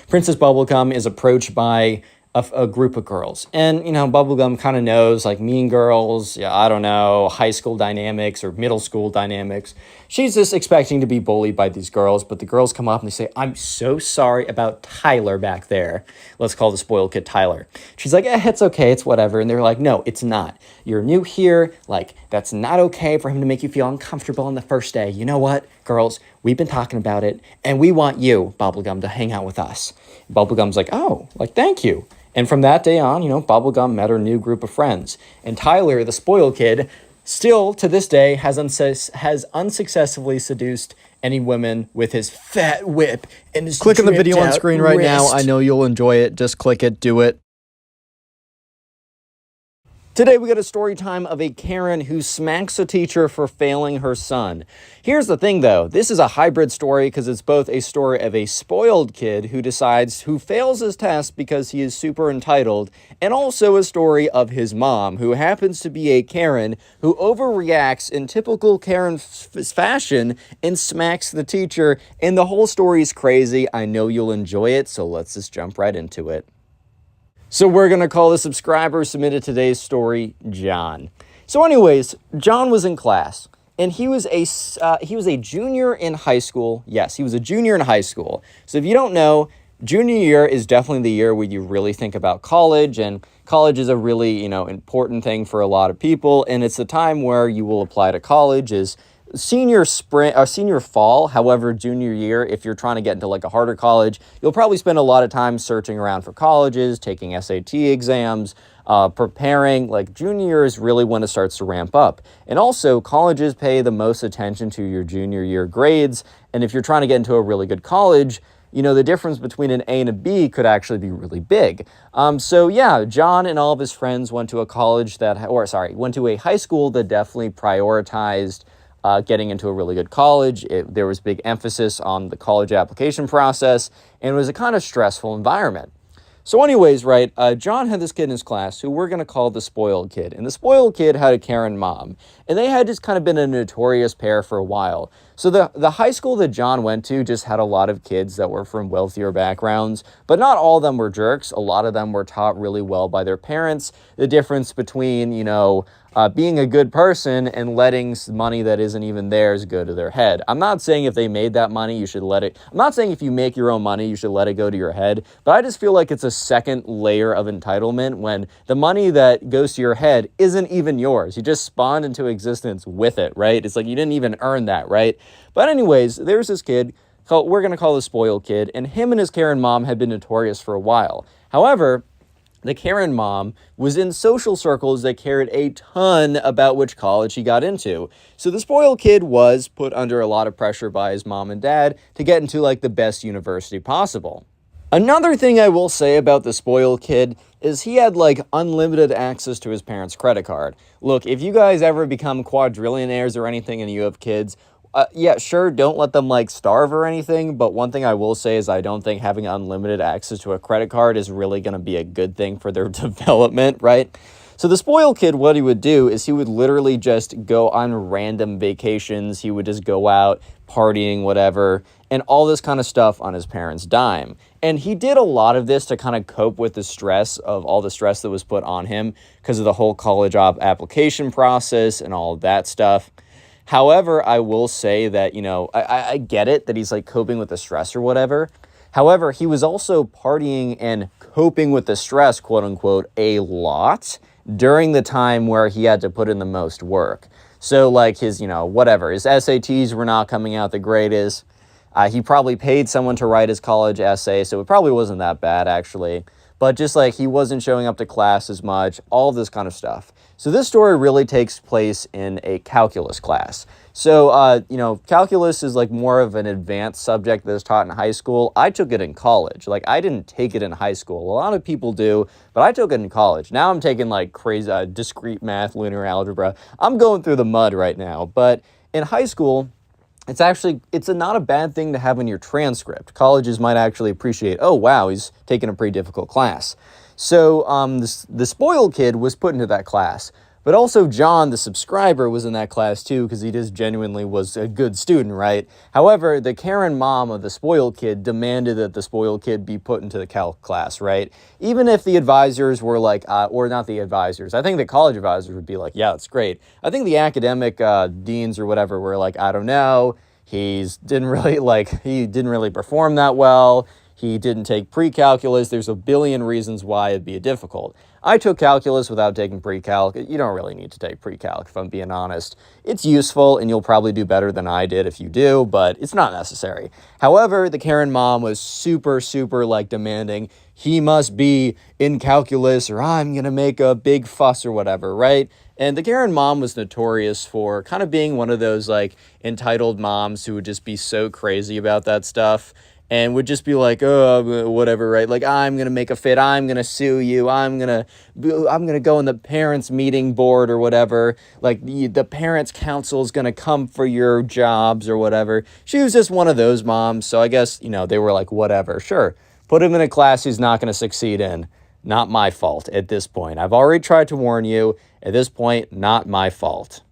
Princess Bubblegum is approached by a group of girls. And, Bubblegum kind of knows, like, Mean Girls, yeah, I don't know, high school dynamics or middle school dynamics. She's just expecting to be bullied by these girls, but the girls come up and they say, "I'm so sorry about Tyler back there." Let's call the spoiled kid Tyler. She's like, "It's okay, it's whatever." And they're like, "No, it's not. You're new here. Like, that's not okay for him to make you feel uncomfortable on the first day. You know what, girls? We've been talking about it, and we want you, Bubblegum, to hang out with us." Bubblegum's like, "Oh, like, thank you." And from that day on, Bubblegum met her new group of friends. And Tyler, the spoiled kid, still to this day has unsuccessfully seduced any women with his fat whip and his Click on the video on dripped-out screen right now. wrist. I know you'll enjoy it. Just click it. Do it. Today we got a story time of a Karen who smacks a teacher for failing her son. Here's the thing though, this is a hybrid story because it's both a story of a spoiled kid who fails his test because he is super entitled, and also a story of his mom who happens to be a Karen who overreacts in typical Karen fashion and smacks the teacher, and the whole story is crazy. I know you'll enjoy it, so let's just jump right into it. So we're going to call the subscriber who submitted today's story John. So anyways, John was in class, and he was a junior in high school. Yes, he was a junior in high school. So if you don't know, junior year is definitely the year where you really think about college, and college is a really, important thing for a lot of people, and it's the time where you will apply to college is senior fall. However, junior year, if you're trying to get into like a harder college, you'll probably spend a lot of time searching around for colleges, taking SAT exams, preparing. Like, junior year is really when it starts to ramp up. And also, colleges pay the most attention to your junior year grades. And if you're trying to get into a really good college, the difference between an A and a B could actually be really big. So yeah, John and all of his friends went to a high school that definitely prioritized getting into a really good college. There was big emphasis on the college application process, and it was a kind of stressful environment. So anyways, right, John had this kid in his class who we're going to call the spoiled kid. And the spoiled kid had a Karen mom. And they had just kind of been a notorious pair for a while. So the high school that John went to just had a lot of kids that were from wealthier backgrounds. But not all of them were jerks. A lot of them were taught really well by their parents. The difference between, being a good person and letting money that isn't even theirs go to their head. I'm not saying if they made that money, you should let it. I'm not saying if you make your own money, you should let it go to your head. But I just feel like it's a second layer of entitlement when the money that goes to your head isn't even yours. You just spawned into existence with it, right? It's like you didn't even earn that, right? But anyways, there's this kid, we're going to call the spoiled kid, and him and his Karen mom had been notorious for a while. However, the Karen mom was in social circles that cared a ton about which college he got into. So the spoiled kid was put under a lot of pressure by his mom and dad to get into like the best university possible. Another thing I will say about the spoiled kid is he had like unlimited access to his parents' credit card. Look, if you guys ever become quadrillionaires or anything and you have kids, yeah, sure, don't let them like starve or anything, but one thing I will say is I don't think having unlimited access to a credit card is really going to be a good thing for their development, right? So the spoiled kid, what he would do is he would literally just go on random vacations. He would just go out partying, whatever, and all this kind of stuff on his parents' dime. And he did a lot of this to kind of cope with the stress of all the stress that was put on him because of the whole college application process and all of that stuff. However, I will say that, I get it that he's like coping with the stress or whatever. However, he was also partying and coping with the stress, quote unquote, a lot during the time where he had to put in the most work. So like his, his SATs were not coming out the greatest. He probably paid someone to write his college essay, so it probably wasn't that bad actually. but just like he wasn't showing up to class as much, all this kind of stuff. So this story really takes place in a calculus class. So, calculus is like more of an advanced subject that is taught in high school. I took it in college. Like, I didn't take it in high school. A lot of people do, but I took it in college. Now I'm taking like crazy discrete math, linear algebra. I'm going through the mud right now. But in high school, it's not a bad thing to have in your transcript. Colleges might actually appreciate, oh, wow, he's taking a pretty difficult class. So the spoiled kid was put into that class. But also John, the subscriber, was in that class too, because he just genuinely was a good student, right? However, the Karen mom of the spoiled kid demanded that the spoiled kid be put into the calc class, right? Even if the advisors were like, or not the advisors, I think the college advisors would be like, yeah, that's great. I think the academic deans or whatever were like, I don't know, he didn't really perform that well. He didn't take pre-calculus. There's a billion reasons why it'd be difficult. I took calculus without taking pre-calc. You don't really need to take pre-calc, if I'm being honest. It's useful, and you'll probably do better than I did if you do, but it's not necessary. However, the Karen mom was super, super, demanding. He must be in calculus, or I'm going to make a big fuss or whatever, right? And the Karen mom was notorious for kind of being one of those, entitled moms who would just be so crazy about that stuff. And would just be like, oh, whatever, right? Like, I'm going to make a fit. I'm going to sue you. I'm going to go in the parents' meeting board or whatever. Like, the parents' council is going to come for your jobs or whatever. She was just one of those moms. So I guess, they were like, whatever. Sure, put him in a class he's not going to succeed in. Not my fault at this point. I've already tried to warn you. At this point, not my fault.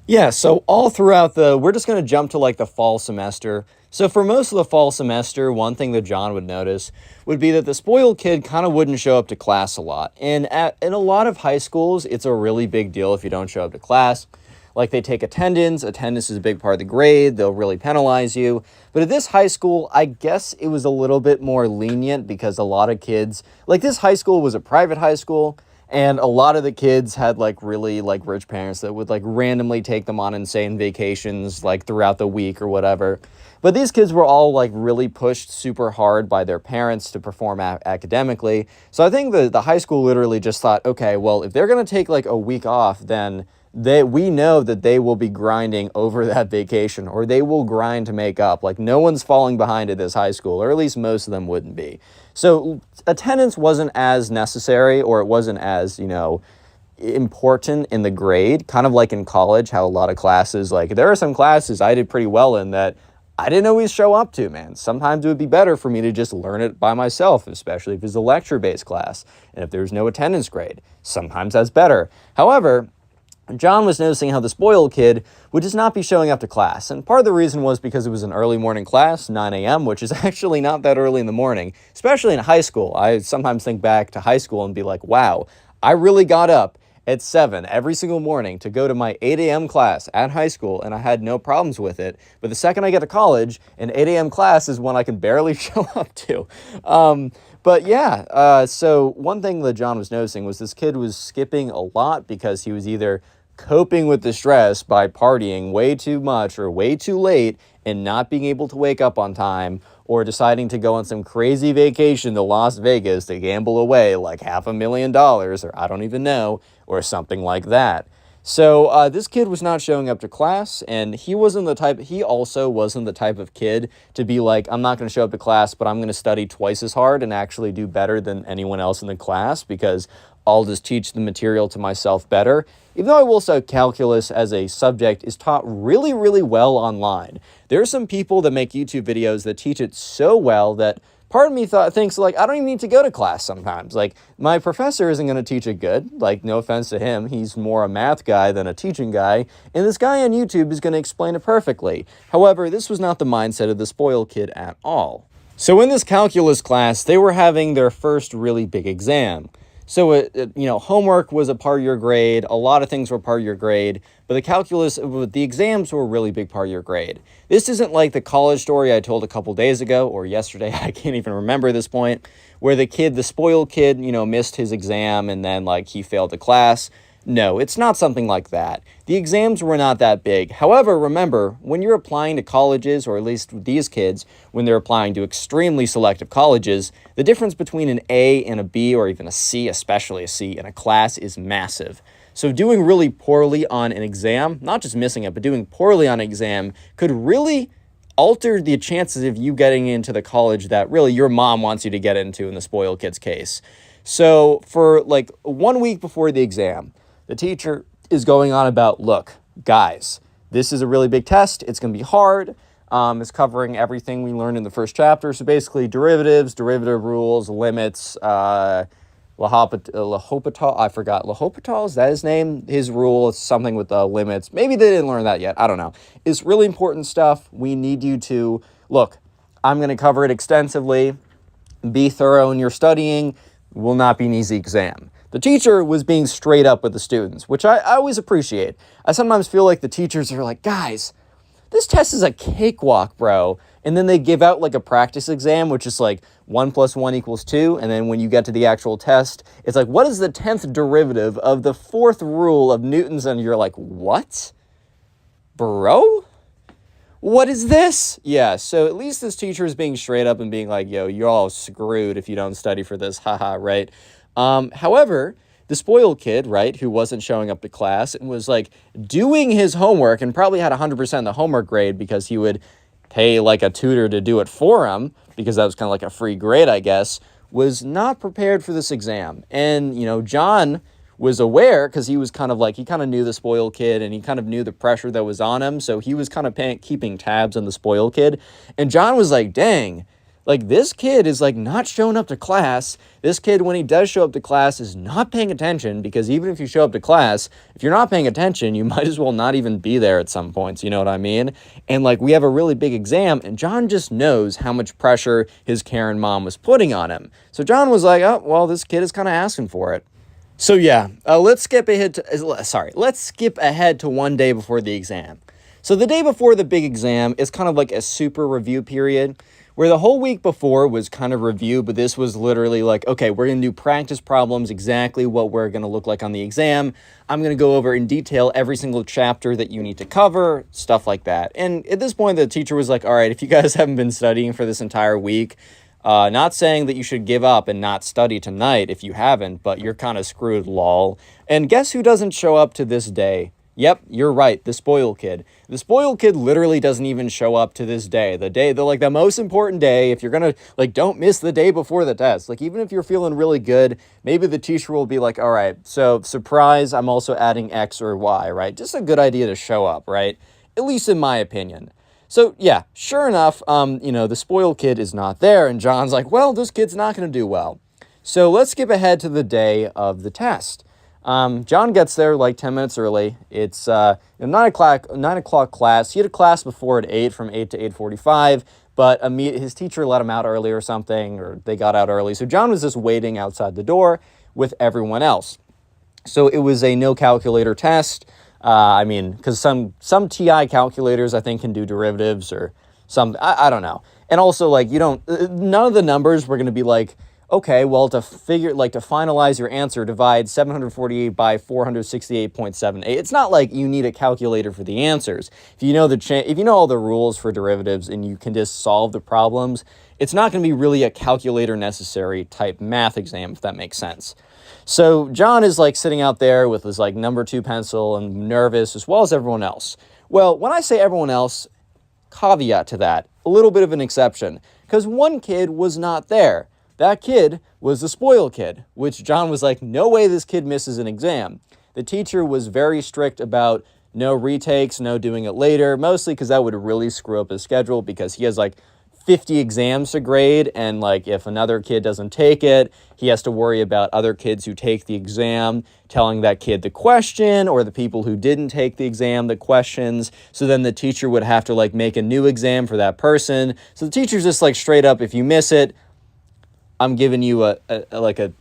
Yeah, so all throughout we're just going to jump to the fall semester. So for most of the fall semester, one thing that John would notice would be that the spoiled kid kind of wouldn't show up to class a lot. And in a lot of high schools, it's a really big deal if you don't show up to class. Like, they take attendance. Attendance is a big part of the grade. They'll really penalize you. But at this high school, I guess it was a little bit more lenient because a lot of kids, this high school was a private high school. And a lot of the kids had really rich parents that would randomly take them on insane vacations throughout the week or whatever. But these kids were all really pushed super hard by their parents to perform academically. So I think the high school literally just thought, okay, well, if they're going to take a week off, then we know that they will be grinding over that vacation, or they will grind to make up. No one's falling behind at this high school, or at least most of them wouldn't be. So attendance wasn't as necessary, or it wasn't as, important in the grade, kind of like in college, how a lot of classes, there are some classes I did pretty well in that I didn't always show up to, man. Sometimes it would be better for me to just learn it by myself, especially if it's a lecture-based class, and if there's no attendance grade. Sometimes that's better. However, John was noticing how the spoiled kid would just not be showing up to class. And part of the reason was because it was an early morning class, 9 a.m., which is actually not that early in the morning, especially in high school. I sometimes think back to high school and be like, wow, I really got up at 7 every single morning to go to my 8 a.m. class at high school, and I had no problems with it. But the second I get to college, an 8 a.m. class is one I can barely show up to. So one thing that John was noticing was this kid was skipping a lot because he was either coping with the stress by partying way too much or way too late and not being able to wake up on time, or deciding to go on some crazy vacation to Las Vegas to gamble away $500,000, or I don't even know, or something like that. So this kid was not showing up to class, and he also wasn't the type of kid to be like, I'm not going to show up to class, but I'm going to study twice as hard and actually do better than anyone else in the class because I'll just teach the material to myself better. Even though I will say calculus as a subject is taught really, really well online. There are some people that make YouTube videos that teach it so well that part of me thinks I don't even need to go to class sometimes. My professor isn't going to teach it good. No offense to him. He's more a math guy than a teaching guy. And this guy on YouTube is going to explain it perfectly. However, this was not the mindset of the spoiled kid at all. So in this calculus class, they were having their first really big exam. So, homework was a part of your grade. A lot of things were part of your grade. But the exams were a really big part of your grade. This isn't like the college story I told a couple days ago or yesterday. I can't even remember this point, where the spoiled kid, missed his exam and then he failed the class. No, it's not something like that. The exams were not that big. However, remember, when you're applying to colleges, or at least these kids, when they're applying to extremely selective colleges, the difference between an A and a B, or even a C, especially a C, in a class is massive. So doing really poorly on an exam, not just missing it, but doing poorly on an exam could really alter the chances of you getting into the college that really your mom wants you to get into in the spoiled kid's case. So for like 1 week before the exam, the teacher is going on about, look, guys, this is a really big test. It's going to be hard. It's covering everything we learned in the first chapter. So basically derivatives, derivative rules, limits, L'Hopital, I forgot. L'Hopital, is that his name? His rule is something with limits. Maybe they didn't learn that yet. I don't know. It's really important stuff. We need you to, look, I'm going to cover it extensively. Be thorough in your studying. Will not be an easy exam. The teacher was being straight up with the students, which I always appreciate. I sometimes feel like the teachers are like, guys, this test is a cakewalk, bro. And then they give out like a practice exam, which is like 1 + 1 = 2. And then when you get to the actual test, it's like, what is the 10th derivative of the 4th rule of Newton's? And you're like, what? Bro? What is this? Yeah, so at least this teacher is being straight up and being like, yo, you're all screwed if you don't study for this, haha, right? However, the spoiled kid, right, who wasn't showing up to class and was like doing his homework and probably had 100% in the homework grade because he would pay like a tutor to do it for him because that was kind of like a free grade, I guess, was not prepared for this exam. And, you know, John was aware because he was kind of like, he kind of knew the spoiled kid and he kind of knew the pressure that was on him. So he was kind of keeping tabs on the spoiled kid. And John was like, dang, like this kid is like not showing up to class. This kid, when he does show up to class, is not paying attention, because even if you show up to class, if you're not paying attention, you might as well not even be there at some points. You know what I mean? And like, we have a really big exam and John just knows how much pressure his Karen mom was putting on him. So John was like, oh, well, this kid is kind of asking for it. So yeah, let's skip ahead to 1 day before the exam. So the day before the big exam is kind of like a super review period, where the whole week before was kind of review, but this was literally like, okay, we're going to do practice problems, exactly what we're going to look like on the exam. I'm going to go over in detail every single chapter that you need to cover, stuff like that. And at this point, the teacher was like, all right, if you guys haven't been studying for this entire week, not saying that you should give up and not study tonight if you haven't, but you're kind of screwed, lol. And guess who doesn't show up to this day? Yep, you're right, the spoiled kid. The spoiled kid literally doesn't even show up to this day. The most important day, if you're gonna, like, don't miss the day before the test. Like, even if you're feeling really good, maybe the teacher will be like, all right, so surprise, I'm also adding X or Y, right? Just a good idea to show up, right? At least in my opinion. So yeah, sure enough, the spoiled kid is not there, and John's like, well, this kid's not gonna do well. So let's skip ahead to the day of the test. John gets there like 10 minutes early. It's 9 o'clock class. He had a class before at 8, from 8 to 8:45, but his teacher let him out early or something, or they got out early. So John was just waiting outside the door with everyone else. So it was a no calculator test. Because some TI calculators, I think, can do derivatives or some, I don't know. And also, like, none of the numbers were going to be like, okay, well, to finalize your answer, divide 748 by 468.78. It's not like you need a calculator for the answers. If you know all the rules for derivatives and you can just solve the problems, it's not going to be really a calculator necessary type math exam, if that makes sense. So John is like sitting out there with his like number 2 pencil and nervous, as well as everyone else. Well, when I say everyone else, caveat to that, a little bit of an exception, because one kid was not there. That kid was the spoiled kid, which John was like, no way this kid misses an exam. The teacher was very strict about no retakes, no doing it later, mostly because that would really screw up his schedule, because he has like 50 exams to grade, and like if another kid doesn't take it, he has to worry about other kids who take the exam telling that kid the question, or the people who didn't take the exam the questions. So then the teacher would have to like make a new exam for that person. So the teacher's just like straight up, if you miss it, I'm giving you the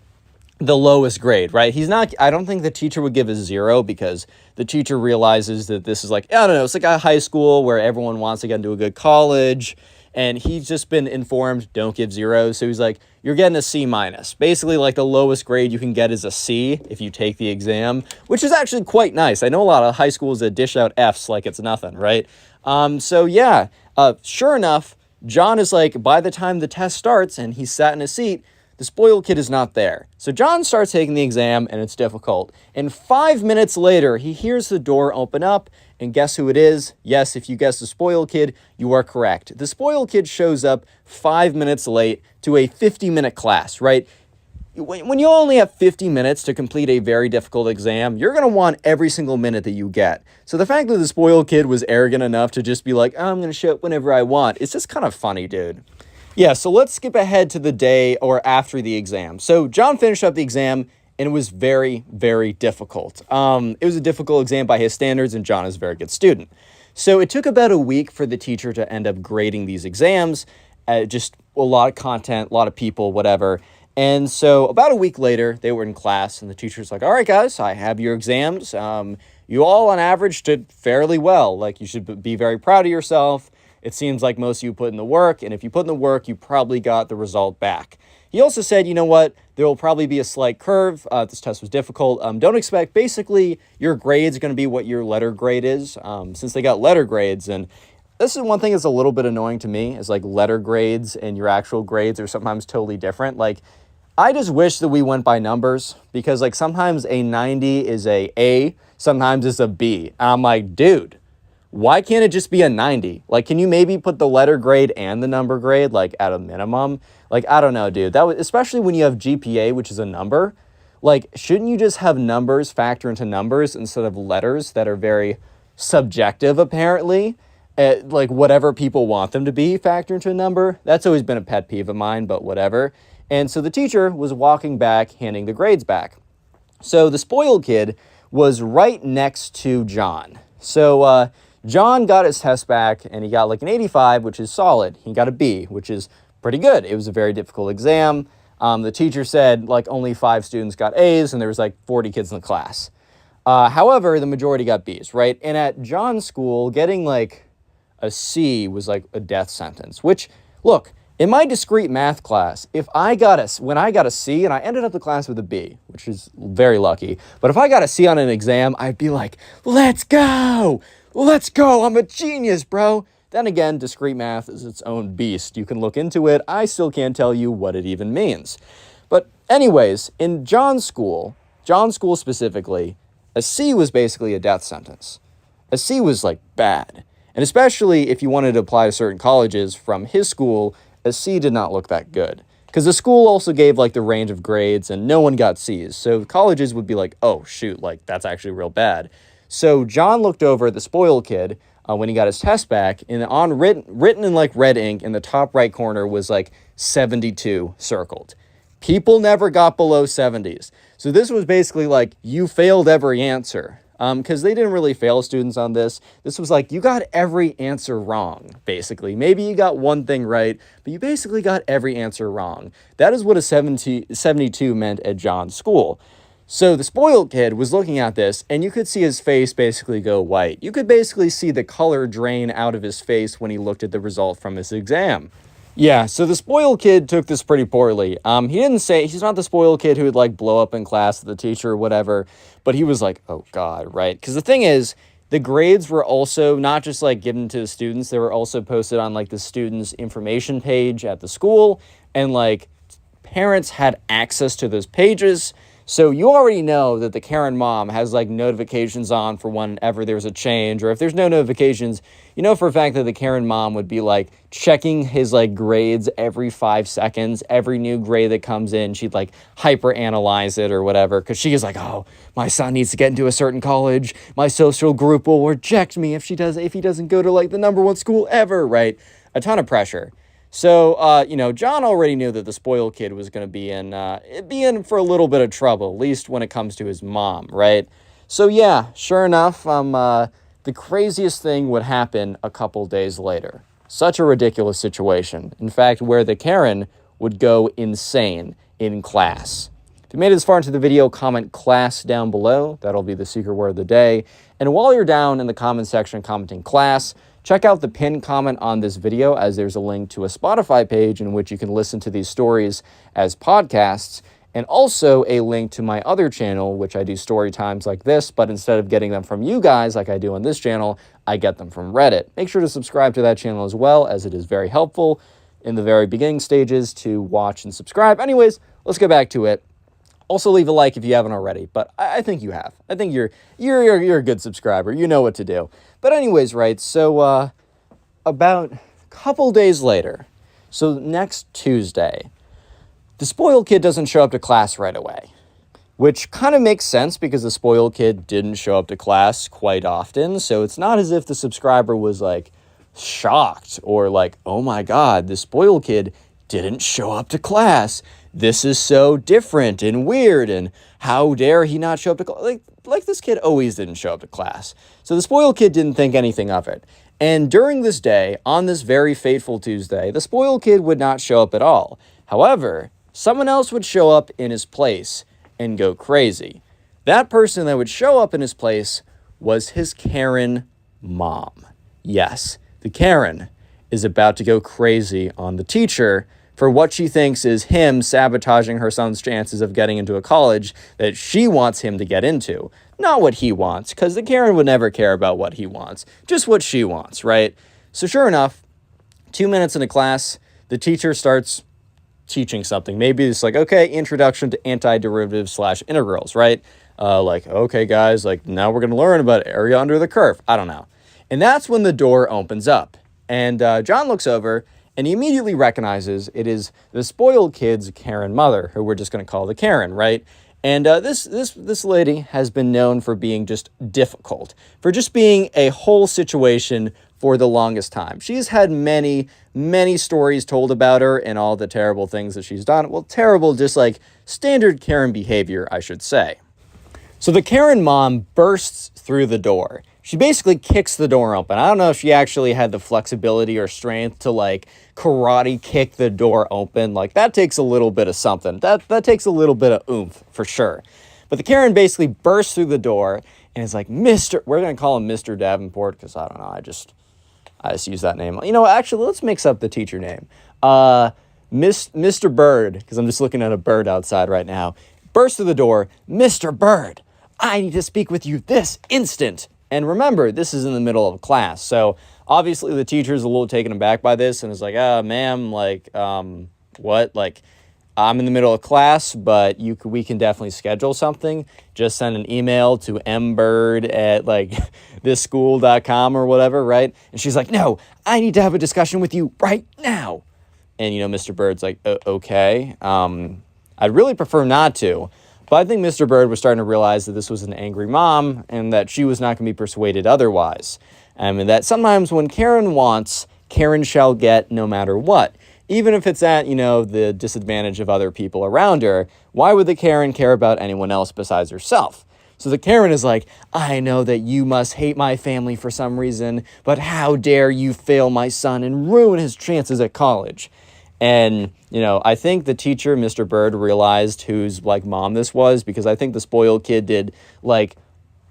lowest grade, right? I don't think the teacher would give a 0, because the teacher realizes that this is like, I don't know, it's like a high school where everyone wants to get into a good college, and he's just been informed, don't give 0s. So he's like, you're getting a C minus. Basically, like the lowest grade you can get is a C if you take the exam, which is actually quite nice. I know a lot of high schools that dish out Fs like it's nothing, right? So yeah, sure enough, John is like, by the time the test starts and he's sat in his seat, the spoiled kid is not there. So John starts taking the exam and it's difficult. And 5 minutes later, he hears the door open up and guess who it is? Yes, if you guess the spoiled kid, you are correct. The spoiled kid shows up 5 minutes late to a 50-minute class, right? When you only have 50 minutes to complete a very difficult exam, you're going to want every single minute that you get. So the fact that the spoiled kid was arrogant enough to just be like, oh, I'm going to show up whenever I want, it's just kind of funny, dude. Yeah, so let's skip ahead to the day or after the exam. So John finished up the exam, and it was very, very difficult. It was a difficult exam by his standards, and John is a very good student. So it took about a week for the teacher to end up grading these exams, just a lot of content, a lot of people, whatever. And so about a week later, they were in class, and the teacher's like, all right, guys, I have your exams. You all, on average, did fairly well. Like, you should be very proud of yourself. It seems like most of you put in the work, and if you put in the work, you probably got the result back. He also said, you know what, there will probably be a slight curve. This test was difficult. Don't expect, basically, your grades are going to be what your letter grade is, since they got letter grades. And this is one thing that's a little bit annoying to me, is like letter grades and your actual grades are sometimes totally different. Like, I just wish that we went by numbers, because like sometimes a 90 is a sometimes it's a B. And I'm like, dude, why can't it just be a 90? Like, can you maybe put the letter grade and the number grade, like, at a minimum? Like, I don't know, dude. That was, especially when you have GPA, which is a number. Like, shouldn't you just have numbers factor into numbers instead of letters that are very subjective, apparently? Like, whatever people want them to be factor into a number. That's always been a pet peeve of mine, but whatever. And so the teacher was walking back, handing the grades back. So the spoiled kid was right next to John. So, John got his test back, and he got like an 85, which is solid. He got a B, which is pretty good. It was a very difficult exam. The teacher said like only 5 students got A's, and there was like 40 kids in the class. However, the majority got B's, right? And at John's school, getting like a C was like a death sentence, which, look, in my discrete math class, when I got a C, and I ended up the class with a B, which is very lucky, but if I got a C on an exam, I'd be like, let's go! Let's go, I'm a genius, bro. Then again, discrete math is its own beast. You can look into it. I still can't tell you what it even means. But anyways, in John's school specifically, a C was basically a death sentence. A C was like bad. And especially if you wanted to apply to certain colleges from his school, a C did not look that good. Because the school also gave like the range of grades and no one got C's. So colleges would be like, oh shoot, like that's actually real bad. So John looked over at the spoiled kid when he got his test back, and written in like red ink in the top right corner was like 72 circled. People never got below 70s. So this was basically like, you failed every answer. Because they didn't really fail students on this. This was like, you got every answer wrong, basically. Maybe you got one thing right, but you basically got every answer wrong. That is what a 72 meant at John's school. So the spoiled kid was looking at this, and you could see his face basically go white. You could basically see the color drain out of his face when he looked at the result from his exam. Yeah, so the spoiled kid took this pretty poorly. He didn't say, he's not the spoiled kid who would like blow up in class at the teacher or whatever, but he was like, oh God, right? Because the thing is, the grades were also not just like given to the students, they were also posted on like the students' information page at the school, and like parents had access to those pages. So you already know that the Karen mom has like notifications on for whenever there's a change, or if there's no notifications, you know for a fact that the Karen mom would be like checking his like grades every 5 seconds. Every new grade that comes in, she'd like hyper analyze it or whatever, because she is like, oh, my son needs to get into a certain college. My social group will reject me if he doesn't go to like the #1 school ever, right? A ton of pressure. So, John already knew that the spoiled kid was going to be in for a little bit of trouble, at least when it comes to his mom, right? So, yeah, sure enough, the craziest thing would happen a couple days later. Such a ridiculous situation. In fact, where the Karen would go insane in class. If you made it this far into the video, comment class down below. That'll be the secret word of the day. And while you're down in the comment section commenting class, Check out the pinned comment on this video, as there's a link to a Spotify page in which you can listen to these stories as podcasts, and also a link to my other channel, which I do story times like this, but instead of getting them from you guys like I do on this channel, I get them from Reddit. Make sure to subscribe to that channel as well, as it is very helpful in the very beginning stages to watch and subscribe. Anyways, let's get back to it. Also, leave a like if you haven't already, but I think you have. I think you're a good subscriber. You know what to do. But anyways, right, so about a couple days later, so next Tuesday, the spoiled kid doesn't show up to class right away, which kind of makes sense because the spoiled kid didn't show up to class quite often. So it's not as if the subscriber was like shocked or like, oh my God, the spoiled kid didn't show up to class. This is so different and weird, and how dare he not show up to class? Like this kid always didn't show up to class. So the spoiled kid didn't think anything of it. And during this day, on this very fateful Tuesday, the spoiled kid would not show up at all. However, someone else would show up in his place and go crazy. That person that would show up in his place was his Karen mom. Yes, the Karen is about to go crazy on the teacher for what she thinks is him sabotaging her son's chances of getting into a college that she wants him to get into. Not what he wants, because the Karen would never care about what he wants, just what she wants, right? So sure enough, 2 minutes into class, the teacher starts teaching something. Maybe it's like, okay, introduction to antiderivatives / integrals, right? Like, okay, guys, like now we're going to learn about area under the curve. I don't know. And that's when the door opens up. And John looks over and he immediately recognizes it is the spoiled kid's Karen mother, who we're just going to call the Karen, right? And this lady has been known for being just difficult, for just being a whole situation for the longest time. She's had many, many stories told about her and all the terrible things that she's done. Well, terrible, just like standard Karen behavior, I should say. So the Karen mom bursts through the door. She basically kicks the door open. I don't know if she actually had the flexibility or strength to like karate kick the door open. Like that takes a little bit of something. That takes a little bit of oomph for sure. But the Karen basically bursts through the door and is like, we're going to call him Mr. Davenport because I don't know. I just use that name. You know, actually, let's mix up the teacher name. Mr. Bird, because I'm just looking at a bird outside right now. Bursts through the door, Mr. Bird, I need to speak with you this instant. And remember, this is in the middle of class. So obviously the teacher's a little taken aback by this and is like, ma'am, like, what? Like, I'm in the middle of class, but we can definitely schedule something. Just send an email to mbird at like thisschool.com or whatever, right? And she's like, no, I need to have a discussion with you right now. And, you know, Mr. Bird's like, okay, I'd really prefer not to. But I think Mr. Bird was starting to realize that this was an angry mom and that she was not going to be persuaded otherwise. And that sometimes when Karen wants, Karen shall get no matter what. Even if it's at, you know, the disadvantage of other people around her, why would the Karen care about anyone else besides herself? So the Karen is like, I know that you must hate my family for some reason, but how dare you fail my son and ruin his chances at college? And, you know, I think the teacher, Mr. Bird, realized whose, like, mom this was, because I think the spoiled kid did, like,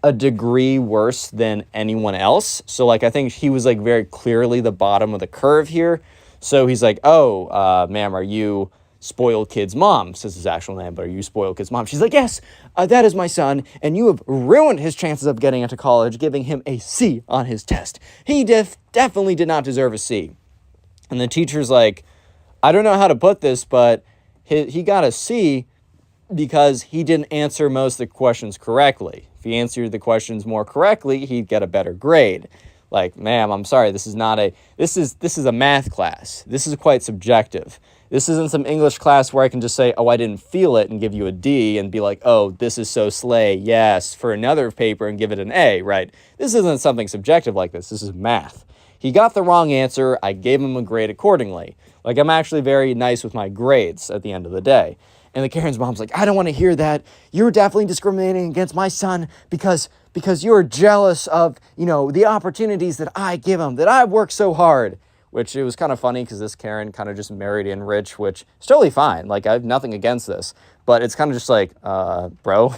a degree worse than anyone else. So, like, I think he was, like, very clearly the bottom of the curve here. So he's like, oh, ma'am, are you spoiled kid's mom? Says his actual name, but are you spoiled kid's mom? She's like, yes, that is my son, and you have ruined his chances of getting into college, giving him a C on his test. He definitely did not deserve a C. And the teacher's like, I don't know how to put this, but he got a C because he didn't answer most of the questions correctly. If he answered the questions more correctly, he'd get a better grade. Like, ma'am, I'm sorry, this is a math class. This is quite subjective. This isn't some English class where I can just say, oh, I didn't feel it and give you a D and be like, oh, this is so slay, yes, for another paper and give it an A, right? This isn't something subjective like this. This is math. He got the wrong answer. I gave him a grade accordingly. Like, I'm actually very nice with my grades at the end of the day. And the Karen's mom's like, I don't want to hear that. You're definitely discriminating against my son because you're jealous of, you know, the opportunities that I give him, that I work so hard. which it was kind of funny because this Karen kind of just married in rich, which is totally fine. Like, I have nothing against this, but it's kind of just like, bro,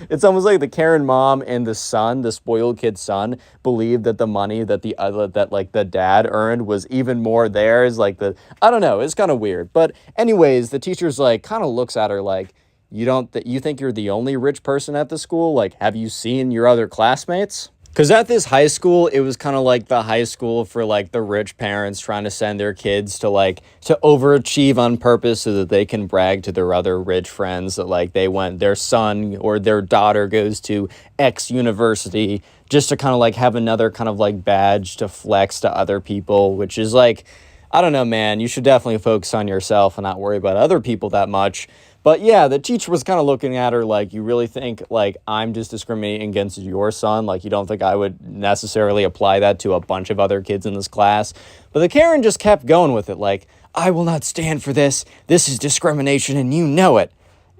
it's almost like the Karen mom and the son, the spoiled kid son, believed that the money that the dad earned was even more theirs. Like, I don't know, it's kind of weird. But anyways, the teacher's like, kind of looks at her like, you think you're the only rich person at the school? Like, have you seen your other classmates? Because at this high school, it was kind of like the high school for like the rich parents trying to send their kids to overachieve on purpose so that they can brag to their other rich friends that like their son or their daughter goes to X university, just to kind of like have another kind of like badge to flex to other people, which is like, I don't know, man, you should definitely focus on yourself and not worry about other people that much. But yeah, the teacher was kind of looking at her like, you really think like I'm just discriminating against your son? Like, you don't think I would necessarily apply that to a bunch of other kids in this class? But the Karen just kept going with it like, I will not stand for this. This is discrimination and you know it.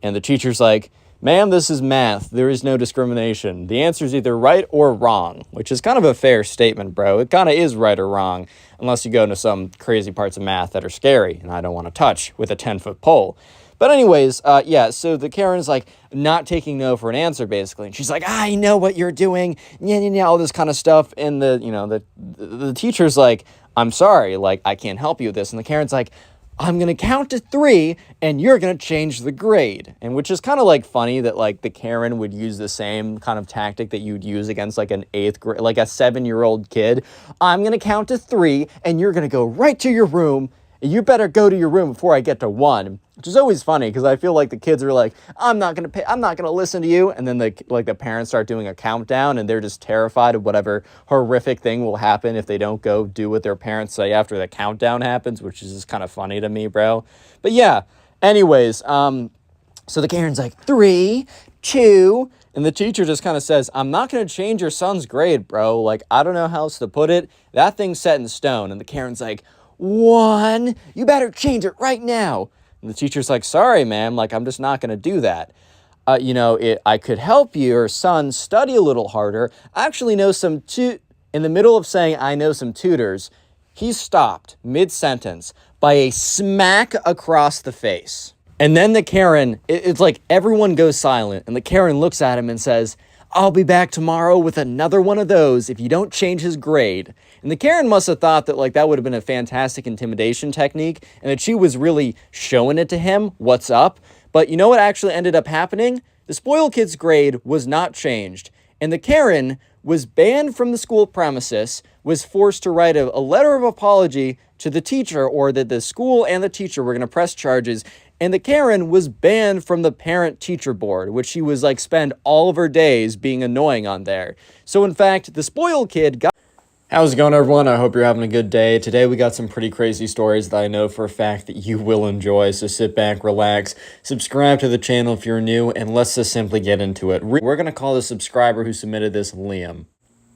And the teacher's like, ma'am, this is math. There is no discrimination. The answer is either right or wrong, which is kind of a fair statement, bro. It kind of is right or wrong, unless you go into some crazy parts of math that are scary and I don't want to touch with a 10-foot pole. But anyways, yeah, so the Karen's like not taking no for an answer, basically. And she's like, I know what you're doing, yeah, all this kind of stuff. And the teacher's like, I'm sorry, like, I can't help you with this. And the Karen's like, I'm going to count to 3 and you're going to change the grade. And which is kind of like funny that like the Karen would use the same kind of tactic that you'd use against like an 8th grade, like a 7-year-old kid. I'm going to count to 3 and you're going to go right to your room. You better go to your room before I get to 1, which is always funny because I feel like the kids are like, I'm not going to listen to you. And then the parents start doing a countdown and they're just terrified of whatever horrific thing will happen if they don't go do what their parents say after the countdown happens, which is just kind of funny to me, bro. But yeah, anyways, so the Karen's like 3, 2, and the teacher just kind of says, I'm not going to change your son's grade, bro. Like, I don't know how else to put it. That thing's set in stone. And the Karen's like, 1, you better change it right now. And the teacher's like, sorry, ma'am, like, I'm just not going to do that. I could help your son study a little harder. I actually know in the middle of saying I know some tutors, he stopped mid-sentence by a smack across the face. And then the Karen, it's like everyone goes silent, and the Karen looks at him and says, I'll be back tomorrow with another one of those if you don't change his grade. And the Karen must have thought that like that would have been a fantastic intimidation technique and that she was really showing it to him, what's up. But you know what actually ended up happening? The spoiled kid's grade was not changed. And the Karen was banned from the school premises, was forced to write a letter of apology to the teacher, or that the school and the teacher were going to press charges. And the Karen was banned from the parent-teacher board, which she was like spend all of her days being annoying on there. So in fact, the spoiled kid got... How's it going, everyone? I hope you're having a good day. Today we got some pretty crazy stories that I know for a fact that you will enjoy. So sit back, relax, subscribe to the channel if you're new, and let's just simply get into it. We're going to call the subscriber who submitted this Liam.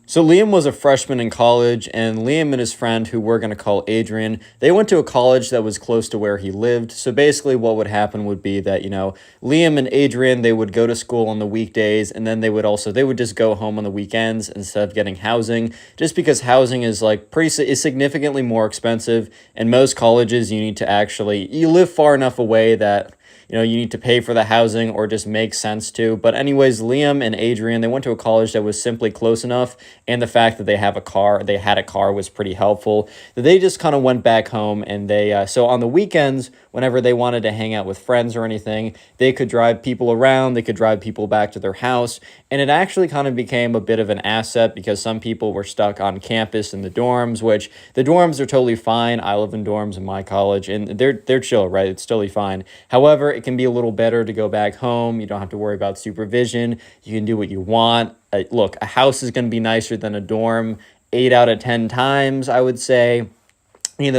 So Liam was a freshman in college, and Liam and his friend, who we're going to call Adrian, they went to a college that was close to where he lived. So basically what would happen would be that, Liam and Adrian, they would go to school on the weekdays, and then they would just go home on the weekends instead of getting housing, just because housing is is significantly more expensive, and most colleges you live far enough away that you need to pay for the housing or just makes sense to. But anyways, Liam and Adrian, they went to a college that was simply close enough, and the fact that they had a car was pretty helpful. That they just kind of went back home, and so on the weekends, whenever they wanted to hang out with friends or anything, they could drive people around, they could drive people back to their house, and it actually kind of became a bit of an asset because some people were stuck on campus in the dorms, which the dorms are totally fine. I live in dorms in my college, and they're chill, right? It's totally fine. However, it can be a little better to go back home. You don't have to worry about supervision. You can do what you want. Look, a house is going to be nicer than a dorm 8 out of 10 times, I would say.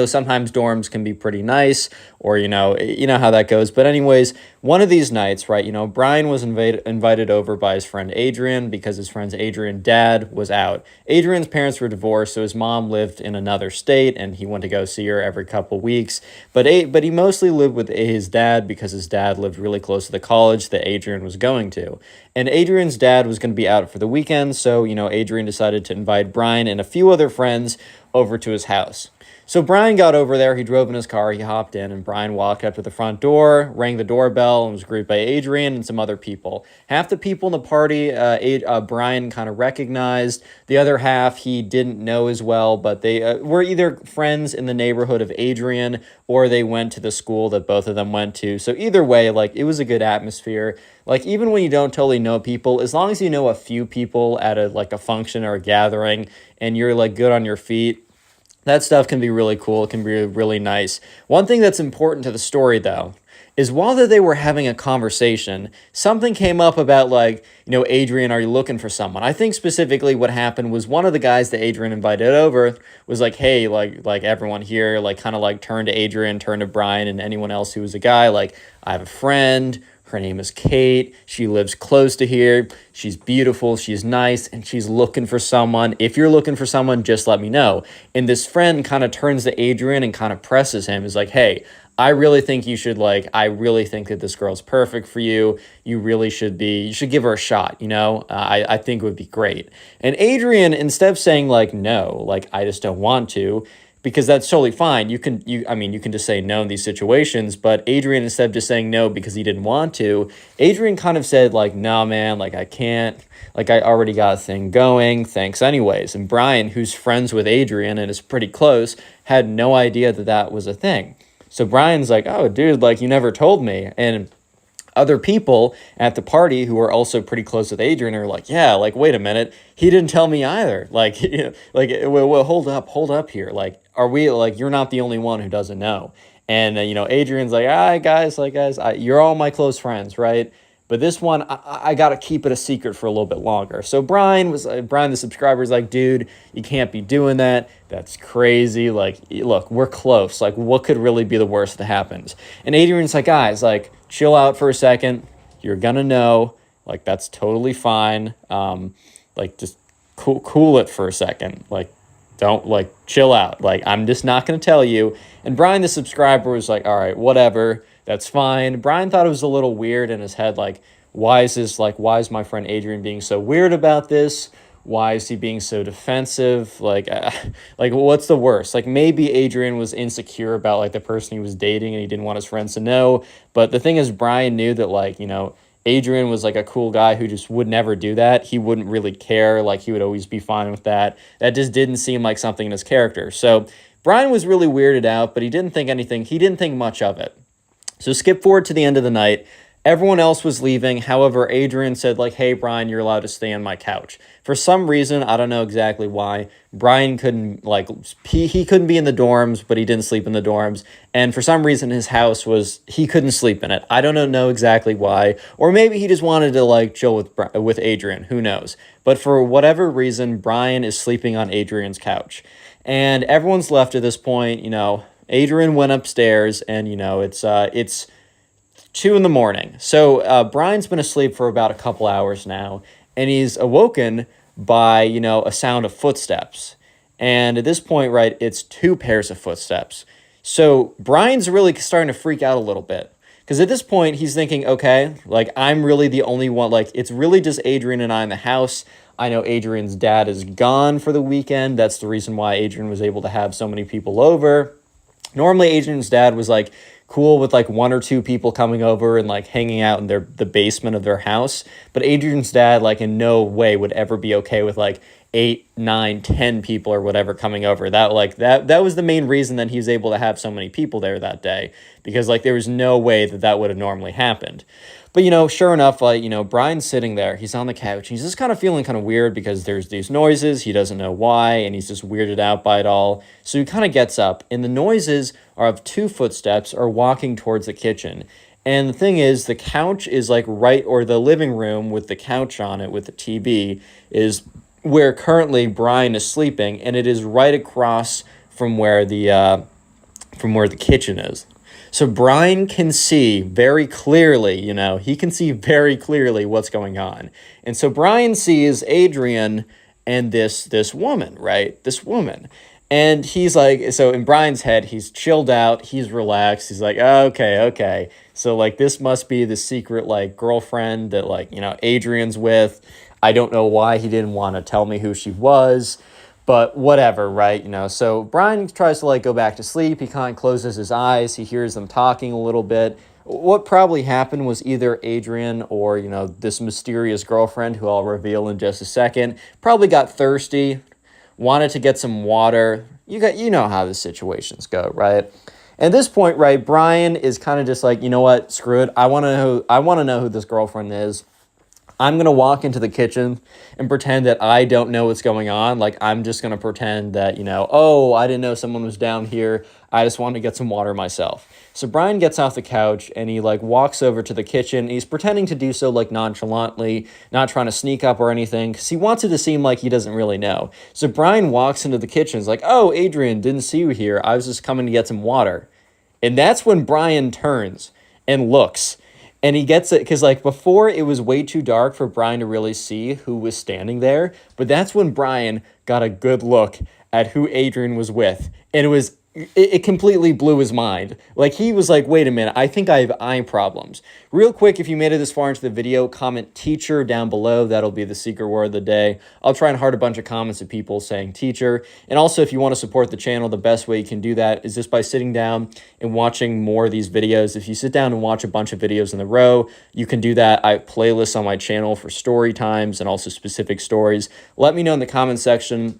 Sometimes dorms can be pretty nice, or, you know how that goes. But anyways, one of these nights, right, Brian was invited over by his friend Adrian because his friend's Adrian dad was out. Adrian's parents were divorced, so his mom lived in another state, and he went to go see her every couple weeks. But he mostly lived with his dad because his dad lived really close to the college that Adrian was going to. And Adrian's dad was going to be out for the weekend, so, Adrian decided to invite Brian and a few other friends over to his house. So Brian got over there. He drove in his car. He hopped in, and Brian walked up to the front door, rang the doorbell, and was greeted by Adrian and some other people. Half the people in the party, Brian kind of recognized. The other half he didn't know as well, but they were either friends in the neighborhood of Adrian or they went to the school that both of them went to. So either way, like, it was a good atmosphere. Like, even when you don't totally know people, as long as you know a few people at a function or a gathering and you're like good on your feet, that stuff can be really cool. It can be really nice. One thing that's important to the story, though, is while they were having a conversation, something came up about, like, Adrian, are you looking for someone? I think specifically what happened was one of the guys that Adrian invited over was like, hey, like everyone here, like, kind of like turned to Adrian, turned to Brian, and anyone else who was a guy, like, I have a friend. Her name is Kate. She lives close to here. She's beautiful. She's nice. And she's looking for someone. If you're looking for someone, just let me know. And this friend kind of turns to Adrian and kind of presses him. Is like, hey, I really think I really think that this girl's perfect for you. You should give her a shot, I think it would be great. And Adrian, instead of saying like, no, like, I just don't want to, because that's totally fine. You can just say no in these situations, but Adrian, instead of just saying no because he didn't want to, Adrian kind of said like, no, man, like, I can't, like, I already got a thing going, thanks anyways. And Brian, who's friends with Adrian and is pretty close, had no idea that that was a thing. So Brian's like, oh, dude, like, you never told me. And other people at the party who are also pretty close with Adrian are like, yeah, like, wait a minute, he didn't tell me either. Like, well, hold up here. Like, are we, like, you're not the only one who doesn't know. And, Adrian's like, all right, guys, you're all my close friends, right? But this one, I got to keep it a secret for a little bit longer. So Brian, the subscriber, is like, dude, you can't be doing that. That's crazy. Like, look, we're close. Like, what could really be the worst that happens? And Adrian's like, guys, like, chill out for a second. You're going to know. Like, that's totally fine. Like, just cool it for a second. Like, don't, like, chill out. Like, I'm just not going to tell you. And Brian, the subscriber, was like, all right, whatever. That's fine. Brian thought it was a little weird in his head. Like, why is my friend Adrian being so weird about this? Why is he being so defensive? Like, what's the worst? Like, maybe Adrian was insecure about, like, the person he was dating and he didn't want his friends to know. But the thing is, Brian knew that, like, Adrian was, like, a cool guy who just would never do that. He wouldn't really care. Like, he would always be fine with that. That just didn't seem like something in his character. So Brian was really weirded out, but he didn't think anything. He didn't think much of it. So skip forward to the end of the night. Everyone else was leaving. However, Adrian said, like, hey, Brian, you're allowed to stay on my couch. For some reason, I don't know exactly why, Brian couldn't, like, he couldn't be in the dorms, but he didn't sleep in the dorms. And for some reason, his house he couldn't sleep in it. I don't know exactly why. Or maybe he just wanted to, like, chill with Adrian. Who knows? But for whatever reason, Brian is sleeping on Adrian's couch. And everyone's left at this point. Adrian went upstairs, and, it's 2 a.m. So Brian's been asleep for about a couple hours now, and he's awoken by, a sound of footsteps. And at this point, right, it's 2 pairs of footsteps. So Brian's really starting to freak out a little bit. Because at this point, he's thinking, okay, like, I'm really the only one. Like, it's really just Adrian and I in the house. I know Adrian's dad is gone for the weekend. That's the reason why Adrian was able to have so many people over. Normally, Adrian's dad was, like, cool with, like, 1 or 2 people coming over and, like, hanging out in the basement of their house. But Adrian's dad, like, in no way would ever be okay with, like, 8, 9, 10 people or whatever coming over. That was the main reason that he was able to have so many people there that day. Because, like, there was no way that would have normally happened. But, sure enough, like, Brian's sitting there. He's on the couch. He's just kind of feeling kind of weird because there's these noises. He doesn't know why, and he's just weirded out by it all. So he kind of gets up, and the noises are of 2 footsteps are walking towards the kitchen. And the thing is, the couch is, like, or the living room with the couch on it with the TV is where currently Brian is sleeping, and it is right across from where the kitchen is. So Brian can see very clearly, he can see very clearly what's going on. And so Brian sees Adrian and this woman, right? This woman. And he's like, so in Brian's head, he's chilled out, he's relaxed. He's like, oh, okay. So, like, this must be the secret, like, girlfriend that, like, Adrian's with. I don't know why he didn't want to tell me who she was. But whatever, right? So Brian tries to like go back to sleep. He kind of closes his eyes. He hears them talking a little bit. What probably happened was either Adrian or, this mysterious girlfriend, who I'll reveal in just a second, probably got thirsty, wanted to get some water. You know how the situations go, right? At this point, right, Brian is kind of just like, you know what, screw it. I want to know who this girlfriend is. I'm going to walk into the kitchen and pretend that I don't know what's going on. Like, I'm just going to pretend that, oh, I didn't know someone was down here. I just want to get some water myself. So Brian gets off the couch and he like walks over to the kitchen. He's pretending to do so like nonchalantly, not trying to sneak up or anything, because he wants it to seem like he doesn't really know. So Brian walks into the kitchen. He's like, oh, Adrian, didn't see you here. I was just coming to get some water. And that's when Brian turns and looks. And he gets it because, like, before it was way too dark for Brian to really see who was standing there. But that's when Brian got a good look at who Adrian was with. And it completely blew his mind. Like, he was like, wait a minute, I think I have eye problems. Real quick, if you made it this far into the video, comment teacher down below. That'll be the secret word of the day. I'll try and heart a bunch of comments of people saying teacher. And also, if you want to support the channel, the best way you can do that is just by sitting down and watching more of these videos. If you sit down and watch a bunch of videos in a row, you can do that. I have playlists on my channel for story times and also specific stories. Let me know in the comment section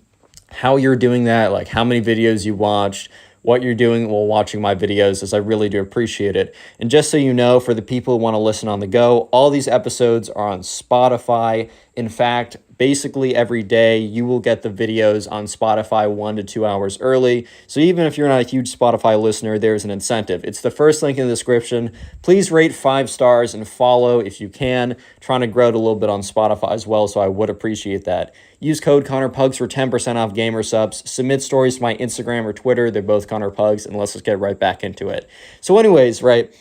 how you're doing that, like how many videos you watched, what you're doing while watching my videos, as I really do appreciate it. And just so you know, for the people who want to listen on the go, all these episodes are on Spotify. In fact, basically every day you will get the videos on Spotify 1 to 2 hours early. So even if you're not a huge Spotify listener, there's an incentive. It's the first link in the description. Please rate 5 stars and follow if you can. Trying to grow it a little bit on Spotify as well, so I would appreciate that. Use code ConnorPugs for 10% off gamer subs. Submit stories to my Instagram or Twitter. They're both ConnorPugs, and let's just get right back into it. So anyways, right,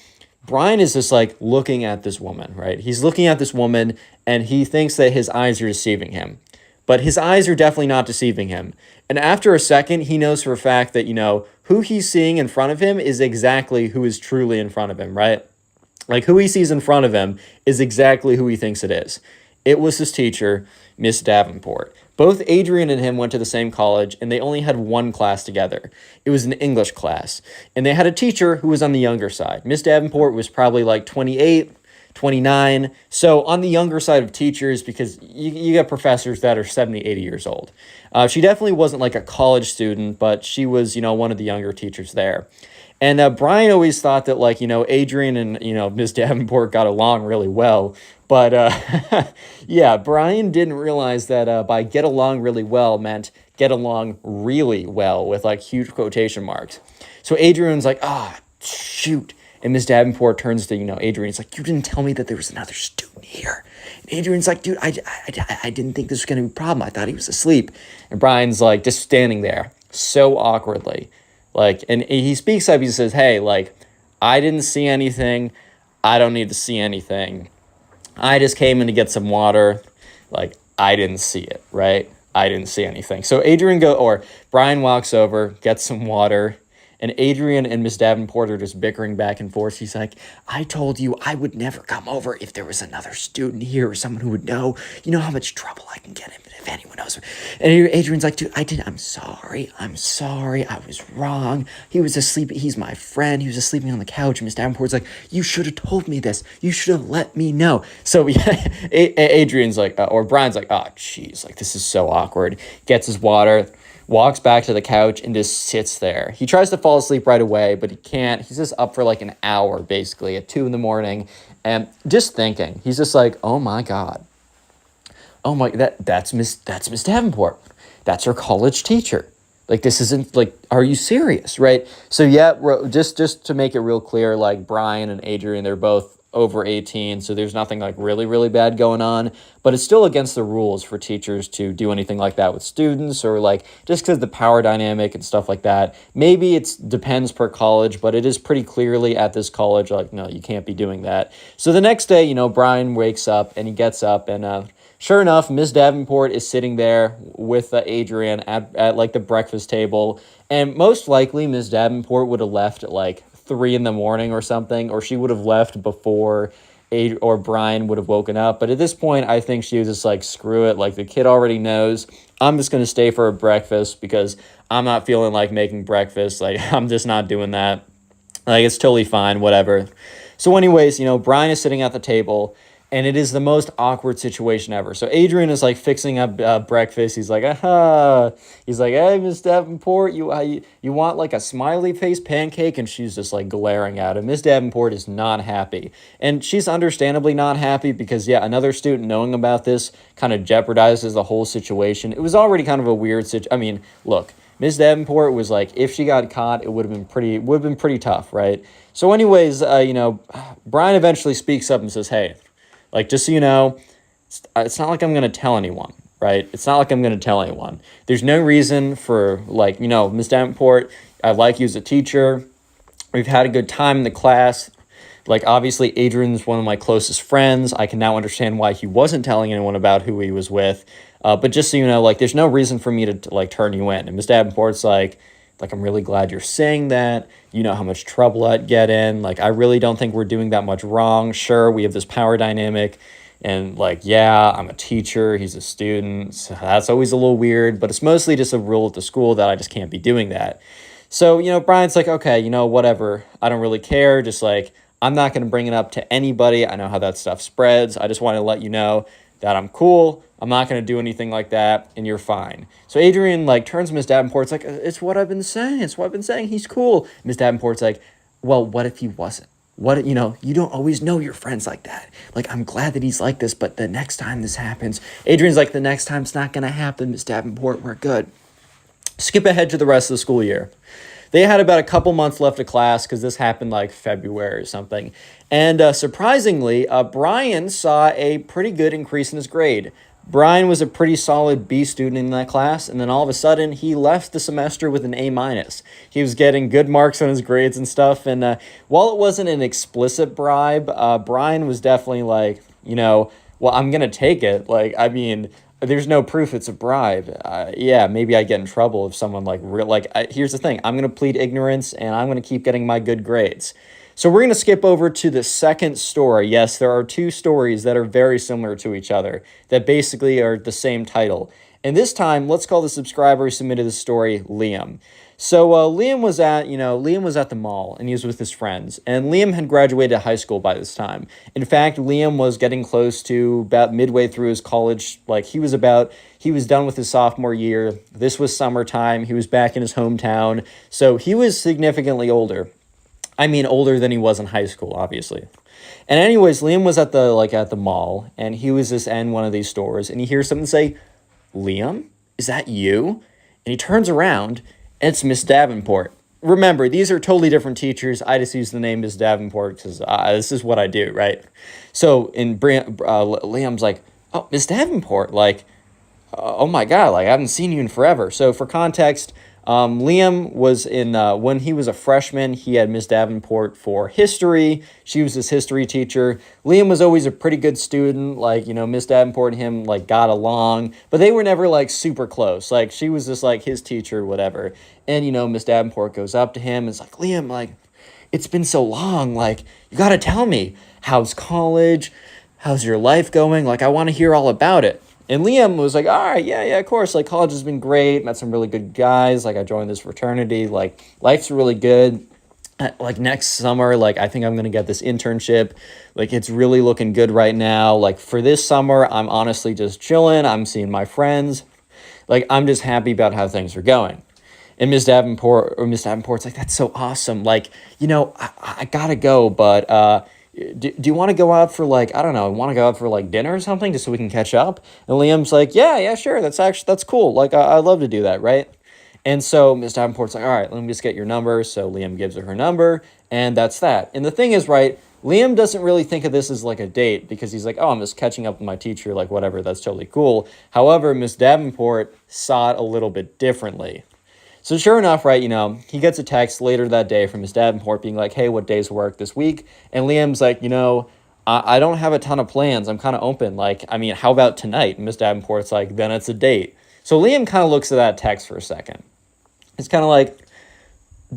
Brian is just like looking at this woman, right? He's looking at this woman and he thinks that his eyes are deceiving him. But his eyes are definitely not deceiving him. And after a second, he knows for a fact that, who he's seeing in front of him is exactly who is truly in front of him, right? Like, who he sees in front of him is exactly who he thinks it is. It was his teacher, Miss Davenport. Both Adrian and him went to the same college, and they only had one class together. It was an English class. And they had a teacher who was on the younger side. Miss Davenport was probably like 28, 29. So on the younger side of teachers, because you get professors that are 70, 80 years old. She definitely wasn't like a college student, but she was, one of the younger teachers there. And Brian always thought that, like, Adrian and, Miss Davenport got along really well. But, yeah, Brian didn't realize that by get along really well meant get along really well with, like, huge quotation marks. So Adrian's like, shoot. And Miss Davenport turns to, Adrian. It's like, you didn't tell me that there was another student here. And Adrian's like, dude, I didn't think this was going to be a problem. I thought he was asleep. And Brian's like, just standing there so awkwardly. Like, and he speaks up, he says, hey, like, I didn't see anything. I don't need to see anything. I just came in to get some water. Like, I didn't see it, right? I didn't see anything. So Brian walks over, gets some water, and Adrian and Miss Davenport are just bickering back and forth. She's like, I told you I would never come over if there was another student here or someone who would know. You know how much trouble I can get in if anyone knows. And Adrian's like, dude, I'm sorry. I was wrong. He was asleep. He's my friend. He was just sleeping on the couch. And Miss Davenport's like, you should have told me this. You should have let me know. So yeah, Adrian's like, or Brian's like, oh, jeez, like, this is so awkward. Gets his water, walks back to the couch, and just sits there. He tries to fall asleep right away, but he can't. He's just up for like an hour, basically, at 2 a.m. And just thinking, he's just like, oh my God. Oh my, that's Miss Davenport. That's her college teacher. Like, this isn't, like, are you serious, right? So yeah, just to make it real clear, like, Brian and Adrian, they're both over 18, so there's nothing like really, really bad going on, but it's still against the rules for teachers to do anything like that with students, or like, just because the power dynamic and stuff like that. Maybe it depends per college, but it is pretty clearly at this college, like, no, you can't be doing that. So the next day, Brian wakes up and he gets up, and sure enough, Miss Davenport is sitting there with Adrian at like the breakfast table, and most likely Miss Davenport would have left at like 3 a.m. or something, or she would have left before or Brian would have woken up. But at this point, I think she was just like, screw it. Like, the kid already knows. I'm just going to stay for a breakfast because I'm not feeling like making breakfast. Like, I'm just not doing that. Like, it's totally fine, whatever. So anyways, Brian is sitting at the table, and it is the most awkward situation ever. So Adrian is like fixing up breakfast. He's like, he's like, hey, Miss Davenport, you want like a smiley face pancake? And she's just like glaring at him. Miss Davenport is not happy. And she's understandably not happy because, yeah, another student knowing about this kind of jeopardizes the whole situation. It was already kind of a weird situation. I mean, look, Miss Davenport was like, if she got caught, it would have been pretty tough, right? So anyways, Brian eventually speaks up and says, hey, like, just so you know, it's not like I'm going to tell anyone, right? It's not like I'm going to tell anyone. There's no reason for, like, Miss Davenport, I like you as a teacher. We've had a good time in the class. Like, obviously, Adrian's one of my closest friends. I can now understand why he wasn't telling anyone about who he was with. But just so you know, like, there's no reason for me to like, turn you in. And Miss Davenport's like, I'm really glad you're saying that. You know how much trouble I'd get in. Like, I really don't think we're doing that much wrong. Sure, we have this power dynamic. And, like, yeah, I'm a teacher. He's a student. So that's always a little weird. But it's mostly just a rule at the school that I just can't be doing that. So, Brian's like, okay, whatever. I don't really care. Just, like, I'm not going to bring it up to anybody. I know how that stuff spreads. I just want to let you know that I'm cool. I'm not going to do anything like that, and you're fine. So Adrian, like, turns to Miss Davenport. It's like, it's what I've been saying. It's what I've been saying. He's cool. Miss Davenport's like, well, what if he wasn't? What, you don't always know your friends like that. Like, I'm glad that he's like this, but the next time this happens, Adrian's like, the next time it's not going to happen, Miss Davenport, we're good. Skip ahead to the rest of the school year. They had about a couple months left of class because this happened like February or something. And surprisingly, Brian saw a pretty good increase in his grade. Brian was a pretty solid B student in that class, and then all of a sudden, he left the semester with an A-. He was getting good marks on his grades and stuff, and while it wasn't an explicit bribe, Brian was definitely like, well, I'm going to take it. Like, I mean, there's no proof it's a bribe. Yeah, maybe I get in trouble if someone here's the thing. I'm going to plead ignorance, and I'm going to keep getting my good grades. So we're going to skip over to the second story. Yes, there are two stories that are very similar to each other that basically are the same title. And this time, let's call the subscriber who submitted the story Liam. So Liam was at the mall, and he was with his friends. And Liam had graduated high school by this time. In fact, Liam was getting close to about midway through his college. Like, he was done with his sophomore year. This was summertime. He was back in his hometown. So he was significantly older. I mean, older than he was in high school, obviously. And anyways, Liam was at the mall, and he was just in one of these stores, and he hears someone say, Liam, is that you? And he turns around, and it's Miss Davenport. Remember, these are totally different teachers. I just use the name Miss Davenport because this is what I do, right? So Liam's like, oh, Miss Davenport, like, oh my God, like, I haven't seen you in forever. So for context, Liam was when he was a freshman, he had Miss Davenport for history. She was his history teacher. Liam was always a pretty good student. Like, Miss Davenport and him, like, got along, but they were never, like, super close. Like, she was just, like, his teacher, whatever. And, Miss Davenport goes up to him and is like, Liam, like, it's been so long. Like, you got to tell me, how's college? How's your life going? Like, I want to hear all about it. And Liam was like, all right, yeah, of course. Like, college has been great. Met some really good guys. Like, I joined this fraternity. Like, life's really good. Like, next summer, like, I think I'm going to get this internship. Like, it's really looking good right now. Like, for this summer, I'm honestly just chilling. I'm seeing my friends. Like, I'm just happy about how things are going. And Miss Davenport's like, that's so awesome. Like, I gotta go, but, do you want to go out for dinner or something just so we can catch up? And Liam's like, yeah, sure. That's cool. Like, I'd love to do that, right? And so Miss Davenport's like, all right, let me just get your number. So Liam gives her number, and that's that. And the thing is, right, Liam doesn't really think of this as like a date because he's like, oh, I'm just catching up with my teacher, like whatever, that's totally cool. However, Miss Davenport saw it a little bit differently. So sure enough, right, he gets a text later that day from Miss Davenport being like, hey, what days work this week? And Liam's like, I don't have a ton of plans. I'm kind of open. Like, I mean, how about tonight? And Miss Davenport's like, then it's a date. So Liam kind of looks at that text for a second. It's kind of like,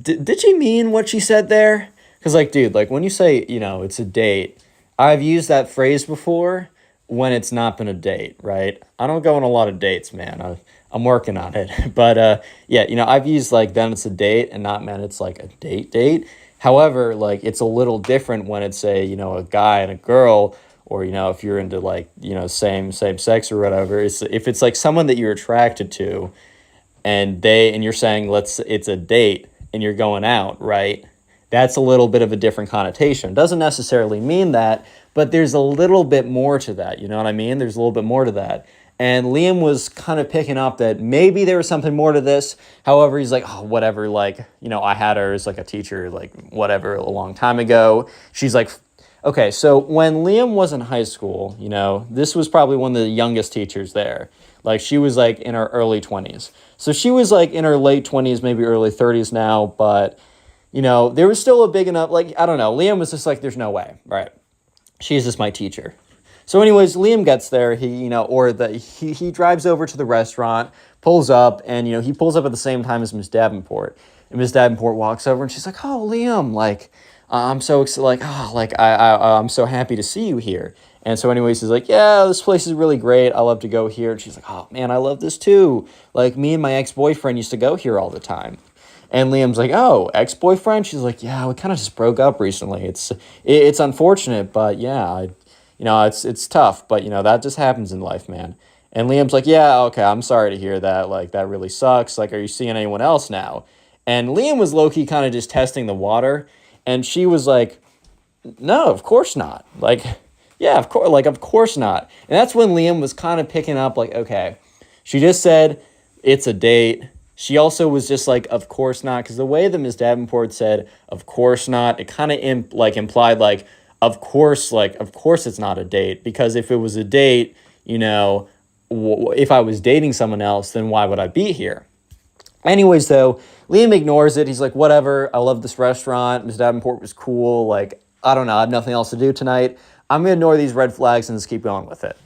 did she mean what she said there? Because, like, dude, like, when you say, it's a date, I've used that phrase before when it's not been a date, right? I don't go on a lot of dates, man. I'm working on it. But yeah, I've used like then it's a date and not meant it's like a date. However, like it's a little different when it's a guy and a girl, or if you're into like, same sex or whatever. If it's like someone that you're attracted to and you're saying it's a date and you're going out, right? That's a little bit of a different connotation. Doesn't necessarily mean that, but there's a little bit more to that. You know what I mean? There's a little bit more to that. And Liam was kind of picking up that maybe there was something more to this. However, he's like, oh, whatever. Like, I had her as like a teacher, like whatever, a long time ago. She's like, okay, so when Liam was in high school, this was probably one of the youngest teachers there. Like she was like in her early 20s. So she was like in her late 20s, maybe early 30s now, but there was still a big enough, like, I don't know. Liam was just like, there's no way, right? She's just my teacher. So anyways, Liam gets there, he drives over to the restaurant, pulls up, and, he pulls up at the same time as Miss Davenport. And Miss Davenport walks over and she's like, oh, Liam, like, I'm so excited, like, oh, like, I'm so happy to see you here. And so anyways, he's like, yeah, this place is really great. I love to go here. And she's like, oh, man, I love this too. Like, me and my ex-boyfriend used to go here all the time. And Liam's like, oh, ex-boyfriend? She's like, yeah, we kind of just broke up recently. It's unfortunate, but yeah, it's tough. But, that just happens in life, man. And Liam's like, yeah, okay, I'm sorry to hear that. Like, that really sucks. Like, are you seeing anyone else now? And Liam was low-key kind of just testing the water. And she was like, no, of course not. Like, yeah, of course not. And that's when Liam was kind of picking up, like, okay, she just said it's a date. She also was just like, of course not, because the way that Ms. Davenport said, of course not, it kind of implied like, of course it's not a date, because if it was a date, if I was dating someone else, then why would I be here? Anyways, though, Liam ignores it. He's like, whatever, I love this restaurant. Ms. Davenport was cool. Like, I don't know, I have nothing else to do tonight. I'm going to ignore these red flags and just keep going with it.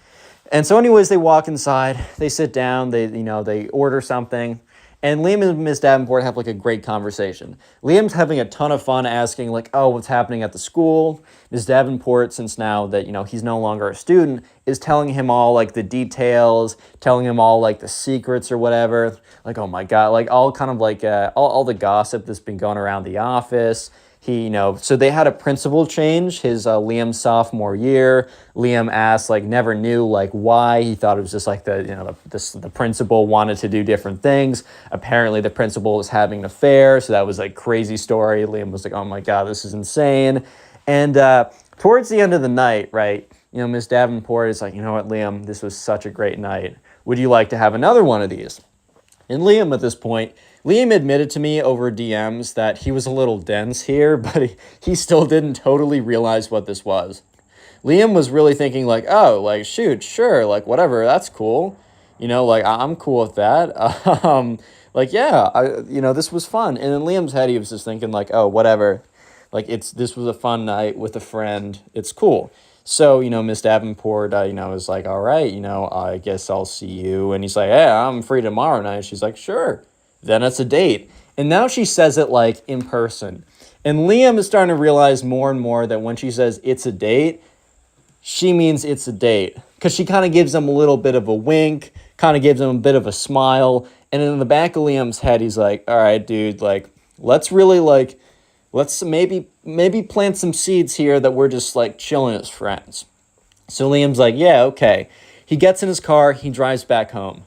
And so anyways, they walk inside, they sit down, they order something. And Liam and Miss Davenport have like a great conversation. Liam's having a ton of fun asking like, oh, what's happening at the school? Miss Davenport, since now that, he's no longer a student, is telling him all like the details, telling him all like the secrets or whatever. Like, oh my God, like all kind of like all the gossip that's been going around the office. So they had a principal change his Liam's sophomore year. Liam asked, like, never knew, like, why. He thought it was just like the principal wanted to do different things. Apparently the principal was having an affair. So that was like crazy story. Liam was like, oh my God, this is insane. And towards the end of the night, right, Miss Davenport is like, you know what, Liam, this was such a great night. Would you like to have another one of these? And Liam at this point, Liam admitted to me over DMs that he was a little dense here, but he still didn't totally realize what this was. Liam was really thinking like, oh, like, shoot, sure, like, whatever, that's cool. Like, I'm cool with that. Like, yeah, this was fun. And in Liam's head, he was just thinking like, oh, whatever. Like, this was a fun night with a friend. It's cool. So, Miss Davenport, is like, all right, I guess I'll see you. And he's like, yeah, I'm free tomorrow night. She's like, sure. Then it's a date. And now she says it like in person. And Liam is starting to realize more and more that when she says it's a date, she means it's a date. Because she kind of gives him a little bit of a wink, kind of gives him a bit of a smile. And in the back of Liam's head, he's like, all right, dude, like, let's maybe plant some seeds here that we're just like chilling as friends. So Liam's like, yeah, okay. He gets in his car, he drives back home.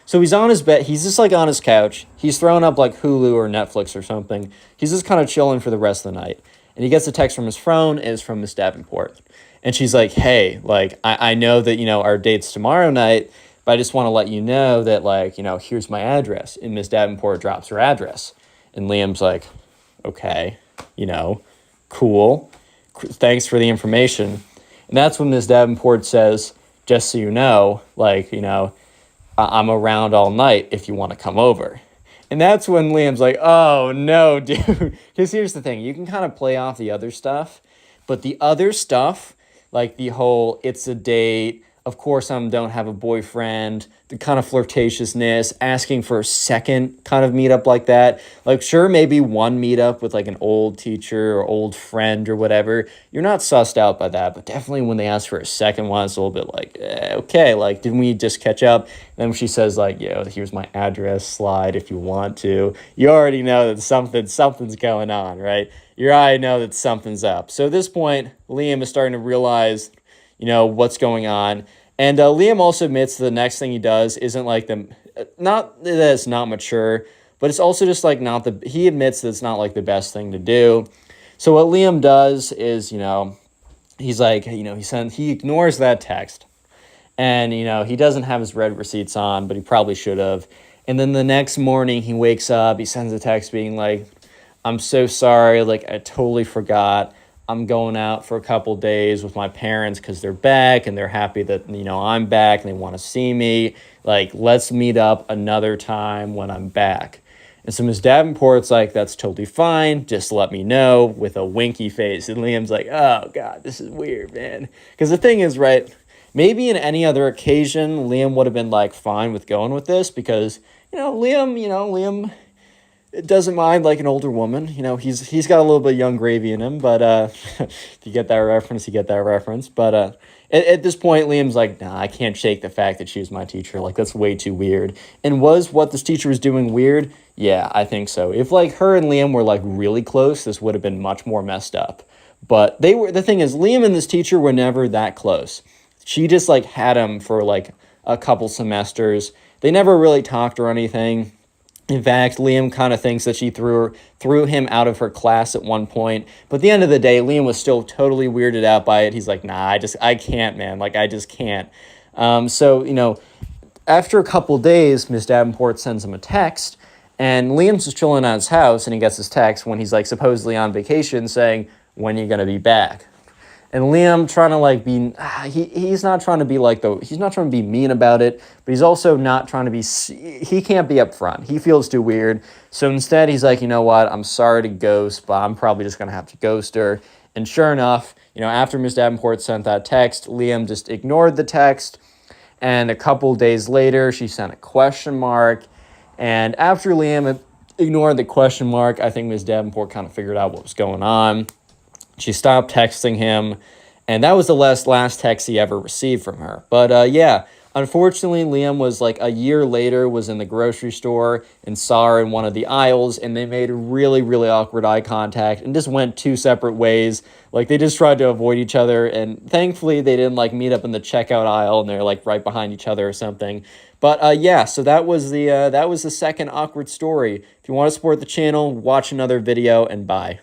So he's on his bed, he's just like on his couch. He's throwing up like Hulu or Netflix or something. He's just kind of chilling for the rest of the night. And he gets a text from his phone, and it's from Miss Davenport. And she's like, hey, like, I know that, our date's tomorrow night, but I just want to let you know that, like, here's my address. And Miss Davenport drops her address. And Liam's like, okay, cool. Thanks for the information. And that's when Miss Davenport says, just so you know, like, I'm around all night if you want to come over. And that's when Liam's like, oh, no, dude. Because here's the thing. You can kind of play off the other stuff. But the other stuff, like the whole it's a date, of course I don't have a boyfriend, the kind of flirtatiousness, asking for a second kind of meetup like that. Like, sure, maybe one meetup with like an old teacher or old friend or whatever, you're not sussed out by that. But definitely when they ask for a second one, it's a little bit like, okay, like, didn't we just catch up? And then when she says like, yo, here's my address, slide if you want to, you already know that something's going on, right? You already know that something's up. So at this point, Liam is starting to realize, what's going on. And Liam also admits the next thing he does isn't like not that it's not mature, but it's also just like he admits that it's not like the best thing to do. So what Liam does is, he's like, he ignores that text. And, he doesn't have his red receipts on, but he probably should have. And then the next morning he wakes up, he sends a text being like, I'm so sorry, like I totally forgot. I'm going out for a couple days with my parents because they're back and they're happy that, I'm back and they want to see me. Like, let's meet up another time when I'm back. And so Ms. Davenport's like, that's totally fine. Just let me know, with a winky face. And Liam's like, oh, God, this is weird, man. Because the thing is, right, maybe in any other occasion, Liam would have been like fine with going with this because, Liam doesn't mind like an older woman. He's got a little bit of young gravy in him, but if you get that reference, you get that reference. But at this point, Liam's like, nah, I can't shake the fact that she was my teacher. Like, that's way too weird. And was what this teacher was doing weird? Yeah, I think so. If like her and Liam were like really close, this would have been much more messed up. But the thing is, Liam and this teacher were never that close. She just like had him for like a couple semesters. They never really talked or anything. In fact, Liam kind of thinks that she threw him out of her class at one point. But at the end of the day, Liam was still totally weirded out by it. He's like, nah, I can't, man. Like, I just can't. So, after a couple days, Miss Davenport sends him a text. And Liam's just chilling at his house, and he gets his text when he's, like, supposedly on vacation saying, when are you going to be back? And Liam trying to like be, he's not trying to be like he's not trying to be mean about it, but he's also not trying to be, he can't be upfront. He feels too weird. So instead he's like, you know what, I'm sorry to ghost, but I'm probably just going to have to ghost her. And sure enough, after Miss Davenport sent that text, Liam just ignored the text. And a couple days later, she sent a question mark. And after Liam ignored the question mark, I think Miss Davenport kind of figured out what was going on. She stopped texting him, and that was the last text he ever received from her. But unfortunately, Liam was like a year later, was in the grocery store and saw her in one of the aisles, and they made really, really awkward eye contact and just went two separate ways. Like, they just tried to avoid each other, and thankfully they didn't like meet up in the checkout aisle and they're like right behind each other or something. But so that was the second awkward story. If you want to support the channel, watch another video, and bye.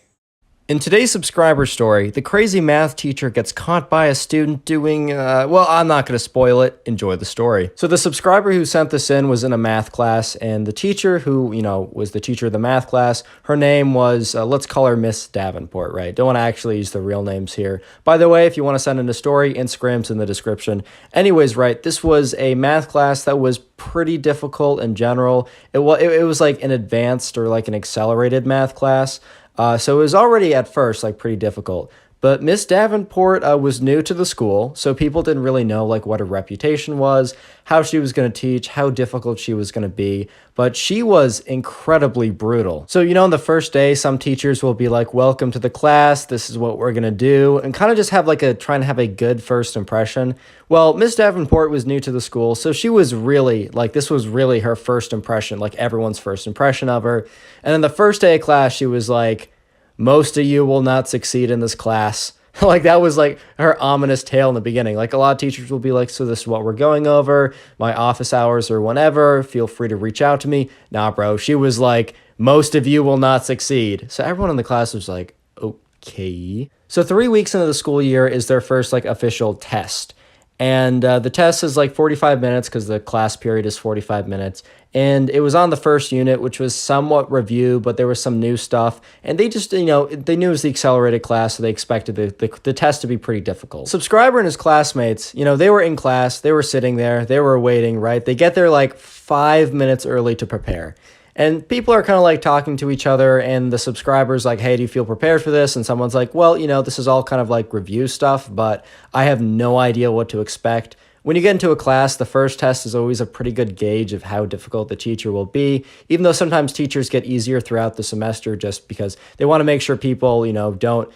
In today's subscriber story, the crazy math teacher gets caught by a student doing, well, I'm not going to spoil it. Enjoy the story. So the subscriber who sent this in was in a math class, and the teacher who, was the teacher of the math class, her name was, let's call her Miss Davenport, right? Don't want to actually use the real names here. By the way, if you want to send in a story, Instagram's in the description. Anyways, right, this was a math class that was pretty difficult in general. It was like an advanced or like an accelerated math class. So it was already at first like pretty difficult. But Miss Davenport was new to the school, so people didn't really know like what her reputation was, how she was going to teach, how difficult she was going to be. But she was incredibly brutal. So, on the first day, some teachers will be like, welcome to the class, this is what we're going to do, and kind of just have like trying to have a good first impression. Well, Miss Davenport was new to the school, so she was really, this was really her first impression, like everyone's first impression of her. And then the first day of class, she was like, most of you will not succeed in this class. Like, that was like her ominous tale in the beginning. Like, a lot of teachers will be like, so this is what we're going over, my office hours or whenever, feel free to reach out to me. Nah, bro, she was like, most of you will not succeed. So everyone in the class was like, okay. So 3 weeks into the school year is their first official test. And the test is 45 minutes because the class period is 45 minutes. And it was on the first unit, which was somewhat review, but there was some new stuff. And they just, they knew it was the accelerated class, so they expected the test to be pretty difficult. Subscriber and his classmates, they were in class, they were sitting there, they were waiting, right? They get there 5 minutes early to prepare. And people are kind of talking to each other, and the subscriber's like, hey, do you feel prepared for this? And someone's like, well, this is all kind of review stuff, but I have no idea what to expect. when you get into a class, the first test is always a pretty good gauge of how difficult the teacher will be, even though sometimes teachers get easier throughout the semester just because they want to make sure people, don't,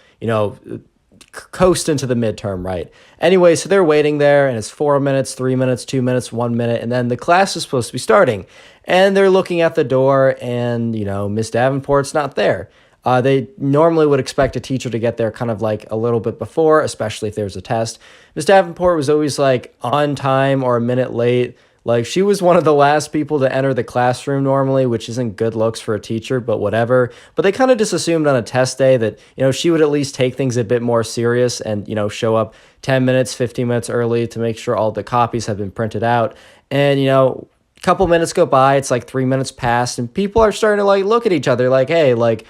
coast into the midterm, right? Anyway, so they're waiting there, and it's 4 minutes, 3 minutes, 2 minutes, 1 minute, and then the class is supposed to be starting. And they're looking at the door, and, Miss Davenport's not there. They normally would expect a teacher to get there kind of like a little bit before, especially if there's a test. Miss Davenport was always like on time or a minute late. Like, she was one of the last people to enter the classroom normally, which isn't good looks for a teacher, but whatever. But they kind of just assumed on a test day that, she would at least take things a bit more serious and, show up 10 minutes, 15 minutes early to make sure all the copies have been printed out. And, a couple minutes go by, it's like 3 minutes past, and people are starting to like look at each other like, hey, like,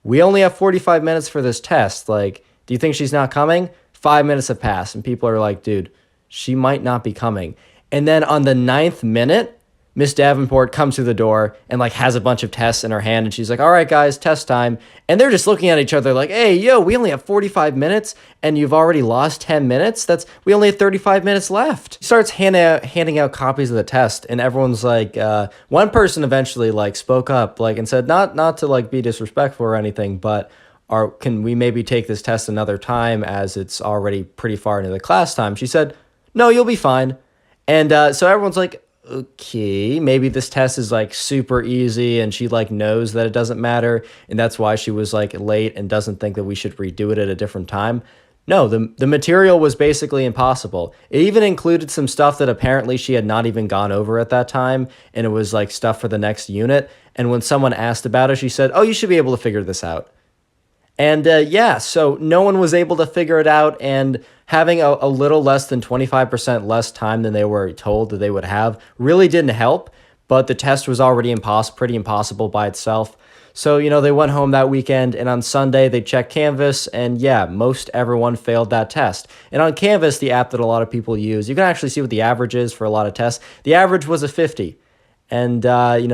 we only have 45 minutes for this test. Like, do you think she's not coming? 5 minutes have passed, and people are like, dude, she might not be coming. And then on the 9th minute, Miss Davenport comes through the door and like has a bunch of tests in her hand, and she's like, all right, guys, test time. And they're just looking at each other like, hey, yo, we only have 45 minutes and you've already lost 10 minutes. We only have 35 minutes left. She starts handing out copies of the test, and everyone's like, one person eventually like spoke up like and said, not to like be disrespectful or anything, but can we maybe take this test another time as it's already pretty far into the class time? She said, no, you'll be fine. And so everyone's like, okay, maybe this test is like super easy and she like knows that it doesn't matter, and that's why she was like late and doesn't think that we should redo it at a different time. No, the material was basically impossible. It even included some stuff that apparently she had not even gone over at that time, and it was like stuff for the next unit. And when someone asked about it, she said, oh, you should be able to figure this out. And so no one was able to figure it out, and having a little less than 25% less time than they were told that they would have really didn't help, but the test was already pretty impossible by itself. So, they went home that weekend, and on Sunday they checked Canvas, and most everyone failed that test. And on Canvas, the app that a lot of people use, you can actually see what the average is for a lot of tests. The average was a 50. And,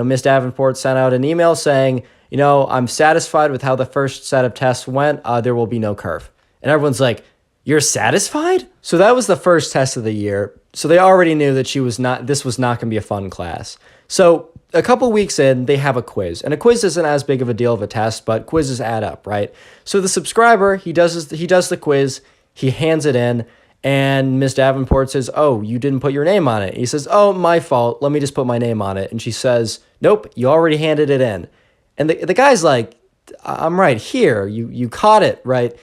Miss Davenport sent out an email saying, I'm satisfied with how the first set of tests went. There will be no curve. And everyone's like, you're satisfied? So that was the first test of the year. So they already knew that this was not going to be a fun class. So a couple weeks in, they have a quiz. And a quiz isn't as big of a deal of a test, but quizzes add up, right? So the subscriber, he does the quiz, he hands it in, and Miss Davenport says, oh, you didn't put your name on it. He says, oh, my fault. Let me just put my name on it. And she says, nope, you already handed it in. And the guy's like, I'm right here. You caught it, right?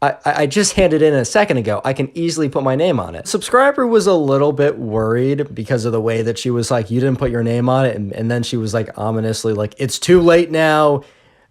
I just handed it in a second ago. I can easily put my name on it. Subscriber was a little bit worried because of the way that she was like, you didn't put your name on it. And then she was like ominously like, it's too late now.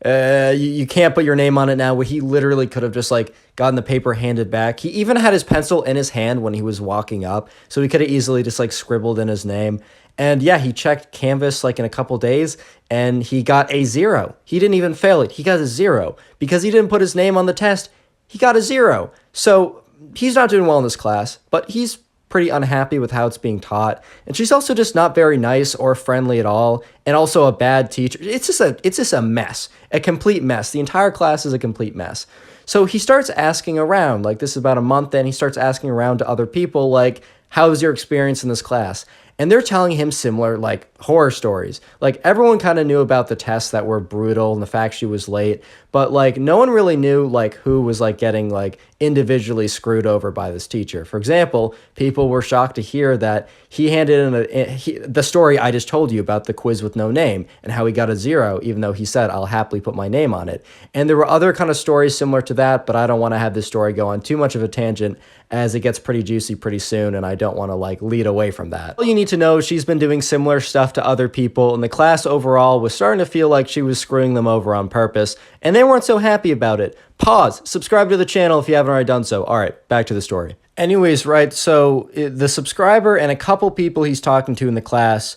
You can't put your name on it now. He literally could have just like gotten the paper handed back. He even had his pencil in his hand when he was walking up, so he could have easily just like scribbled in his name. And he checked Canvas like in a couple days, and he got a 0. He didn't even fail it. He got a 0 because he didn't put his name on the test. He got a 0. So he's not doing well in this class, but he's pretty unhappy with how it's being taught. And she's also just not very nice or friendly at all, and also a bad teacher. It's just a mess, a complete mess. The entire class is a complete mess. So he starts asking around, like this is about a month in, he starts asking around to other people, like, how was your experience in this class? And they're telling him similar, like, horror stories. Like, everyone kind of knew about the tests that were brutal and the fact she was late, but, like, no one really knew, like, who was, like, getting, like, individually screwed over by this teacher. For example, people were shocked to hear that he handed in the story I just told you about the quiz with no name and how he got a 0, even though he said, I'll happily put my name on it. And there were other kind of stories similar to that, but I don't want to have this story go on too much of a tangent as it gets pretty juicy pretty soon, and I don't want to, like, lead away from that. All you need to know, she's been doing similar stuff to other people, and the class overall was starting to feel like she was screwing them over on purpose, and they weren't so happy about it. Pause. Subscribe to the channel if you haven't already done so. All right, back to the story. Anyways, right, so the subscriber and a couple people he's talking to in the class,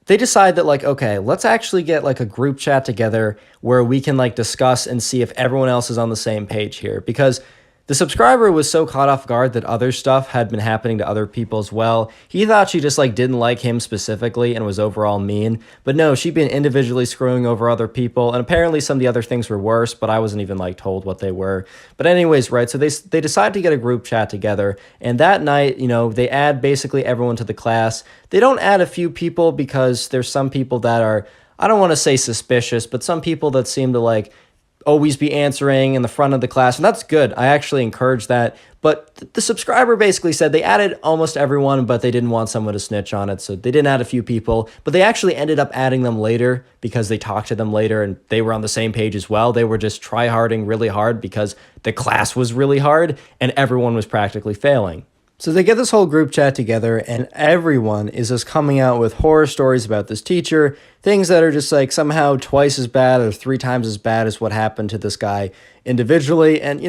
they decide that, like, okay, let's actually get, like, a group chat together where we can, like, discuss and see if everyone else is on the same page here. Because The subscriber was so caught off guard that other stuff had been happening to other people as well. He thought she just like didn't like him specifically and was overall mean. But no, she'd been individually screwing over other people, and apparently some of the other things were worse, but I wasn't even like told what they were. But anyways, right, so they decided to get a group chat together, and that night, they add basically everyone to the class. They don't add a few people because there's some people that are, I don't want to say suspicious, but some people that seem to like always be answering in the front of the class, and that's good. I actually encourage that. But the subscriber basically said they added almost everyone, but they didn't want someone to snitch on it, so they didn't add a few people, but they actually ended up adding them later because they talked to them later and they were on the same page as well. They were just try-harding really hard because the class was really hard and everyone was practically failing. So they get this whole group chat together, and everyone is just coming out with horror stories about this teacher, things that are just like somehow twice as bad or 3 times as bad as what happened to this guy individually. And,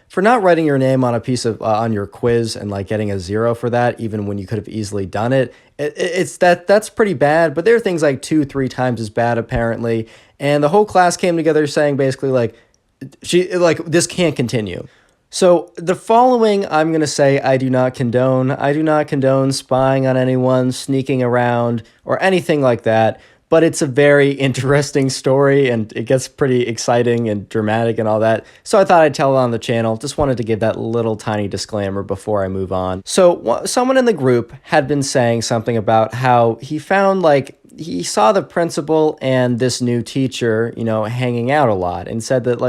for not writing your name on a piece of, on your quiz and like getting a 0 for that, even when you could have easily done it, that's pretty bad. But there are things like 2-3 times as bad, apparently. And the whole class came together saying basically this can't continue. So the following, I'm going to say I do not condone. I do not condone spying on anyone, sneaking around, or anything like that. But it's a very interesting story, and it gets pretty exciting and dramatic and all that. So I thought I'd tell it on the channel. Just wanted to give that little tiny disclaimer before I move on. So someone in the group had been saying something about how he found he saw the principal and this new teacher, hanging out a lot, and said that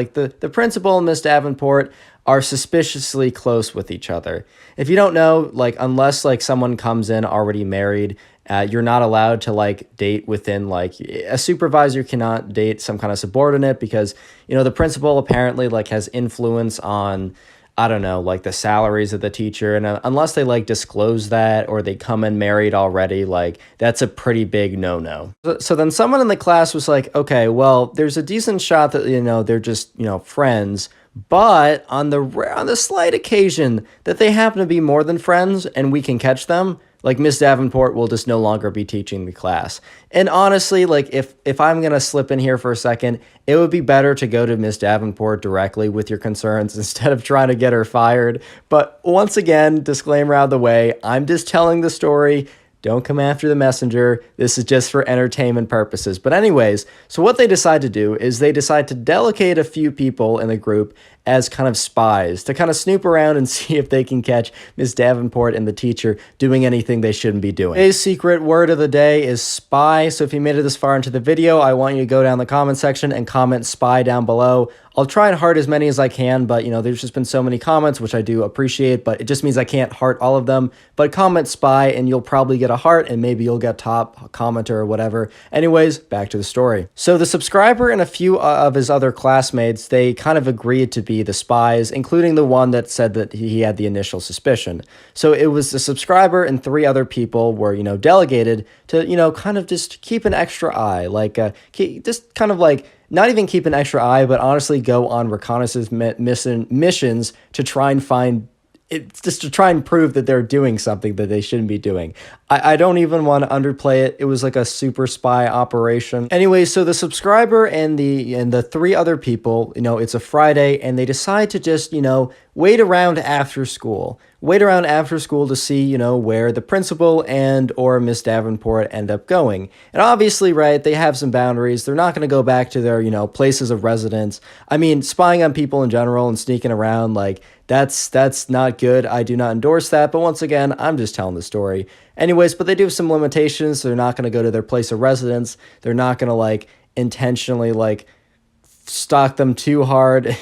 the principal and Miss Davenport are suspiciously close with each other. If you don't know, unless someone comes in already married, you're not allowed to date within a supervisor cannot date some kind of subordinate because, the principal apparently has influence on, I don't know, the salaries of the teacher. And unless they disclose that or they come in married already, that's a pretty big no-no. So then someone in the class was like, okay, well, there's a decent shot that, they're just, friends. But on the slight occasion that they happen to be more than friends and we can catch them, Miss Davenport will just no longer be teaching the class. And honestly, if I'm going to slip in here for a second, it would be better to go to Miss Davenport directly with your concerns instead of trying to get her fired. But once again, disclaimer out of the way, I'm just telling the story. Don't come after the messenger. This is just for entertainment purposes. But anyways, so what they decide to do is they decide to delegate a few people in the group as kind of spies to kind of snoop around and see if they can catch Miss Davenport and the teacher doing anything they shouldn't be doing. Today's secret word of the day is spy. So if you made it this far into the video, I want you to go down the comment section and comment spy down below. I'll try and heart as many as I can, but there's just been so many comments, which I do appreciate, but it just means I can't heart all of them. But comment spy and you'll probably get a heart and maybe you'll get top commenter or whatever. Anyways, back to the story. So the subscriber and a few of his other classmates, they kind of agreed to be the spies, including the one that said that he had the initial suspicion. So it was the subscriber and 3 other people were, delegated to, kind of just keep an extra eye, just kind of not even keep an extra eye, but honestly go on reconnaissance missions to try and find it's just to try and prove that they're doing something that they shouldn't be doing. I don't even want to underplay it. It was like a super spy operation. Anyway, so the subscriber and the 3 other people, it's a Friday, and they decide to just, wait around after school. Wait around after school to see, where the principal and or Miss Davenport end up going. And obviously, right, they have some boundaries. They're not going to go back to their, places of residence. I mean, spying on people in general and sneaking around, that's not good. I do not endorse that. But once again, I'm just telling the story. Anyways, but they do have some limitations. So they're not going to go to their place of residence. They're not going to intentionally stalk them too hard.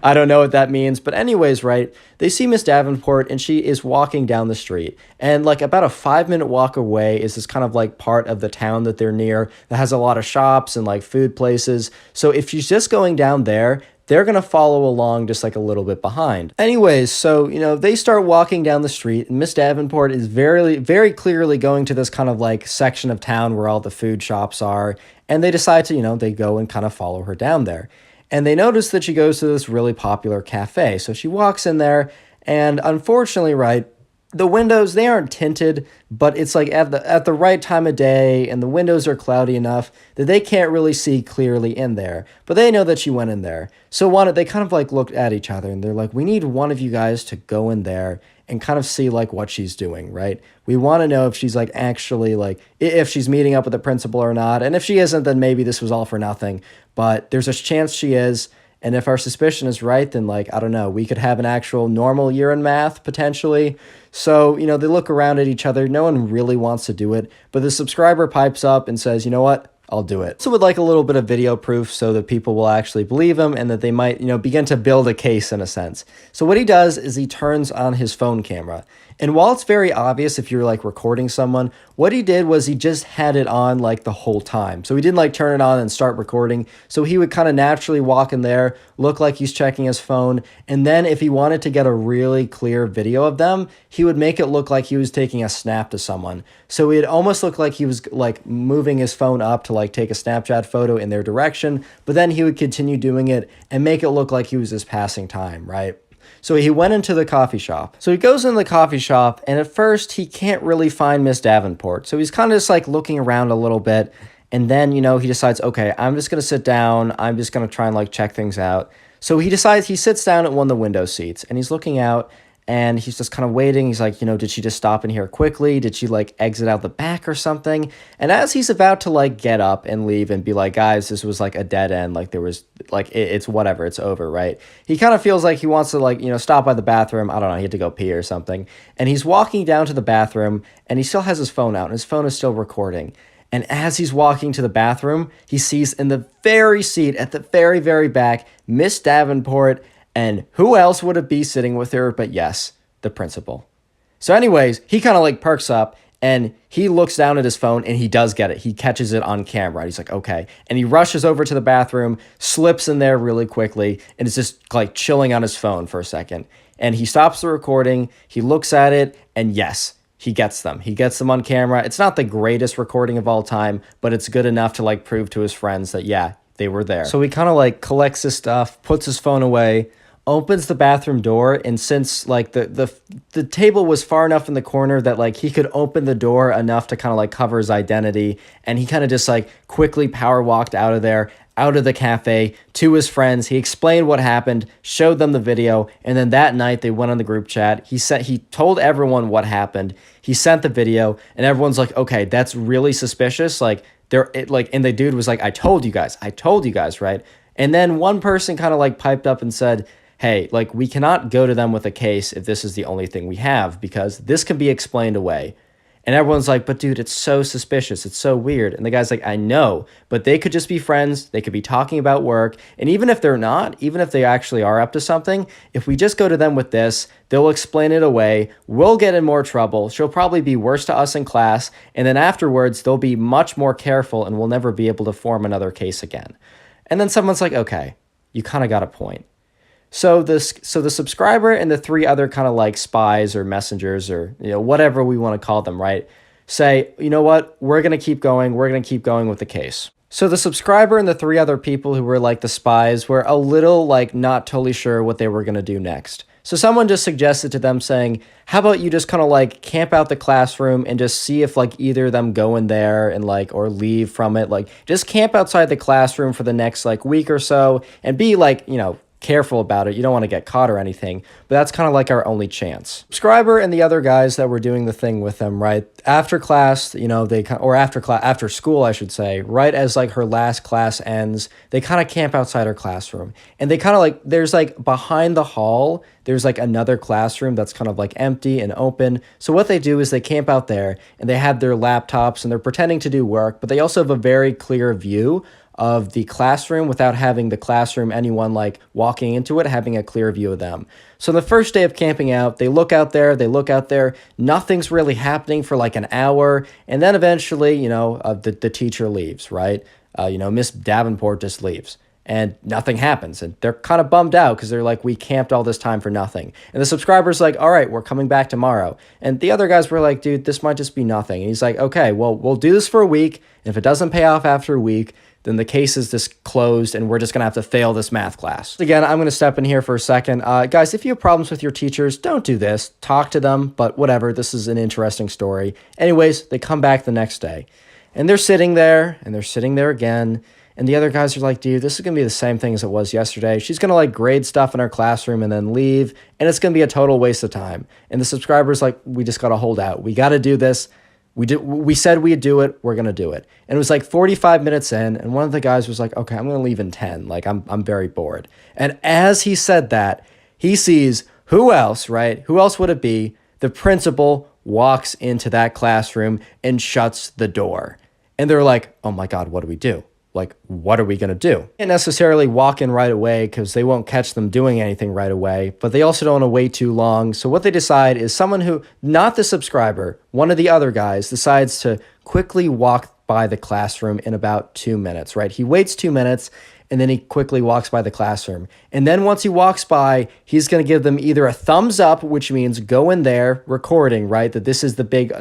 I don't know what that means. But anyways, right, they see Miss Davenport and she is walking down the street. And about a 5-minute walk away is this kind of part of the town that they're near that has a lot of shops and food places. So if she's just going down there, they're going to follow along just a little bit behind. Anyways, so, they start walking down the street and Miss Davenport is very, very clearly going to this kind of section of town where all the food shops are. And they decide to, they go and kind of follow her down there. And they notice that she goes to this really popular cafe. So she walks in there and unfortunately, right, the windows, they aren't tinted, but it's like at the right time of day, and the windows are cloudy enough that they can't really see clearly in there. But they know that she went in there. So they kind of like looked at each other, and they're like, we need one of you guys to go in there and kind of see like what she's doing, right? We want to know if she's like actually like if she's meeting up with the principal or not. And if she isn't, then maybe this was all for nothing. But there's a chance she is. And if our suspicion is right, then like, I don't know, we could have an actual normal year in math potentially. So, they look around at each other. No one really wants to do it, but the subscriber pipes up and says, you know what? I'll do it. So with like a little bit of video proof so that people will actually believe him and that they might, begin to build a case in a sense. So what he does is he turns on his phone camera. And while it's very obvious if you're like recording someone, what he did was he just had it on like the whole time. So he didn't like turn it on and start recording. So he would kind of naturally walk in there, look like he's checking his phone. And then if he wanted to get a really clear video of them, he would make it look like he was taking a snap to someone. So it almost looked like he was like moving his phone up to like take a Snapchat photo in their direction. But then he would continue doing it and make it look like he was just passing time, right? So he went into the coffee shop. So he goes into the coffee shop, and at first he can't really find Miss Davenport. So he's kind of just like looking around a little bit. And then, he decides, okay, I'm just going to sit down. I'm just going to try and like check things out. So he sits down at one of the window seats, and he's looking out, and he's just kind of waiting. He's like, did she just stop in here quickly? Did she like exit out the back or something? And as he's about to like get up and leave and be like, guys, this was like a dead end. Like there was like, it's whatever, it's over, right? He kind of feels like he wants to like, stop by the bathroom. I don't know, he had to go pee or something. And he's walking down to the bathroom, and he still has his phone out, and his phone is still recording. And as he's walking to the bathroom, he sees in the very seat at the very, very back, Miss Davenport. And who else would it be sitting with her but yes, the principal. So anyways, he kind of like perks up, and he looks down at his phone, and he does get it. He catches it on camera. He's like, okay. And he rushes over to the bathroom, slips in there really quickly, and is just like chilling on his phone for a second. And he stops the recording. He looks at it, and yes, he gets them. He gets them on camera. It's not the greatest recording of all time, but it's good enough to like prove to his friends that, yeah, they were there. So he kind of like collects his stuff, puts his phone away, opens the bathroom door, and since like the table was far enough in the corner that like he could open the door enough to kind of like cover his identity, and he kind of just like quickly power walked out of there, out of the cafe to his friends. He explained what happened, showed them the video, and then that night they went on the group chat. He told everyone what happened. He sent the video, and everyone's like, okay, that's really suspicious. Like and the dude was like, I told you guys, right? And then one person kind of like piped up and said, hey, like, we cannot go to them with a case if this is the only thing we have, because this can be explained away. And everyone's like, but dude, it's so suspicious. It's so weird. And the guy's like, I know, but they could just be friends. They could be talking about work. And even if they're not, even if they actually are up to something, if we just go to them with this, they'll explain it away. We'll get in more trouble. She'll probably be worse to us in class. And then afterwards, they'll be much more careful, and we'll never be able to form another case again. And then someone's like, okay, you kind of got a point. So the subscriber and the three other kind of like spies or messengers or, whatever we want to call them, right, say, you know what, we're going to keep going. We're going to keep going with the case. So the subscriber and the three other people who were like the spies were a little like not totally sure what they were going to do next. So someone just suggested to them saying, how about you just kind of like camp out the classroom and just see if like either of them go in there and like, or leave from it. Like just camp outside the classroom for the next like week or so and be like, careful about it. You don't want to get caught or anything, but that's kind of like our only chance. Subscriber and the other guys that were doing the thing with them, right? After class, after school, I should say, right as like her last class ends, they kind of camp outside her classroom, and they kind of like, there's like behind the hall, there's like another classroom that's kind of like empty and open. So what they do is they camp out there, and they have their laptops, and they're pretending to do work, but they also have a very clear view of the classroom without having the classroom, anyone like walking into it, having a clear view of them. So the first day of camping out, they look out there, nothing's really happening for like an hour. And then eventually, the teacher leaves, right? Miss Davenport just leaves and nothing happens. And they're kind of bummed out because they're like, we camped all this time for nothing. And the subscriber's like, all right, we're coming back tomorrow. And the other guys were like, dude, this might just be nothing. And he's like, okay, well, we'll do this for a week. And if it doesn't pay off after a week, then the case is just closed and we're just going to have to fail this math class. Again, I'm going to step in here for a second. Guys, if you have problems with your teachers, don't do this. Talk to them, but whatever. This is an interesting story. Anyways, they come back the next day and they're sitting there and they're sitting there again. And the other guys are like, dude, this is going to be the same thing as it was yesterday. She's going to like grade stuff in our classroom and then leave. And it's going to be a total waste of time. And the subscriber's like, we just got to hold out. We got to do this. We said we'd do it. We're going to do it. And it was like 45 minutes in. And one of the guys was like, okay, I'm going to leave in 10. Like I'm very bored. And as he said that, he sees who else, right? Who else would it be? The principal walks into that classroom and shuts the door. And they're like, oh my God, what do we do? Like, what are we going to do? They can't necessarily walk in right away because they won't catch them doing anything right away, but they also don't want to wait too long. So what they decide is someone who, not the subscriber, one of the other guys decides to quickly walk by the classroom in about 2 minutes, right? He waits 2 minutes and then he quickly walks by the classroom. And then once he walks by, he's going to give them either a thumbs up, which means go in there recording, right? That this is the big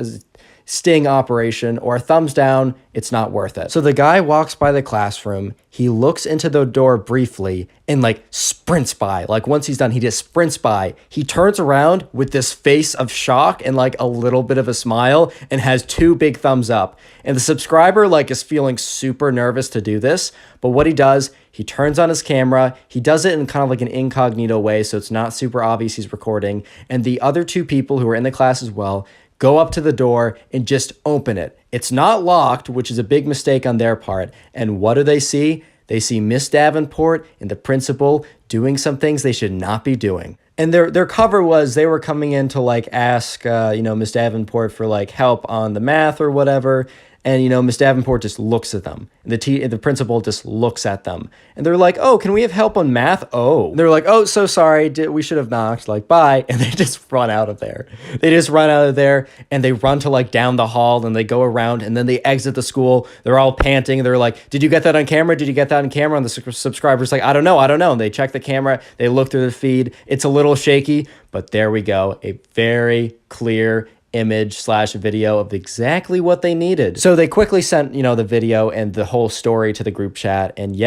sting operation, or a thumbs down, it's not worth it. So the guy walks by the classroom, he looks into the door briefly and like sprints by. Like once he's done, he just sprints by. He turns around with this face of shock and like a little bit of a smile and has 2 big thumbs up. And the subscriber like is feeling super nervous to do this, but what he does, he turns on his camera, he does it in kind of like an incognito way, so it's not super obvious he's recording, and the other 2 people who are in the class as well go up to the door and just open it. It's not locked, which is a big mistake on their part. And what do they see? They see Miss Davenport and the principal doing some things they should not be doing. And their cover was they were coming in to like ask, Miss Davenport for like help on the math or whatever. And, Miss Davenport just looks at them. And the principal just looks at them. And they're like, oh, can we have help on math? Oh. And they're like, oh, so sorry. We should have knocked. Like, bye. And they just run out of there. They just run out of there and they run to like down the hall and they go around and then they exit the school. They're all panting. They're like, did you get that on camera? Did you get that on camera? And the subscriber's like, I don't know. And they check the camera. They look through the feed. It's a little shaky, but there we go. A very clear image/video of exactly what they needed. So they quickly sent, the video and the whole story to the group chat. And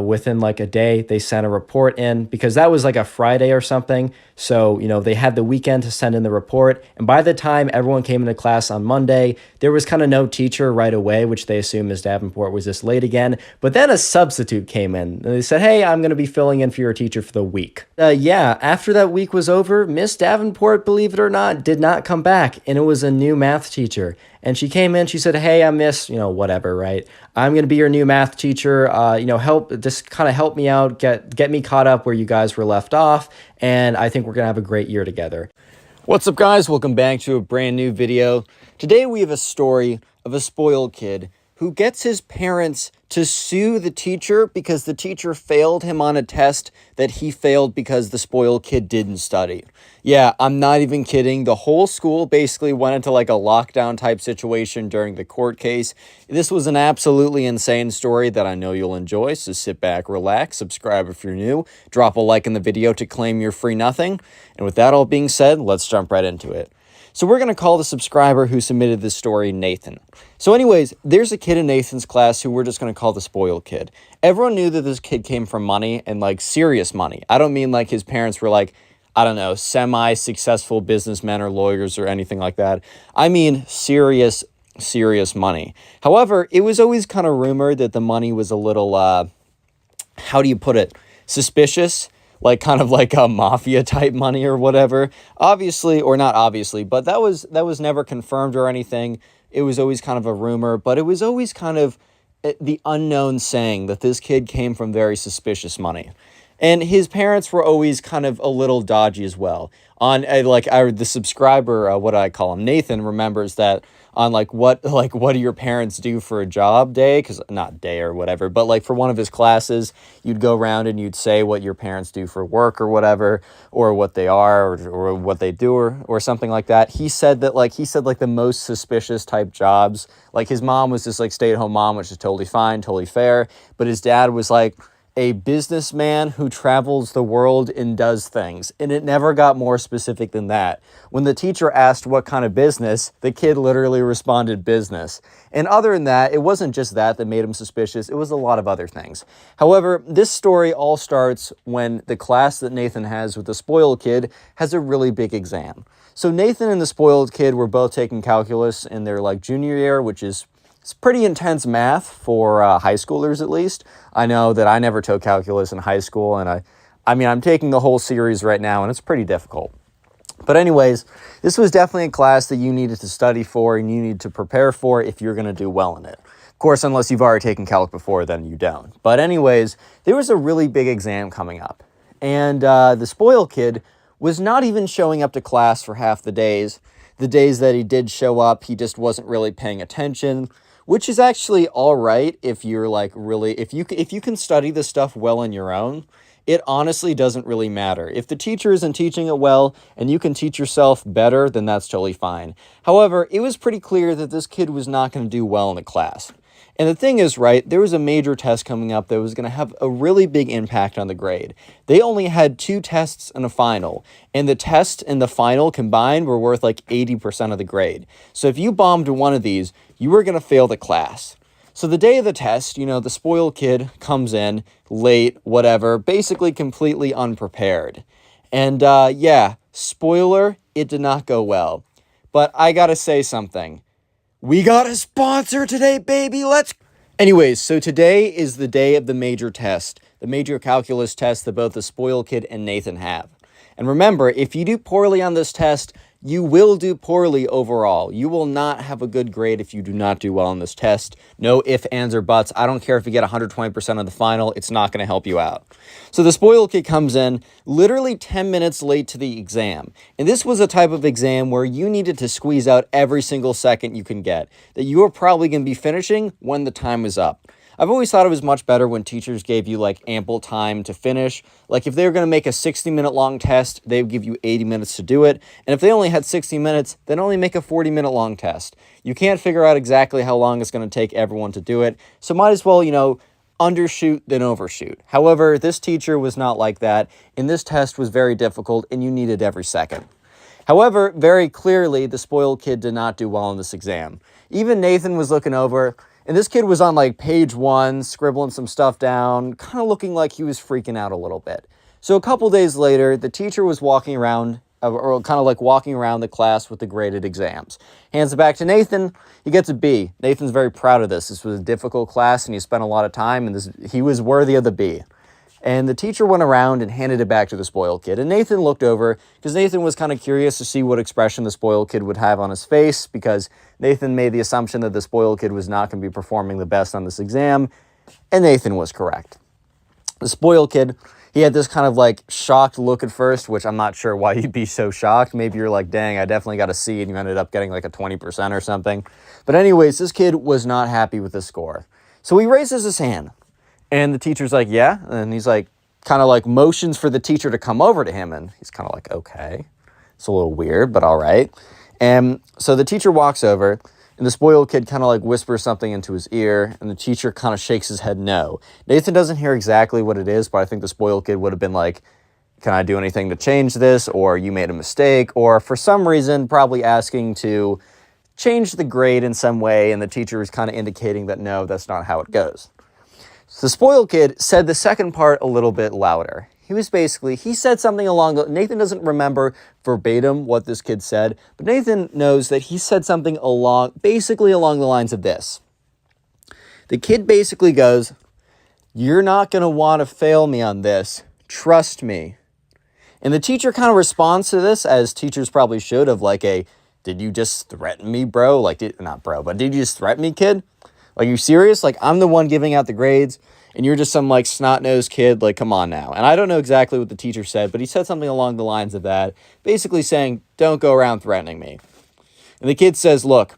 within like a day, they sent a report in because that was like a Friday or something. So, they had the weekend to send in the report. And by the time everyone came into class on Monday, there was kind of no teacher right away, which they assumed Ms. Davenport was just late again. But then a substitute came in and they said, hey, I'm going to be filling in for your teacher for the week. After that week was over, Ms. Davenport, believe it or not, did not come back. And it was a new math teacher. And she came in, she said, hey, I miss, whatever, right? I'm going to be your new math teacher. Help me out, get me caught up where you guys were left off. And I think we're going to have a great year together. What's up, guys? Welcome back to a brand new video. Today we have a story of a spoiled kid who gets his parents to sue the teacher because the teacher failed him on a test that he failed because the spoiled kid didn't study. Yeah, I'm not even kidding. The whole school basically went into like a lockdown type situation during the court case. This was an absolutely insane story that I know you'll enjoy, so sit back, relax, subscribe if you're new, drop a like in the video to claim your free nothing. And with that all being said, let's jump right into it. So we're going to call the subscriber who submitted this story Nathan. So anyways, there's a kid in Nathan's class who we're just going to call the spoiled kid. Everyone knew that this kid came from money and like serious money. I don't mean like his parents were like, I don't know, semi-successful businessmen or lawyers or anything like that. I mean serious money. However, it was always kind of rumored that the money was a little, how do you put it, suspicious. Like kind of like a mafia type money or whatever. Obviously, or not obviously, but that was never confirmed or anything. It was always kind of a rumor, but it was always kind of the unknown saying that this kid came from very suspicious money. And his parents were always kind of a little dodgy as well. On the subscriber, what do I call him? Nathan remembers that on what do your parents do for a job day? Because not day or whatever, but like for one of his classes, you'd go around and you'd say what your parents do for work or whatever, or what they are or what they do or something like that. He said the most suspicious type jobs. Like his mom was just like stay-at-home mom, which is totally fine, totally fair. But his dad was like, a businessman who travels the world and does things. And it never got more specific than that. When the teacher asked what kind of business, the kid literally responded business. And other than that, it wasn't just that made him suspicious. It was a lot of other things. However, this story all starts when the class that Nathan has with the spoiled kid has a really big exam. So Nathan and the spoiled kid were both taking calculus in their junior year, which is it's pretty intense math for high schoolers, at least. I know that I never took calculus in high school, and I'm taking the whole series right now, and it's pretty difficult. But anyways, this was definitely a class that you needed to study for and you need to prepare for if you're going to do well in it. Of course, unless you've already taken calc before, then you don't. But anyways, there was a really big exam coming up, and the spoiled kid was not even showing up to class for half the days. The days that he did show up, he just wasn't really paying attention, which is actually all right if you're if you can study this stuff well on your own. It honestly doesn't really matter. If the teacher isn't teaching it well and you can teach yourself better, then that's totally fine. However, it was pretty clear that this kid was not going to do well in the class. And the thing is, right, there was a major test coming up that was going to have a really big impact on the grade. They only had 2 tests and a final, and the test and the final combined were worth 80% of the grade. So if you bombed one of these, you were going to fail the class. So the day of the test, the spoiled kid comes in late, whatever, basically completely unprepared. And yeah, spoiler, it did not go well. But I gotta say something. We got a sponsor today, baby. Anyways, so today is the day of the major test, the major calculus test that both the spoiled kid and Nathan have. And remember, if you do poorly on this test, you will do poorly overall. You will not have a good grade if you do not do well on this test. No ifs, ands, or buts. I don't care if you get 120% of the final. It's not going to help you out. So the spoiled kid comes in literally 10 minutes late to the exam. And this was a type of exam where you needed to squeeze out every single second you can get, that you are probably going to be finishing when the time is up. I've always thought it was much better when teachers gave you ample time to finish. If they were going to make a 60-minute long test, they would give you 80 minutes to do it. And if they only had 60 minutes, then only make a 40-minute long test. You can't figure out exactly how long it's going to take everyone to do it. So might as well, undershoot than overshoot. However, this teacher was not like that, and this test was very difficult, and you needed every second. However, very clearly, the spoiled kid did not do well in this exam. Even Nathan was looking over, and this kid was on page 1, scribbling some stuff down, kind of looking like he was freaking out a little bit. So a couple days later, the teacher was walking around, walking around the class with the graded exams. Hands it back to Nathan, he gets a B. Nathan's very proud of this. This was a difficult class, and he spent a lot of time, and he was worthy of the B. And the teacher went around and handed it back to the spoiled kid. And Nathan looked over, because Nathan was kind of curious to see what expression the spoiled kid would have on his face, because Nathan made the assumption that the spoiled kid was not going to be performing the best on this exam, and Nathan was correct. The spoiled kid, he had this kind of shocked look at first, which I'm not sure why you'd be so shocked. Maybe you're dang, I definitely got a C, and you ended up getting a 20% or something. But anyways, this kid was not happy with the score. So he raises his hand. And the teacher's yeah. And he's kind of motions for the teacher to come over to him. And he's kind of okay. It's a little weird, but all right. And so the teacher walks over, and the spoiled kid kind of whispers something into his ear. And the teacher kind of shakes his head no. Nathan doesn't hear exactly what it is, but I think the spoiled kid would have been can I do anything to change this? Or you made a mistake? Or for some reason, probably asking to change the grade in some way. And the teacher is kind of indicating that no, that's not how it goes. So the spoiled kid said the second part a little bit louder. He said something Nathan doesn't remember verbatim what this kid said, but Nathan knows that he said something basically along the lines of this. The kid basically goes, "You're not going to want to fail me on this. Trust me." And the teacher kind of responds to this, as teachers probably should, of did you just threaten me, bro? Not bro, but did you just threaten me, kid? You serious? I'm the one giving out the grades, and you're just some snot-nosed kid. Come on now. And I don't know exactly what the teacher said, but he said something along the lines of that, basically saying, don't go around threatening me. And the kid says, look,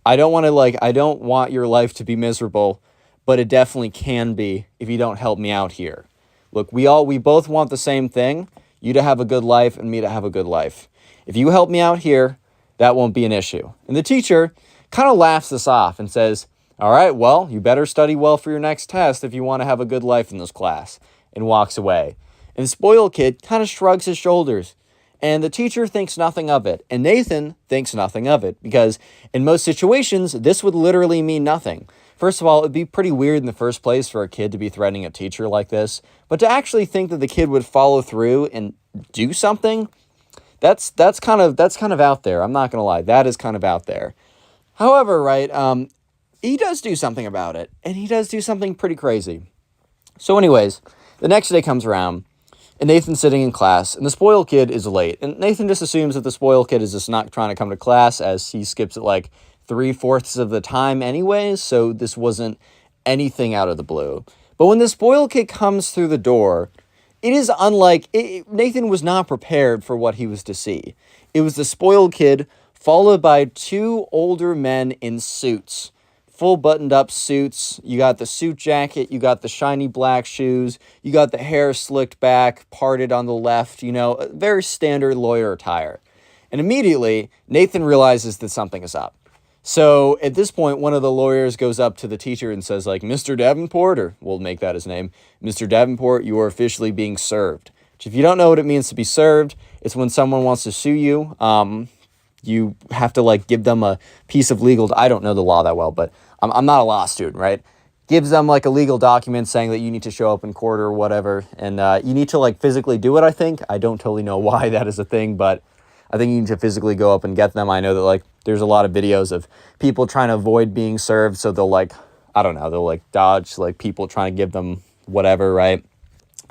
I don't want your life to be miserable, but it definitely can be if you don't help me out here. Look, we both want the same thing, you to have a good life and me to have a good life. If you help me out here, that won't be an issue. And the teacher kind of laughs this off and says, All right, well, you better study well for your next test if you want to have a good life in this class, and walks away. And the spoiled kid kind of shrugs his shoulders, and the teacher thinks nothing of it, and Nathan thinks nothing of it, because in most situations, this would literally mean nothing. First of all, it would be pretty weird in the first place for a kid to be threatening a teacher like this, but to actually think that the kid would follow through and do something, that's kind of out there. I'm not gonna lie, that is kind of out there. However, right, he does do something about it, and he does do something pretty crazy. So anyways, the next day comes around, and Nathan's sitting in class, and the spoiled kid is late. And Nathan just assumes that the spoiled kid is just not trying to come to class, as he skips it like 3/4 of the time anyways, so this wasn't anything out of the blue. But when the spoiled kid comes through the door, it is unlike... Nathan was not prepared for what he was to see. It was the spoiled kid, followed by two older men in suits. Full buttoned up suits. You got the suit jacket, you got the shiny black shoes, you got the hair slicked back, parted on the left, very standard lawyer attire. And immediately, Nathan realizes that something is up. So at this point, one of the lawyers goes up to the teacher and says, like, Mr. Davenport, or we'll make that his name, Mr. Davenport, you are officially being served. Which, if you don't know what it means to be served, it's when someone wants to sue you. You have to, like, give them a piece of legal... I don't know the law that well, but I'm not a law student, right? Gives them, like, a legal document saying that you need to show up in court or whatever. And you need to, like, physically do it, I think. I don't totally know why that is a thing, but I think you need to physically go up and get them. I know that, like, there's a lot of videos of people trying to avoid being served, so they'll, like, I don't know, they'll, like, dodge, like, people trying to give them whatever, right?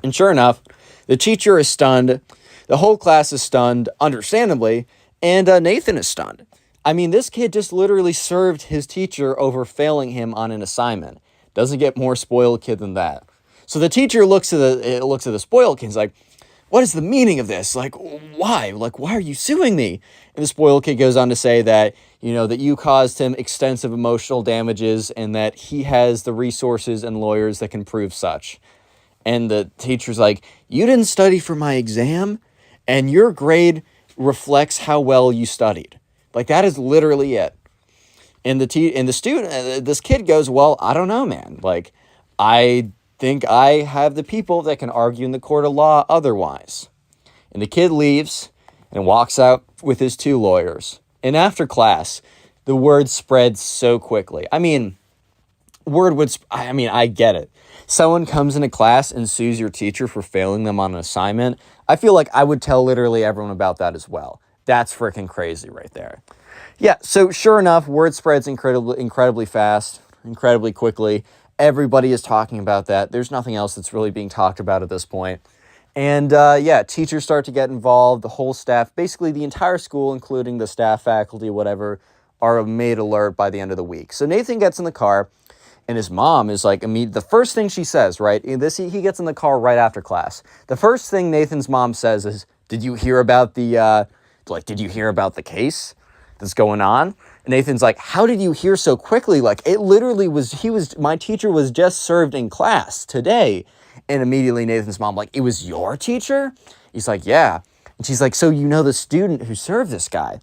And sure enough, the teacher is stunned. The whole class is stunned, understandably. And Nathan is stunned. I mean, this kid just literally served his teacher over failing him on an assignment. Doesn't get more spoiled kid than that. So the teacher looks at the spoiled kid and is like, what is the meaning of this? Like, why? Like, why are you suing me? And the spoiled kid goes on to say that, that you caused him extensive emotional damages and that he has the resources and lawyers that can prove such. And the teacher's like, you didn't study for my exam, and your grade reflects how well you studied. Like, that is literally it. And the student, this kid goes, well, I don't know, man. Like, I think I have the people that can argue in the court of law otherwise. And the kid leaves and walks out with his two lawyers. And after class, the word spreads so quickly. I mean, I get it. Someone comes into class and sues your teacher for failing them on an assignment. I feel like I would tell literally everyone about that as well. That's freaking crazy right there. Yeah, so sure enough, word spreads incredibly fast, incredibly quickly. Everybody is talking about that. There's nothing else that's really being talked about at this point. And teachers start to get involved. The whole staff, basically the entire school, including the staff, faculty, whatever, are made alert by the end of the week. So Nathan gets in the car, and his mom is like, the first thing she says, right? He gets in the car right after class. The first thing Nathan's mom says is, did you hear about the case that's going on? And Nathan's like, how did you hear so quickly? Like, it literally my teacher was just served in class today. And immediately Nathan's mom, like, it was your teacher? He's like, yeah. And she's like, so you know the student who served this guy?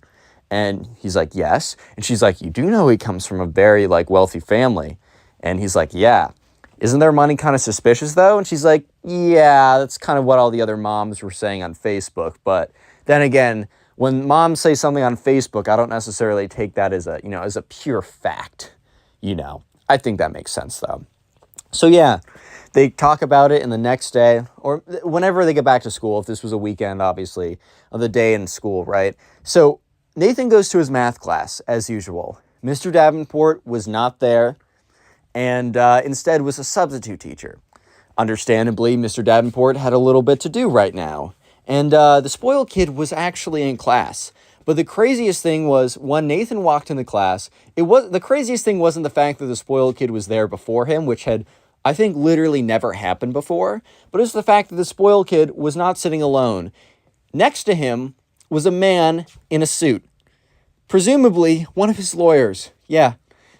And he's like, yes. And she's like, you do know he comes from a very, like, wealthy family? And he's like, yeah. Isn't their money kind of suspicious, though? And she's like, yeah, that's kind of what all the other moms were saying on Facebook. But then again, when moms say something on Facebook, I don't necessarily take that as a pure fact. I think that makes sense, though. So yeah, they talk about it, and the next day, or whenever they get back to school, if this was a weekend, obviously, of the day in school, right? So Nathan goes to his math class, as usual. Mr. Davenport was not there, and instead was a substitute teacher. Understandably, Mr. Davenport had a little bit to do right now, and the spoiled kid was actually in class. But the craziest thing was, when Nathan walked into class, the craziest thing wasn't the fact that the spoiled kid was there before him, which had, I think, literally never happened before, but it's the fact that the spoiled kid was not sitting alone. Next to him was a man in a suit, presumably one of his lawyers. Yeah,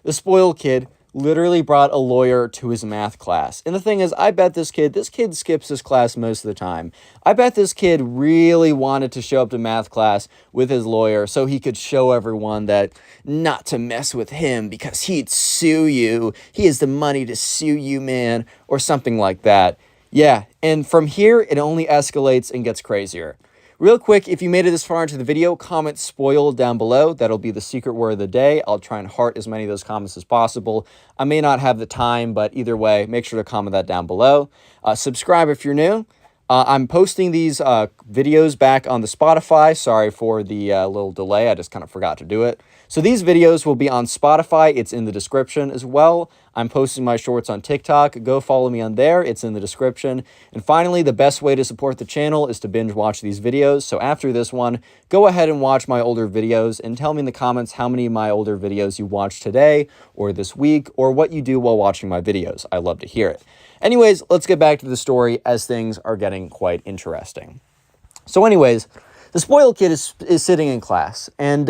the spoiled kid literally brought a lawyer to his math class. And the thing is, I bet this kid skips this class most of the time. I bet this kid really wanted to show up to math class with his lawyer so he could show everyone that not to mess with him because he'd sue you. He has the money to sue you, man, or something like that. Yeah, and from here, it only escalates and gets crazier. Real quick, if you made it this far into the video, comment "spoiled" down below. That'll be the secret word of the day. I'll try and heart as many of those comments as possible. I may not have the time, but either way, make sure to comment that down below. Subscribe if you're new. I'm posting these videos back on the Spotify. Sorry for the little delay. I just kind of forgot to do it. So these videos will be on Spotify. It's in the description as well. I'm posting my shorts on TikTok. Go follow me on there. It's in the description. And finally, the best way to support the channel is to binge watch these videos. So after this one, go ahead and watch my older videos and tell me in the comments how many of my older videos you watched today or this week or what you do while watching my videos. I love to hear it. Anyways, let's get back to the story as things are getting quite interesting. So anyways, the spoiled kid is sitting in class and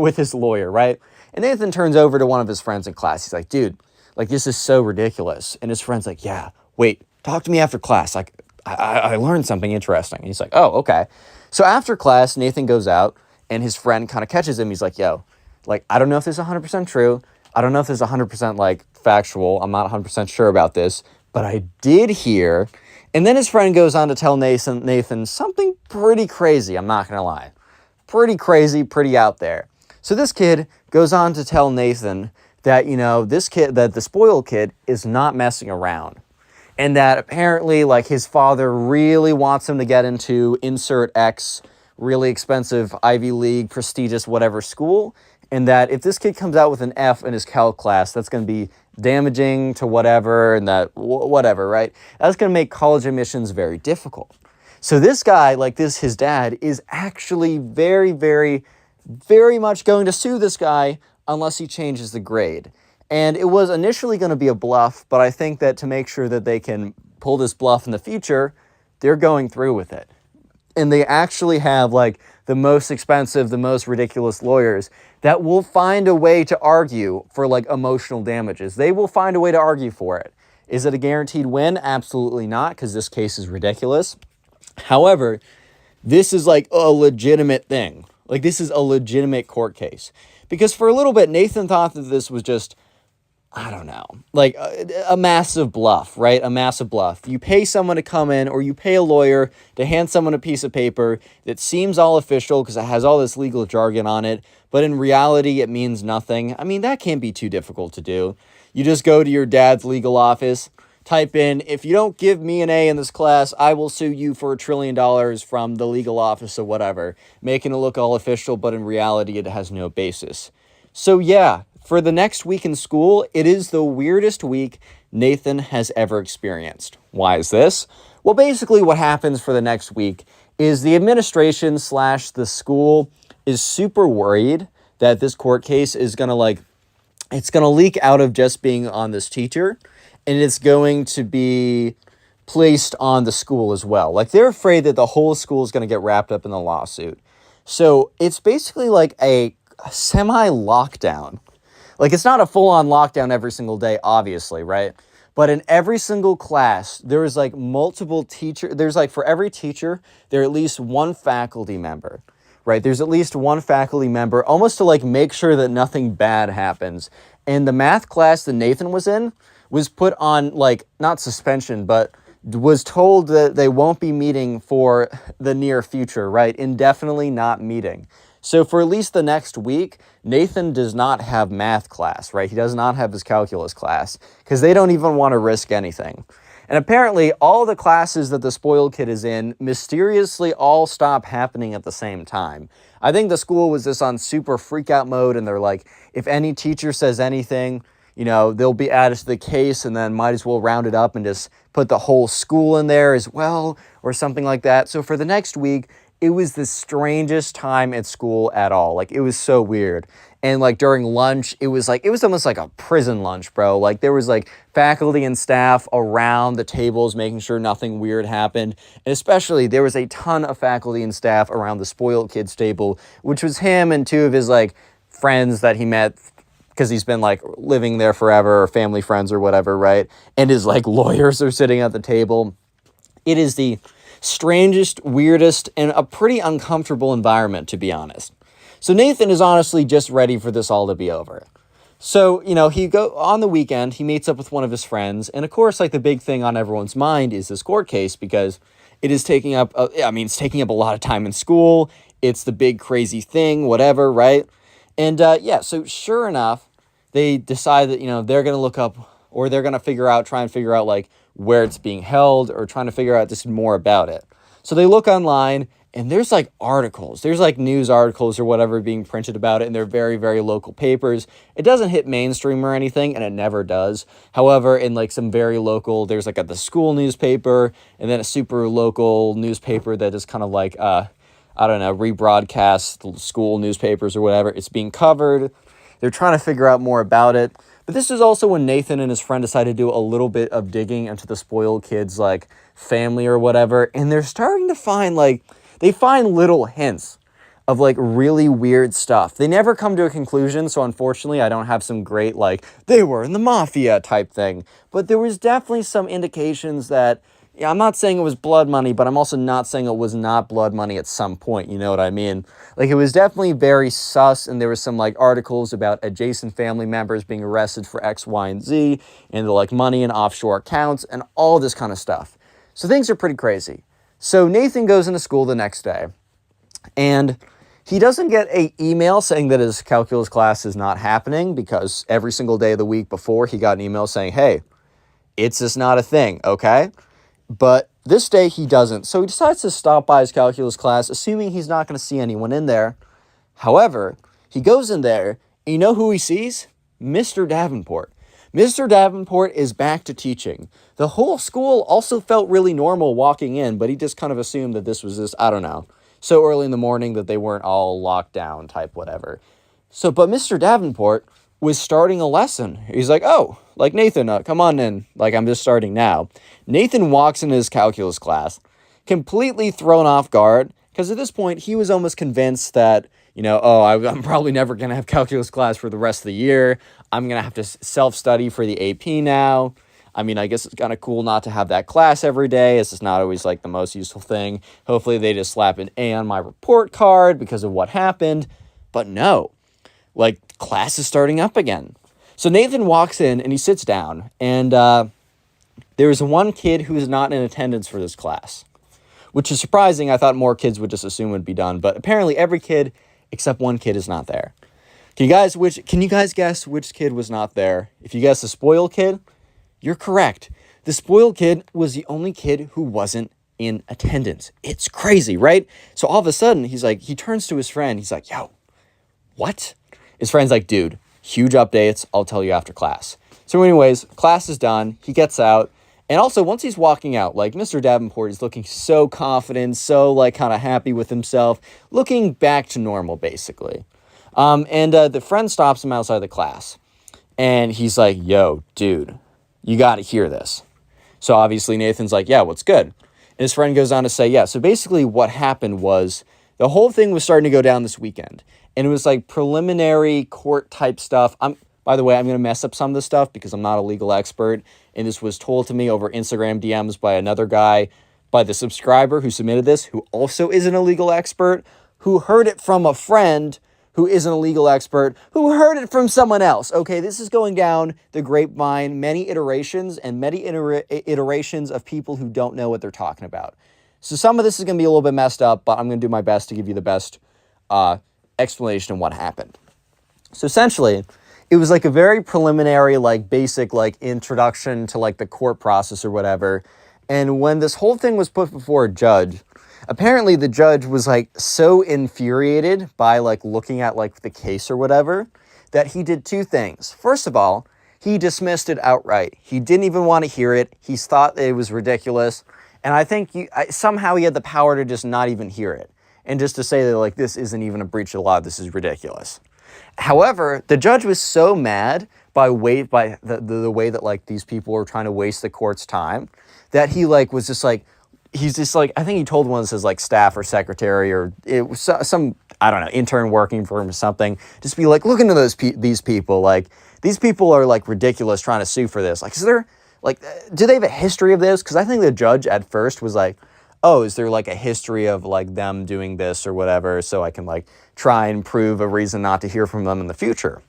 with his lawyer, right? And Nathan turns over to one of his friends in class. He's like, dude, like, this is so ridiculous. And his friend's like, yeah, wait, talk to me after class. Like, I learned something interesting. And he's like, oh, okay. So after class, Nathan goes out and his friend kind of catches him. He's like, yo, like, I don't know if this is 100% true. I don't know if this is 100% like factual. I'm not 100% sure about this, but I did hear. And then his friend goes on to tell Nathan something pretty crazy. I'm not going to lie. Pretty crazy, pretty out there. So this kid goes on to tell Nathan that, you know, that the spoiled kid is not messing around. And that apparently, like, his father really wants him to get into insert X, really expensive Ivy League, prestigious whatever school. And that if this kid comes out with an F in his calc class, that's going to be damaging to whatever, and that whatever, right? That's going to make college admissions very difficult. So this guy, like this, his dad, is actually very, very, very much going to sue this guy unless he changes the grade. And it was initially going to be a bluff, but I think that to make sure that they can pull this bluff in the future, they're going through with it. And they actually have like the most expensive, the most ridiculous lawyers that will find a way to argue for like emotional damages. They will find a way to argue for it. Is it a guaranteed win? Absolutely not, because this case is ridiculous. However, this is like a legitimate thing. Like, this is a legitimate court case. Because for a little bit, Nathan thought that this was just, I don't know, like a massive bluff, right? A massive bluff. You pay someone to come in, or you pay a lawyer to hand someone a piece of paper that seems all official because it has all this legal jargon on it, but in reality, it means nothing. I mean, that can't be too difficult to do. You just go to your dad's legal office, type in, if you don't give me an A in this class, I will sue you for $1 trillion from the legal office or whatever, making it look all official, but in reality, it has no basis. So yeah, for the next week in school, it is the weirdest week Nathan has ever experienced. Why is this? Well, basically what happens for the next week is the administration / the school is super worried that this court case is going to it's going to leak out of just being on this teacher, and it's going to be placed on the school as well. Like, they're afraid that the whole school is going to get wrapped up in the lawsuit. So it's basically like a semi-lockdown. Like, it's not a full-on lockdown every single day, obviously, right? But in every single class, there is like multiple teachers. There's like, for every teacher, there's at least one faculty member, right? There's at least one faculty member, almost to like make sure that nothing bad happens. And the math class that Nathan was in was put on, like, not suspension, but was told that they won't be meeting for the near future, right? Indefinitely not meeting. So for at least the next week, Nathan does not have math class, right? He does not have his calculus class because they don't even want to risk anything. And apparently all the classes that the spoiled kid is in mysteriously all stop happening at the same time. I think the school was just on super freak out mode, and they're like, if any teacher says anything, you know, they'll be added to the case, and then might as well round it up and just put the whole school in there as well, or something like that. So for the next week, it was the strangest time at school at all. Like, it was so weird. And like during lunch, it was almost like a prison lunch, bro. Like, there was like faculty and staff around the tables making sure nothing weird happened. And especially there was a ton of faculty and staff around the spoiled kid's table, which was him and two of his like friends that he met because he's been like living there forever, or family friends or whatever, right? And his like lawyers are sitting at the table. It is the strangest, weirdest, and a pretty uncomfortable environment, to be honest. So Nathan is honestly just ready for this all to be over. So, on the weekend, he meets up with one of his friends. And of course, like the big thing on everyone's mind is this court case, because it is taking up, it's taking up a lot of time in school. It's the big crazy thing, whatever, right? And so sure enough, they decide that, they're going to look up, or they're going to try and figure out like where it's being held, or trying to figure out just more about it. So they look online, and there's like articles, there's like news articles or whatever being printed about it, and they're very, very local papers. It doesn't hit mainstream or anything, and it never does. However, in like some very local, there's like the school newspaper, and then a super local newspaper that is kind of like, rebroadcast school newspapers or whatever. It's being covered. They're trying to figure out more about it. But this is also when Nathan and his friend decide to do a little bit of digging into the spoiled kid's like family or whatever, and they're starting to find they find little hints of like really weird stuff. They never come to a conclusion, so unfortunately I don't have some great like they were in the mafia type thing. But there was definitely some indications that, I'm not saying it was blood money, but I'm also not saying it was not blood money at some point, you know what I mean? Like it was definitely very sus, and there was some like articles about adjacent family members being arrested for X, Y, and Z, and the like money in offshore accounts, and all this kind of stuff. So things are pretty crazy. So Nathan goes into school the next day, and he doesn't get an email saying that his calculus class is not happening, because every single day of the week before, he got an email saying, hey, it's just not a thing, okay? But this day he doesn't. So he decides to stop by his calculus class, assuming he's not going to see anyone in there. However, he goes in there, and you know who he sees? Mr. Davenport. Mr. Davenport is back to teaching. The whole school also felt really normal walking in, but he just kind of assumed that this was just, so early in the morning that they weren't all locked down type whatever. So, but Mr. Davenport was starting a lesson. He's like, oh, like Nathan, come on in. Like, I'm just starting now. Nathan walks into his calculus class, completely thrown off guard, because at this point, he was almost convinced that, I'm probably never going to have calculus class for the rest of the year. I'm going to have to self-study for the AP now. I guess it's kind of cool not to have that class every day. It's just not always like the most useful thing. Hopefully they just slap an A on my report card because of what happened. But no, like class is starting up again. So Nathan walks in and he sits down, and there's one kid who's not in attendance for this class, which is surprising. I thought more kids would just assume it would be done, but apparently every kid except one kid is not there. Can you guys guess which kid was not there? If you guess the spoiled kid, you're correct. The spoiled kid was the only kid who wasn't in attendance. It's crazy, right? So all of a sudden, he turns to his friend. He's like, yo, what? His friend's like, dude, huge updates. I'll tell you after class. So anyways, class is done. He gets out. And also, once he's walking out, like, Mr. Davenport is looking so confident, so, like, kind of happy with himself, looking back to normal, basically. The friend stops him outside the class. And he's like, yo, dude, you got to hear this. So obviously Nathan's like, yeah, what's good? And his friend goes on to say, yeah, so basically what happened was the whole thing was starting to go down this weekend. And it was like preliminary court type stuff. By the way, I'm going to mess up some of this stuff because I'm not a legal expert. And this was told to me over Instagram DMs by another guy, by the subscriber who submitted this, who also isn't a legal expert, who heard it from a friend who isn't a legal expert, who heard it from someone else. Okay, this is going down the grapevine, many iterations of people who don't know what they're talking about. So some of this is going to be a little bit messed up, but I'm going to do my best to give you the best explanation of what happened. So essentially, it was like a very preliminary, like basic, like introduction to like the court process or whatever. And when this whole thing was put before a judge, apparently the judge was like so infuriated by like looking at like the case or whatever that he did two things. First of all, he dismissed it outright. He didn't even want to hear it. He thought that it was ridiculous. And I think somehow he had the power to just not even hear it. And just to say that like this isn't even a breach of the law, this is ridiculous. However, the judge was so mad by the way that like these people were trying to waste the court's time that he like was just like, he's just like, I think he told one of his like staff or secretary or it was some I don't know, intern working for him or something. Just be like, look into these people. Like, these people are like ridiculous trying to sue for this. Like, is there, like, do they have a history of this? Because I think the judge at first was like, oh, is there like a history of like them doing this or whatever, so I can like try and prove a reason not to hear from them in the future.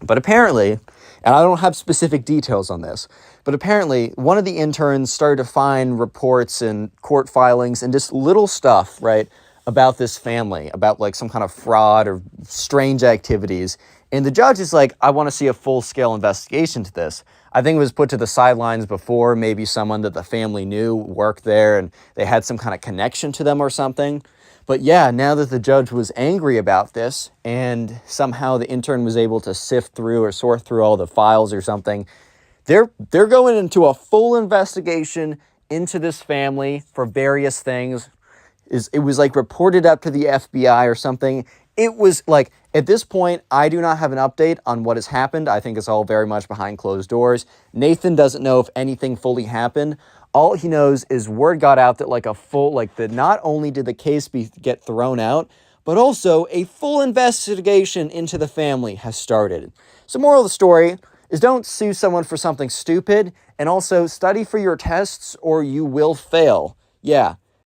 But apparently, and I don't have specific details on this, but apparently one of the interns started to find reports and court filings and just little stuff, right, about this family, about like some kind of fraud or strange activities. And the judge is like, I want to see a full-scale investigation to this. I think it was put to the sidelines before, maybe someone that the family knew worked there and they had some kind of connection to them or something. But yeah, now that the judge was angry about this and somehow the intern was able to sift through or sort through all the files or something, they're going into a full investigation into this family for various things. It was like reported up to the FBI or something. It was like, at this point, I do not have an update on what has happened. I think it's all very much behind closed doors. Nathan doesn't know if anything fully happened. All he knows is word got out that that not only did the case get thrown out, but also a full investigation into the family has started. So moral of the story is don't sue someone for something stupid, and also study for your tests or you will fail. Yeah,